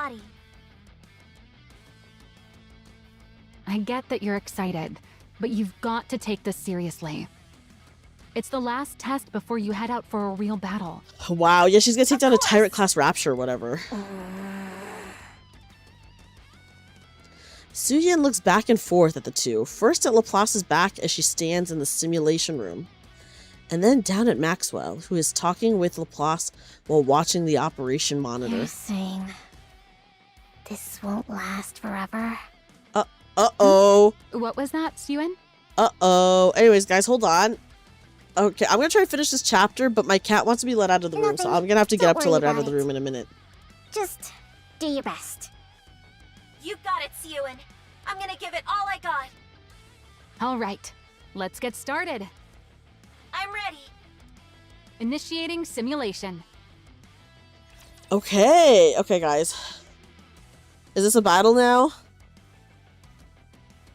I get that you're excited, but you've got to take this seriously. It's the last test before you head out for a real battle. Wow, yeah, she's gonna take down a Tyrant class Rapture or whatever. Suyin looks back and forth at the two, first at Laplace's back as she stands in the simulation room, and then down at Maxwell, who is talking with Laplace while watching the operation monitor. You're saying this won't last forever? Uh-oh. What was that, Suen? Uh-oh. Anyways, guys, hold on. Okay, I'm gonna try to finish this chapter, but my cat wants to be let out of the room, so I'm gonna have to get up to let her out of the room in a minute. Just do your best. You got it, Suen. I'm gonna give it all I got. All right, let's get started. I'm ready. Initiating simulation. Okay, guys. Is this a battle now?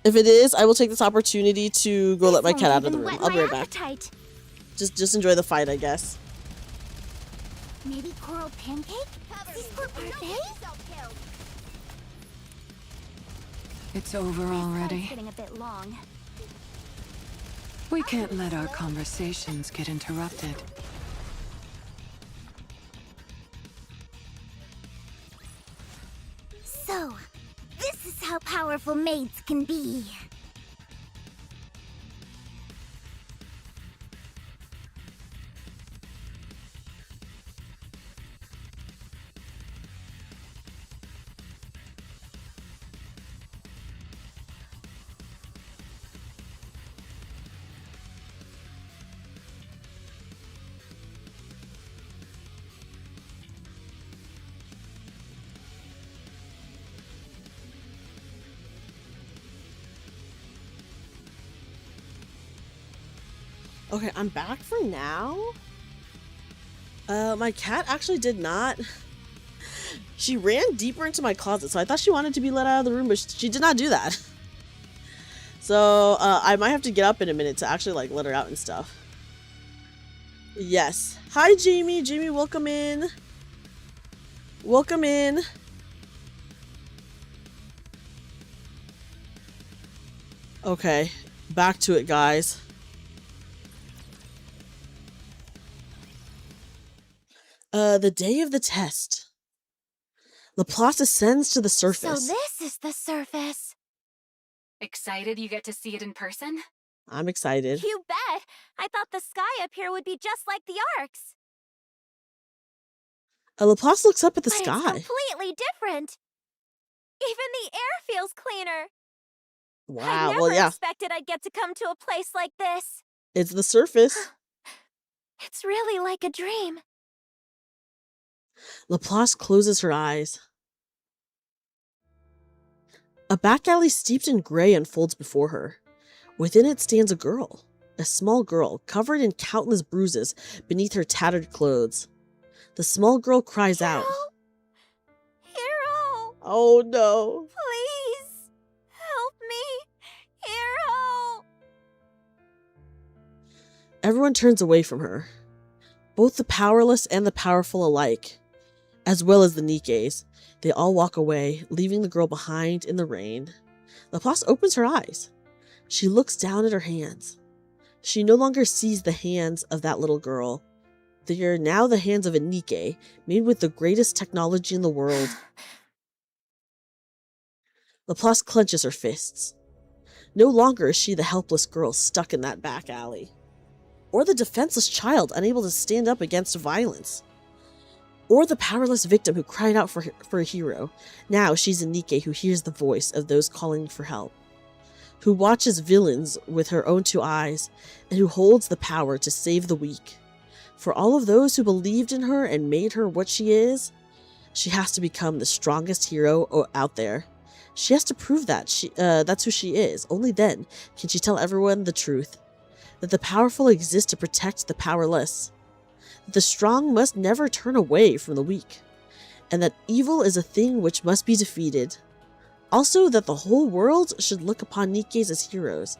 If it is, I will take this opportunity to go let my cat out of the room. I'll be right back. Just enjoy the fight, I guess. Maybe coral pancake? Coral parfait? It's over already. Getting a bit long. We can't let our conversations get interrupted. So, this is how powerful maids can be. Okay, I'm back for now. My cat actually did not. She ran deeper into my closet, so I thought she wanted to be let out of the room, but she did not do that. So, I might have to get up in a minute to actually, like, let her out and stuff. Yes. Hi, Jamie. Jamie, welcome in. Welcome in. Okay, back to it, guys. The day of the test. Laplace ascends to the surface. So this is the surface. Excited you get to see it in person? I'm excited. You bet. I thought the sky up here would be just like the Arcs. Laplace looks up at the But sky. it's completely different. Even the air feels cleaner. Wow, I well, never yeah. expected I'd get to come to a place like this. It's the surface. It's really like a dream. Laplace closes her eyes. A back alley steeped in gray unfolds before her. Within it stands a girl. A small girl, covered in countless bruises beneath her tattered clothes. The small girl cries out. Hero! Oh no. Please! Help me! Hero! Everyone turns away from her. Both the powerless and the powerful alike, as well as the Nikkes. They all walk away, leaving the girl behind in the rain. Laplace opens her eyes. She looks down at her hands. She no longer sees the hands of that little girl. They are now the hands of a Nikke, made with the greatest technology in the world. Laplace clenches her fists. No longer is she the helpless girl stuck in that back alley, or the defenseless child unable to stand up against violence, or the powerless victim who cried out for a hero. Now she's a Nikke who hears the voice of those calling for help, who watches villains with her own two eyes, and who holds the power to save the weak. For all of those who believed in her and made her what she is, she has to become the strongest hero out there. She has to prove that that's who she is. Only then can she tell everyone the truth, that the powerful exist to protect the powerless, that the strong must never turn away from the weak, and that evil is a thing which must be defeated. Also, that the whole world should look upon Nikkes as heroes,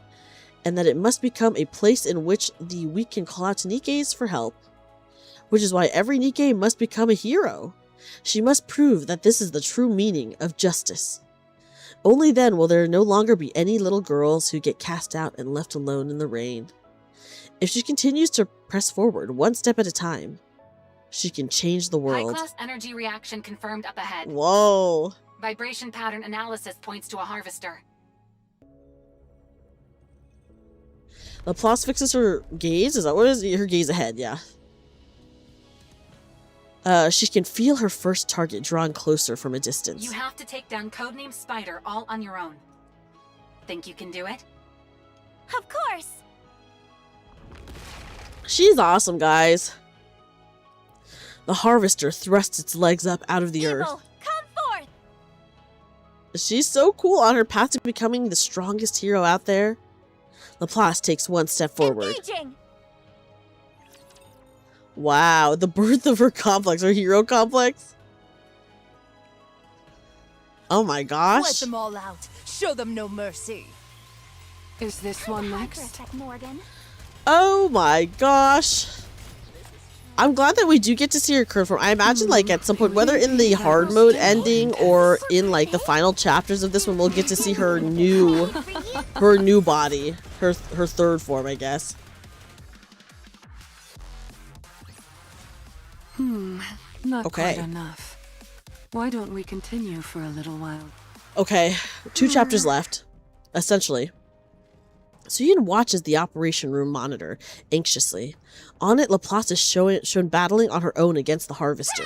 and that it must become a place in which the weak can call out to Nikkes for help. Which is why every Nikke must become a hero. She must prove that this is the true meaning of justice. Only then will there no longer be any little girls who get cast out and left alone in the rain. If she continues to press forward one step at a time, she can change the world. High-class energy reaction confirmed up ahead. Whoa. Vibration pattern analysis points to a harvester. Laplace fixes her gaze? Is that what it is? Her gaze ahead, yeah. She can feel her first target drawing closer from a distance. You have to take down codename Spider all on your own. Think you can do it? Of course! She's awesome, guys. The harvester thrusts its legs up out of the earth. Come forth! She's so cool on her path to becoming the strongest hero out there. Laplace takes one step forward. Engaging. Wow, the birth of her complex, her hero complex. Oh my gosh. Let them all out. Show them no mercy. Is this one next? Oh my gosh. I'm glad that we do get to see her current form. I imagine like at some point, whether in the hard mode ending or in like the final chapters of this one, we'll get to see her new body, her third form, I guess. Not Okay. quite enough. Why don't we continue for a little while? Okay, 2 chapters left, essentially. Suyin watches the operation room monitor anxiously. On it, Laplace is shown battling on her own against the harvester.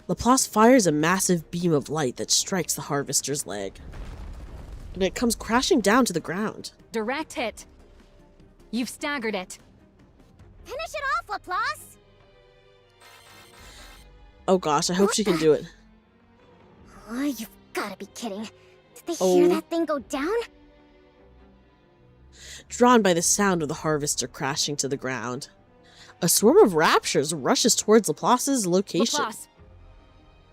Laplace fires a massive beam of light that strikes the harvester's leg. And it comes crashing down to the ground. Direct hit. You've staggered it. Finish it off, Laplace! Oh gosh, I hope she can do it. Oh, you've gotta be kidding. Did they hear that thing go down? Drawn by the sound of the harvester crashing to the ground, a swarm of raptures rushes towards Laplace's location. Laplace,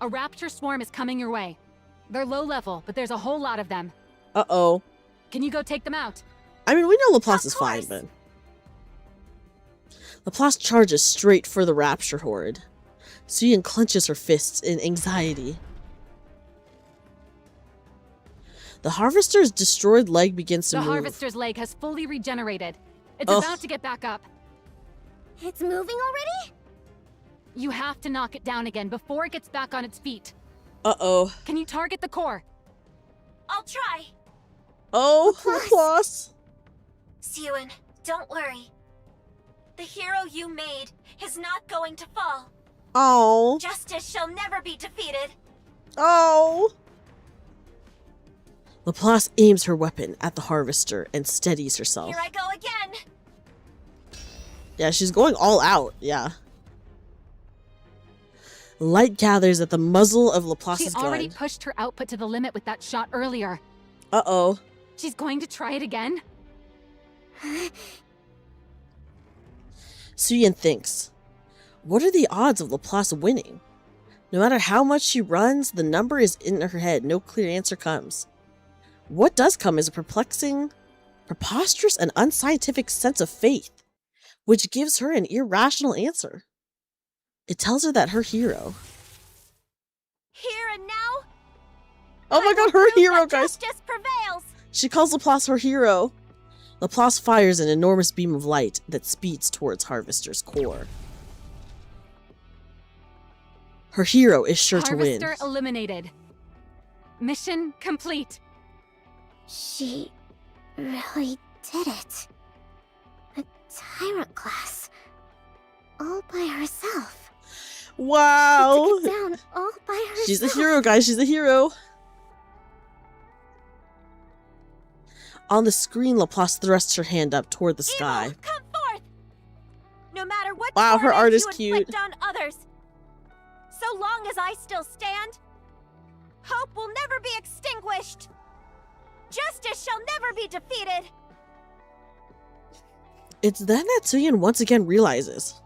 a rapture swarm is coming your way. They're low level, but there's a whole lot of them. Uh-oh. Can you go take them out? I mean, we know Laplace is fine, but... Laplace charges straight for the rapture horde. Suyin clenches her fists in anxiety. The harvester's destroyed leg begins to move. The harvester's leg has fully regenerated. It's about to get back up. It's moving already? You have to knock it down again before it gets back on its feet. Uh-oh. Can you target the core? I'll try. Oh, Laplace. Suyin, don't worry. The hero you made is not going to fall. Oh. Justice shall never be defeated. Oh. Laplace aims her weapon at the harvester and steadies herself. Here I go again. Yeah, she's going all out. Yeah. Light gathers at the muzzle of Laplace's gun. She already pushed her output to the limit with that shot earlier. Uh-oh. She's going to try it again? Suyin thinks, what are the odds of Laplace winning? No matter how much she runs, the number is in her head. No clear answer comes. What does come is a perplexing, preposterous, and unscientific sense of faith, which gives her an irrational answer. It tells her that her hero... Here and now? Oh my god, her hero, guys! Justice prevails! She calls Laplace her hero. Laplace fires an enormous beam of light that speeds towards Harvester's core. Her hero is sure to win. Harvester eliminated. Mission complete. She really did it. A tyrant class. All by herself. Wow! She took it down all by herself. She's a hero, guys. She's a hero. On the screen, Laplace thrusts her hand up toward the sky. Come forth! No matter what wow, her art is you cute. On others, so long as I still stand, hope will never be extinguished. Justice shall never be defeated. It's then that Suyin once again realizes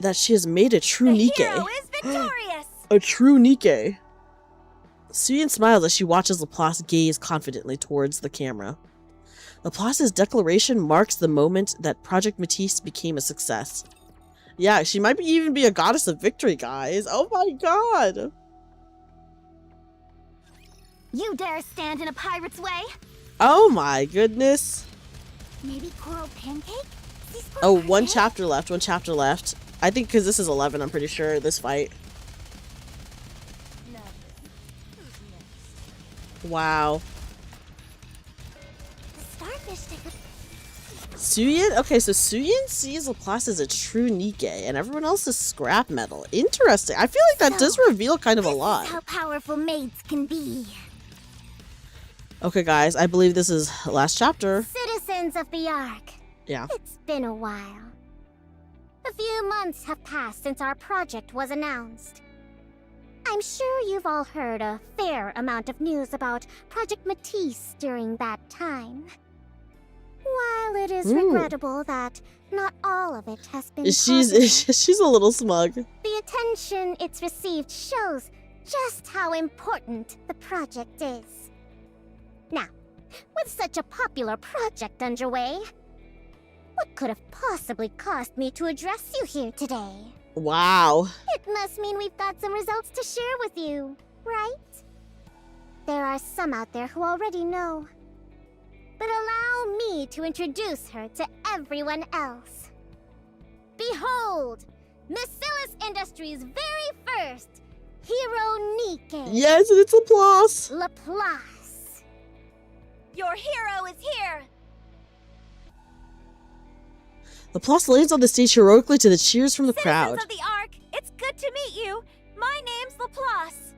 that she has made a true The NIKKE. hero is victorious. A true NIKKE. Suyin smiles as she watches Laplace gaze confidently towards the camera. Laplace's declaration marks the moment that Project MATIS became a success. Yeah, she might even be a goddess of victory, guys. Oh my god. You dare stand in a pirate's way? Oh my goodness. Maybe Coral Pancake? Oh, one chapter left. One chapter left. I think because this is 11, I'm pretty sure, this fight. Wow. Suyin? Okay, so Suyin sees Laplace as a true NIKKE, and everyone else is scrap metal. Interesting. I feel like that does reveal kind of a lot. How powerful maids can be. Okay, guys, I believe this is last chapter. Citizens of the Ark. Yeah. It's been a while. A few months have passed since our project was announced. I'm sure you've all heard a fair amount of news about Project MATIS during that time. While it is regrettable that not all of it has been She's a little smug. the attention it's received shows just how important the project is. Now, with such a popular project underway, what could have possibly caused me to address you here today? Wow. It must mean we've got some results to share with you, right? There are some out there who already know. But allow me to introduce her to everyone else. Behold, MATIS Industries' very first hero NIKKE. Yes, and it's Laplace. Laplace. Your hero is here! Laplace lands on the stage heroically to the cheers from the crowd. Citizens of the Ark, it's good to meet you. My name's Laplace.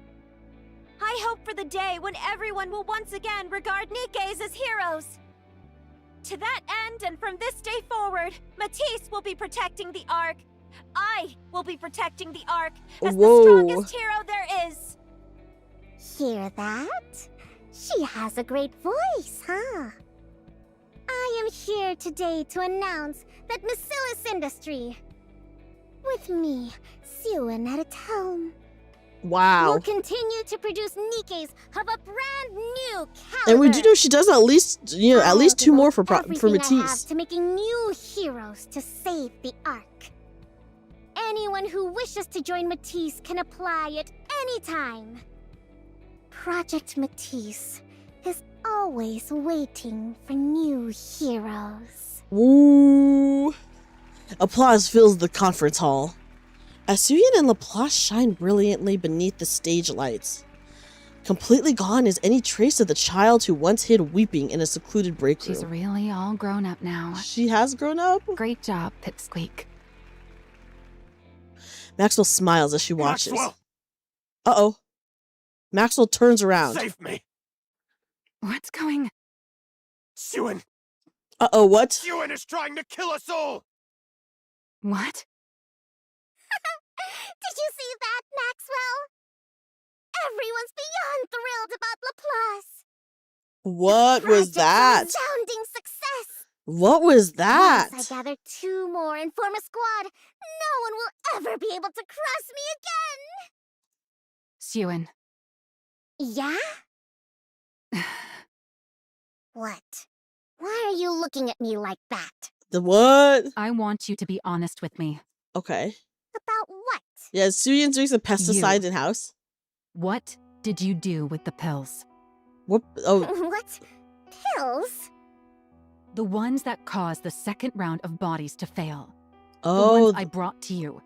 I hope for the day when everyone will once again regard NIKKEs as heroes. To that end, and from this day forward, MATIS will be protecting the Ark. I will be protecting the Ark as the strongest hero there is. Hear that? She has a great voice, huh? I am here today to announce that MATIS Industry, with me, Suyin at its helm, Wow. will continue to produce NIKKEs of a brand new caliber. And we do know she does at least, at least 2 more for everything I have MATIS. to making new heroes to save the Ark. Anyone who wishes to join MATIS can apply at any time. Project MATIS is always waiting for new heroes. Woo! Applause fills the conference hall. As Suyin and Laplace shine brilliantly beneath the stage lights. Completely gone is any trace of the child who once hid weeping in a secluded break room. She's really all grown up now. She has grown up? Great job, Pipsqueak. Maxwell smiles as she watches. Maxwell! Uh-oh. Maxwell turns around. Save me! What's going... Suyin! Uh-oh, what? Suyin is trying to kill us all! What? Did you see that, Maxwell? Everyone's beyond thrilled about Laplace. What was that? Resounding success. What was that? Once I gather 2 more and form a squad, no one will ever be able to cross me again. Suyin. Yeah? What? Why are you looking at me like that? The what? I want you to be honest with me. Okay. About what? Yeah, Suyin's doing some pesticides in house. What did you do with the pills? What? Oh. What? Pills? The ones that caused the second round of bodies to fail. Oh. The ones I brought to you.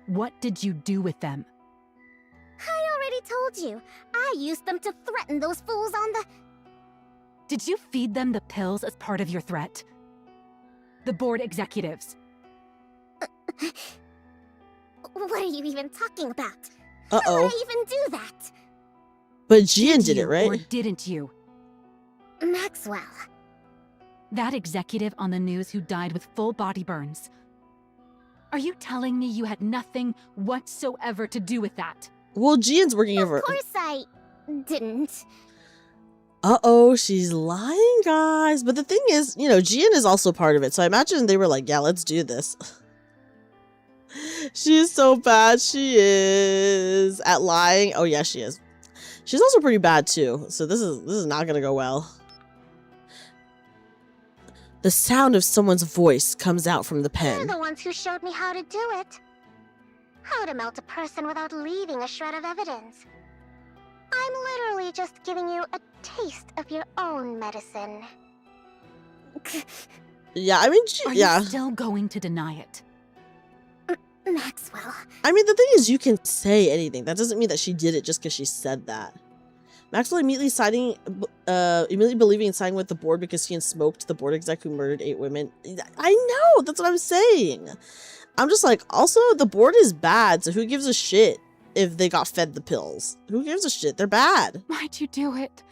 What did you do with them? I already told you. I used them to threaten those fools on the... Did you feed them the pills as part of your threat? The board executives. What are you even talking about? Uh-oh. How would I even do that? But Jian did it, right? Or didn't you? Maxwell. That executive on the news who died with full body burns. Are you telling me you had nothing whatsoever to do with that? Well, Jian's working over... Of course I didn't. Uh-oh, she's lying, guys. But the thing is, Jian is also part of it. So I imagine they were like, yeah, let's do this. She's so bad. She is at lying. Oh, yeah, she is. She's also pretty bad, too. So this is not going to go well. The sound of someone's voice comes out from the pen. They're the ones who showed me how to do it. How to melt a person without leaving a shred of evidence. I'm literally just giving you a taste of your own medicine. Yeah, I mean, Are yeah. you still going to deny it? Maxwell. I mean, the thing is, you can say anything. That doesn't mean that she did it just because she said that. Maxwell immediately believing and siding with the board because he smoked the board exec who murdered 8 women. I know, that's what I'm saying. I'm just like, also, the board is bad, so who gives a shit if they got fed the pills? Who gives a shit? They're bad. Why'd you do it?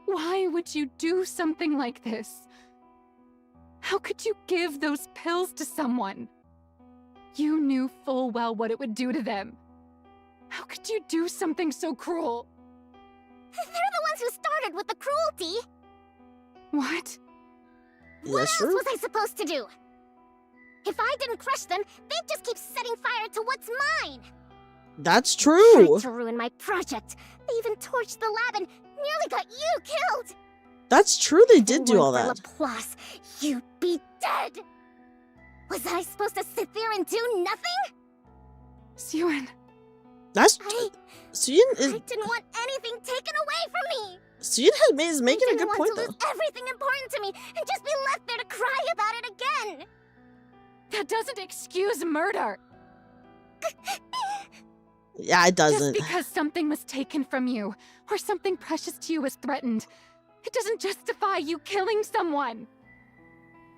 Why would you do something like this? How could you give those pills to someone? You knew full well what it would do to them. How could you do something so cruel? They're the ones who started with the cruelty. What? What else was I supposed to do? If I didn't crush them, they'd just keep setting fire to what's mine. That's true. Tried to ruin my project. They even torched the lab and nearly got you killed. That's true, they did do all that. Laplace, you'd be dead. Was I supposed to sit there and do nothing? Suyin. That's... Suyin is... I didn't want anything taken away from me. Suyin is making a good point, though. I didn't want to lose everything important to me and just be left there to cry about it again. That doesn't excuse murder. Yeah, it doesn't. Just because something was taken from you, or something precious to you was threatened, it doesn't justify you killing someone.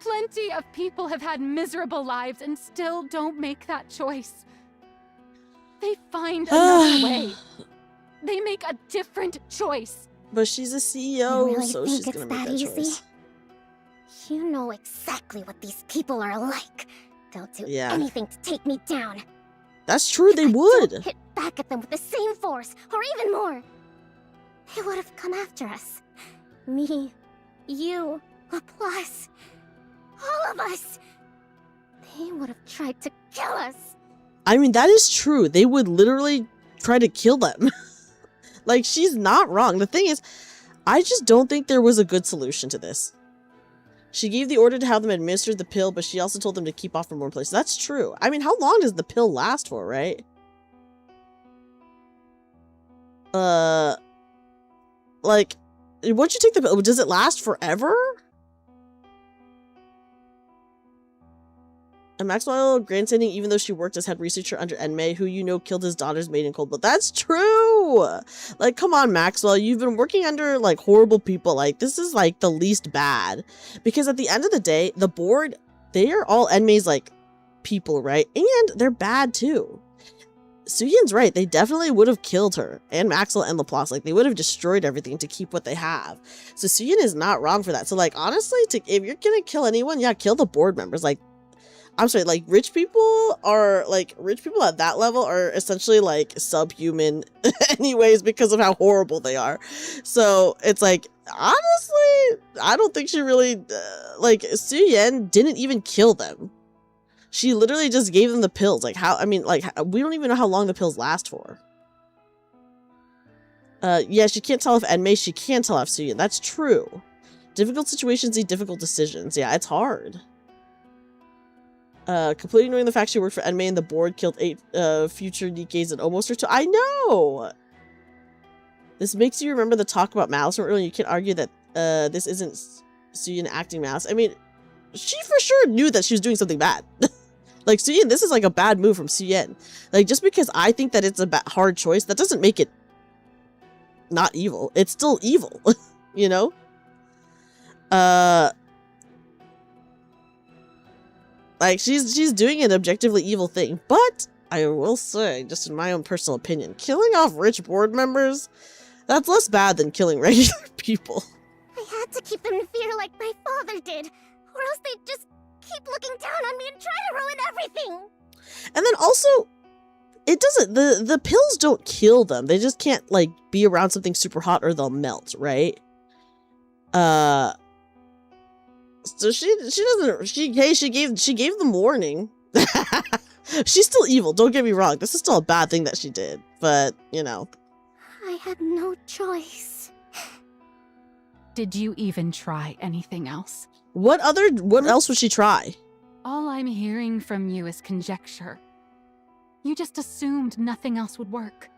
Plenty of people have had miserable lives and still don't make that choice. They find another way. They make a different choice. But she's a CEO, you really so think she's it's gonna make that easy? choice. You know exactly what these people are like. They'll do Yeah. anything to take me down. That's true, they would. Hit back at them with the same force, or even more. They would have come after us. Me, you, Laplace, all of us. They would have tried to kill us. I mean, that is true. They would literally try to kill them. Like, she's not wrong. The thing is, I just don't think there was a good solution to this. She gave the order to have them administer the pill, but she also told them to keep off from more places. That's true. I mean, how long does the pill last for, right? Like, once you take the pill, does it last forever? And Maxwell grandstanding, even though she worked as head researcher under NMA, who you know killed his daughter's maid in cold blood. That's true! Like, come on, Maxwell. You've been working under, like, horrible people. Like, this is, like, the least bad. Because at the end of the day, the board, they are all NMA's, like, people, right? And they're bad, too. Suyin's right. They definitely would have killed her. And Maxwell and Laplace. Like, they would have destroyed everything to keep what they have. So Suyin is not wrong for that. So, like, honestly, if you're gonna kill anyone, yeah, kill the board members. Like, I'm sorry, like, rich people at that level are essentially, like, subhuman anyways because of how horrible they are. So, it's like, honestly, I don't think she really, like, Suyin didn't even kill them. She literally just gave them the pills. Like, how, I mean, like, we don't even know how long the pills last for. Yeah, she can't tell if Enmei, she can tell if Suyin. That's true. Difficult situations need difficult decisions. Yeah, it's hard. Completely ignoring the fact she worked for Enmei and the board killed 8 future Nikkes and almost her too. I know! This makes you remember the talk about malice from earlier. You can't argue that this isn't Suyin acting malice. I mean, she for sure knew that she was doing something bad. Like, Suyin, this is like a bad move from Suyin. Like, just because I think that it's a hard choice, that doesn't make it not evil. It's still evil, you know? Like, she's doing an objectively evil thing, but I will say, just in my own personal opinion, killing off rich board members, that's less bad than killing regular people. I had to keep them in fear like my father did, or else they'd just keep looking down on me and try to ruin everything. And then also, it doesn't, the pills don't kill them. They just can't, like, be around something super hot or they'll melt, right? So she gave them warning. She's still evil, don't get me wrong. This is still a bad thing that she did, but, you know. I had no choice. Did you even try anything else? What else would she try? All I'm hearing from you is conjecture. You just assumed nothing else would work,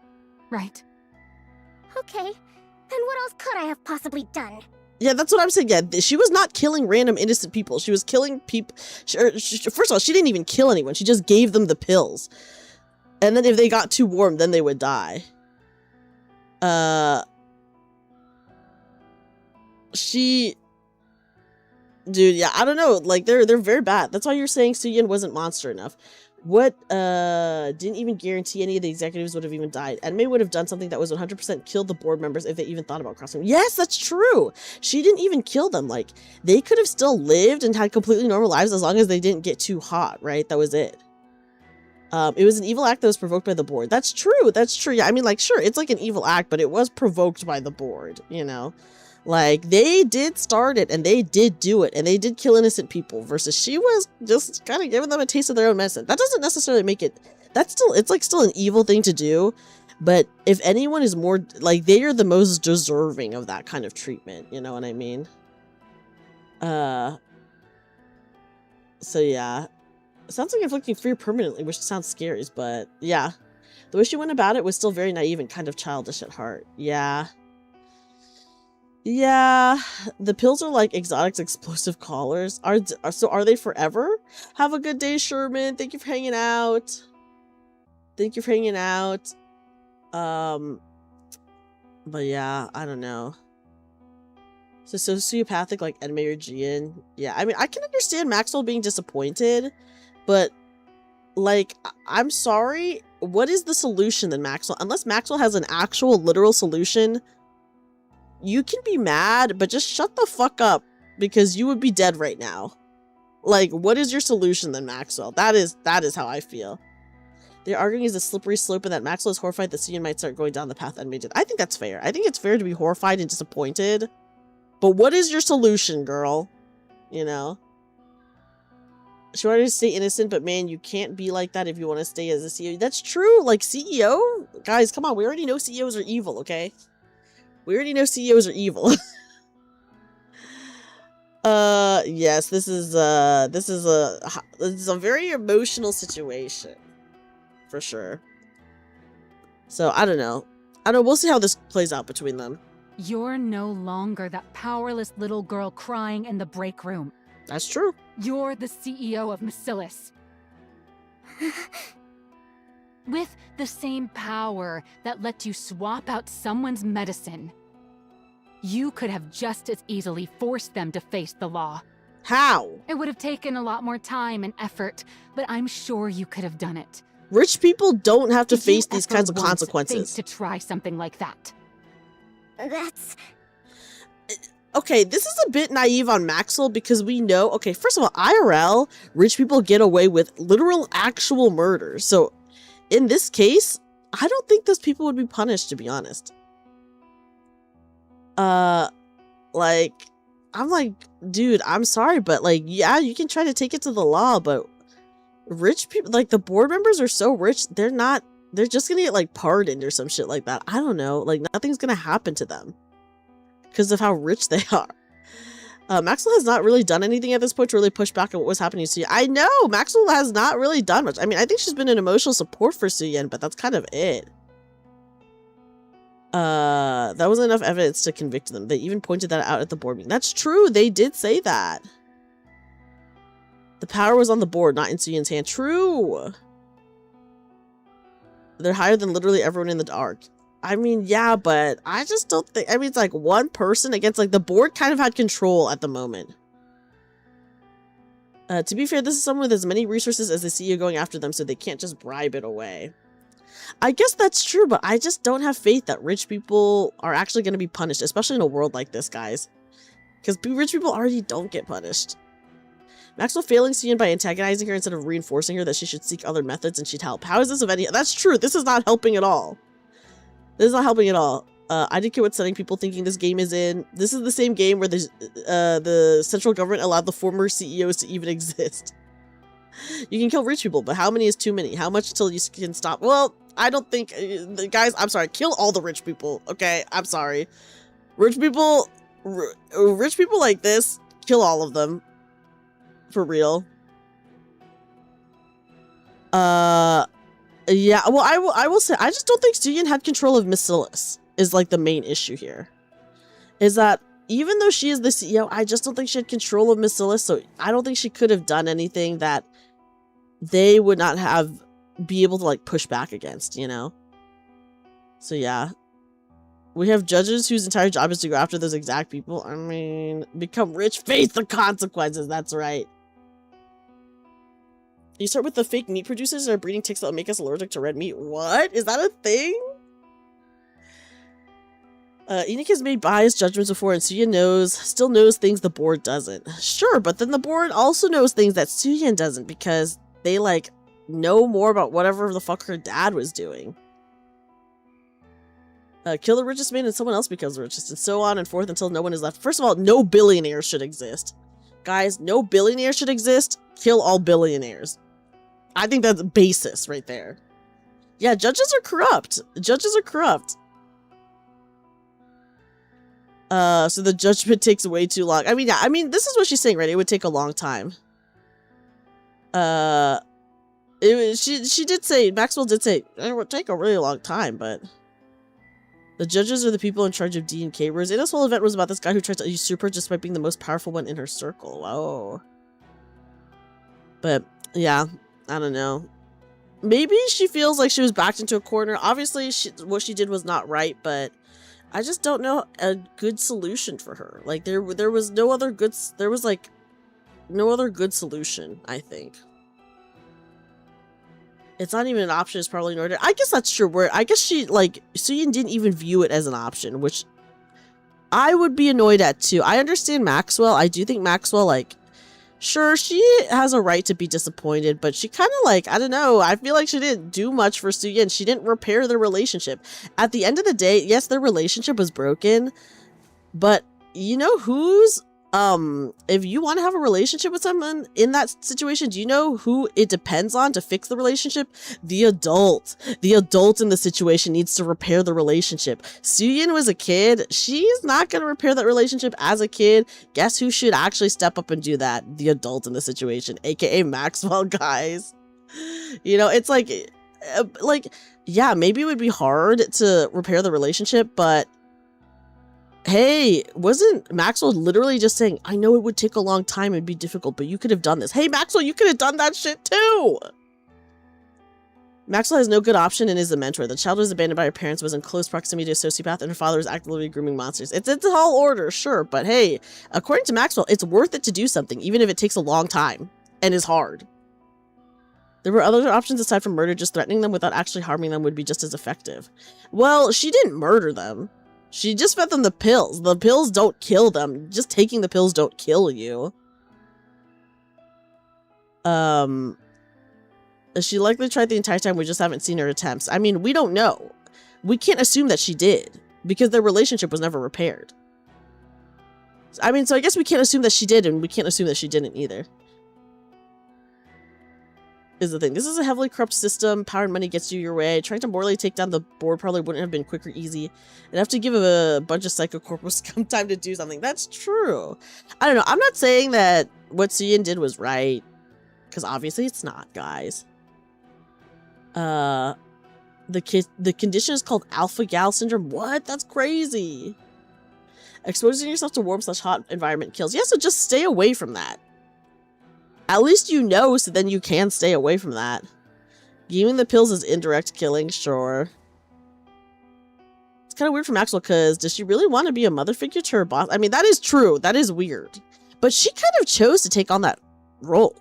right? Okay, then what else could I have possibly done? Yeah, that's what I'm saying. Yeah, she was not killing random innocent people. She was killing people. First of all, she didn't even kill anyone. She just gave them the pills. And then if they got too warm, then they would die. Dude, yeah, I don't know. Like, they're very bad. That's why you're saying Suyin wasn't monster enough. What, didn't even guarantee any of the executives would have even died. Enmei would have done something that was 100% killed the board members if they even thought about crossing. Yes, that's true. She didn't even kill them. Like, they could have still lived and had completely normal lives as long as they didn't get too hot, right? That was it. It was an evil act that was provoked by the board. That's true. That's true. Yeah, I mean, like, sure, it's like an evil act, but it was provoked by the board, you know? Like, they did start it, and they did do it, and they did kill innocent people, versus she was just kind of giving them a taste of their own medicine. That doesn't necessarily make it... That's still... It's, like, still an evil thing to do, but if anyone is more... Like, they are the most deserving of that kind of treatment, you know what I mean? So, yeah. It sounds like inflicting fear permanently, which sounds scary, but, yeah. The way she went about it was still very naive and kind of childish at heart. Yeah. Yeah, the pills are like exotic explosive collars. Are they forever? Have a good day, Sherman. Thank you for hanging out. Thank you for hanging out. But yeah, I don't know. So sociopathic like Enmei or Jian. Yeah, I mean, I can understand Maxwell being disappointed, but like, I'm sorry. What is the solution then, Maxwell? Unless Maxwell has an actual literal solution, you can be mad, but just shut the fuck up, because you would be dead right now. Like, what is your solution then, Maxwell? That is how I feel. They're arguing is a slippery slope and that Maxwell is horrified that Suyin might start going down the path Enmei did. I think that's fair. I think it's fair to be horrified and disappointed. But what is your solution, girl? You know? She wanted to stay innocent, but man, you can't be like that if you want to stay as a CEO. That's true. Like, CEO? Guys, come on. We already know CEOs are evil, okay? We already know CEOs are evil. Yes, this is a very emotional situation. For sure. So, I don't know. We'll see how this plays out between them. You're no longer that powerless little girl crying in the break room. That's true. You're the CEO of Macilis. With the same power that let you swap out someone's medicine, you could have just as easily forced them to face the law. How? It would have taken a lot more time and effort, but I'm sure you could have done it. Rich people don't have to face these kinds of consequences. To try something like that. That's... Okay, this is a bit naive on Maxwell because we know, okay, first of all, IRL, rich people get away with literal actual murder. So in this case, I don't think those people would be punished, to be honest. Like, I'm like, dude, I'm sorry, but like, yeah, you can try to take it to the law, but rich people, like the board members are so rich, they're just gonna get like pardoned or some shit like that. I don't know, like nothing's gonna happen to them because of how rich they are. Maxwell has not really done anything at this point to really push back on what was happening to Suyin. I know, Maxwell has not really done much. I mean, I think she's been an emotional support for Suyin, but that's kind of it. That wasn't enough evidence to convict them. They even pointed that out at the board meeting. That's true, they did say that. The power was on the board, not in Suyin's hand. True! They're higher than literally everyone in the dark. I mean, yeah, but I just don't think... I mean, it's like one person against... Like, the board kind of had control at the moment. To be fair, this is someone with as many resources as the CEO going after them, so they can't just bribe it away. I guess that's true, but I just don't have faith that rich people are actually going to be punished, especially in a world like this, guys. Because rich people already don't get punished. Maxwell failing Suyin by antagonizing her instead of reinforcing her that she should seek other methods and she'd help. How is this of any... That's true. This is not helping at all. This is not helping at all. I didn't care what setting people thinking this game is in. This is the same game where the central government allowed the former CEOs to even exist. You can kill rich people, but how many is too many? How much till you can stop? Well, I don't think... guys, I'm sorry. Kill all the rich people, okay? I'm sorry. Rich people like this, kill all of them. For real. Yeah, well, I will say, I just don't think Suyin had control of Macilis, is like the main issue here. Is that, even though she is the CEO, I just don't think she had control of Macilis, so I don't think she could have done anything that they would not be able to, like, push back against, you know? So, yeah. We have judges whose entire job is to go after those exact people. I mean, become rich, face the consequences. That's right. You start with the fake meat producers that are breeding ticks that will make us allergic to red meat. What? Is that a thing? Enoch has made biased judgments before, and Suyin still knows things the board doesn't. Sure, but then the board also knows things that Suyin doesn't because they, like, know more about whatever the fuck her dad was doing. Kill the richest man and someone else becomes the richest, and so on and forth until no one is left. First of all, no billionaires should exist. Guys, no billionaires should exist. Kill all billionaires. I think that's basis right there. Yeah, judges are corrupt. Judges are corrupt. So the judgment takes way too long. I mean, yeah, I mean, this is what she's saying, right? It would take a long time. She did say, Maxwell did say, it would take a really long time, but the judges are the people in charge of D and K rooms. And this whole event was about this guy who tried to usurp her despite being the most powerful one in her circle. Wow. But, yeah, I don't know. Maybe she feels like she was backed into a corner. Obviously, what she did was not right, but I just don't know a good solution for her. Like, there was no other good, there was, like, no other good solution, I think. It's not even an option, it's probably an order. I guess that's true. Where I guess she, like, Suyin didn't even view it as an option, which I would be annoyed at too. I understand Maxwell. I do think Maxwell, like, sure, she has a right to be disappointed, but she kind of, like, I don't know. I feel like she didn't do much for Suyin. She didn't repair their relationship. At the end of the day, yes, their relationship was broken, but you know who's, if you want to have a relationship with someone in that situation, do you know who it depends on to fix the relationship? The adult. The adult in the situation needs to repair the relationship. Suyin was a kid. She's not going to repair that relationship as a kid. Guess who should actually step up and do that? The adult in the situation, aka Maxwell, guys. You know, it's like, yeah, maybe it would be hard to repair the relationship, but hey, wasn't Maxwell literally just saying, I know it would take a long time and be difficult, but you could have done this. Hey, Maxwell, you could have done that shit too! Maxwell has no good option and is a mentor. The child was abandoned by her parents, was in close proximity to a sociopath, and her father was actively grooming monsters. It's a tall order, sure, but hey, according to Maxwell, it's worth it to do something, even if it takes a long time and is hard. There were other options aside from murder. Just threatening them without actually harming them would be just as effective. Well, she didn't murder them. She just fed them the pills. The pills don't kill them. Just taking the pills don't kill you. She likely tried the entire time. We just haven't seen her attempts. I mean, we don't know. We can't assume that she did because their relationship was never repaired. I mean, so I guess we can't assume that she did, and we can't assume that she didn't either. Is the thing. This is a heavily corrupt system. Power and money gets you your way. Trying to morally take down the board probably wouldn't have been quick or easy. You'd have to give a bunch of psychocorpus scum time to do something. That's true. I don't know. I'm not saying that what Suyin did was right. Because obviously it's not, guys. The condition is called alpha gal syndrome. What? That's crazy. Exposing yourself to warm/hot environment kills. Yeah, so just stay away from that. At least you know, so then you can stay away from that. Giving the pills is indirect killing, sure. It's kind of weird for Maxwell, because does she really want to be a mother figure to her boss? I mean, that is true. That is weird. But she kind of chose to take on that role.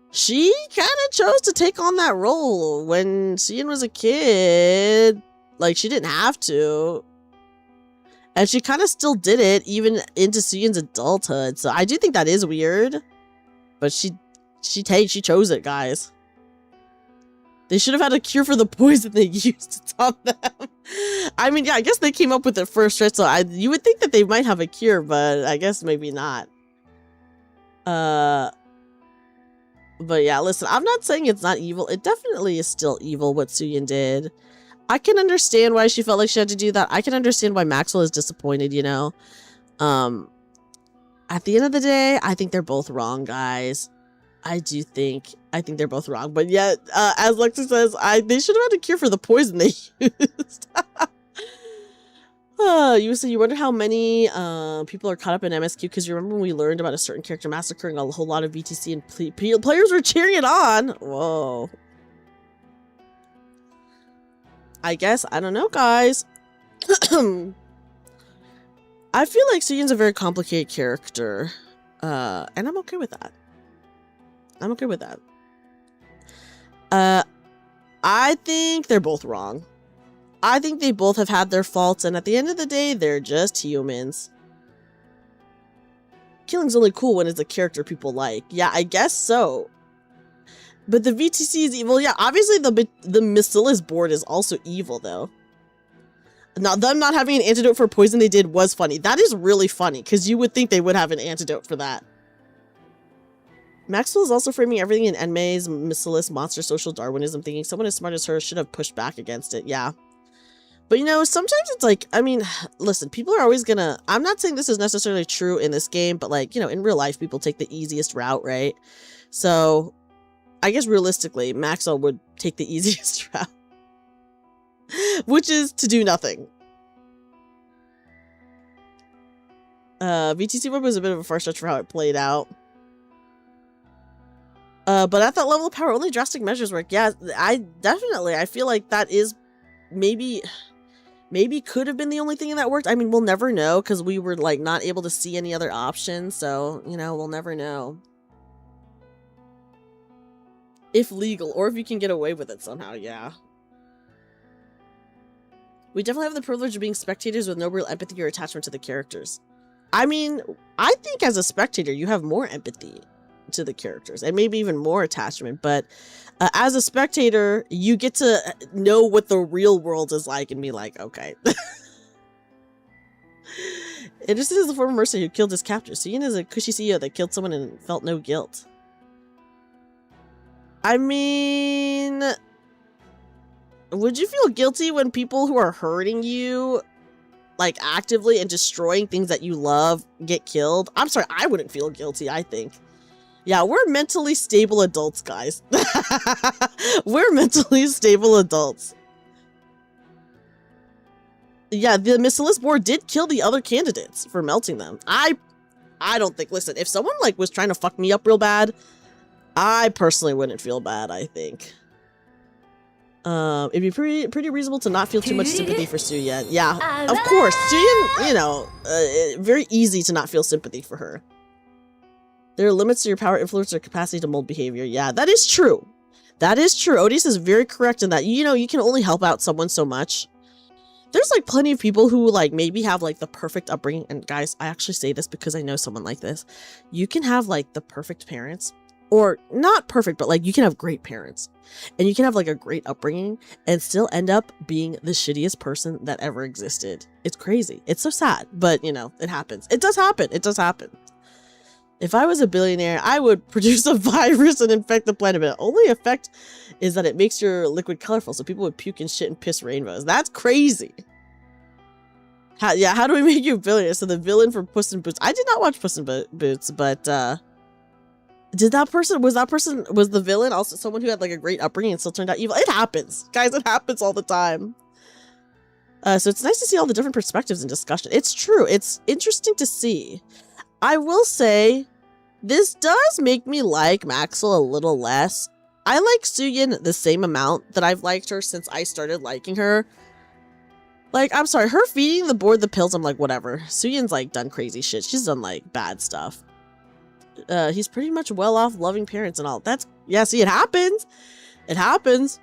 She kind of chose to take on that role when Suyin was a kid. Like, she didn't have to. And she kind of still did it, even into Suyin's adulthood. So I do think that is weird. But she chose it, guys. They should have had a cure for the poison they used. It's on them. I mean, yeah, I guess they came up with it first, right? So you would think that they might have a cure, but I guess maybe not. But yeah, listen, I'm not saying it's not evil. It definitely is still evil what Suyin did. I can understand why she felt like she had to do that. I can understand why Maxwell is disappointed, you know? At the end of the day, I think they're both wrong, guys. I think they're both wrong. But yet, as Lexi says, they should have had a cure for the poison they used. You wonder how many people are caught up in MSQ, because you remember when we learned about a certain character massacring a whole lot of VTC and players were cheering it on? Whoa. I guess, I don't know, guys. I feel like Suyin's a very complicated character, and I'm okay with that. I'm okay with that. I think they're both wrong. I think they both have had their faults, and at the end of the day, they're just humans. Killing's only cool when it's a character people like. Yeah, I guess so. But the VTC is evil. Yeah, obviously the Macilis board is also evil, though. Now, them not having an antidote for poison they did was funny. That is really funny, because you would think they would have an antidote for that. Maxwell is also framing everything in Enmei's Macilis monster social Darwinism, thinking someone as smart as her should have pushed back against it. Yeah. But, you know, sometimes it's like, I mean, listen, people are always gonna... I'm not saying this is necessarily true in this game, but, like, you know, in real life, people take the easiest route, right? So, I guess realistically, Maxwell would take the easiest route. Which is to do nothing. VTC Web was a bit of a far stretch for how it played out. But at that level of power, only drastic measures work. Yeah, I feel like that is maybe could have been the only thing that worked. I mean, we'll never know because we were like not able to see any other options. So, you know, we'll never know. If legal, or if you can get away with it somehow, yeah. We definitely have the privilege of being spectators with no real empathy or attachment to the characters. I mean, I think as a spectator, you have more empathy to the characters and maybe even more attachment. But as a spectator, you get to know what the real world is like and be like, okay. Interesting is the former mercenary who killed his captor. Suyin is a cushy CEO that killed someone and felt no guilt. I mean... Would you feel guilty when people who are hurting you, like actively and destroying things that you love, get killed? I'm sorry, I wouldn't feel guilty, I think. Yeah, we're mentally stable adults, guys. We're mentally stable adults. Yeah, the Macilis board did kill the other candidates for melting them. I don't think, listen, if someone like was trying to fuck me up real bad, I personally wouldn't feel bad, I think. It'd be pretty reasonable to not feel too much sympathy for Suyin. Yeah, of course. Suyin, you know, very easy to not feel sympathy for her. There are limits to your power, influence, or capacity to mold behavior. Yeah, that is true. That is true. Odious is very correct in that. You know, you can only help out someone so much. There's like plenty of people who like maybe have like the perfect upbringing. And guys, I actually say this because I know someone like this. You can have like the perfect parents. Or not perfect, but like you can have great parents and you can have like a great upbringing and still end up being the shittiest person that ever existed. It's crazy. It's so sad, but you know, it happens. It does happen. It does happen. If I was a billionaire, I would produce a virus and infect the planet. But the only effect is that it makes your liquid colorful. So people would puke and shit and piss rainbows. That's crazy. How do we make you a billionaire? So the villain from Puss in Boots. I did not watch Puss in Boots, but was the villain also someone who had like a great upbringing and still turned out evil? It happens, guys. It happens all the time. So it's nice to see all the different perspectives and discussion. It's true. It's interesting to see. I will say this does make me like Maxwell a little less. I like Suyin the same amount that I've liked her since I started liking her. Like, I'm sorry, her feeding the board the pills, I'm like, whatever. Suyin's like done crazy shit. She's done like bad stuff. He's pretty much well off, loving parents and all. That's, yeah, see, it happens. It happens.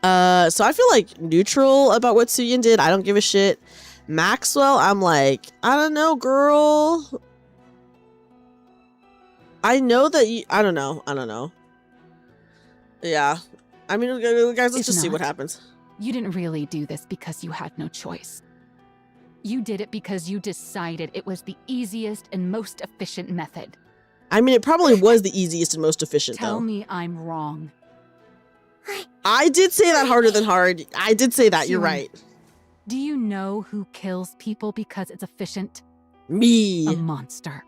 So I feel like neutral about what Suyin did. I don't give a shit. Maxwell, I'm like, I don't know, girl. I know that you, I don't know. Yeah. I mean, guys, let's just see what happens. You didn't really do this because you had no choice. You did it because you decided it was the easiest and most efficient method. I mean, it probably was the easiest and most efficient, though. Tell me I'm wrong. I did say that harder than hard. I did say that, you're right. Do you know who kills people because it's efficient? Me. A monster.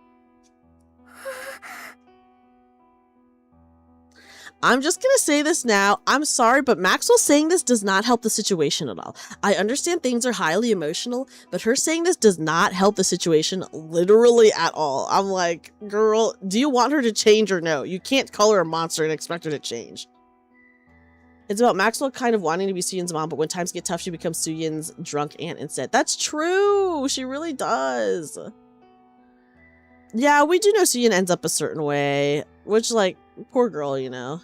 I'm just gonna say this now. I'm sorry, but Maxwell saying this does not help the situation at all. I understand things are highly emotional, but her saying this does not help the situation literally at all. I'm like, girl, do you want her to change or no? You can't call her a monster and expect her to change. It's about Maxwell kind of wanting to be Suyin's mom, but when times get tough, she becomes Suyin's drunk aunt instead. That's true. She really does. Yeah, we do know Suyin ends up a certain way, which, like, poor girl, you know.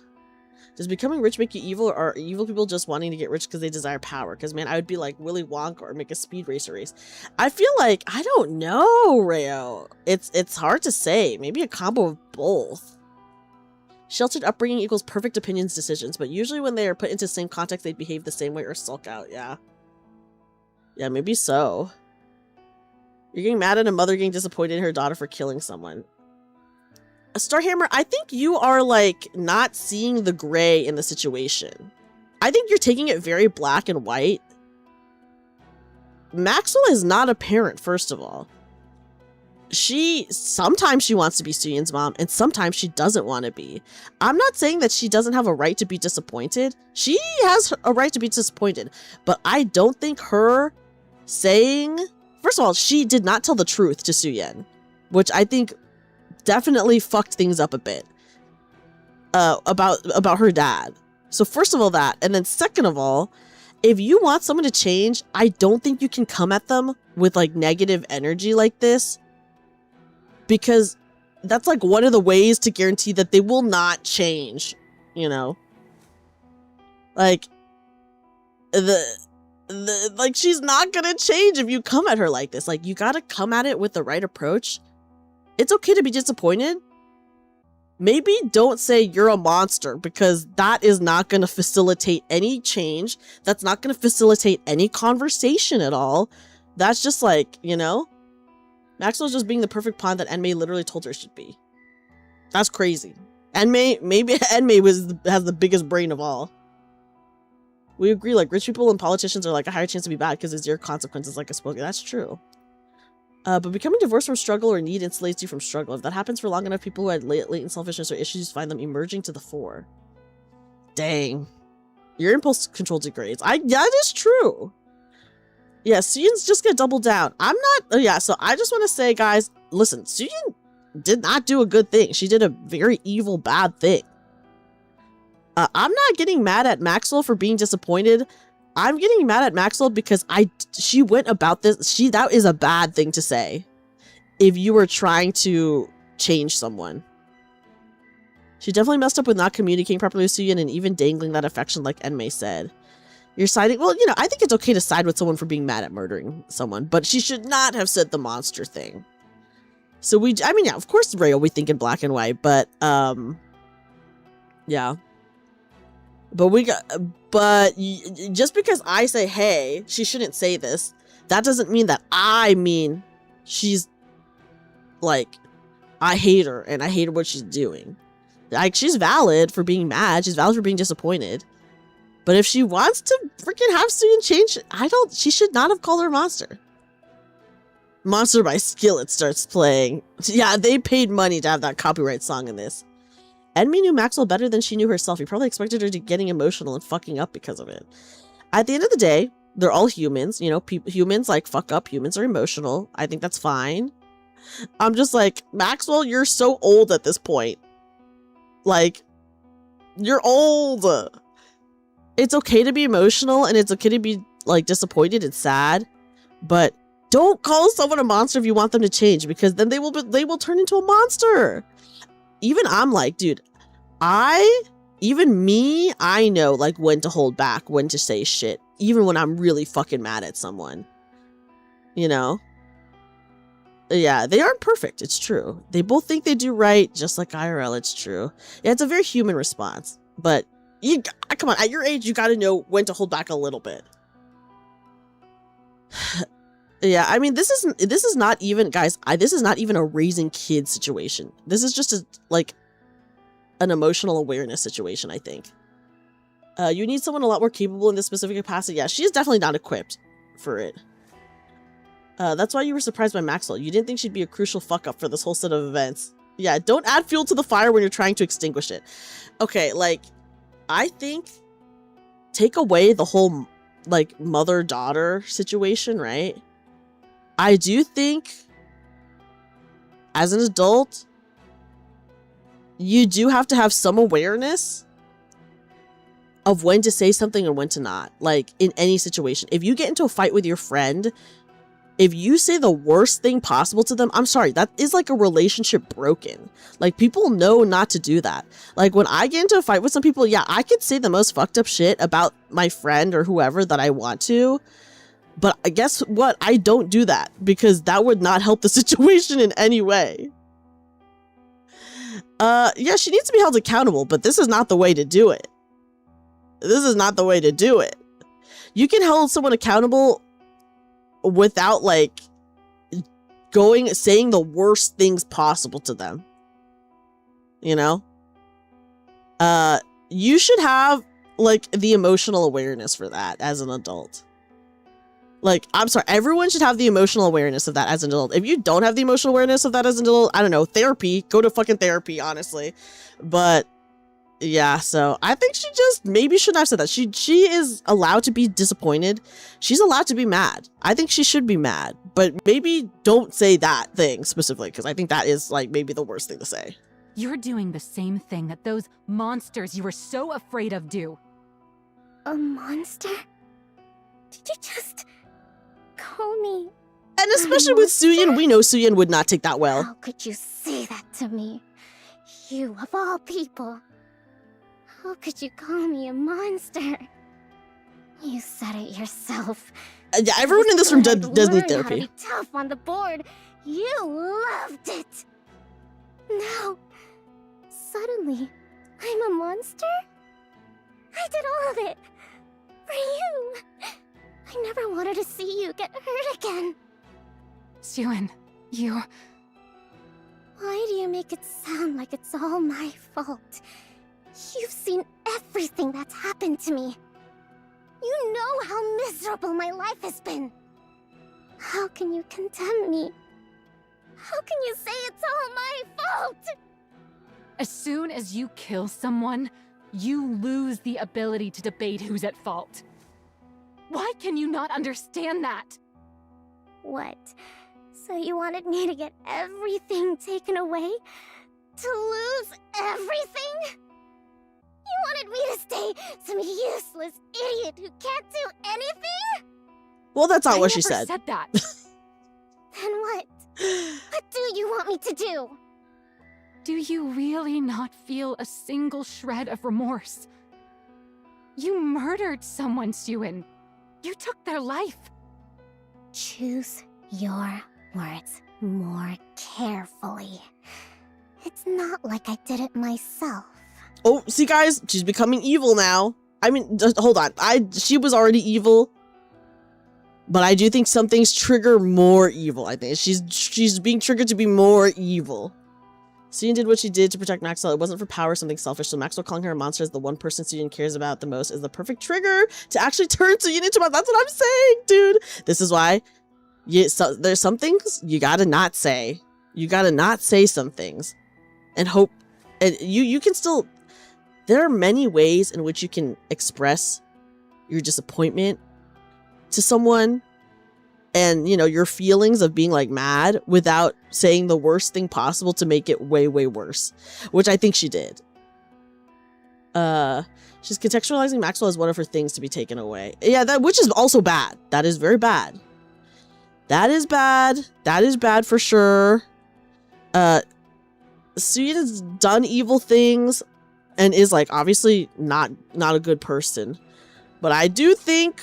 Does becoming rich make you evil, or are evil people just wanting to get rich because they desire power? Because, man, I would be like Willy Wonka or make a speed racer race. I feel like, I don't know, Rayo. It's hard to say. Maybe a combo of both. Sheltered upbringing equals perfect opinions decisions, but usually when they are put into the same context, they behave the same way or sulk out. Yeah. Yeah, maybe so. You're getting mad at a mother getting disappointed in her daughter for killing someone. Starhammer, I think you are, like, not seeing the gray in the situation. I think you're taking it very black and white. Maxwell is not a parent, first of all. Sometimes she wants to be Suyin's mom, and sometimes she doesn't want to be. I'm not saying that she doesn't have a right to be disappointed. She has a right to be disappointed, but I don't think her saying... First of all, she did not tell the truth to Suyin, which I think definitely fucked things up a bit about her dad. So first of all that, and then second of all, if you want someone to change, I don't think you can come at them with like negative energy like this, because that's like one of the ways to guarantee that they will not change, you know? Like, like she's not gonna change if you come at her like this. Like, you gotta come at it with the right approach. It's okay to be disappointed. Maybe don't say you're a monster, because that is not going to facilitate any change. That's not going to facilitate any conversation at all. That's just like, you know, Maxwell's just being the perfect pawn that Enmei literally told her she'd be. That's crazy. Maybe Enmei has the biggest brain of all. We agree, like, rich people and politicians are like a higher chance to be bad because it's your consequences, like I spoke. That's true. But becoming divorced from struggle or need insulates you from struggle. If that happens for long enough, people who had latent selfishness or issues find them emerging to the fore. Dang. Your impulse control degrades. That is true. Yeah, Suyin's just gonna double down. I'm not... yeah, so I just want to say, guys, listen, Suyin did not do a good thing. She did a very evil, bad thing. I'm not getting mad at Maxwell for being disappointed. I'm getting mad at Maxwell because she went about this. That is a bad thing to say if you were trying to change someone. She definitely messed up with not communicating properly with Suyin and even dangling that affection like Enmei said. You're siding... Well, you know, I think it's okay to side with someone for being mad at murdering someone, but she should not have said the monster thing. So I mean, yeah, of course, Rayo, we think in black and white, but, yeah. But just because I say, hey, she shouldn't say this, that doesn't mean that I mean she's like, I hate her and I hate what she's doing. Like, she's valid for being mad. She's valid for being disappointed. But if she wants to freaking have Suyin change, she should not have called her a monster. Monster by Skillet starts playing. Yeah, they paid money to have that copyright song in this. Enmei knew Maxwell better than she knew herself. He probably expected her to getting emotional and fucking up because of it. At the end of the day, they're all humans. You know, humans like fuck up. Humans are emotional. I think that's fine. I'm just like, Maxwell, you're so old at this point. Like, you're old. It's okay to be emotional and it's okay to be like disappointed and sad, but don't call someone a monster if you want them to change, because then they will turn into a monster. Even I'm like, dude, I know like when to hold back, when to say shit, even when I'm really fucking mad at someone, you know? Yeah, they aren't perfect. It's true. They both think they do right, just like IRL. It's true. Yeah, it's a very human response, but come on, at your age, you got to know when to hold back a little bit. Yeah, I mean, this is not even, guys, this is not even a raising kids situation. This is just an emotional awareness situation, I think. You need someone a lot more capable in this specific capacity. Yeah, she is definitely not equipped for it. That's why you were surprised by Maxwell. You didn't think she'd be a crucial fuck up for this whole set of events. Yeah, don't add fuel to the fire when you're trying to extinguish it. Okay, like, I think take away the whole, like, mother-daughter situation, right? I do think, as an adult, you do have to have some awareness of when to say something and when to not. Like, in any situation. If you get into a fight with your friend, if you say the worst thing possible to them, I'm sorry, that is like a relationship broken. Like, people know not to do that. Like, when I get into a fight with some people, yeah, I could say the most fucked up shit about my friend or whoever that I want to. But guess what? I don't do that because that would not help the situation in any way. Yeah, she needs to be held accountable, but this is not the way to do it. This is not the way to do it. You can hold someone accountable without like saying the worst things possible to them. You know? You should have like the emotional awareness for that as an adult. Like, I'm sorry, everyone should have the emotional awareness of that as an adult. If you don't have the emotional awareness of that as an adult, I don't know, therapy, go to fucking therapy, honestly. But yeah, so I think she just maybe shouldn't have said that. She is allowed to be disappointed. She's allowed to be mad. I think she should be mad, but maybe don't say that thing specifically, because I think that is like maybe the worst thing to say. You're doing the same thing that those monsters you were so afraid of do. A monster? Did you just call me? And especially with Suyin, we know Suyin would not take that well. How could you say that to me? You, of all people. How could you call me a monster? You said it yourself. Yeah, everyone in this room does need therapy. How to be tough on the board. You loved it. Now, suddenly, I'm a monster? I did all of it. For you. I never wanted to see you get hurt again. Suyin, you... Why do you make it sound like it's all my fault? You've seen everything that's happened to me. You know how miserable my life has been. How can you condemn me? How can you say it's all my fault? As soon as you kill someone, you lose the ability to debate who's at fault. Why can you not understand that? What? So you wanted me to get everything taken away? To lose everything? You wanted me to stay some useless idiot who can't do anything? Well, that's not what she said. I never said that. Then what? What do you want me to do? Do you really not feel a single shred of remorse? You murdered someone, Suyin. You took their life. Choose your words more carefully. It's not like I did it myself. Oh, see guys, she's becoming evil now. I mean, just hold on. She was already evil. But I do think some things trigger more evil, I think. She's being triggered to be more evil. Suyin did what she did to protect Maxwell. It wasn't for power, something selfish. So Maxwell calling her a monster as the one person Suyin cares about the most is the perfect trigger to actually turn Suyin into a monster. That's what I'm saying, dude. This is why there's some things you gotta not say. You gotta not say some things. And hope, and you can still, there are many ways in which you can express your disappointment to someone and, you know, your feelings of being like mad without saying the worst thing possible to make it way, way worse, which I think she did. She's contextualizing Maxwell as one of her things to be taken away. Yeah, which is also bad. That is very bad. That is bad. That is bad for sure. Suyin has done evil things and is like obviously not a good person. But I do think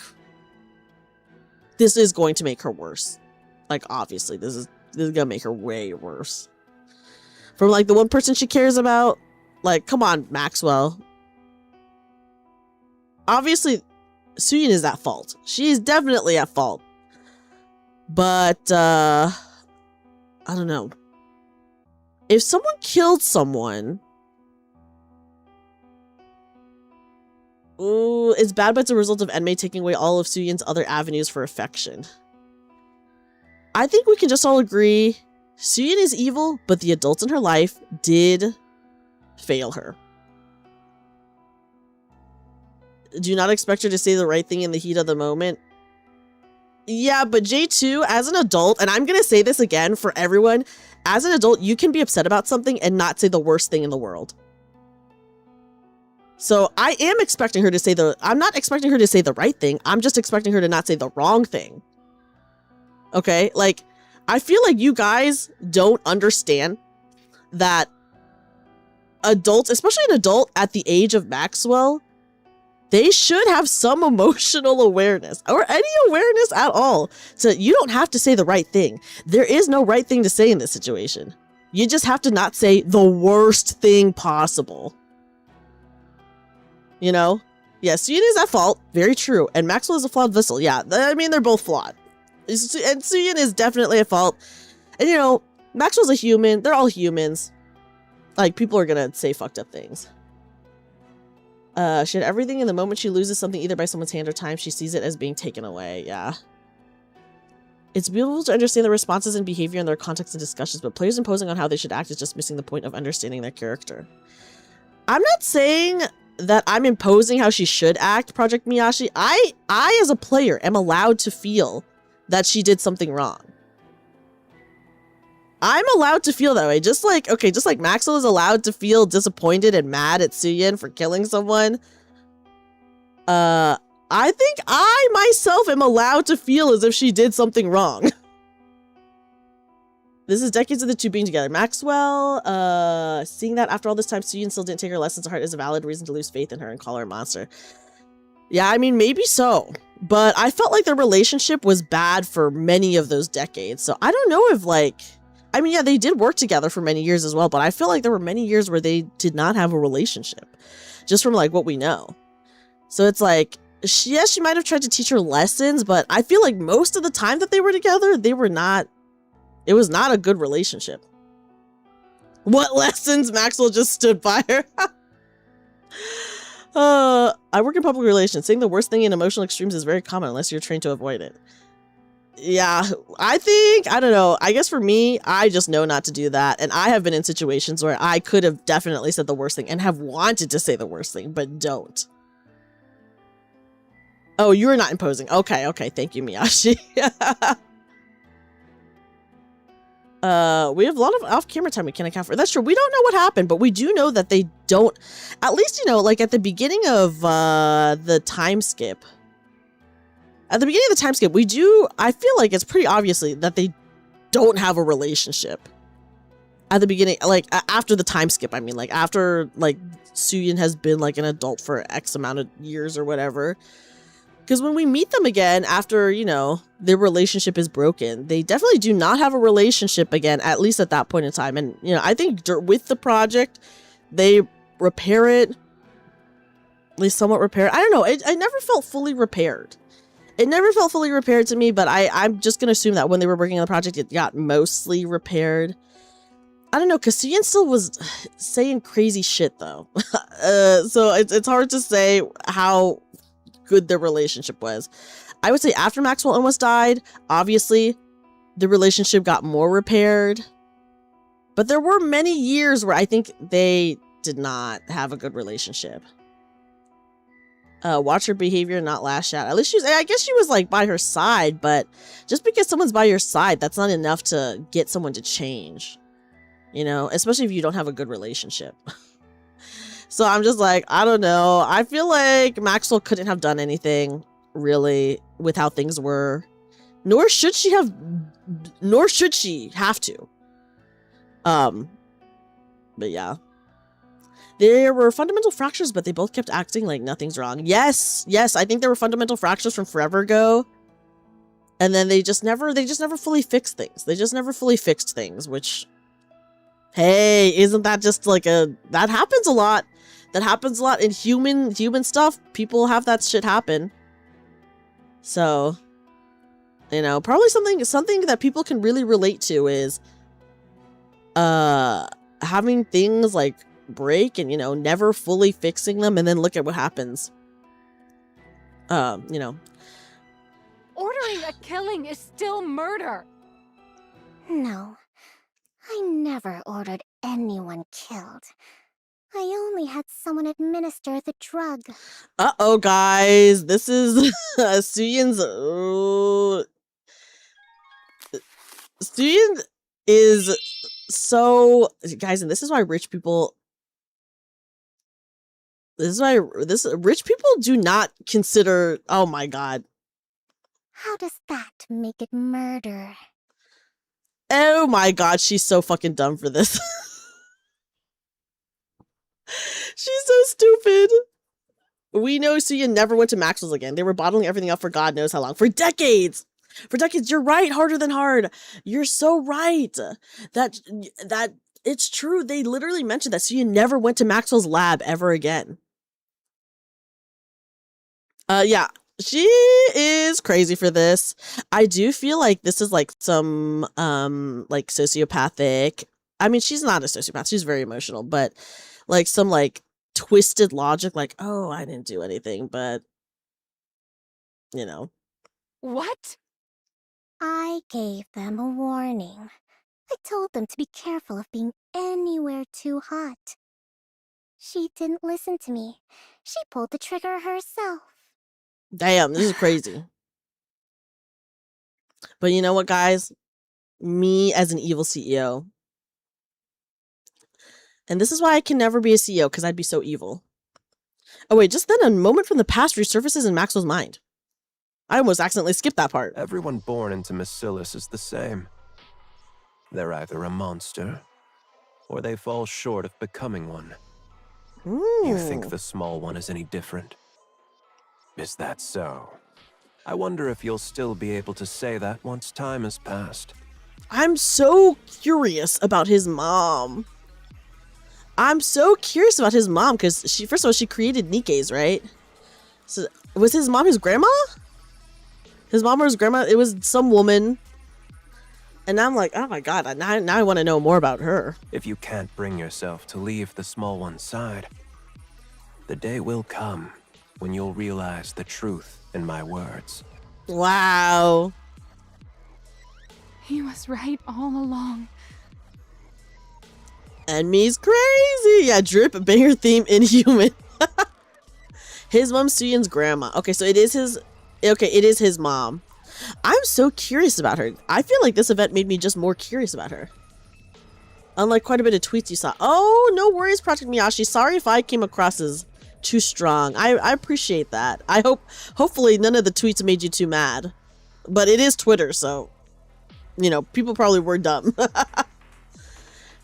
this is going to make her worse. Like, obviously, this is gonna make her way worse. From, like, the one person she cares about. Like, come on, Maxwell. Obviously, Suyin is at fault. She is definitely at fault. But, I don't know. If someone killed someone... Ooh, it's bad, but it's a result of Enmei taking away all of Suyin's other avenues for affection. I think we can just all agree Suyin is evil, but the adults in her life did fail her. Do not expect her to say the right thing in the heat of the moment. Yeah, but J2, as an adult, and I'm going to say this again for everyone, as an adult, you can be upset about something and not say the worst thing in the world. So I am expecting her to say I'm not expecting her to say the right thing. I'm just expecting her to not say the wrong thing. Okay? Like, I feel like you guys don't understand that adults, especially an adult at the age of Maxwell, they should have some emotional awareness or any awareness at all. So you don't have to say the right thing. There is no right thing to say in this situation. You just have to not say the worst thing possible. You know? Yeah, Suyin is at fault. Very true. And Maxwell is a flawed vessel. Yeah, I mean, they're both flawed. And Suyin is definitely at fault. And, you know, Maxwell's a human. They're all humans. Like, people are gonna say fucked up things. She had everything, and the moment she loses something either by someone's hand or time, she sees it as being taken away. Yeah. It's beautiful to understand the responses and behavior in their context and discussions, but players imposing on how they should act is just missing the point of understanding their character. I'm not saying that I'm imposing how she should act, Project Miyashi. I as a player am allowed to feel that she did something wrong. I'm allowed to feel that way. Just like Maxwell is allowed to feel disappointed and mad at Suyin for killing someone. I think I myself am allowed to feel as if she did something wrong. This is decades of the two being together. Maxwell, seeing that after all this time, Suyin still didn't take her lessons to heart is a valid reason to lose faith in her and call her a monster. Yeah, I mean, maybe so. But I felt like their relationship was bad for many of those decades. So I don't know if, like... I mean, yeah, they did work together for many years as well, but I feel like there were many years where they did not have a relationship. Just from, like, what we know. So it's like, she might have tried to teach her lessons, but I feel like most of the time that they were together, they were not... It was not a good relationship. What lessons? Maxwell just stood by her. I work in public relations. Saying the worst thing in emotional extremes is very common unless you're trained to avoid it. Yeah, I don't know. I guess for me, I just know not to do that. And I have been in situations where I could have definitely said the worst thing and have wanted to say the worst thing, but don't. Oh, you're not imposing. Okay. Thank you, Miyashi. We have a lot of off-camera time we can't account for. That's true. We don't know what happened, but we do know that they don't, at least, you know, like at the beginning of the time skip. At the beginning of the time skip, I feel like it's pretty obviously that they don't have a relationship. At the beginning, like after the time skip, I mean, like after like Suyin has been like an adult for X amount of years or whatever. Because when we meet them again after, you know, their relationship is broken, they definitely do not have a relationship again, at least at that point in time. And, you know, I think with the project, they repair it, at least somewhat repair it. I don't know. I never felt fully repaired. It never felt fully repaired to me, but I'm just going to assume that when they were working on the project, it got mostly repaired. I don't know, because Suyin still was saying crazy shit, though. So it's hard to say how good their relationship was. I would say after Maxwell almost died, obviously, the relationship got more repaired. But there were many years where I think they did not have a good relationship. Watch her behavior, not lash out. At least I guess she was like by her side, but just because someone's by your side, that's not enough to get someone to change. You know, especially if you don't have a good relationship. So I'm just like, I don't know. I feel like Maxwell couldn't have done anything really with how things were. Nor should she have to. But yeah. There were fundamental fractures, but they both kept acting like nothing's wrong. Yes, I think there were fundamental fractures from forever ago. And then they just never fully fixed things. They just never fully fixed things, which, hey, isn't that just like that happens a lot. That happens a lot in human stuff. People have that shit happen. So, you know, probably something that people can really relate to is having things like break and, you know, never fully fixing them, and then look at what happens. You know, ordering a killing is still murder. No, I never ordered anyone killed. I only had someone administer the drug. Uh-oh, guys, this is Suyin's Suyin is so, guys, and this is why rich people This is why rich people do not consider. Oh my god. How does that make it murder? Oh my god, she's so fucking dumb for this. She's so stupid. We know Suya never went to Maxwell's again. They were bottling everything up for God knows how long. For decades. For decades. You're right. Harder than hard. You're so right. That it's true. They literally mentioned that Suya never went to Maxwell's lab ever again. Yeah. She is crazy for this. I do feel like this is like some like sociopathic. I mean, she's not a sociopath. She's very emotional, but like some like twisted logic, like, oh, I didn't do anything, but you know. What? I gave them a warning. I told them to be careful of being anywhere too hot. She didn't listen to me. She pulled the trigger herself. Damn, this is crazy. But you know what, guys? Me as an evil CEO. And this is why I can never be a CEO, because I'd be so evil. Oh wait, just then a moment from the past resurfaces in Maxwell's mind. I almost accidentally skipped that part. Everyone born into Bacillus is the same. They're either a monster, or they fall short of becoming one. You think the small one is any different? Is that so? I wonder if you'll still be able to say that once time has passed. I'm so curious about his mom. I'm so curious about his mom because she, first of all, she created NIKKE's, right? So was his mom his grandma? His mom or his grandma? It was some woman. And now I'm like, oh my god, now I want to know more about her. If you can't bring yourself to leave the small one's side, the day will come when you'll realize the truth in my words. Wow. He was right all along. And me's crazy. Yeah, drip banger theme Inhuman. His mom's Suyan's grandma. Okay, so it is his. Okay, it is his mom. I'm so curious about her. I feel like this event made me just more curious about her. Unlike quite a bit of tweets you saw. Oh, no worries, Project Miyashi. Sorry if I came across as too strong. I appreciate that. I hopefully none of the tweets made you too mad. But it is Twitter, so you know, people probably were dumb.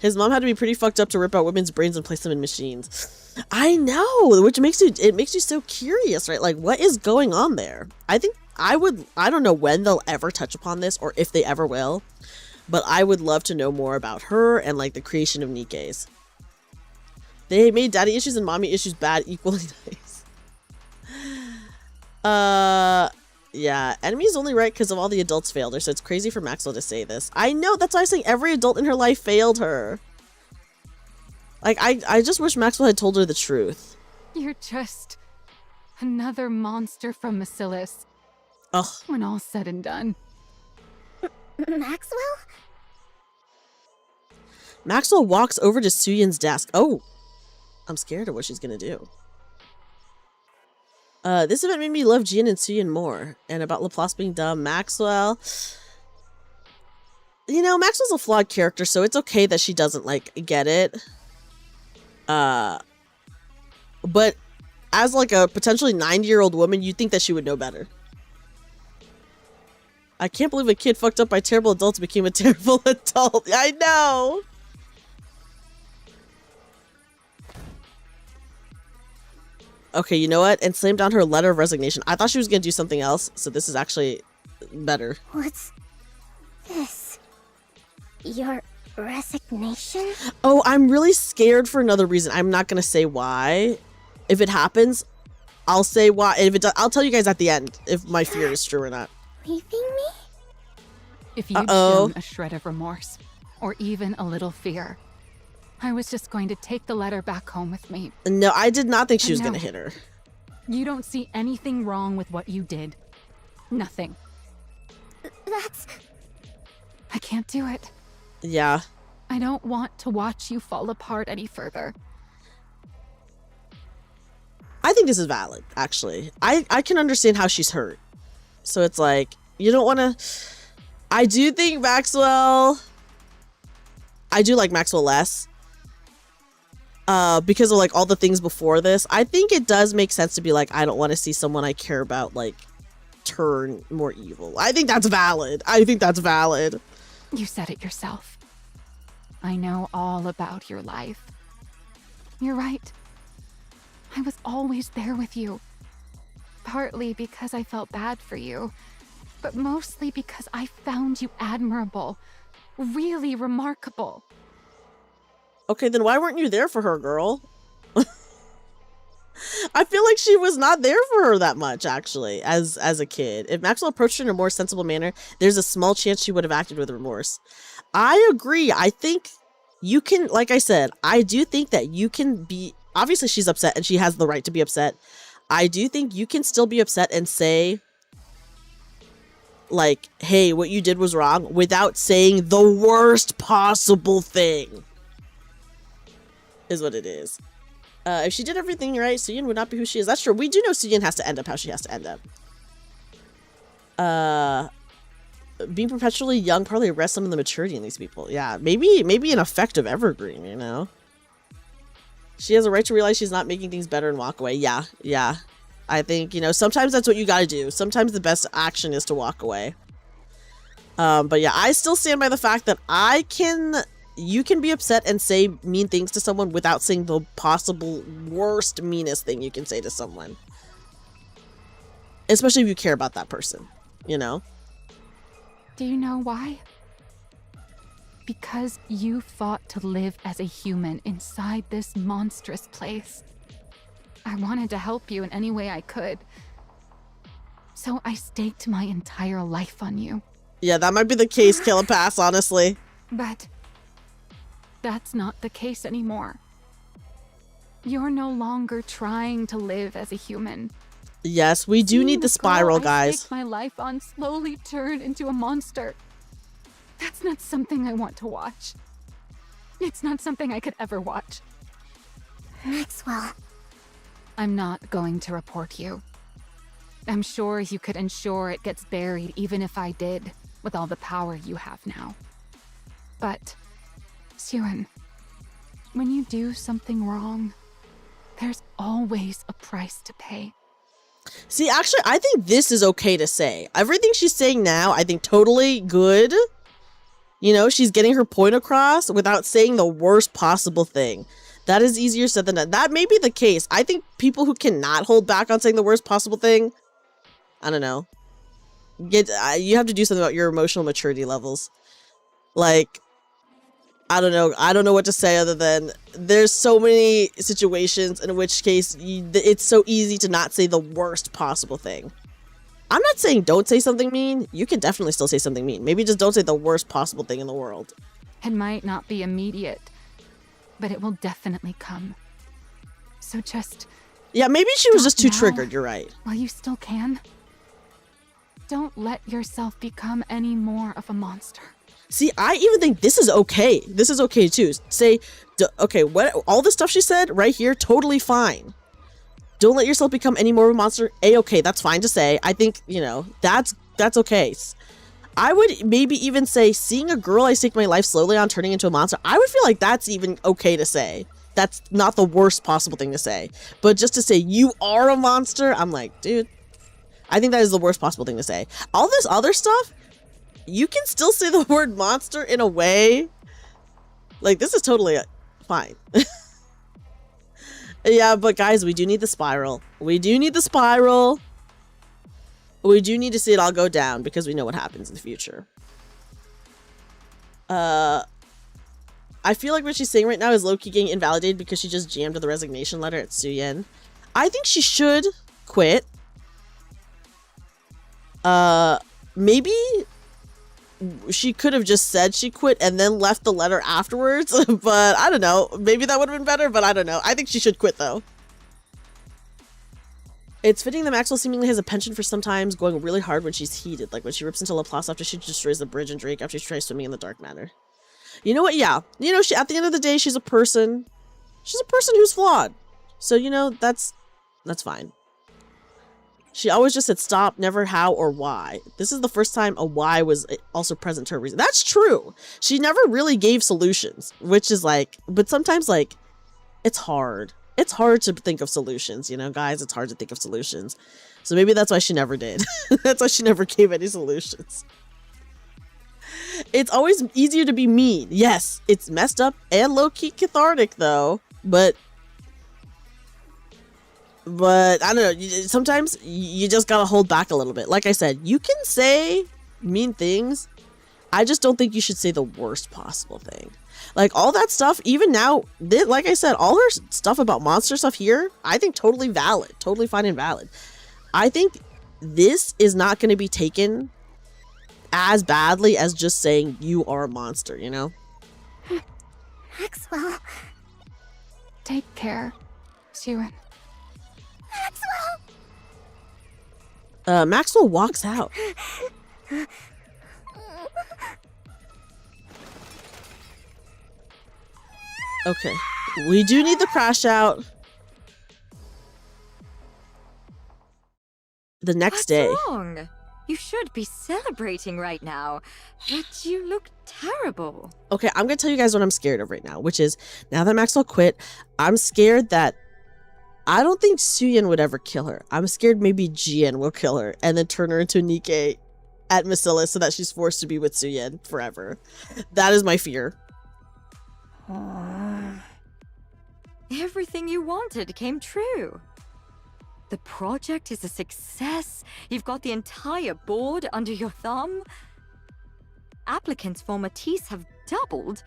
His mom had to be pretty fucked up to rip out women's brains and place them in machines. I know, which makes you so curious, right? Like, what is going on there? I think I don't know when they'll ever touch upon this or if they ever will, but I would love to know more about her and like the creation of NIKKE's. They made daddy issues and mommy issues bad equally nice. Yeah, Enemy's only right because of all the adults failed her, so it's crazy for Maxwell to say this. I know, that's why I'm saying every adult in her life failed her. Like, I just wish Maxwell had told her the truth. You're just another monster from Bacillus. Ugh. When all's said and done. Maxwell? Maxwell walks over to Suyan's desk. Oh, I'm scared of what she's gonna do. This event made me love Jin and Suyan more. And about Laplace being dumb, Maxwell. You know, Maxwell's a flawed character, so it's okay that she doesn't, like, get it. But as, like, a potentially 90-year-old woman, you'd think that she would know better. I can't believe a kid fucked up by terrible adults became a terrible adult. I know! Okay, you know what? And slammed down her letter of resignation. I thought she was going to do something else, so this is actually better. What's this? Your resignation? Oh, I'm really scared for another reason. I'm not going to say why. If it happens, I'll say why. If it does, I'll tell you guys at the end if my fear is true or not. Leaving me? If you'd shown a shred of remorse, or even a little fear, I was just going to take the letter back home with me. No, I did not think she was going to hit her. You don't see anything wrong with what you did. Nothing. That's... I can't do it. Yeah. I don't want to watch you fall apart any further. I think this is valid, actually. I can understand how she's hurt. So it's like, you don't want to... I do think Maxwell... I do like Maxwell less. because of like all the things before this, I think it does make sense to be like, I don't want to see someone I care about like turn more evil. I think that's valid. I think that's valid. You said it yourself. I know all about your life. You're right. I was always there with you. Partly because I felt bad for you, but mostly because I found you admirable. Really remarkable. Okay, then why weren't you there for her, girl? I feel like she was not there for her that much, actually, as a kid. If Maxwell approached her in a more sensible manner, there's a small chance she would have acted with remorse. I agree. I think you can, like I said, I do think that you can be, obviously she's upset and she has the right to be upset. I do think you can still be upset and say, like, hey, what you did was wrong, without saying the worst possible thing. Is what it is. If she did everything right, Suyin would not be who she is. That's true. We do know Suyin has to end up how she has to end up. Being perpetually young probably arrests some of the maturity in these people. Yeah, maybe an effect of Evergreen, you know? She has a right to realize she's not making things better and walk away. Yeah. I think, you know, sometimes that's what you gotta do. Sometimes the best action is to walk away. But yeah, I still stand by the fact that you can be upset and say mean things to someone without saying the possible worst, meanest thing you can say to someone. Especially if you care about that person, you know? Do you know why? Because you fought to live as a human inside this monstrous place. I wanted to help you in any way I could. So I staked my entire life on you. Yeah, that might be the case, Killapass, honestly. But that's not the case anymore. You're no longer trying to live as a human. Yes, we do need the spiral, I guys. staked my life on slowly turned into a monster. That's not something I want to watch. It's not something I could ever watch. Maxwell. I'm not going to report you. I'm sure you could ensure it gets buried even if I did, with all the power you have now. But, Suyin, when you do something wrong, there's always a price to pay. See, actually, I think this is okay to say. Everything she's saying now, I think totally good. You know, she's getting her point across without saying the worst possible thing. That is easier said than done. That may be the case. I think people who cannot hold back on saying the worst possible thing, I don't know. You have to do something about your emotional maturity levels. Like, I don't know. I don't know what to say other than there's so many situations in which case it's so easy to not say the worst possible thing. I'm not saying don't say something mean. You can definitely still say something mean. Maybe just don't say the worst possible thing in the world. It might not be immediate, but it will definitely come. So just... Yeah, maybe she was just too triggered. You're right. While you still can. Don't let yourself become any more of a monster. See, I even think this is okay. This is okay too. Say, okay, what all the stuff she said right here, totally fine. Don't let yourself become any more of a monster. A-okay, that's fine to say. I think, you know, that's okay. I would maybe even say, seeing a girl I stake my life slowly on turning into a monster, I would feel like that's even okay to say. That's not the worst possible thing to say. But just to say, you are a monster, I'm like, dude, I think that is the worst possible thing to say. All this other stuff, you can still say the word monster in a way. Like, this is totally fine. Yeah, but guys, we do need the spiral. We do need the spiral. We do need to see it all go down because we know what happens in the future. I feel like what she's saying right now is low-key getting invalidated because she just jammed the resignation letter at Suyin. I think she should quit. Maybe she could have just said she quit and then left the letter afterwards, but I don't know. Maybe that would have been better, but I don't know. I think she should quit, though. It's fitting that Maxwell seemingly has a penchant for sometimes going really hard when she's heated, like when she rips into Laplace after she destroys the bridge and Drake after she tries swimming in the dark matter. You know what? Yeah. You know, at the end of the day, she's a person. She's a person who's flawed. So, you know, that's fine. She always just said stop, never how or why. This is the first time a why was also present to her reason. That's true. She never really gave solutions, which is like, but sometimes like, it's hard. It's hard to think of solutions, you know, guys. It's hard to think of solutions. So maybe that's why she never did. That's why she never gave any solutions. It's always easier to be mean. Yes, it's messed up and low-key cathartic, though. But I don't know. Sometimes you just gotta hold back a little bit. Like I said, you can say mean things. I just don't think you should say the worst possible thing. Like, all that stuff, even now, like I said, all her stuff about monster stuff here, I think totally valid. Totally fine and valid. I think this is not going to be taken as badly as just saying you are a monster, you know? Maxwell. Take care, Siren. Maxwell! Maxwell walks out. Okay, we do need the crash out. The next day. What's wrong? You should be celebrating right now, but you look terrible. Okay, I'm gonna tell you guys what I'm scared of right now, which is now that Maxwell quit, I'm scared that I don't think Suyin would ever kill her. I'm scared maybe Jian will kill her and then turn her into NIKKE at Masilis so that she's forced to be with Suyin forever. That is my fear. Everything you wanted came true. The project is a success. You've got the entire board under your thumb. Applicants for MATIS have doubled.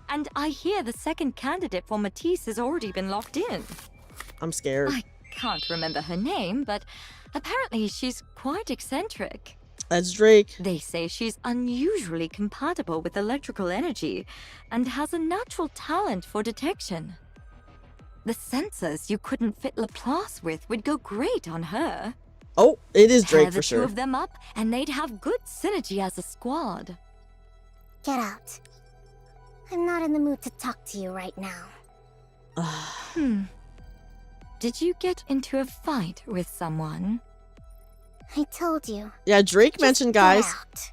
And I hear the second candidate for MATIS has already been locked in. I'm scared. I can't remember her name, but apparently she's quite eccentric. That's Drake. They say she's unusually compatible with electrical energy and has a natural talent for detection. The sensors you couldn't fit Laplace with would go great on her. Oh, it is Drake Pair for the sure. two of them up and they'd have good synergy as a squad. Get out. I'm not in the mood to talk to you right now. Did you get into a fight with someone? I told you. Yeah, Drake Just mentioned, get guys. out.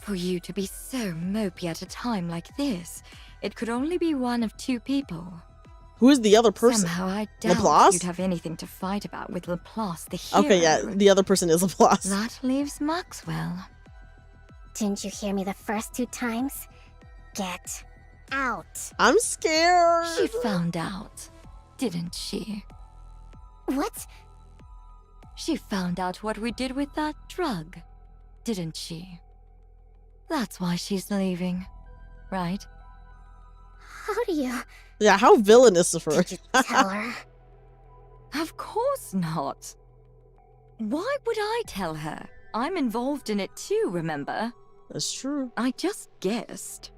For you to be so mopey at a time like this, it could only be one of two people. Who is the other person? Somehow I doubt Laplace? you'd have anything to fight about with Laplace the hero. Okay, yeah, the other person is Laplace. That leaves Maxwell. Didn't you hear me the first 2 times? Get out. I'm scared. She found out, didn't she? What? She found out what we did with that drug, didn't she? That's why she's leaving, right? How do you... Yeah, how villainous of her. Did you tell her? Of course not. Why would I tell her? I'm involved in it too, remember? That's true. I just guessed.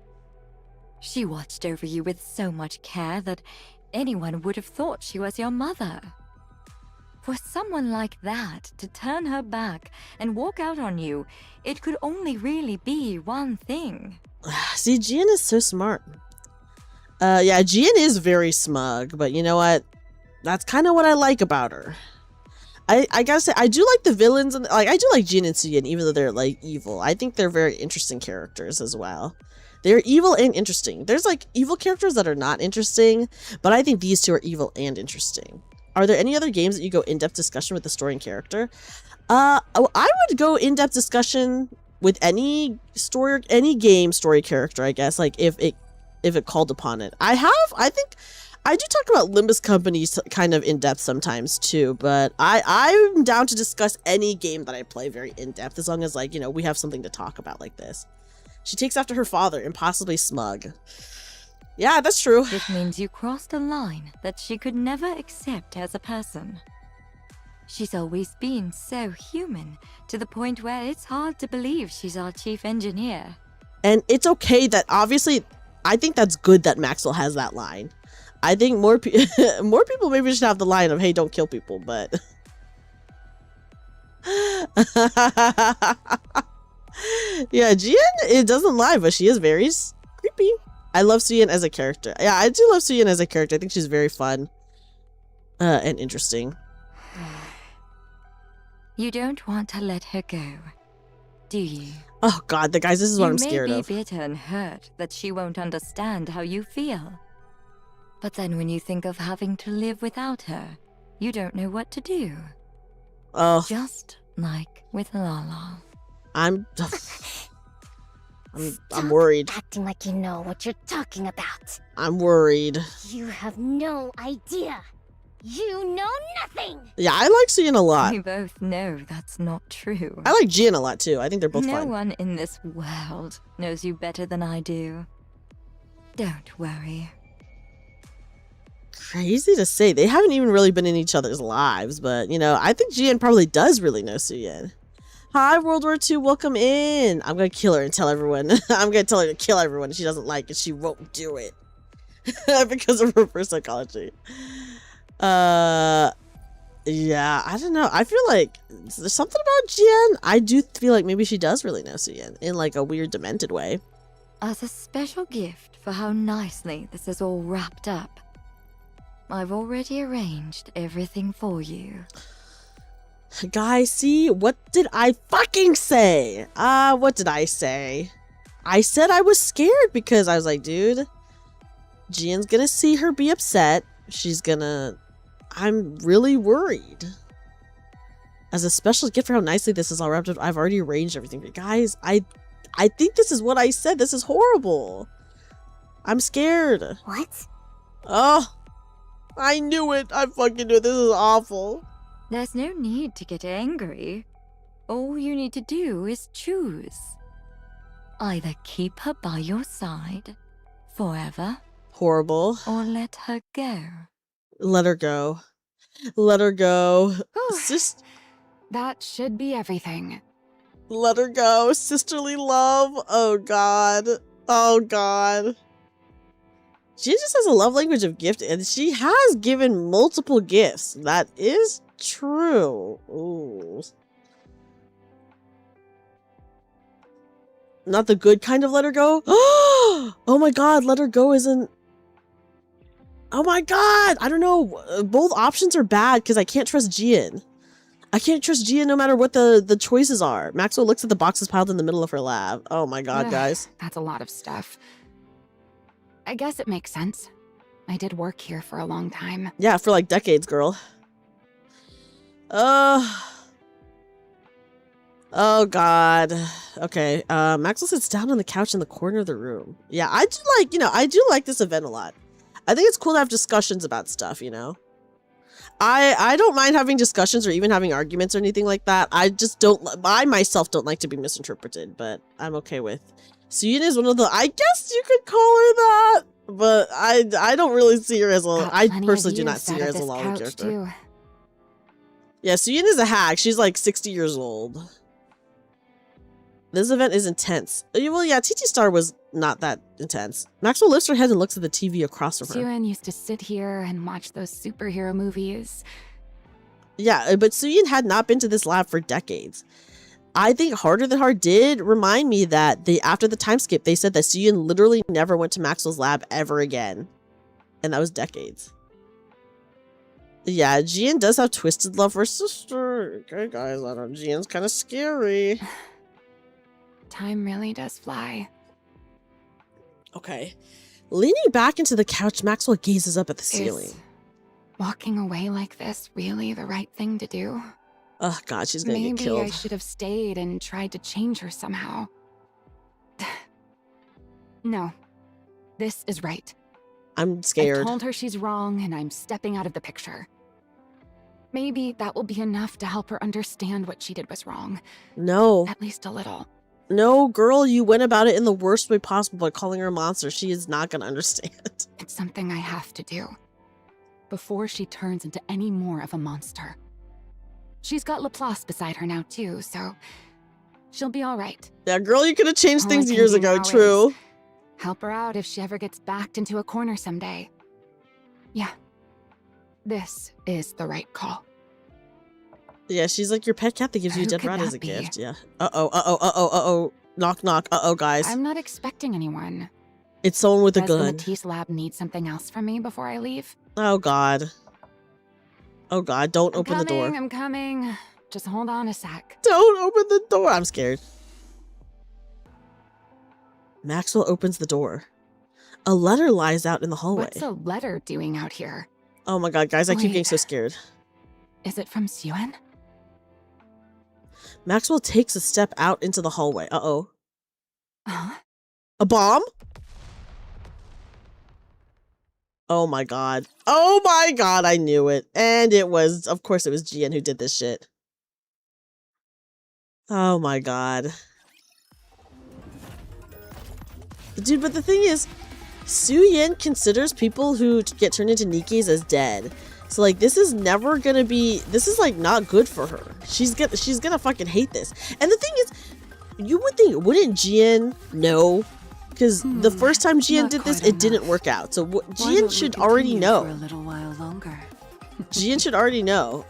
She watched over you with so much care that anyone would have thought she was your mother. For someone like that to turn her back and walk out on you, it could only really be one thing. See, Jian is so smart. Yeah, Jian is very smug, but you know what? That's kind of what I like about her. I gotta say, I do like the villains, and like I do like Jian and Suyin, even though they're like evil. I think they're very interesting characters as well. They're evil and interesting. There's like evil characters that are not interesting, but I think these two are evil and interesting. Are there any other games that you go in-depth discussion with the story and character? I would go in-depth discussion with any story, any game story character, I guess. Like if it called upon it. I think I do talk about Limbus Companies kind of in-depth sometimes too, but I'm down to discuss any game that I play very in-depth as long as, like, you know, we have something to talk about like this. She takes after her father, impossibly smug. Yeah, that's true. It means you crossed a line that she could never accept as a person. She's always been so human, to the point where it's hard to believe she's our chief engineer. And it's okay that, obviously, I think that's good that Maxwell has that line. I think more people maybe should have the line of, hey, don't kill people, but... Yeah, Jian, it doesn't lie, but she is very creepy. I love Suyin as a character. Yeah, I do love Suyin as a character. I think she's very fun and interesting. You don't want to let her go, do you? Oh god, guys, this is what I'm scared of. You may be bitter and hurt that she won't understand how you feel. But then when you think of having to live without her, you don't know what to do. Oh. Just like with Lala. I'm worried. Acting like you know what you're talking about. I'm worried. You have no idea. You know nothing. Yeah, I like Suyin a lot. We both know that's not true. I like Jin a lot too. I think they're both No fine. one in this world knows you better than I do. Don't worry. Crazy to say. They haven't even really been in each other's lives, but, you know, I think Jian probably does really know Suyin. Hi, World War II, welcome in. I'm gonna kill her and tell everyone. I'm gonna tell her to kill everyone she doesn't like, and she won't do it. Because of reverse psychology. Yeah, I don't know. I feel like there's something about Jian. I do feel like maybe she does really know Suyin in like a weird, demented way. As a special gift for how nicely this is all wrapped up, I've already arranged everything for you. Guys, see, what did I fucking say? What did I say? I said I was scared because I was like, dude, Jian's gonna see her be upset. She's gonna... I'm really worried. As a special gift for how nicely this is all wrapped up, I've already arranged everything. But guys, I think this is what I said. This is horrible. I'm scared. What? Oh, I knew it. I fucking knew it. This is awful. There's no need to get angry. All you need to do is choose. Either keep her by your side forever. Horrible. Or let her go. Let her go. Let her go. That should be everything. Let her go. Sisterly love. Oh, God. Oh, God. She just has a love language of gift, and she has given multiple gifts. That is true. Ooh. Not the good kind of let her go. Oh my God, let her go isn't... Oh my God, I don't know. Both options are bad because I can't trust Jian. I can't trust Jian no matter what the choices are. Maxwell looks at the boxes piled in the middle of her lab. Oh my God, guys. That's a lot of stuff. I guess it makes sense. I did work here for a long time. Yeah, for like decades, girl. Oh God. Okay. Maxwell sits down on the couch in the corner of the room. Yeah, I do like, you know, I do like this event a lot. I think it's cool to have discussions about stuff, you know? I don't mind having discussions or even having arguments or anything like that. I just don't, I myself don't like to be misinterpreted, but I'm okay with. Suyin is one of the, I guess you could call her that, but I don't really see her as a, I personally do not see her as a Lala character. Too. Yeah, Suyin is a hack. She's like 60 years old. This event is intense. Well, yeah, TT Star was not that intense. Maxwell lifts her head and looks at the TV across from her. Suyin used to sit here and watch those superhero movies. Yeah, but Suyin had not been to this lab for decades. I think Harder Than Hard did remind me that after the time skip, they said that Suyin literally never went to Maxwell's lab ever again. And that was decades. Yeah, Jian does have twisted love for her sister. Okay, guys, I don't know. Jian's kind of scary. Time really does fly. Okay. Leaning back into the couch, Maxwell gazes up at the ceiling. Is walking away like this really the right thing to do? Oh, God, she's gonna get killed. Maybe I should have stayed and tried to change her somehow. No. This is right. I'm scared. I told her she's wrong and I'm stepping out of the picture. Maybe that will be enough to help her understand what she did was wrong. No. At least a little. No, girl, you went about it in the worst way possible by calling her a monster. She is not gonna understand. It's something I have to do. Before she turns into any more of a monster. She's got Laplace beside her now too, so she'll be all right. Yeah, girl, you could have changed things years ago, true. Help her out if she ever gets backed into a corner someday. Yeah. This is the right call. Yeah, she's like your pet cat that gives you a dead rat as a gift. Yeah. Uh-oh. Knock, knock. Uh-oh, guys. I'm not expecting anyone. It's someone with a gun. Does the MATIS lab need something else from me before I leave? Oh, God. Oh, God. Don't open the door. I'm coming. Just hold on a sec. Don't open the door. I'm scared. Maxwell opens the door. A letter lies out in the hallway. What's a letter doing out here? Oh my god, guys, I keep Wait. getting so scared. Is it from Suen? Maxwell takes a step out into the hallway. Uh-oh. Huh? A bomb? Oh my god. Oh my god, I knew it. And it was, of course it was Jian who did this shit. Oh my god. Dude, but the thing is, Su-Yin considers people who get turned into Nikkes as dead. So like, this is never gonna be, this is like not good for her. She's gonna fucking hate this. And the thing is, you would think, wouldn't Jian know? Because the first time Jian did this, it didn't work out. So Jian should already know. For a little while longer. Jian should already know.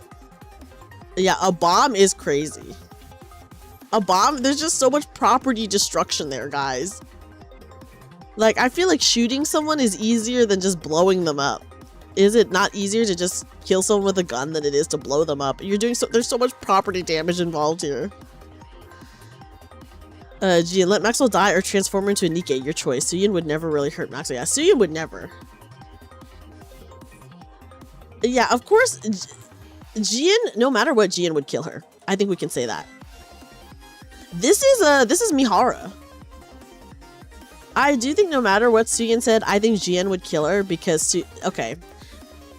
Yeah, a bomb is crazy. A bomb, there's just so much property destruction there, guys. Like, I feel like shooting someone is easier than just blowing them up. Is it not easier to just kill someone with a gun than it is to blow them up? You're doing so, there's so much property damage involved here. Jian, let Maxwell die or transform her into a Nikke, your choice. Su-Yin would never really hurt Maxwell. Yeah, Su-Yin would never. Yeah, of course, Jian, no matter what, Jian would kill her. I think we can say that. This is Mihara. I do think no matter what Su-Yin said, I think Jian would kill her because, okay.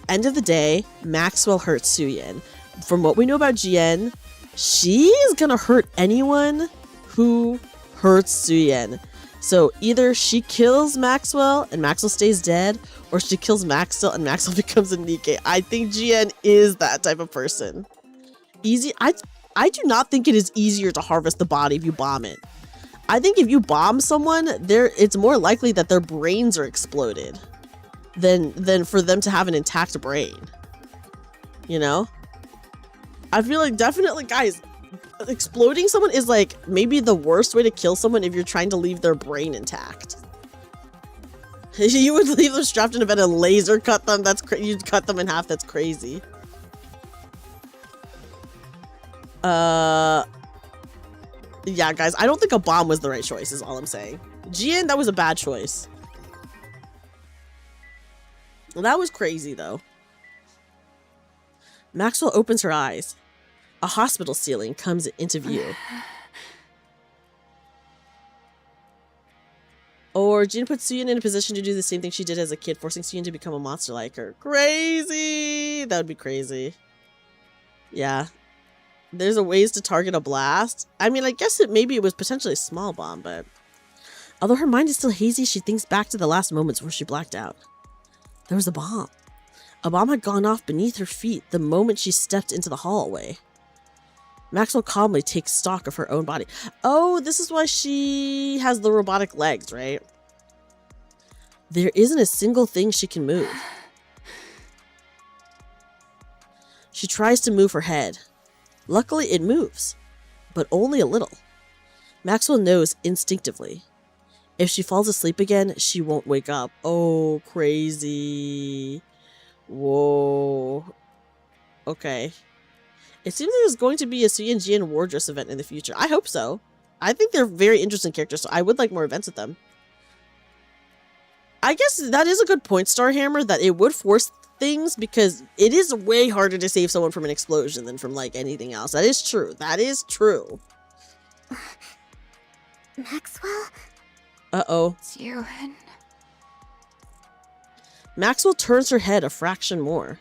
End of the day, Maxwell hurts Su-Yin. From what we know about Jian, she is gonna hurt anyone who hurts Su-Yin. So either she kills Maxwell and Maxwell stays dead, or she kills Maxwell and Maxwell becomes a Nikke. I think Jian is that type of person. Easy. I do not think it is easier to harvest the body if you bomb it. I think if you bomb someone, it's more likely that their brains are exploded than for them to have an intact brain. You know? I feel like definitely, guys, exploding someone is like maybe the worst way to kill someone if you're trying to leave their brain intact. You would leave them strapped in a bed and laser cut them. You'd cut them in half. That's crazy. Yeah, guys, I don't think a bomb was the right choice, is all I'm saying. Jian, that was a bad choice. Well, that was crazy, though. Maxwell opens her eyes. A hospital ceiling comes into view. Or Jian puts Su-Yin in a position to do the same thing she did as a kid, forcing Su-Yin to become a monster like her. Crazy! That would be crazy. Yeah. There's a ways to target a blast. I mean, I guess maybe it was potentially a small bomb, but... Although her mind is still hazy, she thinks back to the last moments where she blacked out. There was a bomb. A bomb had gone off beneath her feet the moment she stepped into the hallway. Maxwell calmly takes stock of her own body. Oh, this is why she has the robotic legs, right? There isn't a single thing she can move. She tries to move her head. Luckily, it moves, but only a little. Maxwell knows instinctively. If she falls asleep again, she won't wake up. Oh, crazy. Whoa. Okay. It seems there's going to be a Su-Yin Jian wardress event in the future. I hope so. I think they're very interesting characters, so I would like more events with them. I guess that is a good point, Starhammer, that it would force things because it is way harder to save someone from an explosion than from like anything else. That is true. That is true. Maxwell? Uh-oh. Jian. Maxwell turns her head a fraction more.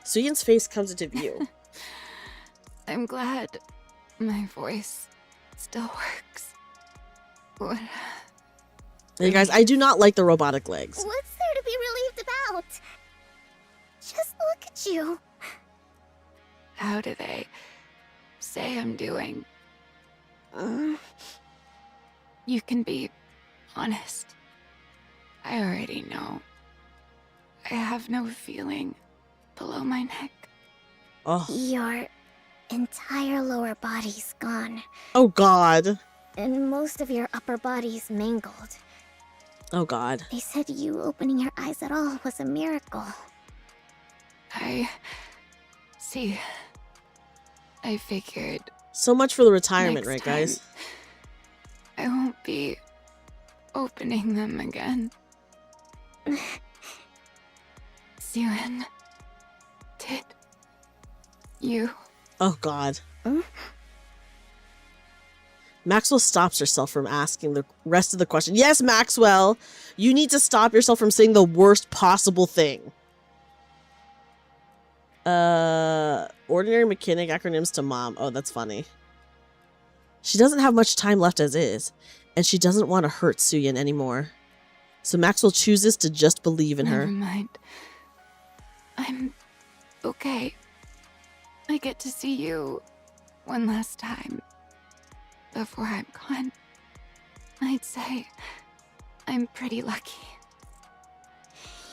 Su-Yin's face comes into view. I'm glad my voice still works. What? Hey guys, I do not like the robotic legs. What's there to be relieved about? Just look at you. How do they say I'm doing? You can be honest. I already know. I have no feeling below my neck. Oh. Your entire lower body's gone. Oh god. And most of your upper body's mangled. Oh god. They said you opening your eyes at all was a miracle. I see. I figured. So much for the retirement, right, guys? I won't be opening them again. Siren, did you... Oh god. Maxwell stops herself from asking the rest of the question. Yes, Maxwell, you need to stop yourself from saying the worst possible thing. Ordinary mechanic acronyms to mom. Oh, that's funny. She doesn't have much time left as is, and she doesn't want to hurt Suyin anymore. So Maxwell chooses to just believe in her. Never mind. I'm okay. I get to see you one last time before I'm gone. I'd say I'm pretty lucky.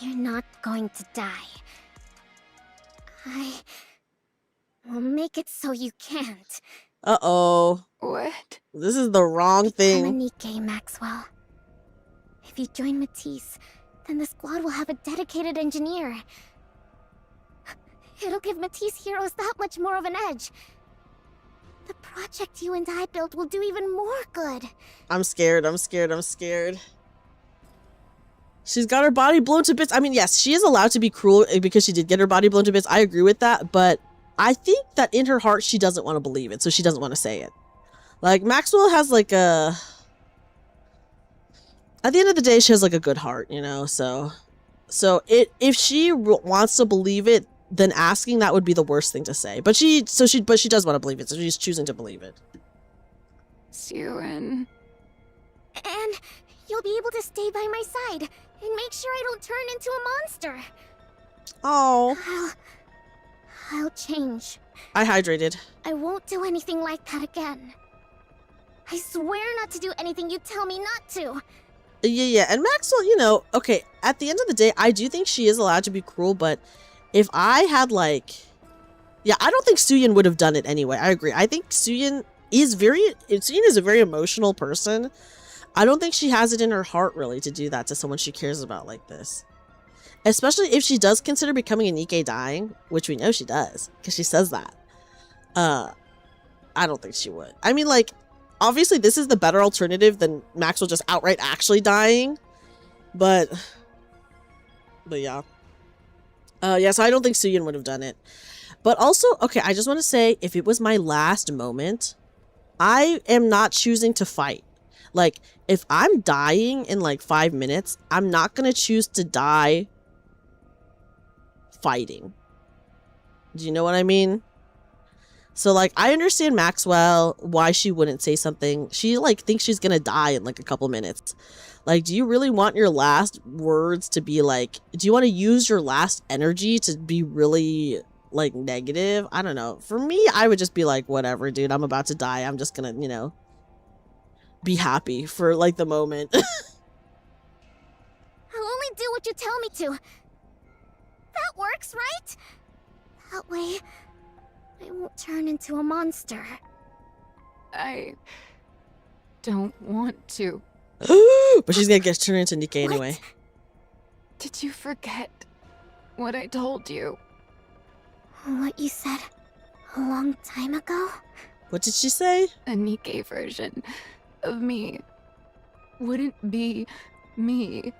You're not going to die. I will make it so you can't. Uh-oh. What? This is the wrong thing. I'm a NIKKE, Maxwell. If you join MATIS, then the squad will have a dedicated engineer. It'll give MATIS heroes that much more of an edge. The project you and I built will do even more good. I'm scared, I'm scared, I'm scared. She's got her body blown to bits. I mean, yes, she is allowed to be cruel because she did get her body blown to bits. I agree with that, but I think that in her heart, she doesn't want to believe it, so she doesn't want to say it. Like, Maxwell has like a... At the end of the day, she has like a good heart, you know, so if she wants to believe it, then asking that would be the worst thing to say. But she does want to believe it, so she's choosing to believe it. Siren. And you'll be able to stay by my side and make sure I don't turn into a monster. Oh. I'll change. I hydrated. I won't do anything like that again. I swear not to do anything you tell me not to. Yeah, and Maxwell, you know, okay, at the end of the day, I do think she is allowed to be cruel, but if I had like... Yeah, I don't think Suyin would have done it anyway. I agree. I think Suyin is a very emotional person. I don't think she has it in her heart, really, to do that to someone she cares about like this. Especially if she does consider becoming a NIKKE dying, which we know she does, because she says that. I don't think she would. I mean, like, obviously this is the better alternative than Maxwell just outright actually dying. But yeah. Yeah, so I don't think Suyin would have done it. But also, okay, I just want to say, if it was my last moment, I am not choosing to fight. Like, if I'm dying in like 5 minutes, I'm not going to choose to die fighting. Do you know what I mean? So, like, I understand Maxwell, why she wouldn't say something. She, like, thinks she's going to die in like a couple minutes. Like, do you really want your last words to be like, do you want to use your last energy to be really, like, negative? I don't know. For me, I would just be like, whatever, dude, I'm about to die. I'm just gonna, you know, be happy for, like, the moment. I'll only do what you tell me to. That works, right? That way, I won't turn into a monster. I don't want to. But she's gonna get turned into NIKKE anyway. Did you forget what I told you? What you said a long time ago? What did she say? A NIKKE version of me wouldn't be me.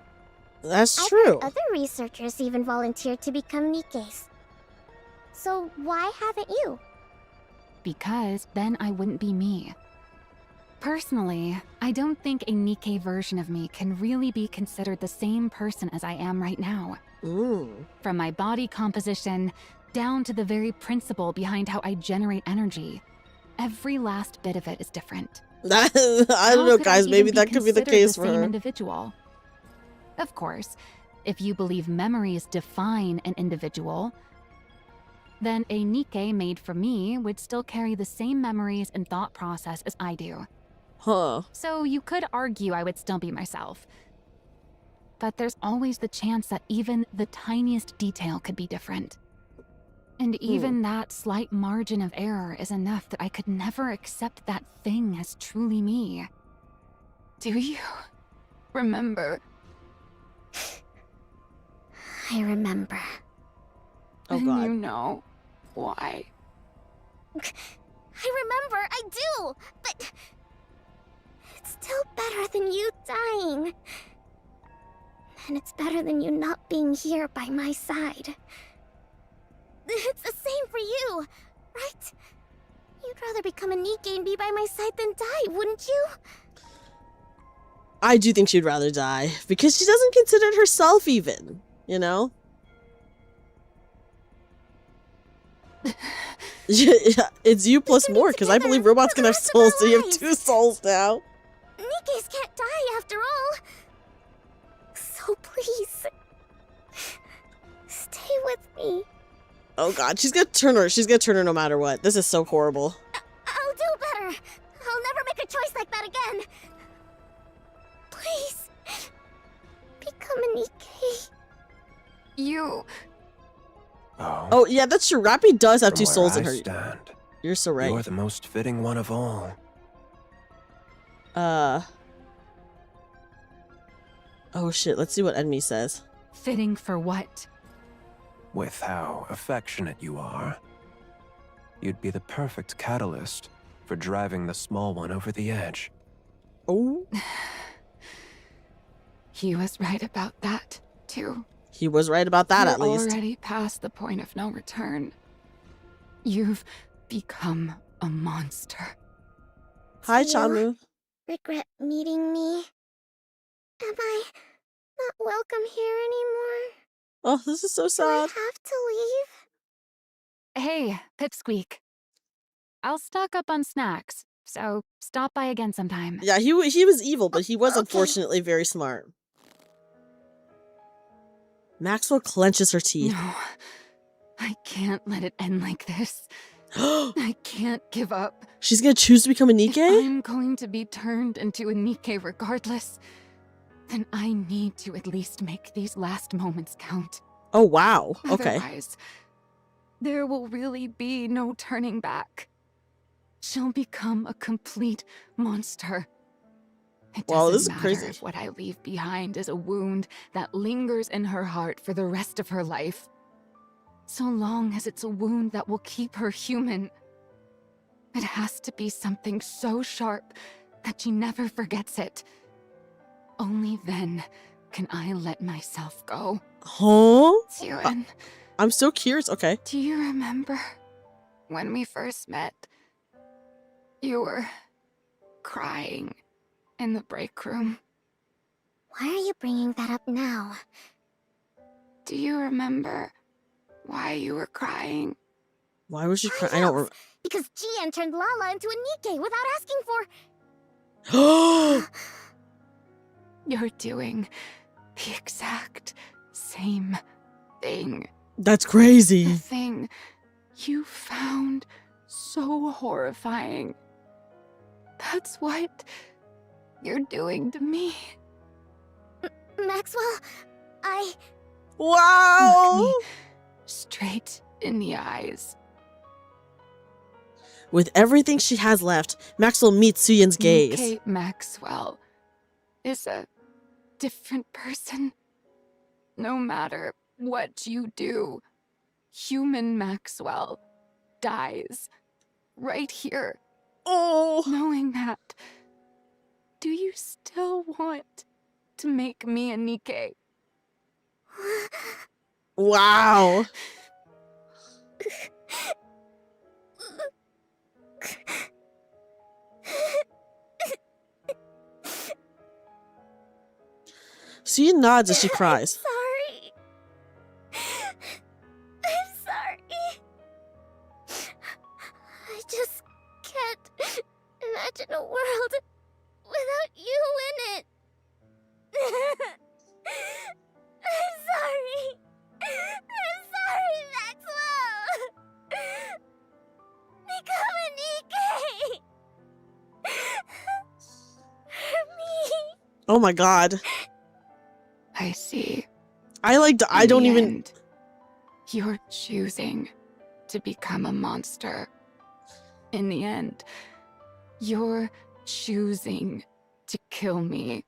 That's true. I've heard other researchers even volunteered to become NIKKEs. So why haven't you? Because then I wouldn't be me. Personally, I don't think a NIKKE version of me can really be considered the same person as I am right now. From my body composition down to the very principle behind how I generate energy. Every last bit of it is different. I don't know, guys. Maybe that could be the case for her. Individual. Of course, if you believe memories define an individual, then a NIKKE made for me would still carry the same memories and thought process as I do. Huh. So you could argue I would still be myself. But there's always the chance that even the tiniest detail could be different. And even that slight margin of error is enough that I could never accept that thing as truly me. Do you remember? I remember. Oh and God. You know why? I remember, I do! But it's still better than you dying. And it's better than you not being here by my side. It's the same for you, right? You'd rather become a NIKKE and be by my side than die, wouldn't you? I do think she'd rather die, because she doesn't consider it herself even, you know? Yeah, it's you plus more, because I believe robots can have souls, so you have 2 souls now. NIKKEs can't die after all. So please, stay with me. Oh god, she's gonna turn her no matter what. This is so horrible. I'll do better. I'll never make a choice like that again. Please, become a NIKKE. Oh, Oh yeah, that's true. Rappy does have from 2 where souls in I her. stand, You're so right. you're the most fitting one of all. Oh shit, let's see what Enemy says. Fitting for what? With how affectionate you are, you'd be the perfect catalyst for driving the small one over the edge. Oh. He was right about that, too. He was right about that, You're at least. already past the point of no return. You've become a monster. Hi, Do you Chanmu. regret meeting me? Am I not welcome here anymore? Oh, this is so Do I sad. have to leave? Hey, Pipsqueak. I'll stock up on snacks, so stop by again sometime. Yeah, he was evil, but he was unfortunately very smart. Maxwell clenches her teeth. No, I can't let it end like this. I can't give up. She's gonna choose to become a NIKKE? If I'm going to be turned into a NIKKE regardless, then I need to at least make these last moments count. Oh, wow. Okay. Otherwise, there will really be no turning back. She'll become a complete monster. It Wow, this is doesn't matter crazy. if what I leave behind is a wound that lingers in her heart for the rest of her life. So long as it's a wound that will keep her human. It has to be something so sharp that she never forgets it. Only then can I let myself go. Huh? Siren, I'm so curious. Okay. do you remember when we first met? You were crying in the break room. Why are you bringing that up now? Do you remember why you were crying? Why was she crying? I don't remember. Because Gian turned Lala into a NIKKE without asking for... You're doing the exact same thing. That's crazy. The thing you found so horrifying. That's what you're doing to me. Maxwell, Wow! Look me straight in the eyes. With everything she has left, Maxwell meets Suyin's gaze. NIKKE Maxwell is a different person. No matter what you do, human Maxwell dies right here. Oh! Knowing that, do you still want to make me a NIKKE? Wow. Suyin nods as she cries. sorry. I'm sorry. I just can't imagine a world without you in it. I'm sorry. I'm sorry, Maxwell. Become a NIKKE. For me. Oh my god. I see. I don't even... End, you're choosing to become a monster. In the end, you're choosing to kill me.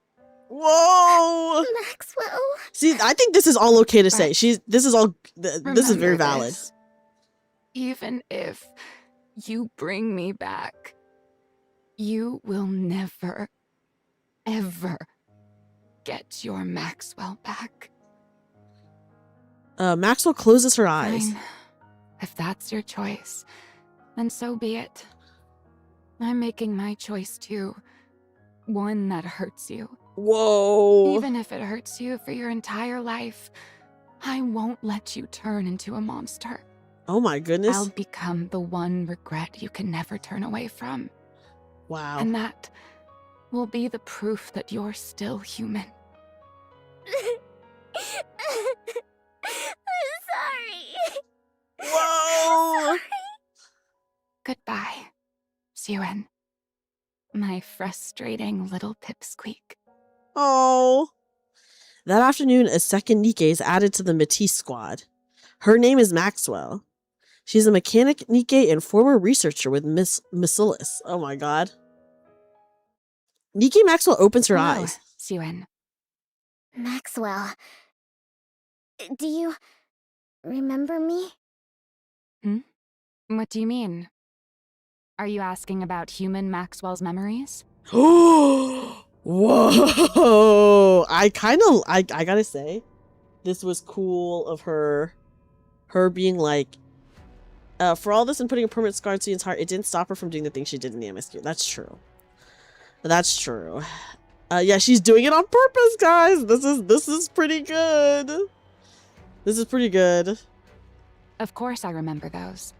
Whoa! Maxwell. See, I think this is all okay to say. This is very Remember valid. this. Even if you bring me back, you will never, ever get your Maxwell back. Maxwell closes her eyes. Fine. If that's your choice, then so be it. I'm making my choice too. One that hurts you. Whoa. Even if it hurts you for your entire life, I won't let you turn into a monster. Oh my goodness. I'll become the one regret you can never turn away from. Wow. And that will be the proof that you're still human. I'm sorry. Whoa. Goodbye, Suen. My frustrating little pipsqueak. Oh. That afternoon, a second NIKKE is added to the MATIS squad. Her name is Maxwell. She's a mechanic NIKKE and former researcher with Miss MATIS. Oh my god. NIKKE Maxwell opens her Hello, eyes. Suen. Maxwell. Do you remember me? What do you mean? Are you asking about human Maxwell's memories? Whoa. I gotta say, this was cool of her being like, for all this and putting a permanent scar to the entire, it didn't stop her from doing the things she did in the MSQ. That's true. That's true. Yeah, she's doing it on purpose, guys. This is pretty good. This is pretty good. Of course I remember those.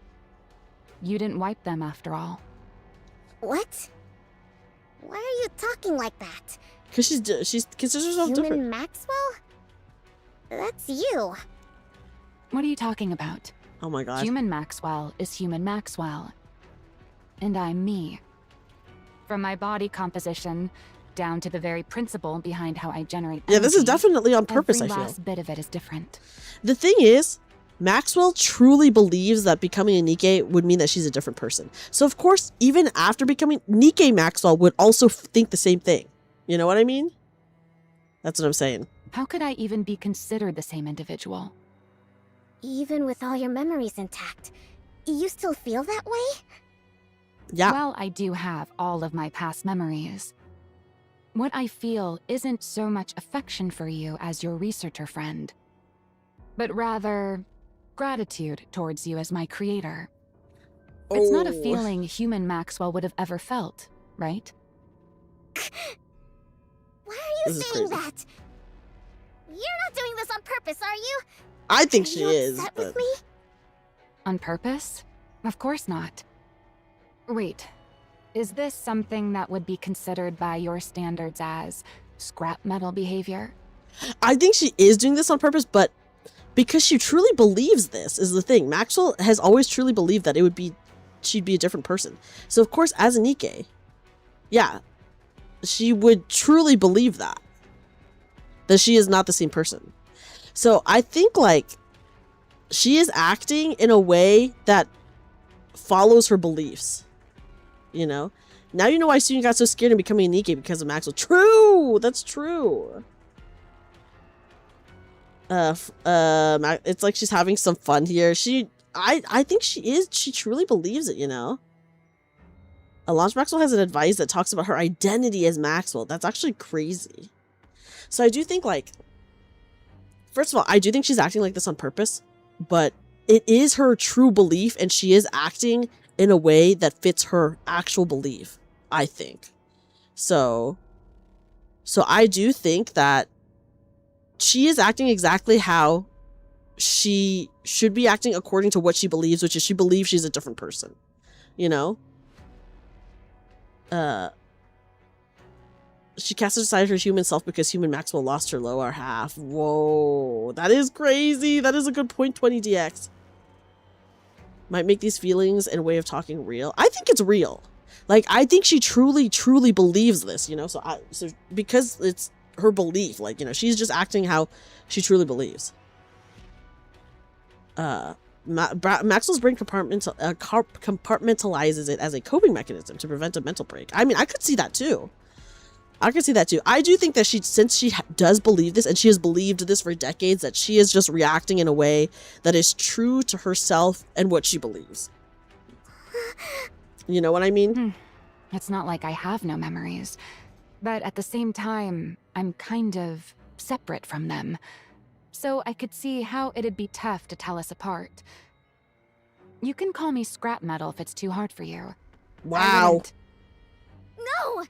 You didn't wipe them after all. What? Why are you talking like that? Because she's considers herself Human different. Maxwell? That's you. What are you talking about? Oh my god. Human Maxwell is human Maxwell. And I'm me. From my body composition down to the very principle behind how I generate energy, Yeah, this is definitely on purpose, I every feel. last bit of it is different. The thing is, Maxwell truly believes that becoming a NIKKE would mean that she's a different person. So of course, even after becoming NIKKE, Maxwell would also think the same thing. You know what I mean? That's what I'm saying. How could I even be considered the same individual? Even with all your memories intact, you still feel that way? Yeah. Well, I do have all of my past memories. What I feel isn't so much affection for you as your researcher friend, but rather gratitude towards you as my creator. It's not a feeling human Maxwell would have ever felt, right? Why are you This is saying crazy. that? You're not doing this on purpose, are you? I think Are she you is, upset but with me? On purpose? Of course not. Wait, is this something that would be considered by your standards as scrap metal behavior? I think she is doing this on purpose, but because she truly believes this is the thing. Maxwell has always truly believed that she'd be a different person. So of course, as a NIKKE, yeah, she would truly believe that she is not the same person. So I think like she is acting in a way that follows her beliefs. You know? Now you know why Suen got so scared of becoming a NIKKE because of Maxwell. True! That's true. It's like she's having some fun here. I think she truly believes it, you know? Alonge Maxwell has an advice that talks about her identity as Maxwell. That's actually crazy. So I do think, like, first of all, I do think she's acting like this on purpose, but it is her true belief, and she is acting in a way that fits her actual belief, I think. So I do think that she is acting exactly how she should be acting according to what she believes, which is she believes she's a different person, you know? She cast aside her human self because human Maxwell lost her lower half. Whoa, that is crazy. That is a good point, 20DX. Might make these feelings and way of talking real. I think it's real. Like, I think she truly, truly believes this, you know? So because it's her belief, like, you know, she's just acting how she truly believes. Maxwell's brain compartmentalizes it as a coping mechanism to prevent a mental break. I mean, I could see that too. I do think that since she does believe this, and she has believed this for decades, that she is just reacting in a way that is true to herself and what she believes. You know what I mean? It's not like I have no memories. But at the same time, I'm kind of separate from them. So I could see how it'd be tough to tell us apart. You can call me scrap metal if it's too hard for you. Wow. No!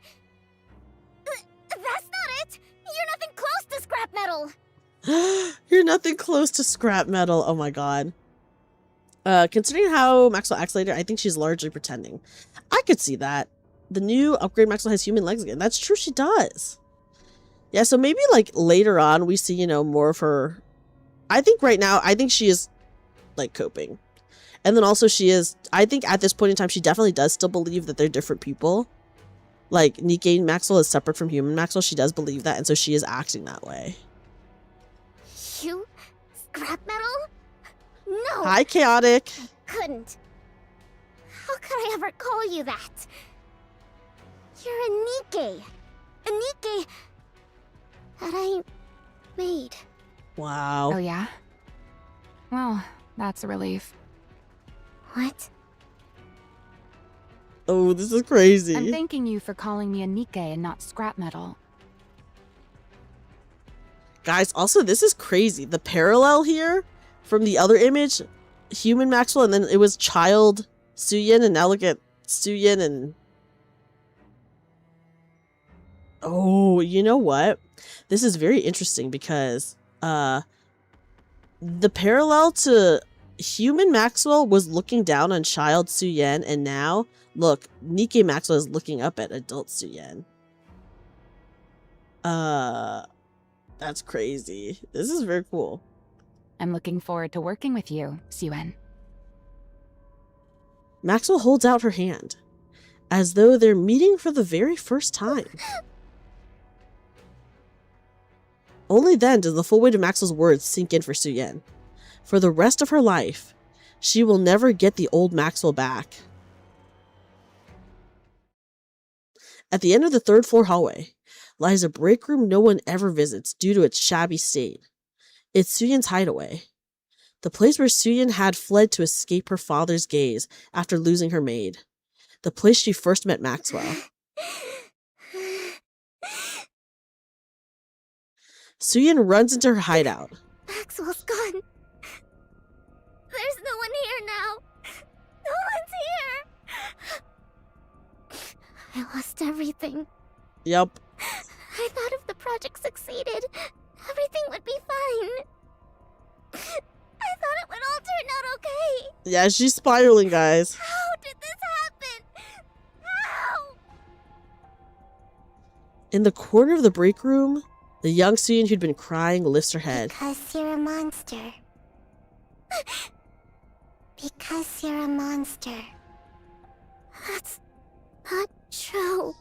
That's not it! You're nothing close to scrap metal! You're nothing close to scrap metal. Oh my god. Considering how Maxwell acts later, I think she's largely pretending. I could see that. The new upgrade Maxwell has human legs again. That's true, she does. Yeah, so maybe like later on we see, you know, more of her. I think right now, I think she is like coping. And then also she is, I think at this point in time, she definitely does still believe that they're different people. Like NIKKE Maxwell is separate from human Maxwell. She does believe that. And so she is acting that way. You? Scrap metal? No! Hi, Chaotic. I couldn't. How could I ever call you that? You're a NIKKE. A NIKKE that I made. Wow. Oh yeah? Well, that's a relief. What? Oh, this is crazy. I'm thanking you for calling me a NIKKE and not scrap metal. Guys, also, this is crazy. The parallel here from the other image, human Maxwell, and then it was child Suyin, and now look at Suyin and... Oh, you know what? This is very interesting because the parallel to human Maxwell was looking down on child Suyin, and now, look, NIKKE Maxwell is looking up at adult Suyin. That's crazy. This is very cool. I'm looking forward to working with you, Suen. Maxwell holds out her hand, as though they're meeting for the very first time. Only then does the full weight of Maxwell's words sink in for Suyin. For the rest of her life, she will never get the old Maxwell back. At the end of the third floor hallway lies a break room no one ever visits due to its shabby state. It's Suyin's hideaway. The place where Suyin had fled to escape her father's gaze after losing her maid. The place she first met Maxwell. Suyin runs into her hideout. Maxwell's gone. There's no one here now. No one's here. I lost everything. Yep. I thought if the project succeeded, everything would be fine. I thought it would all turn out okay. Yeah, she's spiraling, guys. How did this happen? How? In the corner of the break room, the young Suyin who'd been crying lifts her head. Because you're a monster. Because you're a monster. That's not true.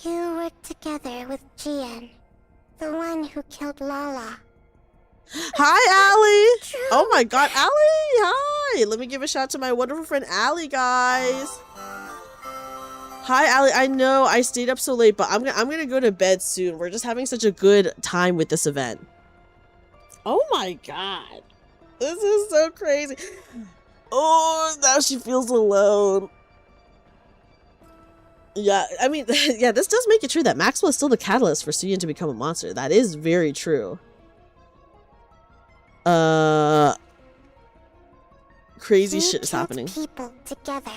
You worked together with Jian, the one who killed Lala. Hi, Allie! Oh my god, Allie! Hi! Let me give a shout out to my wonderful friend Allie, guys. Hi, Allie. I know I stayed up so late, but I'm gonna go to bed soon. We're just having such a good time with this event. Oh my god. This is so crazy. Oh, now she feels alone. Yeah, I mean, yeah, this does make it true that Maxwell is still the catalyst for Suyin to become a monster. That is very true. Crazy shit is happening. People together.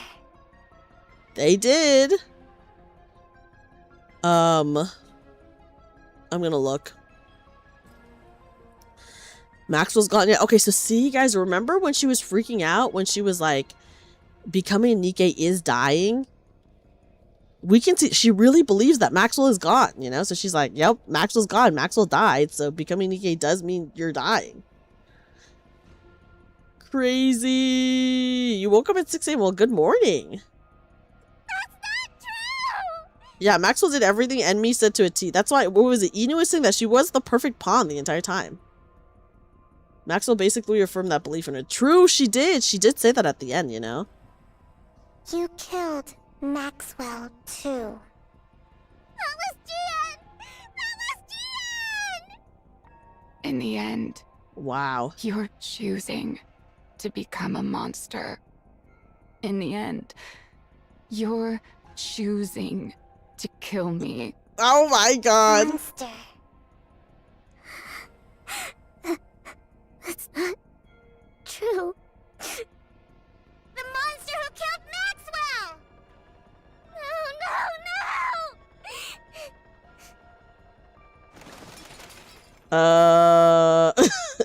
They did. I'm gonna look. Maxwell's gone. Yeah, okay, so see, you guys, remember when she was freaking out when she was like, becoming NIKKE is dying? We can see she really believes that Maxwell is gone, you know? So she's like, yep, Maxwell's gone. Maxwell died, so becoming NIKKE does mean you're dying. Crazy. You woke up at 6 a.m. Well, good morning. That's not true! Yeah, Maxwell did everything Enmi said to a T. That's why, what was it? Inu was saying that she was the perfect pawn the entire time. Maxwell basically affirmed that belief in her. True, she did. She did say that at the end, you know? You killed Maxwell, too. That was Jian! That was Jian! In the end, wow, you're choosing to become a monster. In the end, you're choosing to kill me. Oh my god. Monster. That's not true. The monster who killed Maxwell! No!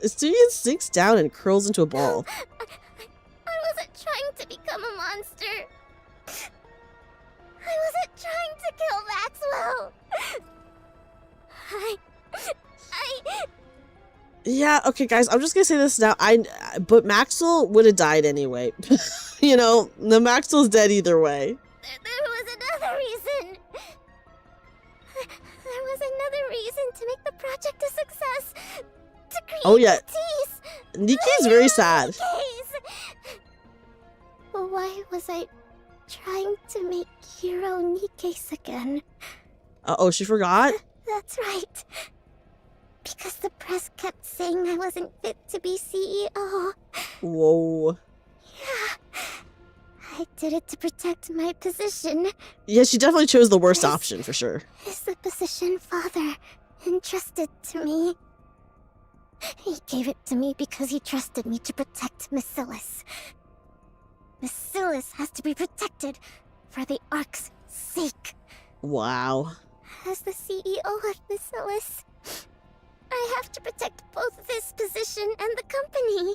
Suyin sinks down and curls into a ball. I wasn't trying to become a monster. I wasn't trying to kill Maxwell. Yeah, okay, guys, I'm just gonna say this now. But Maxwell would have died anyway. You know, the Maxwell's dead either way. There was another reason. There was another reason to make the project a success. To create Oh yeah, MATIS. Nikki's very sad. Why was I trying to make Hero Nikke's again? Oh, she forgot? That's right. Because the press kept saying I wasn't fit to be CEO. Whoa. Yeah. I did it to protect my position. Yeah, she definitely chose the worst option for sure. Is the position Father entrusted to me. He gave it to me because he trusted me to protect Bacillus. Bacillus has to be protected for the Ark's sake. Wow. As the CEO of Bacillus, I have to protect both this position and the company.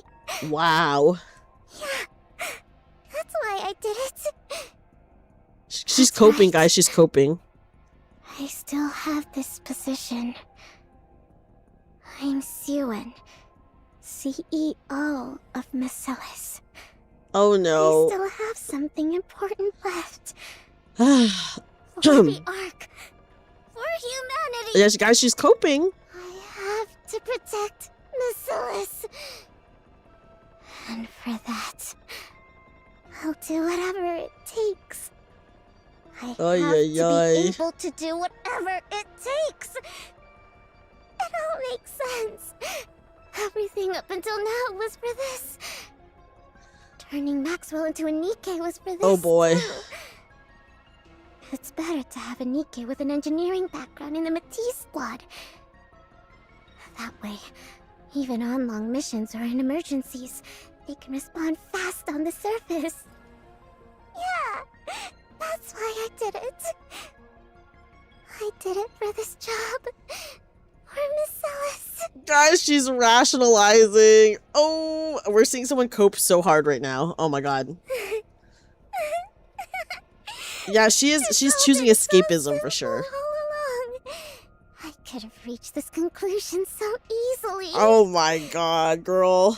Wow. Yeah, that's why I did it. She's coping, guys. She's coping. I still have this position. I'm Suyin, CEO of Bacillus. Oh no. I still have something important left. For the Ark. For humanity. Yes, guys, she's coping. I have to protect Bacillus. And for that, I'll do whatever it takes. I have to be able to do whatever it takes. It all makes sense. Everything up until now was for this. Turning Maxwell into a NIKKE was for this. Oh boy. Too. It's better to have a NIKKE with an engineering background in the MATIS squad. That way, even on long missions or in emergencies, they can respond fast on the surface. Yeah, that's why I did it. I did it for this job. For Bacillus. Guys, she's rationalizing. Oh, we're seeing someone cope so hard right now. Oh my god. Yeah, she's choosing escapism for sure. All along. I could have reached this conclusion so easily. Oh my god, girl.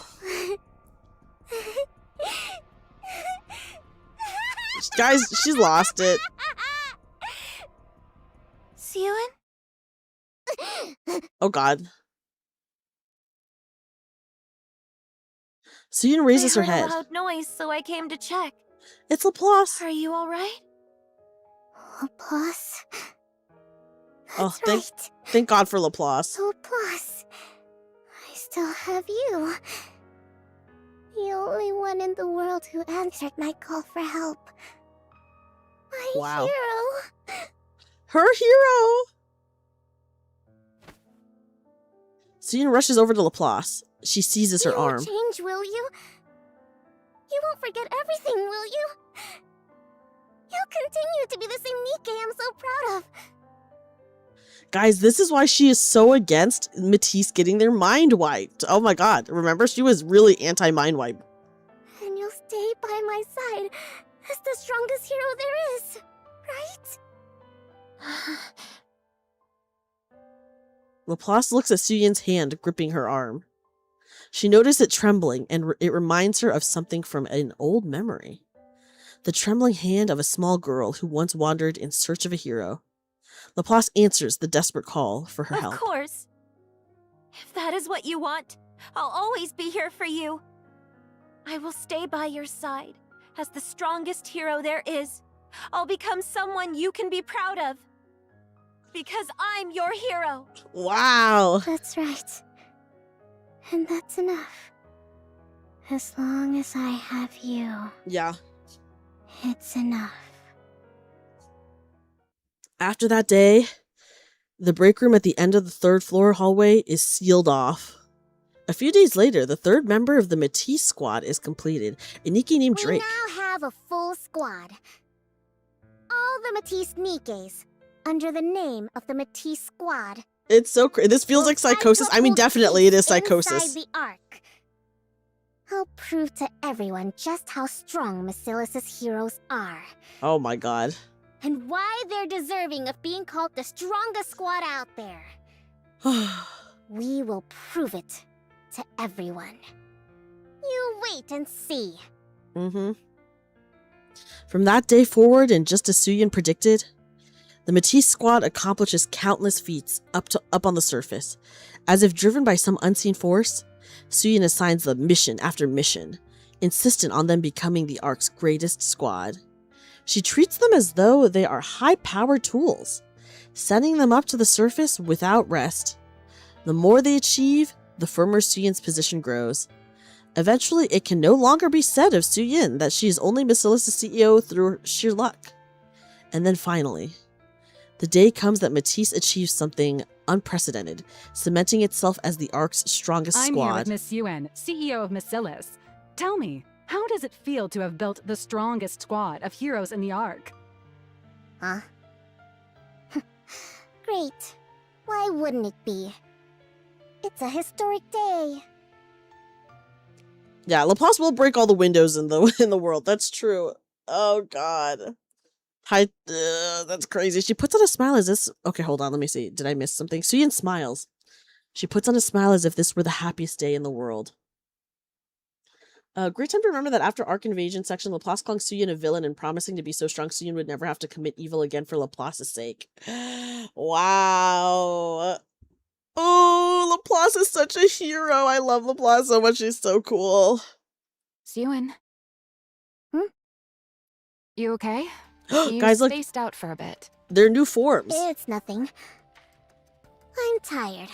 Guys, she's lost it. Suyin? Oh god. Suyin raises her I heard head. a loud noise, so I came to check. It's Laplace. Are you all right? Laplace. Oh, That's thank God for Laplace. Laplace. I still have you. The only one in the world who answered my call for help. My hero. Her hero. Suyin rushes over to Laplace. She seizes her You arm. won't change, will you? You won't forget everything, will you? You'll continue to be the same NIKKE I'm so proud of. Guys, this is why she is so against MATIS getting their mind wiped. Oh my god. Remember, she was really anti-mind wipe. And you'll stay by my side as the strongest hero there is, right? Laplace looks at Suyin's hand gripping her arm. She noticed it trembling, and it reminds her of something from an old memory. The trembling hand of a small girl who once wandered in search of a hero. Laplace answers the desperate call for her help. Of course. If that is what you want, I'll always be here for you. I will stay by your side as the strongest hero there is. I'll become someone you can be proud of. Because I'm your hero. Wow. That's right. And that's enough. As long as I have you. Yeah. It's enough. After that day, The break room at the end of the 3rd floor hallway is sealed off. A few days later, the 3rd member of the MATIS squad is completed, a NIKKE named Drake. We now have a full squad. All the MATIS NIKKEs, under the name of the MATIS squad. It's so crazy. This feels like psychosis. I mean, definitely it is psychosis. Inside the Ark. I'll prove to everyone just how strong Basilis's heroes are. Oh my god. And why they're deserving of being called the strongest squad out there. We will prove it to everyone. You wait and see. From that day forward, and just as Suyin predicted, the MATIS squad accomplishes countless feats up on the surface. As if driven by some unseen force, Suyin assigns them mission after mission, insistent on them becoming the Ark's greatest squad. She treats them as though they are high-powered tools, sending them up to the surface without rest. The more they achieve, the firmer Suyin's position grows. Eventually, it can no longer be said of Suyin that she is only Basilis's CEO through sheer luck. And then finally, the day comes that MATIS achieves something unprecedented, cementing itself as the Ark's strongest squad. I'm here with Miss Yuen, CEO of Basilis. Tell me, how does it feel to have built the strongest squad of heroes in the Ark? Huh? Great. Why wouldn't it be? It's a historic day. Yeah, Laplace will break all the windows in the world. That's true. Oh god. Hi, that's crazy. She puts on a smile as this. Okay, hold on. Let me see. Did I miss something? Suyin smiles. She puts on a smile as if this were the happiest day in the world. Great time to remember that after Ark Invasion section, Laplace calling Suyin a villain and promising to be so strong Suyin would never have to commit evil again for Laplace's sake. Wow. Oh, Laplace is such a hero. I love Laplace so much. She's so cool. Suyin. You okay? You Guys, look. Spaced out for a bit. They're new forms. It's nothing. I'm tired.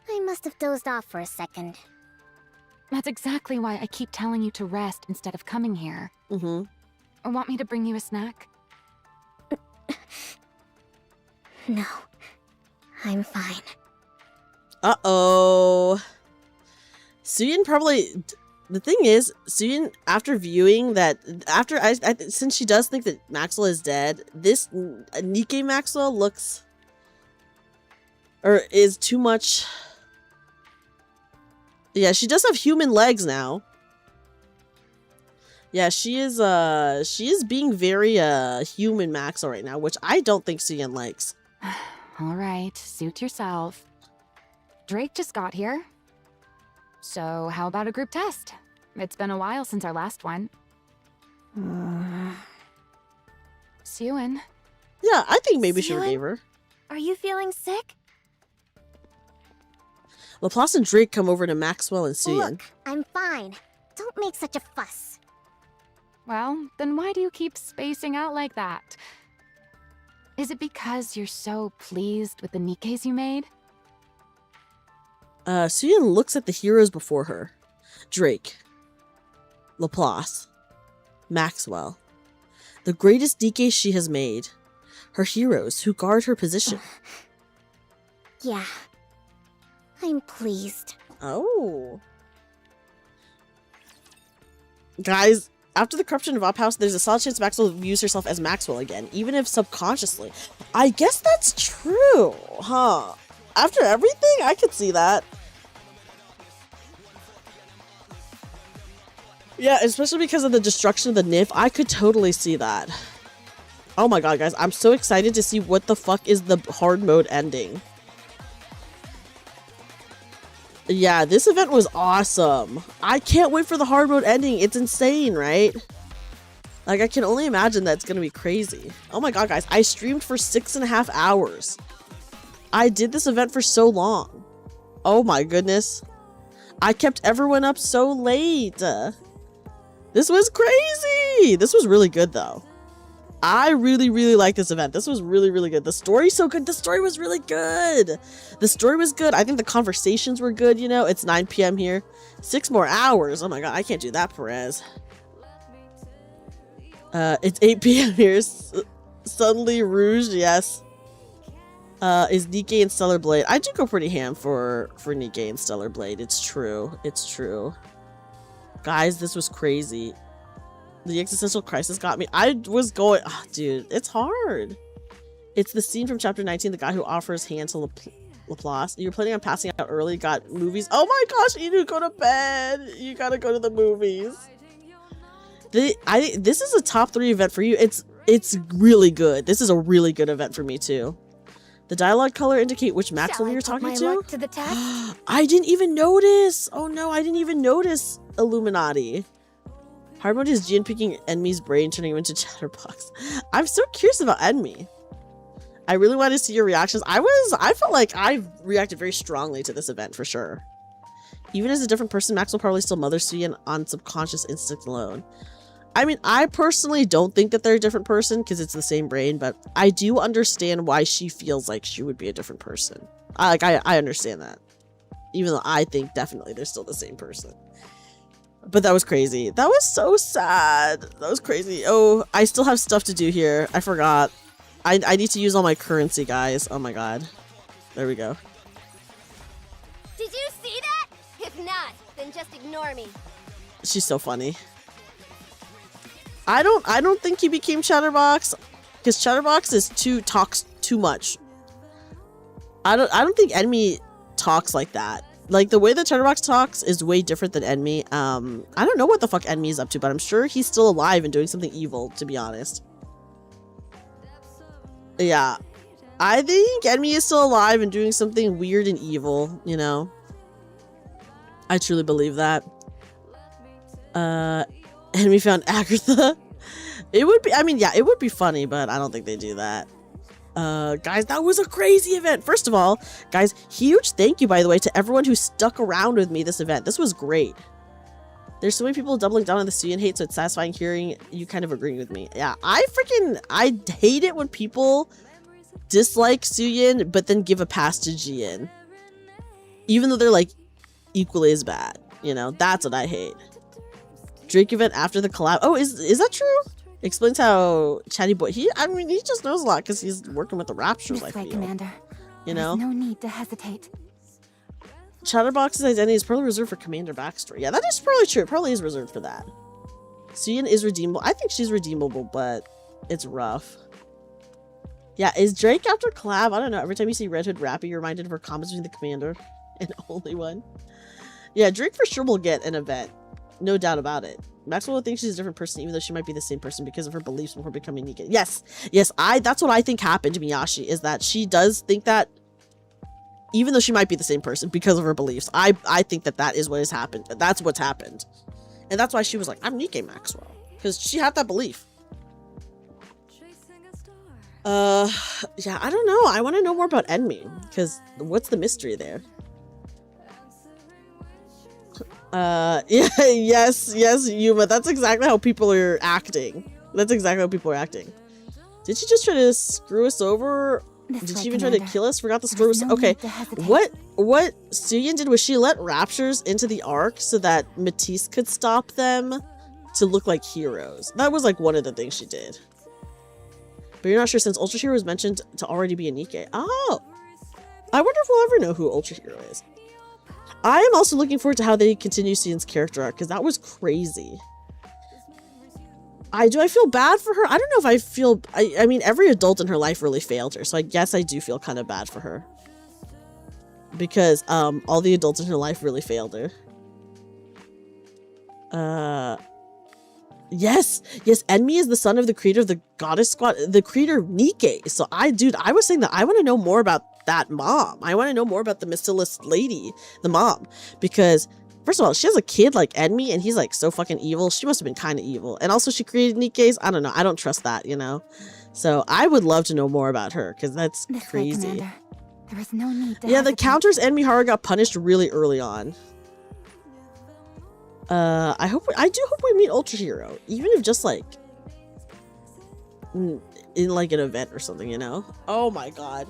I must have dozed off for a second. That's exactly why I keep telling you to rest instead of coming here. Or want me to bring you a snack? No. I'm fine. Uh-oh. Suyin probably... The thing is, Suyin, after viewing that... since she does think that Maxwell is dead, this NIKKE Maxwell looks... Or is too much... Yeah, she does have human legs now. Yeah, she is being very human Maxwell right now, which I don't think Suyin likes. All right, suit yourself. Drake just got here. So how about a group test? It's been a while since our last one. Suyin. Yeah, I think maybe she forgave her. Are you feeling sick? Laplace and Drake come over to Maxwell and Suyin. Look, I'm fine. Don't make such a fuss. Well, then why do you keep spacing out like that? Is it because you're so pleased with the NIKKEs you made? Suyin looks at the heroes before her. Drake. Laplace. Maxwell. The greatest NIKKE she has made. Her heroes who guard her position. Yeah. I'm pleased. Oh. Guys, after the corruption of Up House, there's a solid chance Maxwell views herself as Maxwell again, even if subconsciously. I guess that's true, huh? After everything, I could see that. Yeah, especially because of the destruction of the NIF, I could totally see that. Oh my god, guys, I'm so excited to see what the fuck is the hard mode ending. Yeah, this event was awesome. I can't wait for the hard mode ending. It's insane, right? Like, I can only imagine that's gonna be crazy. Oh my god, guys, I streamed for 6.5 hours. I did this event for so long. Oh my goodness. I kept everyone up so late. This was crazy. This was really good, though. I really, really like this event. This was really, really good. The story's so good. The story was really good. The story was good. I think the conversations were good, you know? It's 9 p.m. here. 6 more hours. Oh my god, I can't do that, Perez. It's 8 p.m. here. Suddenly Rouge, yes. Is NIKKE and Stellar Blade. I do go pretty ham for NIKKE and Stellar Blade. It's true. It's true. Guys, this was crazy. The existential crisis got me. I was going, oh, dude, it's hard. It's the scene from chapter 19, the guy who offers hand to Laplace. You're planning on passing out early, got movies. Oh my gosh, you need to go to bed. You gotta go to the movies. This is a top 3 event for you. It's really good. This is a really good event for me too. The dialogue color indicate which Maxwell you're talking to. To the test? I didn't even notice. Oh no, I didn't even notice Illuminati. Hard mode is Gian picking Enmi's brain, turning him into Chatterbox. I'm so curious about Enmi. I really wanted to see your reactions. I felt like I reacted very strongly to this event for sure. Even as a different person, Maxwell probably still mothers Suyin on subconscious instinct alone. I mean, I personally don't think that they're a different person because it's the same brain, but I do understand why she feels like she would be a different person. I understand that. Even though I think definitely they're still the same person. But that was crazy. That was so sad. That was crazy. Oh, I still have stuff to do here. I forgot. I need to use all my currency, guys. Oh my god. There we go. Did you see that? If not, then just ignore me. She's so funny. I don't think he became Chatterbox because Chatterbox talks too much. I don't think Enmi talks like that. Like the way that Chatterbox talks is way different than Enmi. I don't know what the fuck Enmi is up to, but I'm sure he's still alive and doing something evil, to be honest. Yeah. I think Enmi is still alive and doing something weird and evil, you know? I truly believe that. Enmi found Agatha. It would be, I mean, yeah, it would be funny, but I don't think they do that. Guys, that was a crazy event. First of all, guys, huge thank you, by the way, to everyone who stuck around with me this event. This was great. There's so many people doubling down on the Suyin hate, so it's satisfying hearing you kind of agreeing with me. Yeah, I hate it when people dislike Suyin, but then give a pass to Jian. Even though they're, like, equally as bad. You know, that's what I hate. Drake event after the collab. Oh, is that true? Explains how Chatty Boy. He just knows a lot because he's working with the Raptures. I feel. Commander. You know. There's no need to hesitate. Chatterbox's identity is probably reserved for Commander backstory. Yeah, that is probably true. It probably is reserved for that. Suyin is redeemable. I think she's redeemable, but it's rough. Yeah, is Drake after collab? I don't know. Every time you see Red Hood Rappy, you're reminded of her comments between the Commander and only one. Yeah, Drake for sure will get an event. No doubt about it. Maxwell will think she's a different person, even though she might be the same person because of her beliefs before becoming NIKKE. Yes, that's what I think happened to Miyashi, is that she does think that, even though she might be the same person because of her beliefs, I think that is what has happened. That's what's happened. And that's why she was like, I'm NIKKE Maxwell. Because she had that belief. Yeah, I don't know. I want to know more about Enmi, because what's the mystery there? Yeah, yes, Yuma. That's exactly how people are acting. Did she just try to screw us over? Did she even try to kill us? Forgot to screw us. Okay, what Suyin did was she let Raptures into the Ark so that MATIS could stop them to look like heroes. That was like one of the things she did. But you're not sure since Ultra Hero was mentioned to already be a NIKKE. Oh, I wonder if we'll ever know who Ultra Hero is. I am also looking forward to how they continue Suyin's character arc, because that was crazy. Do I feel bad for her? I don't know if I feel... I mean, every adult in her life really failed her, so I guess I do feel kind of bad for her. Because all the adults in her life really failed her. Yes, Enmi is the son of the creator of the Goddess Squad, the creator of NIKKE. So I was saying that I want to know more about that mom. I want to know more about the Mystilus lady, the mom, because first of all, she has a kid like Enmi, and he's like so fucking evil. She must have been kind of evil, and also she created NIKKEs. I don't know. I don't trust that, you know. So I would love to know more about her because that's crazy. There is no need to yeah, the counters Enmi Hara got punished really early on. I do hope we meet Ultra Hero, even if just like in like an event or something, you know. Oh my god.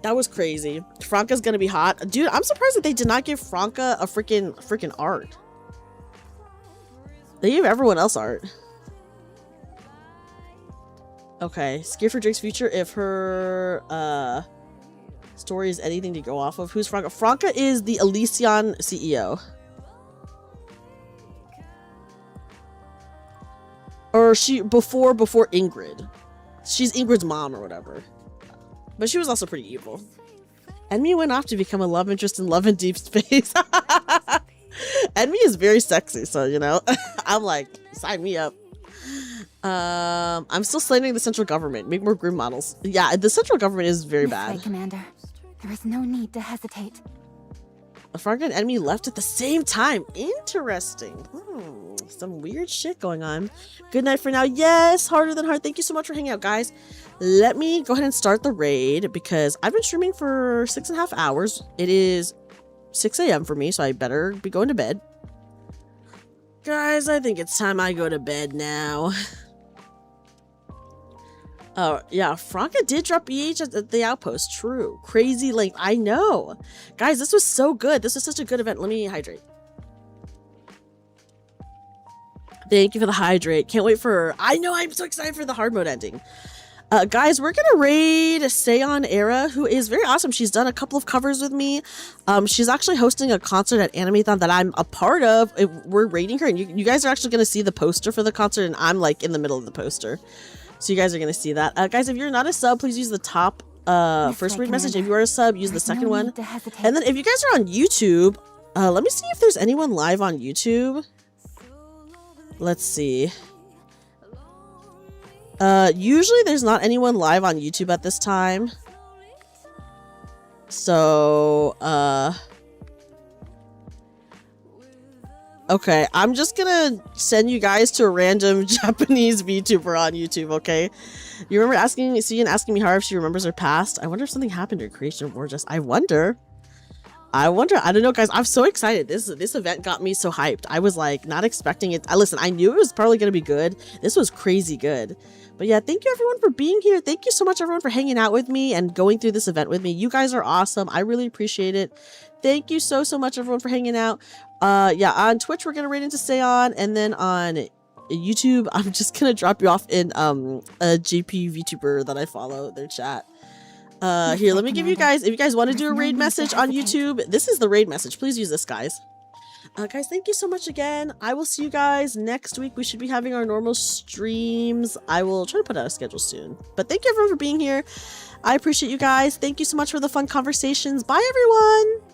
That was crazy. Franca's gonna be hot. Dude, I'm surprised that they did not give Franca a freaking art. They gave everyone else art. Okay, scared for Drake's future if her story is anything to go off of. Who's Franca? Franca is the Elysion CEO. Or she before Ingrid. She's Ingrid's mom or whatever. But she was also pretty evil. Enmi went off to become a love interest in Love in Deep Space. Enmi is very sexy, so you know, I'm like, sign me up. I'm still slandering the central government. Make more grim models. Yeah, the central government is very bad. Commander. There is no need to hesitate. Franca and Enmi left at the same time. Interesting. Some weird shit going on. Good night for now. Yes, Harder Than Hard. Thank you so much for hanging out, guys. Let me go ahead and start the raid because I've been streaming for 6.5 hours. It is 6 a.m. for me, so I better be going to bed. Guys, I think it's time I go to bed now. Oh, yeah, Franca did drop EH at the outpost. True. Crazy length. I know. Guys, this was so good. This was such a good event. Let me hydrate. Thank you for the hydrate. Can't wait for... I know, I'm so excited for the hard mode ending. Guys, we're gonna raid Seon Era, who is very awesome. She's done a couple of covers with me. She's actually hosting a concert at Animathon that I'm a part of. We're raiding her, and you guys are actually gonna see the poster for the concert, and I'm like in the middle of the poster. So you guys are gonna see that. Guys, if you're not a sub, please use the top first raid message. If you are a sub, use the second one. And then if you guys are on YouTube, let me see if there's anyone live on YouTube. Let's see. Usually there's not anyone live on YouTube at this time. So, okay, I'm just gonna send you guys to a random Japanese VTuber on YouTube, okay? You remember asking me how if she remembers her past? I wonder if something happened to her creation or just I wonder. I don't know, guys. I'm so excited. This event got me so hyped. I was like not expecting it. Listen, I knew it was probably gonna be good. This was crazy good. But yeah, thank you everyone for being here. Thank you so much everyone for hanging out with me and going through this event with me. You guys are awesome. I really appreciate it. Thank you so much everyone for hanging out. Yeah, on Twitch we're gonna raid into Seon, and then on YouTube I'm just gonna drop you off in a JP VTuber that I follow, their chat. Here, let me give you guys, if you guys want to do a raid message on YouTube, this is the raid message. Please use this, guys. Guys, thank you so much again. I will see you guys next week. We should be having our normal streams. I will try to put out a schedule soon. But thank you everyone for being here. I appreciate you guys. Thank you so much for the fun conversations. Bye, everyone.